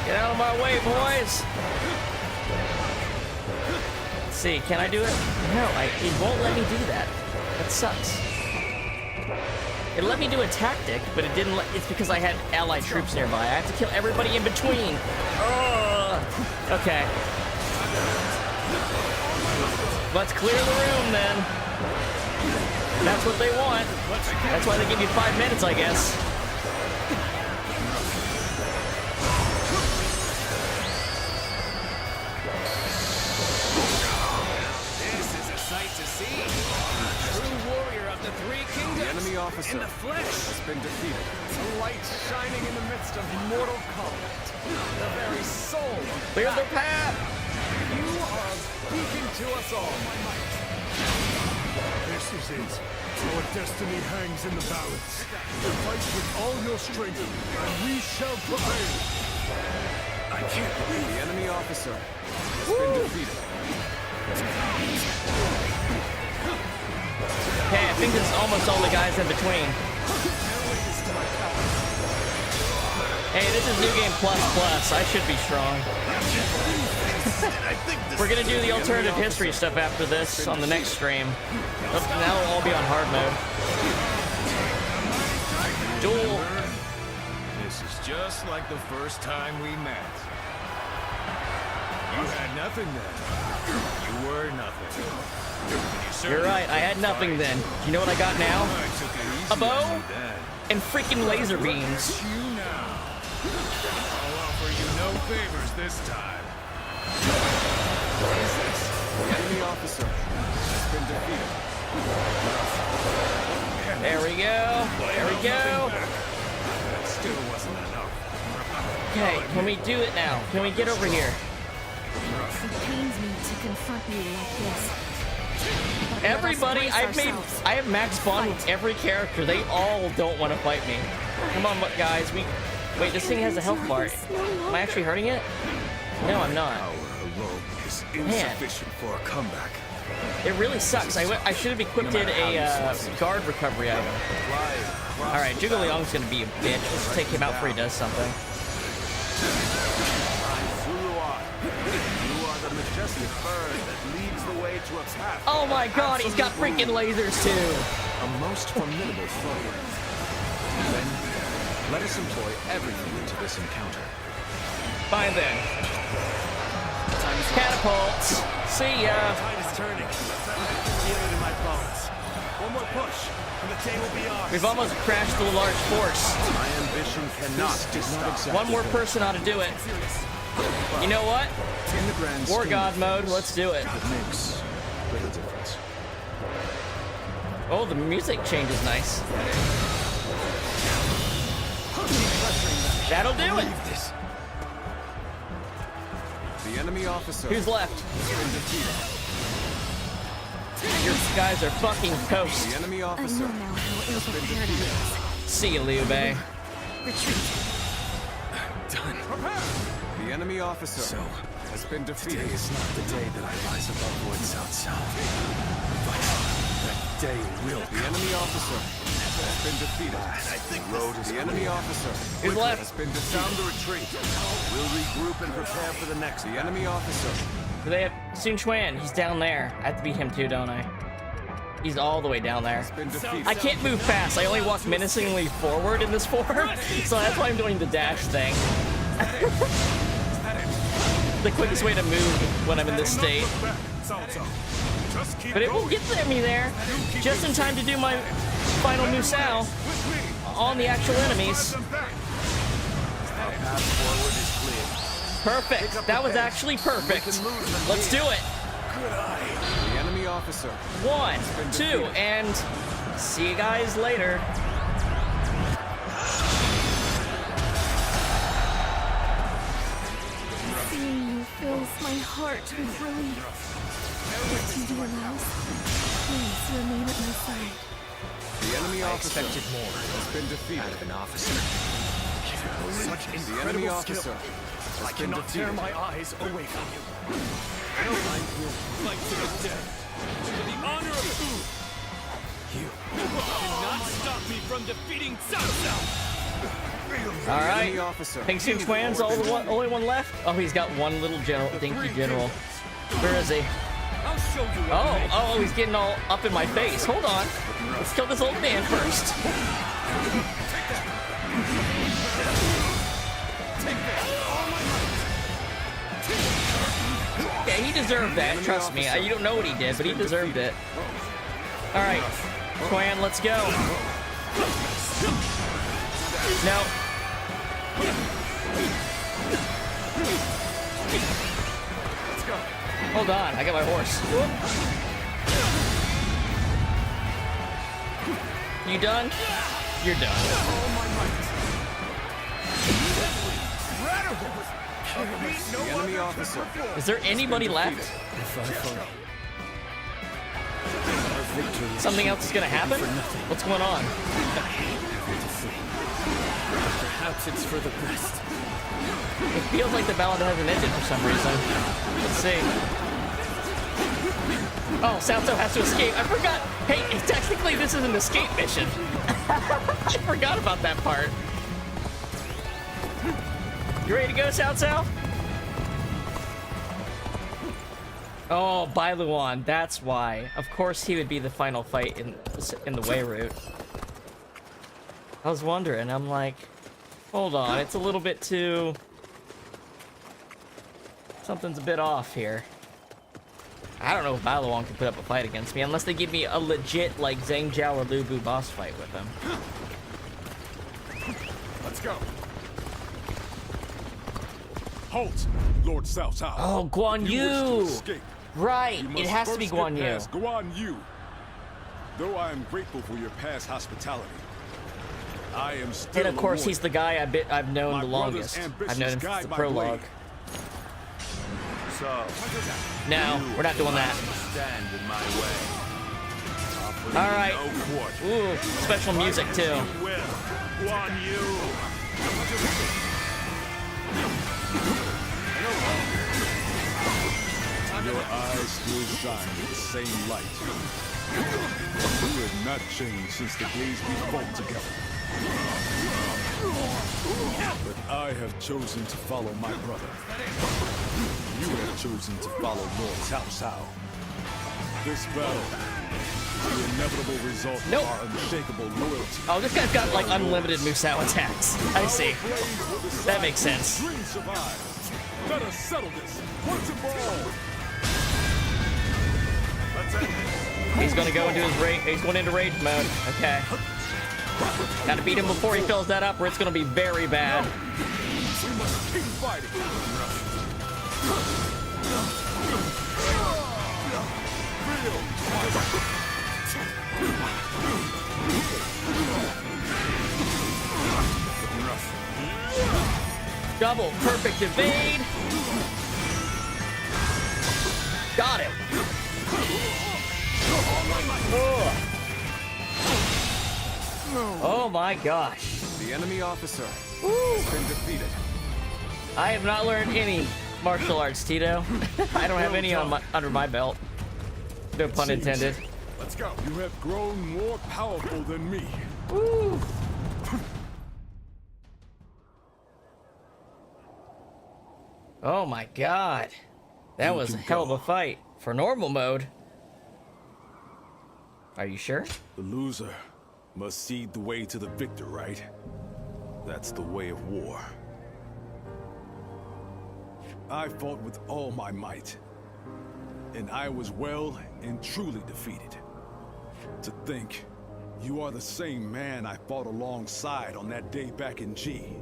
Get out of my way, boys! Let's see, can I do it? No, it won't let me do that. That sucks. It let me do a tactic, but it didn't let... It's because I had allied troops nearby. I have to kill everybody in between. Ugh. Okay. Let's clear the room, then. That's what they want. That's why they give you 5 minutes, I guess. This is a sight to see. True warrior of the three kingdoms. The enemy officer in the flesh has been defeated. A light shining in the midst of mortal combat. The very soul of Clear the path! You are a beacon to us all. This is it. Our destiny hangs in the balance. Fight with all your strength, and we shall prevail. I can't believe the enemy officer has been defeated. Okay, I think this is almost all the guys in between. Hey, this is New Game Plus Plus. I should be strong. We're gonna do the alternative history stuff after this on the next stream. Now it'll all be on hard mode. Duel. This is just like the first time we met. You had nothing then. You were nothing. You're right, I had nothing then. Do you know what I got now? A bow and freaking laser beams. I'll offer you no favors this time. The enemy officer has been defeated. There we go. There we go. That still wasn't enough. Okay, can we do it now? Can we get over here? It pains me to confront you like this. But let us Everybody, brace I have max spawn with every character. They all don't want to fight me. Come on, guys. Wait, this thing has a health bar. Am I actually hurting it? No, I'm not. Is insufficient for a comeback. It really sucks. I should have equipped a guard recovery item. Alright, Zhuge Liang's gonna be a bitch. Let's take him out before he does something. You are the majestic bird that leads the way to a path. Oh my god, he's got freaking lasers too! A most formidable foe. Then, let us employ everything into this encounter. Fine then. Catapults. See ya. Tide is turning. Feel it in my bones. One more push, and the day will be ours. We've almost crashed through a large force. My ambition cannot be stopped. One more person ought to do it. You know what? In the grand War scheme God of mode, things, let's do it. It makes little difference. Oh, the music changes nice. That'll do it. The enemy officer. Who's left? has been defeated. Your guys are fucking toast. The enemy I officer know now how has been ill-prepared I defeated. was. See you, Liu Bei. Retreat. Done. The enemy officer has been defeated. Today is not the day that I rise above Lord Cao Cao. But that day will The enemy officer has been defeated. I think road is The enemy officer Who's left? has been defeated. Sound the retreat. We'll regroup and prepare for the next. The enemy officer Do they have Sun Quan? He's down there. I have to beat him too, don't I? He's all the way down there. has been defeated. I can't move fast. I only walk menacingly forward in this form, so that's why I'm doing the dash thing. The quickest way to move when I'm in this state. But it will get me there just in time to do my final Musou on the actual enemies. Perfect. That was actually perfect. Let's do it. The enemy officer. 1, 2, and see you guys later. Seeing you fills my heart with relief. What you do allows, please remain at my side. The enemy I officer expected more has been defeated. out of an officer. Such The enemy incredible officer skill. I has been cannot tear defeated. my eyes away from you. I don't mind you. fight to the death. For the honor of Fu. You cannot stop me from defeating Cao Cao. All right. Ping Xun Quan's the only one left. Oh, he's got one little dinky general. Where is he? I'll show you what Oh, he's getting all up in my face. Hold on. Let's kill this old man first. Yeah, he deserved that. Trust me. You don't know what he did, but he deserved it. All right, Quan, let's go. No. Let's go. Hold on, I got my horse. You done? You're done. The enemy officer. Is there anybody left? Something else is gonna happen? What's going on? Perhaps it's for the best. It feels like the battle hasn't ended for some reason. Let's see. Oh, Cao Cao has to escape. I forgot. Hey, technically this is an escape mission. I forgot about that part. You ready to go, Cao Cao? Oh, Bai Luan, that's why. Of course he would be the final fight in the Wei route. I was wondering, I'm like, hold on, it's a little bit too... Something's a bit off here. I don't know if Bai Luan can put up a fight against me unless they give me a legit, like, Zhang Jiao or Lu Bu boss fight with him. Let's go. Halt, Lord Cao Cao. Oh, Guan Yu! Right, it has to be Guan Yu. Guan Yu. Though I am grateful for your past hospitality, I am still. And of course, he's the guy I've known the longest. I've known him since the prologue. So, No, we're not doing that. stand in my way. All right. Ooh, special music too. Guan Yu. Your eyes still shine with the same light. You have not changed since the days we fought together. But I have chosen to follow my brother. You have chosen to follow Lord Cao Cao. This battle is the inevitable result of our unshakable loyalty. Oh, this guy's got like unlimited Musou attacks. I see. That makes sense. Let us settle this once and for all. He's gonna go into his rage. He's going into rage mode. Okay. Gotta beat him before he fills that up, or it's gonna be very bad. We must keep fighting. Double perfect evade. Got him. Oh my gosh. The enemy officer has been defeated. I have not learned any martial arts, Tito. I don't have any on under my belt. No pun intended. Let's go. You have grown more powerful than me. Woo. Oh my god. That was a hell of a fight. For normal mode. Are you sure? The loser must cede the way to the victor, right? That's the way of war. I fought with all my might, and I was well and truly defeated. To think, you are the same man I fought alongside on that day back in G.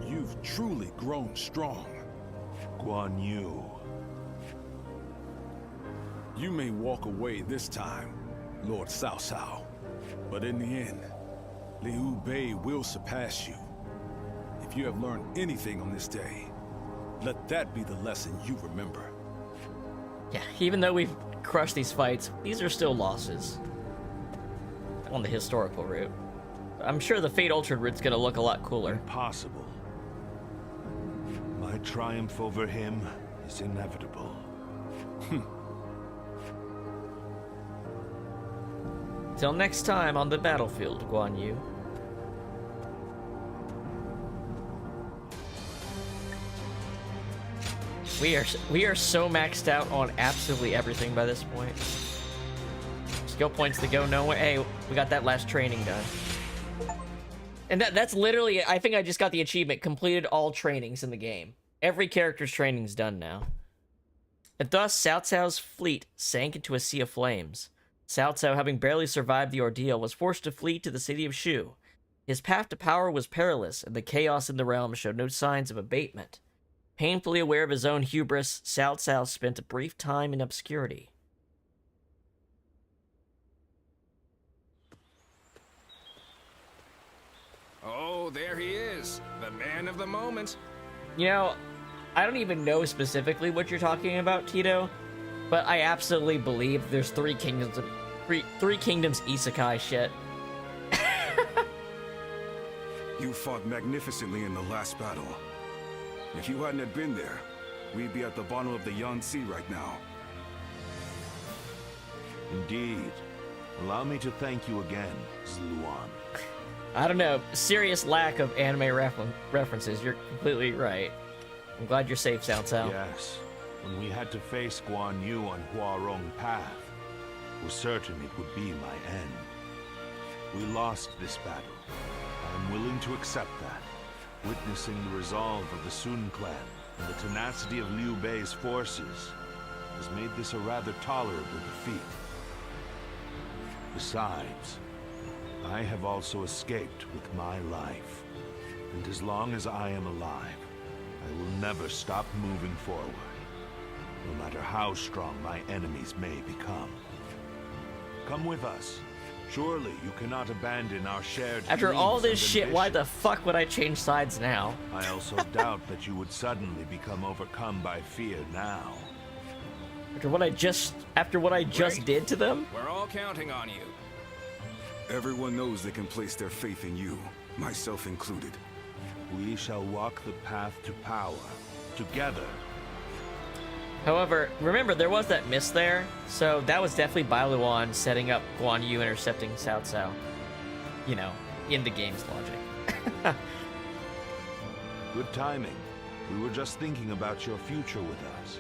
You've truly grown strong. Guan Yu. You may walk away this time, Lord Cao Cao, but in the end, Liu Bei will surpass you. If you have learned anything on this day, let that be the lesson you remember. Yeah, even though we've crushed these fights, these are still losses. On the historical route. I'm sure the Fate Ultra route's gonna look a lot cooler. Impossible. My triumph over him is inevitable. Till next time on the battlefield, Guan Yu. We are so maxed out on absolutely everything by this point. Skill points that go nowhere. Hey, we got that last training done. And that's literally, I think I just got the achievement, completed all trainings in the game. Every character's training's done now. And thus, Cao Cao's fleet sank into a sea of flames. Cao Cao, having barely survived the ordeal, was forced to flee to the city of Shu. His path to power was perilous, and the chaos in the realm showed no signs of abatement. Painfully aware of his own hubris, Cao Cao spent a brief time in obscurity. Oh, there he is, the man of the moment. You know, I don't even know specifically what you're talking about, Tito, but I absolutely believe there's three kingdoms isekai shit. You fought magnificently in the last battle. If you hadn't have been there, we'd be at the bottom of the Yangtze right now. Indeed. Allow me to thank you again, Zluan. I don't know, serious lack of anime references. You're completely right. I'm glad you're safe, Cao Cao. Yes. When we had to face Guan Yu on Huarong Path, it was certain it would be my end. We lost this battle. I am willing to accept that. Witnessing the resolve of the Sun clan and the tenacity of Liu Bei's forces has made this a rather tolerable defeat. Besides, I have also escaped with my life. And as long as I am alive, I will never stop moving forward, no matter how strong my enemies may become. Come with us. Surely you cannot abandon our shared After all this dreams and shit, why ambitions. the fuck would I change sides now? I also doubt that you would suddenly become overcome by fear now. After what I just did to them? We're all counting on you. Everyone knows they can place their faith in you, myself included. We shall walk the path to power, together. However, remember, there was that miss there, so that was definitely Bailuan setting up Guan Yu intercepting Cao Cao. You know, in the game's logic. Good timing. We were just thinking about your future with us.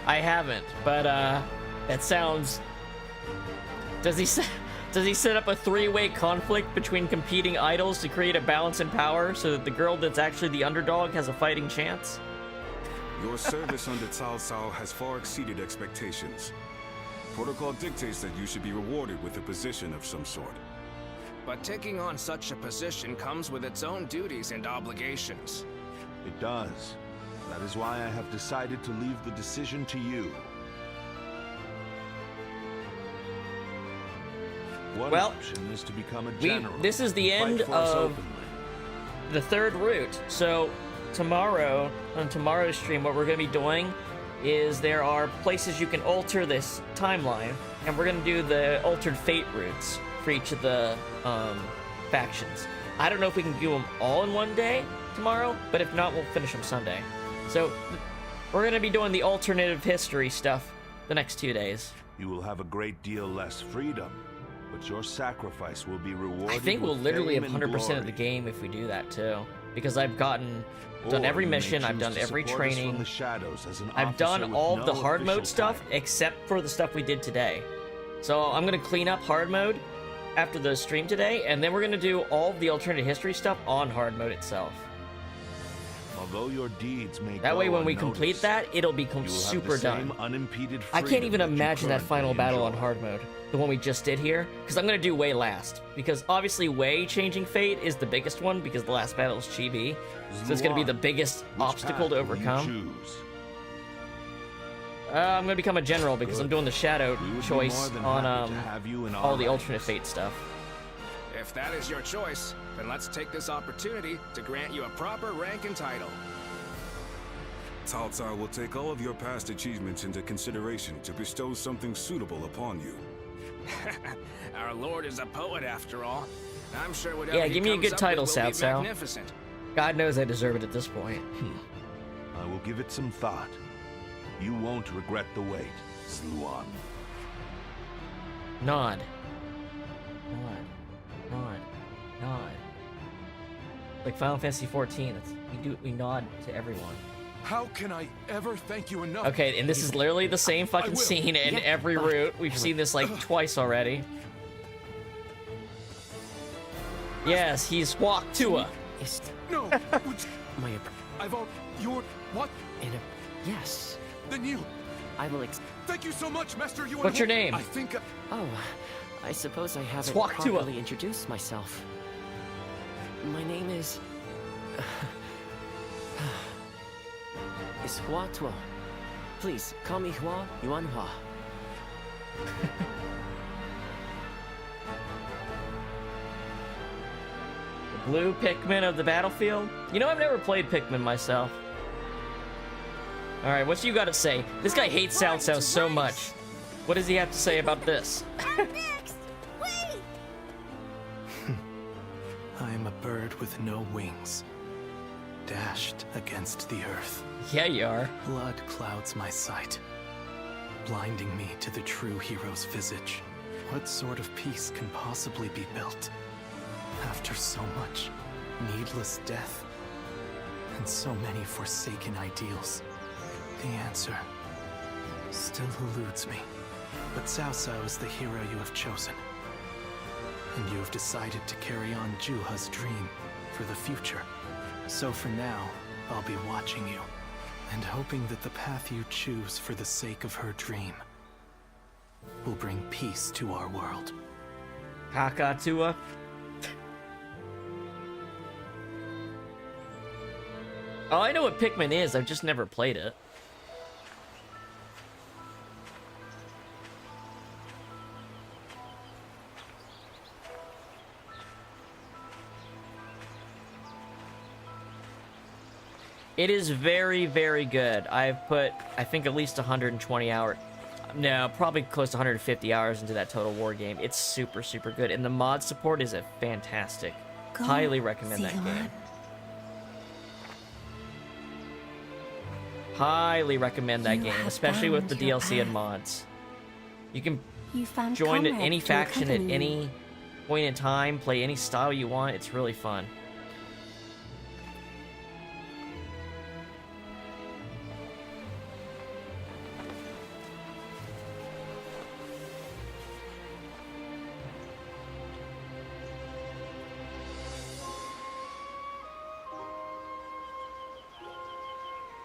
I haven't, but that sounds... Does he set up a three-way conflict between competing idols to create a balance in power so that the girl that's actually the underdog has a fighting chance? Your service under Cao Cao has far exceeded expectations. Protocol dictates that you should be rewarded with a position of some sort. But taking on such a position comes with its own duties and obligations. It does. That is why I have decided to leave the decision to you. One option is to become a general. This is the and end fight for us of openly. the third route. So tomorrow, on tomorrow's stream, what we're going to be doing is there are places you can alter this timeline, and we're going to do the altered fate routes for each of the factions. I don't know if we can do them all in one day tomorrow, but if not, we'll finish them Sunday. So we're going to be doing the alternative history stuff the next 2 days. You will have a great deal less freedom, but your sacrifice will be rewarded. I think we'll with literally have fame and 100% of glory. the game if we do that too, because I've done Or every you may mission, I've choose done to every support us from training. the shadows as an I've done officer with all of the no hard mode official stuff title. except for the stuff we did today. So I'm gonna clean up hard mode after the stream today, and then we're gonna do all of the alternative history stuff on hard mode itself. Although your deeds may That way, go when we complete unnoticed, that, it'll be you will have super the same done. unimpeded I can't freedom even that you imagine that currently final battle on enjoy. hard mode, the one we just did here, because I'm gonna do Wei last. Because obviously, Wei changing fate is the biggest one because the last battle is Chibi, so it's gonna be the biggest obstacle to overcome. I'm gonna become a general because I'm doing the shadow choice on all the alternate fate stuff. If that is your choice, then let's take this opportunity to grant you a proper rank and title. Cao Cao will take all of your past achievements into consideration to bestow something suitable upon you. Our lord is a poet after all. I'm sure whatever Yeah, he give me a comes good up title, with will Cao be Cao. magnificent. God knows I deserve it at this point. I will give it some thought. You won't regret the wait, Sluan. Nod. Nod. Like Final Fantasy 14, we nod to everyone. How can I ever thank you enough? Okay, and this is literally the same fucking scene in every route. We've seen this like twice already. Yes, he's walked to a. No. I've all your what? Yes. Then you. I will. Thank you so much, Master. You. What's your name? I think. Oh, I suppose I haven't Swak Tua. properly introduced myself. My name is Hua Tua. Please call me Hua Yuanhua. Blue Pikmin of the battlefield? You know, I've never played Pikmin myself. Alright, what you gotta say? This guy hates Cao Cao so much. What does he have to say about this? Next! Wait! I am a bird with no wings, dashed against the earth. Yeah, you are. Blood clouds my sight, blinding me to the true hero's visage. What sort of peace can possibly be built after so much needless death and so many forsaken ideals? The answer still eludes me. But Cao Cao is the hero you have chosen. And you have decided to carry on Juha's dream for the future. So for now, I'll be watching you and hoping that the path you choose for the sake of her dream will bring peace to our world. Kakatua. Oh, I know what Pikmin is, I've just never played it. It is very, very good. I've put, I think, at least 120 hours. No, probably close to 150 hours into that Total War game. It's super, super good. And the mod support is fantastic. Highly recommend that game. Highly recommend that game, especially with the DLC and mods. You can join any faction at any point in time, play any style you want. It's really fun.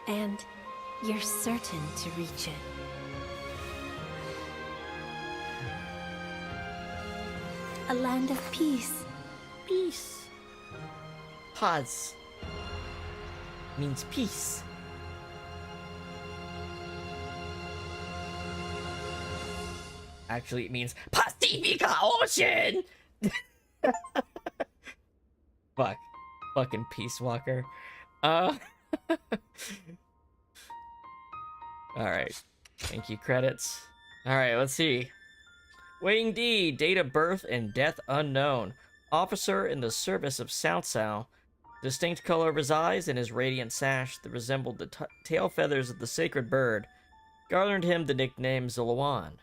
And you're certain to reach it. A land of peace. Peace. Paz means peace. Actually, it means Pacifica Ocean! Fuck. Fucking Peace Walker. Alright. Thank you, credits. Alright, let's see. Wing D, date of birth and death unknown. Officer in the service of Cao Cao. Distinct color of his eyes and his radiant sash that resembled the tail feathers of the sacred bird garnered him the nickname Zuluan.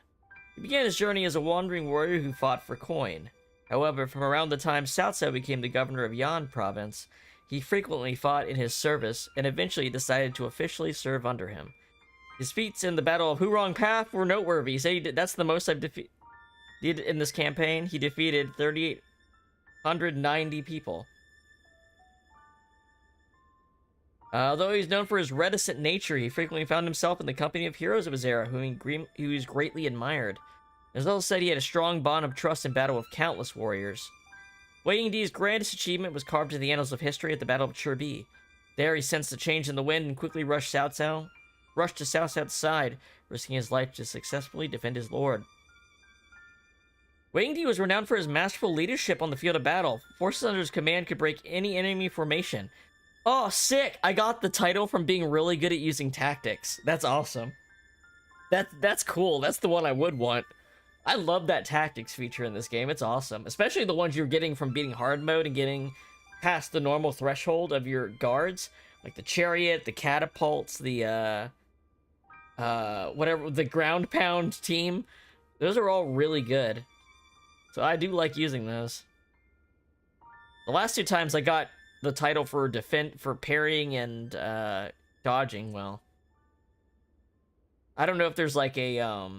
He began his journey as a wandering warrior who fought for coin. However, from around the time Cao Cao became the governor of Yan province, he frequently fought in his service and eventually decided to officially serve under him. His feats in the Battle of Hurong Path were noteworthy. He said that's the most I've defeated in this campaign. He defeated 3,890 people. Although he's known for his reticent nature, he frequently found himself in the company of heroes of his era, who he was greatly admired. It was also said he had a strong bond of trust in battle with countless warriors. Wei Yingdi's grandest achievement was carved into the annals of history at the Battle of Chirbi. There he sensed a change in the wind and quickly rushed to Cao Cao's side, risking his life to successfully defend his lord. Wei Yingdi was renowned for his masterful leadership on the field of battle. Forces under his command could break any enemy formation. Oh, sick! I got the title from being really good at using tactics. That's awesome. That's cool. That's the one I would want. I love that tactics feature in this game. It's awesome. Especially the ones you're getting from beating hard mode and getting past the normal threshold of your guards. Like the chariot, the catapults, the whatever, the ground pound team. Those are all really good. So I do like using those. The last 2 times I got the title for parrying and dodging. Well, I don't know if there's like a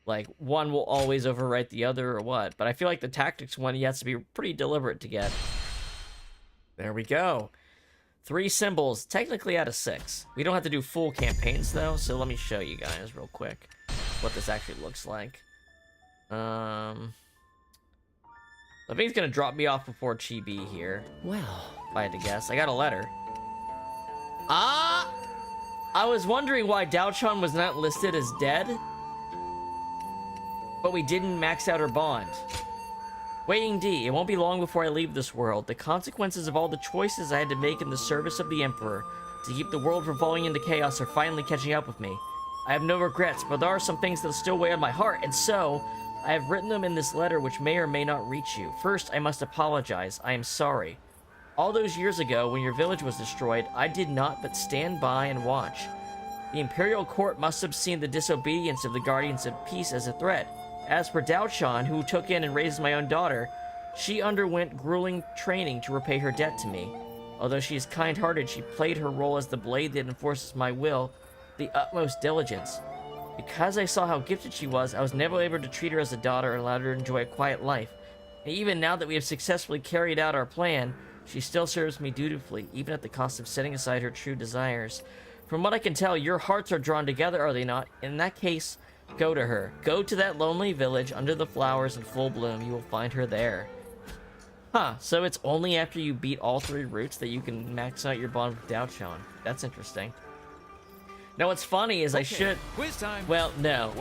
like one will always overwrite the other or what, but I feel like the tactics one he has to be pretty deliberate to get. There we go. 3 symbols, technically out of 6. We don't have to do full campaigns though, so let me show you guys real quick what this actually looks like. I think he's gonna drop me off before Chibi here. Well, if I had to guess, I got a letter. I was wondering why Dao-chan was not listed as dead, but we didn't max out her bond. Wei D, it won't be long before I leave this world. The consequences of all the choices I had to make in the service of the Emperor to keep the world from falling into chaos are finally catching up with me. I have no regrets, but there are some things that still weigh on my heart, and so I have written them in this letter which may or may not reach you. First, I must apologize. I am sorry. All those years ago, when your village was destroyed, I did not but stand by and watch. The Imperial Court must have seen the disobedience of the Guardians of Peace as a threat. As for Dao-chan, who took in and raised my own daughter, she underwent grueling training to repay her debt to me. Although she is kind-hearted, she played her role as the blade that enforces my will with the utmost diligence. Because I saw how gifted she was, I was never able to treat her as a daughter and allowed her to enjoy a quiet life. And even now that we have successfully carried out our plan, she still serves me dutifully, even at the cost of setting aside her true desires. From what I can tell, your hearts are drawn together, are they not? In that case, go to her. Go to that lonely village under the flowers in full bloom. You will find her there. Huh, so it's only after you beat all 3 routes that you can max out your bond with Dao-chan. That's interesting. Now what's funny is I should... Quiz time. Well, no.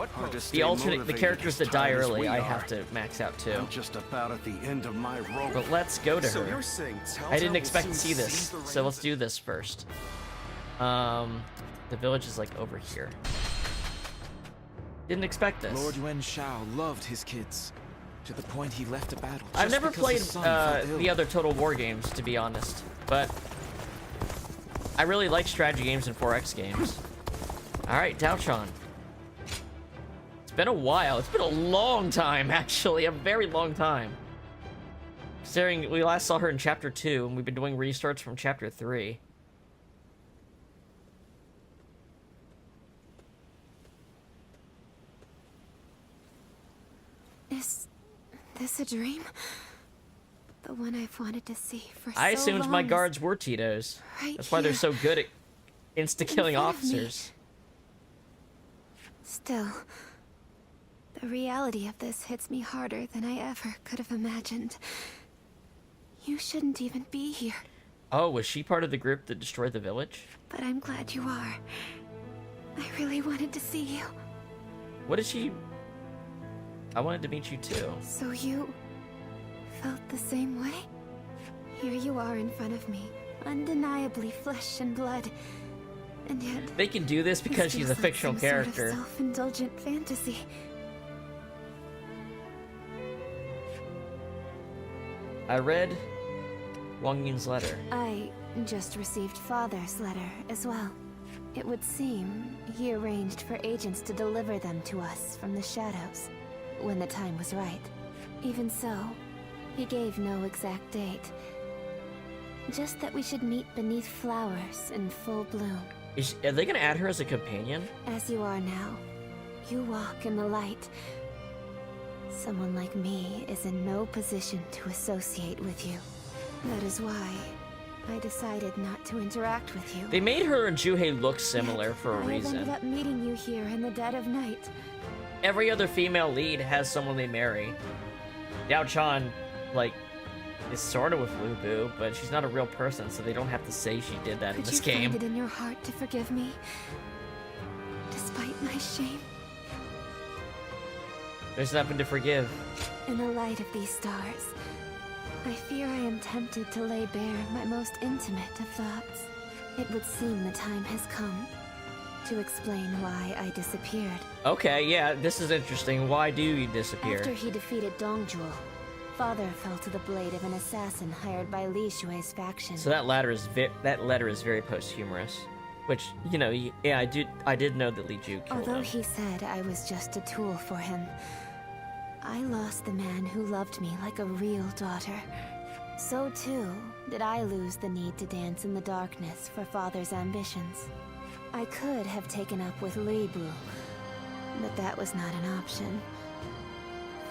The characters that die early, I have to max out too. I'm just about at the end of my rope. But let's go to So her. you're saying Cao I didn't Cao expect will to see soon this, seize the so reins? let's do this first. The village is like over here. Didn't expect this. Lord Yuan Shao loved his kids, to the point he left a battle. I've just never because played his son fell ill. the other Total War games, to be honest, but I really like strategy games and 4X games. Alright, Dao-chan. It's been a while. It's been a long time, actually. A very long time. Considering we last saw her in Chapter 2, and we've been doing restarts from Chapter 3. Is this a dream? The one I've wanted to see for I so assumed long my is guards were Tito's. right That's why they're here. so good at insta-killing In front of me. officers. Still, the reality of this hits me harder than I ever could have imagined. You shouldn't even be here, Oh, was she part of the group that destroyed the village? but I'm glad you are. I really wanted to see you. What did she... I wanted to meet you too. So you felt the same way? Here you are in front of me, undeniably flesh and blood. And yet, They can do this because this she's feels a like fictional some sort of character. self-indulgent fantasy. I read Wang Yun's letter. I just received Father's letter as well. It would seem he arranged for agents to deliver them to us from the shadows when the time was right. Even so, he gave no exact date. Just that we should meet beneath flowers in full bloom. Are they gonna add her as a companion? As you are now, you walk in the light. Someone like me is in no position to associate with you. That is why I decided not to interact with you. They made her and Juhei look similar for a I have ended reason. up meeting you here in the dead of night. Every other female lead has someone they marry. Dao-chan, like, is sort of with Lu Bu, but she's not a real person, so they don't have to say she did that in Could this you game. find it in your heart to forgive me, despite my shame? There's nothing to forgive. In the light of these stars, I fear I am tempted to lay bare my most intimate of thoughts. It would seem the time has come to explain why I disappeared. Okay, yeah, this is interesting. Why do you disappear? After he defeated Dongzhuo, Father fell to the blade of an assassin hired by Li Shui's faction. So that letter is very posthumous. Which, you know, yeah, I did know that Li Ju killed Although him. he said I was just a tool for him, I lost the man who loved me like a real daughter. So too did I lose the need to dance in the darkness for father's ambitions. I could have taken up with Li Bu, but that was not an option.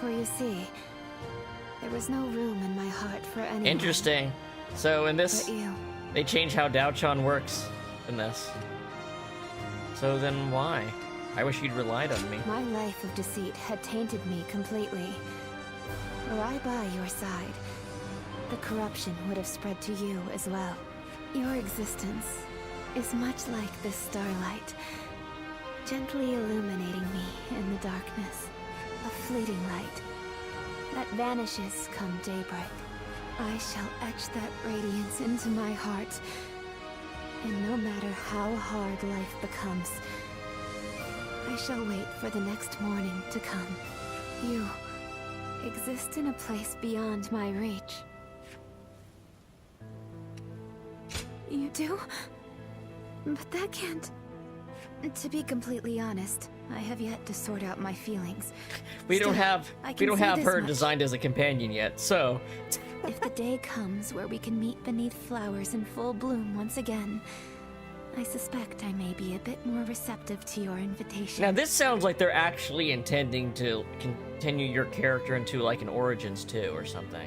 For you see, there was no room in my heart for anyone. Interesting. So in this, but you. They change how Dao-chan works in this. So then why? I wish you'd relied on me. My life of deceit had tainted me completely. Were I by your side, the corruption would have spread to you as well. Your existence is much like this starlight, gently illuminating me in the darkness. A fleeting light that vanishes come daybreak. I shall etch that radiance into my heart, and no matter how hard life becomes, I shall wait for the next morning to come. You exist in a place beyond my reach. You do? But that can't... To be completely honest, I have yet to sort out my feelings. We don't Still, have her designed as a companion yet, so... If the day comes where we can meet beneath flowers in full bloom once again, I suspect I may be a bit more receptive to your invitation. Now this sounds like they're actually intending to continue your character into like an Origins 2 or something.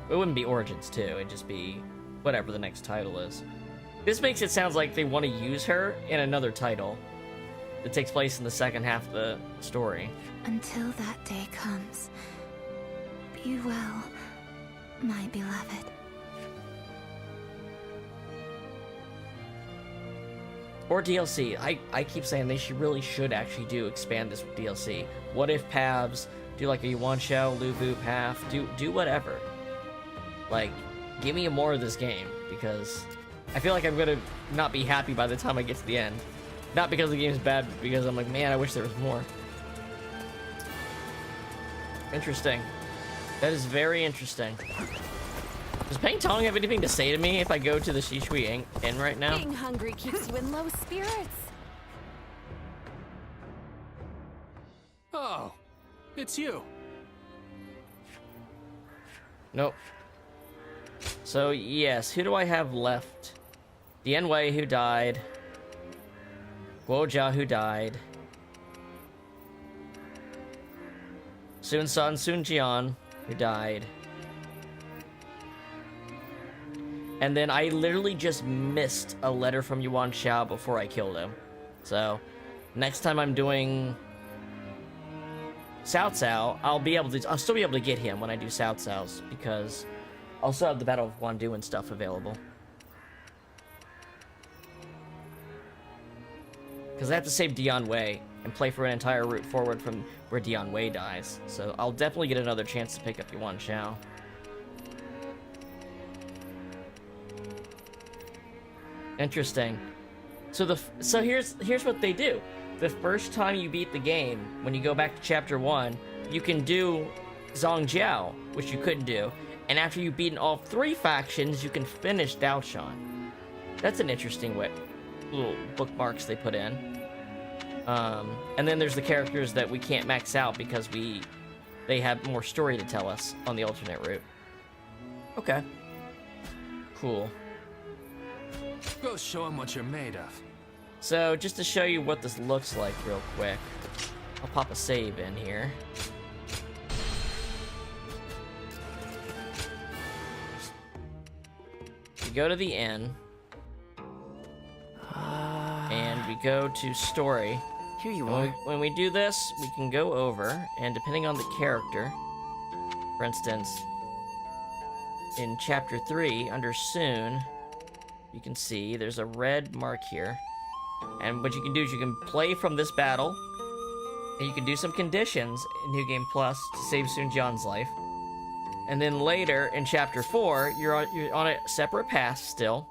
It wouldn't be Origins 2, it'd just be whatever the next title is. This makes it sound like they want to use her in another title that takes place in the second half of the story. Until that day comes, be well, my beloved. Or DLC. I keep saying they really should actually expand this with DLC. What if Pavs do like a Yuan Shao, Lu Bu path, do whatever. Like, give me more of this game, because I feel like I'm gonna not be happy by the time I get to the end. Not because the game's bad, but because I'm like, man, I wish there was more. Interesting. That is very interesting. Does Peng Tong have anything to say to me if I go to the Shishui Inn right now? Being hungry keeps you in low spirits. Oh, it's you. Nope. So, yes, who do I have left? Dian Wei, who died. Guo Jia, who died. Sun San Sun Jian, who died. And then I literally just missed a letter from Yuan Shao before I killed him. So, next time I'm doing Cao Cao, I'll still be able to get him when I do Cao Cao's, because I'll still have the Battle of Guandu and stuff available. Because I have to save Dian Wei and play for an entire route forward from where Dian Wei dies. So I'll definitely get another chance to pick up Yuan Shao. Interesting. So here's what they do. The first time you beat the game, when you go back to chapter 1, you can do Zhongjiao, which you couldn't do. And after you've beaten all 3 factions, you can finish Daoshan. That's an interesting little bookmarks they put in. And then there's the characters that we can't max out because they have more story to tell us on the alternate route. Okay. Cool. Go show him what you're made of. So, just to show you what this looks like real quick, I'll pop a save in here. We go to the inn. And we go to story. Here you are. When we do this, we can go over, and depending on the character, for instance, in chapter 3, under Soon, you can see there's a red mark here. And what you can do is you can play from this battle, and you can do some conditions in New Game Plus to save Sun Jian's life. And then later, in chapter 4, you're on a separate path still.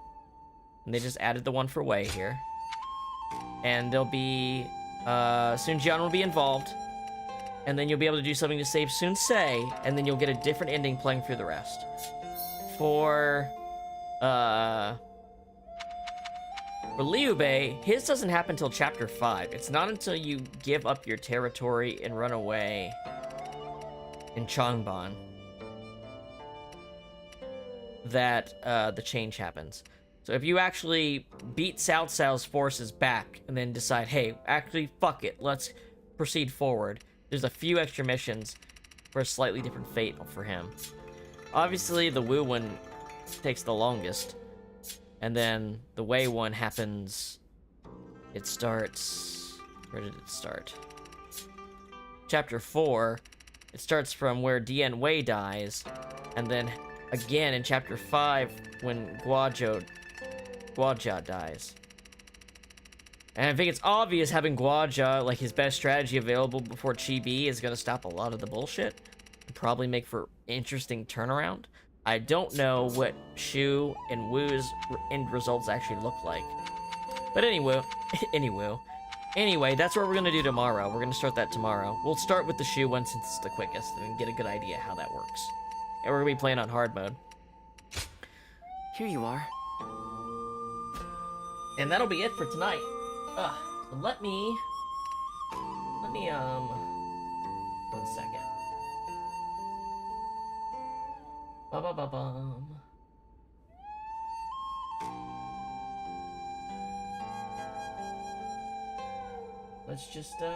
And they just added the one for Wei here. And there'll be... Sun Jian will be involved. And then you'll be able to do something to save Sun Se, and then you'll get a different ending playing through the rest. For... For Liu Bei, his doesn't happen until chapter 5. It's not until you give up your territory and run away in Changban that the change happens. So if you actually beat Cao Cao's forces back and then decide, hey, actually, fuck it, let's proceed forward, there's a few extra missions for a slightly different fate for him. Obviously, the Wu one takes the longest. And then the Wei one happens... It starts... Where did it start? Chapter 4. It starts from where Dian Wei dies. And then again in chapter 5 when Guojia dies. And I think it's obvious having Guojia, like his best strategy available before Chibi, is going to stop a lot of the bullshit. And probably make for interesting turnaround. I don't know what Shu and Wu's end results actually look like. But anyway, that's what we're going to do tomorrow. We're going to start that tomorrow. We'll start with the Shu one since it's the quickest and get a good idea how that works. And we're going to be playing on hard mode. Here you are. And that'll be it for tonight. So let me, 1 second. Ba-ba-ba-bum. Let's just, I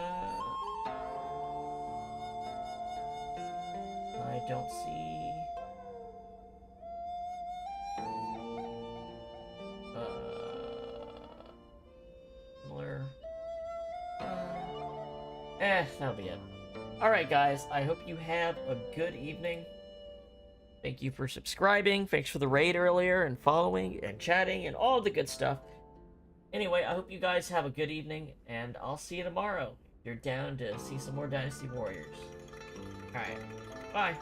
don't see... Similar... that'll be it. Alright guys, I hope you have a good evening. Thank you for subscribing, thanks for the raid earlier, and following, and chatting, and all the good stuff. Anyway, I hope you guys have a good evening, and I'll see you tomorrow. If you're down to see some more Dynasty Warriors. Alright, bye.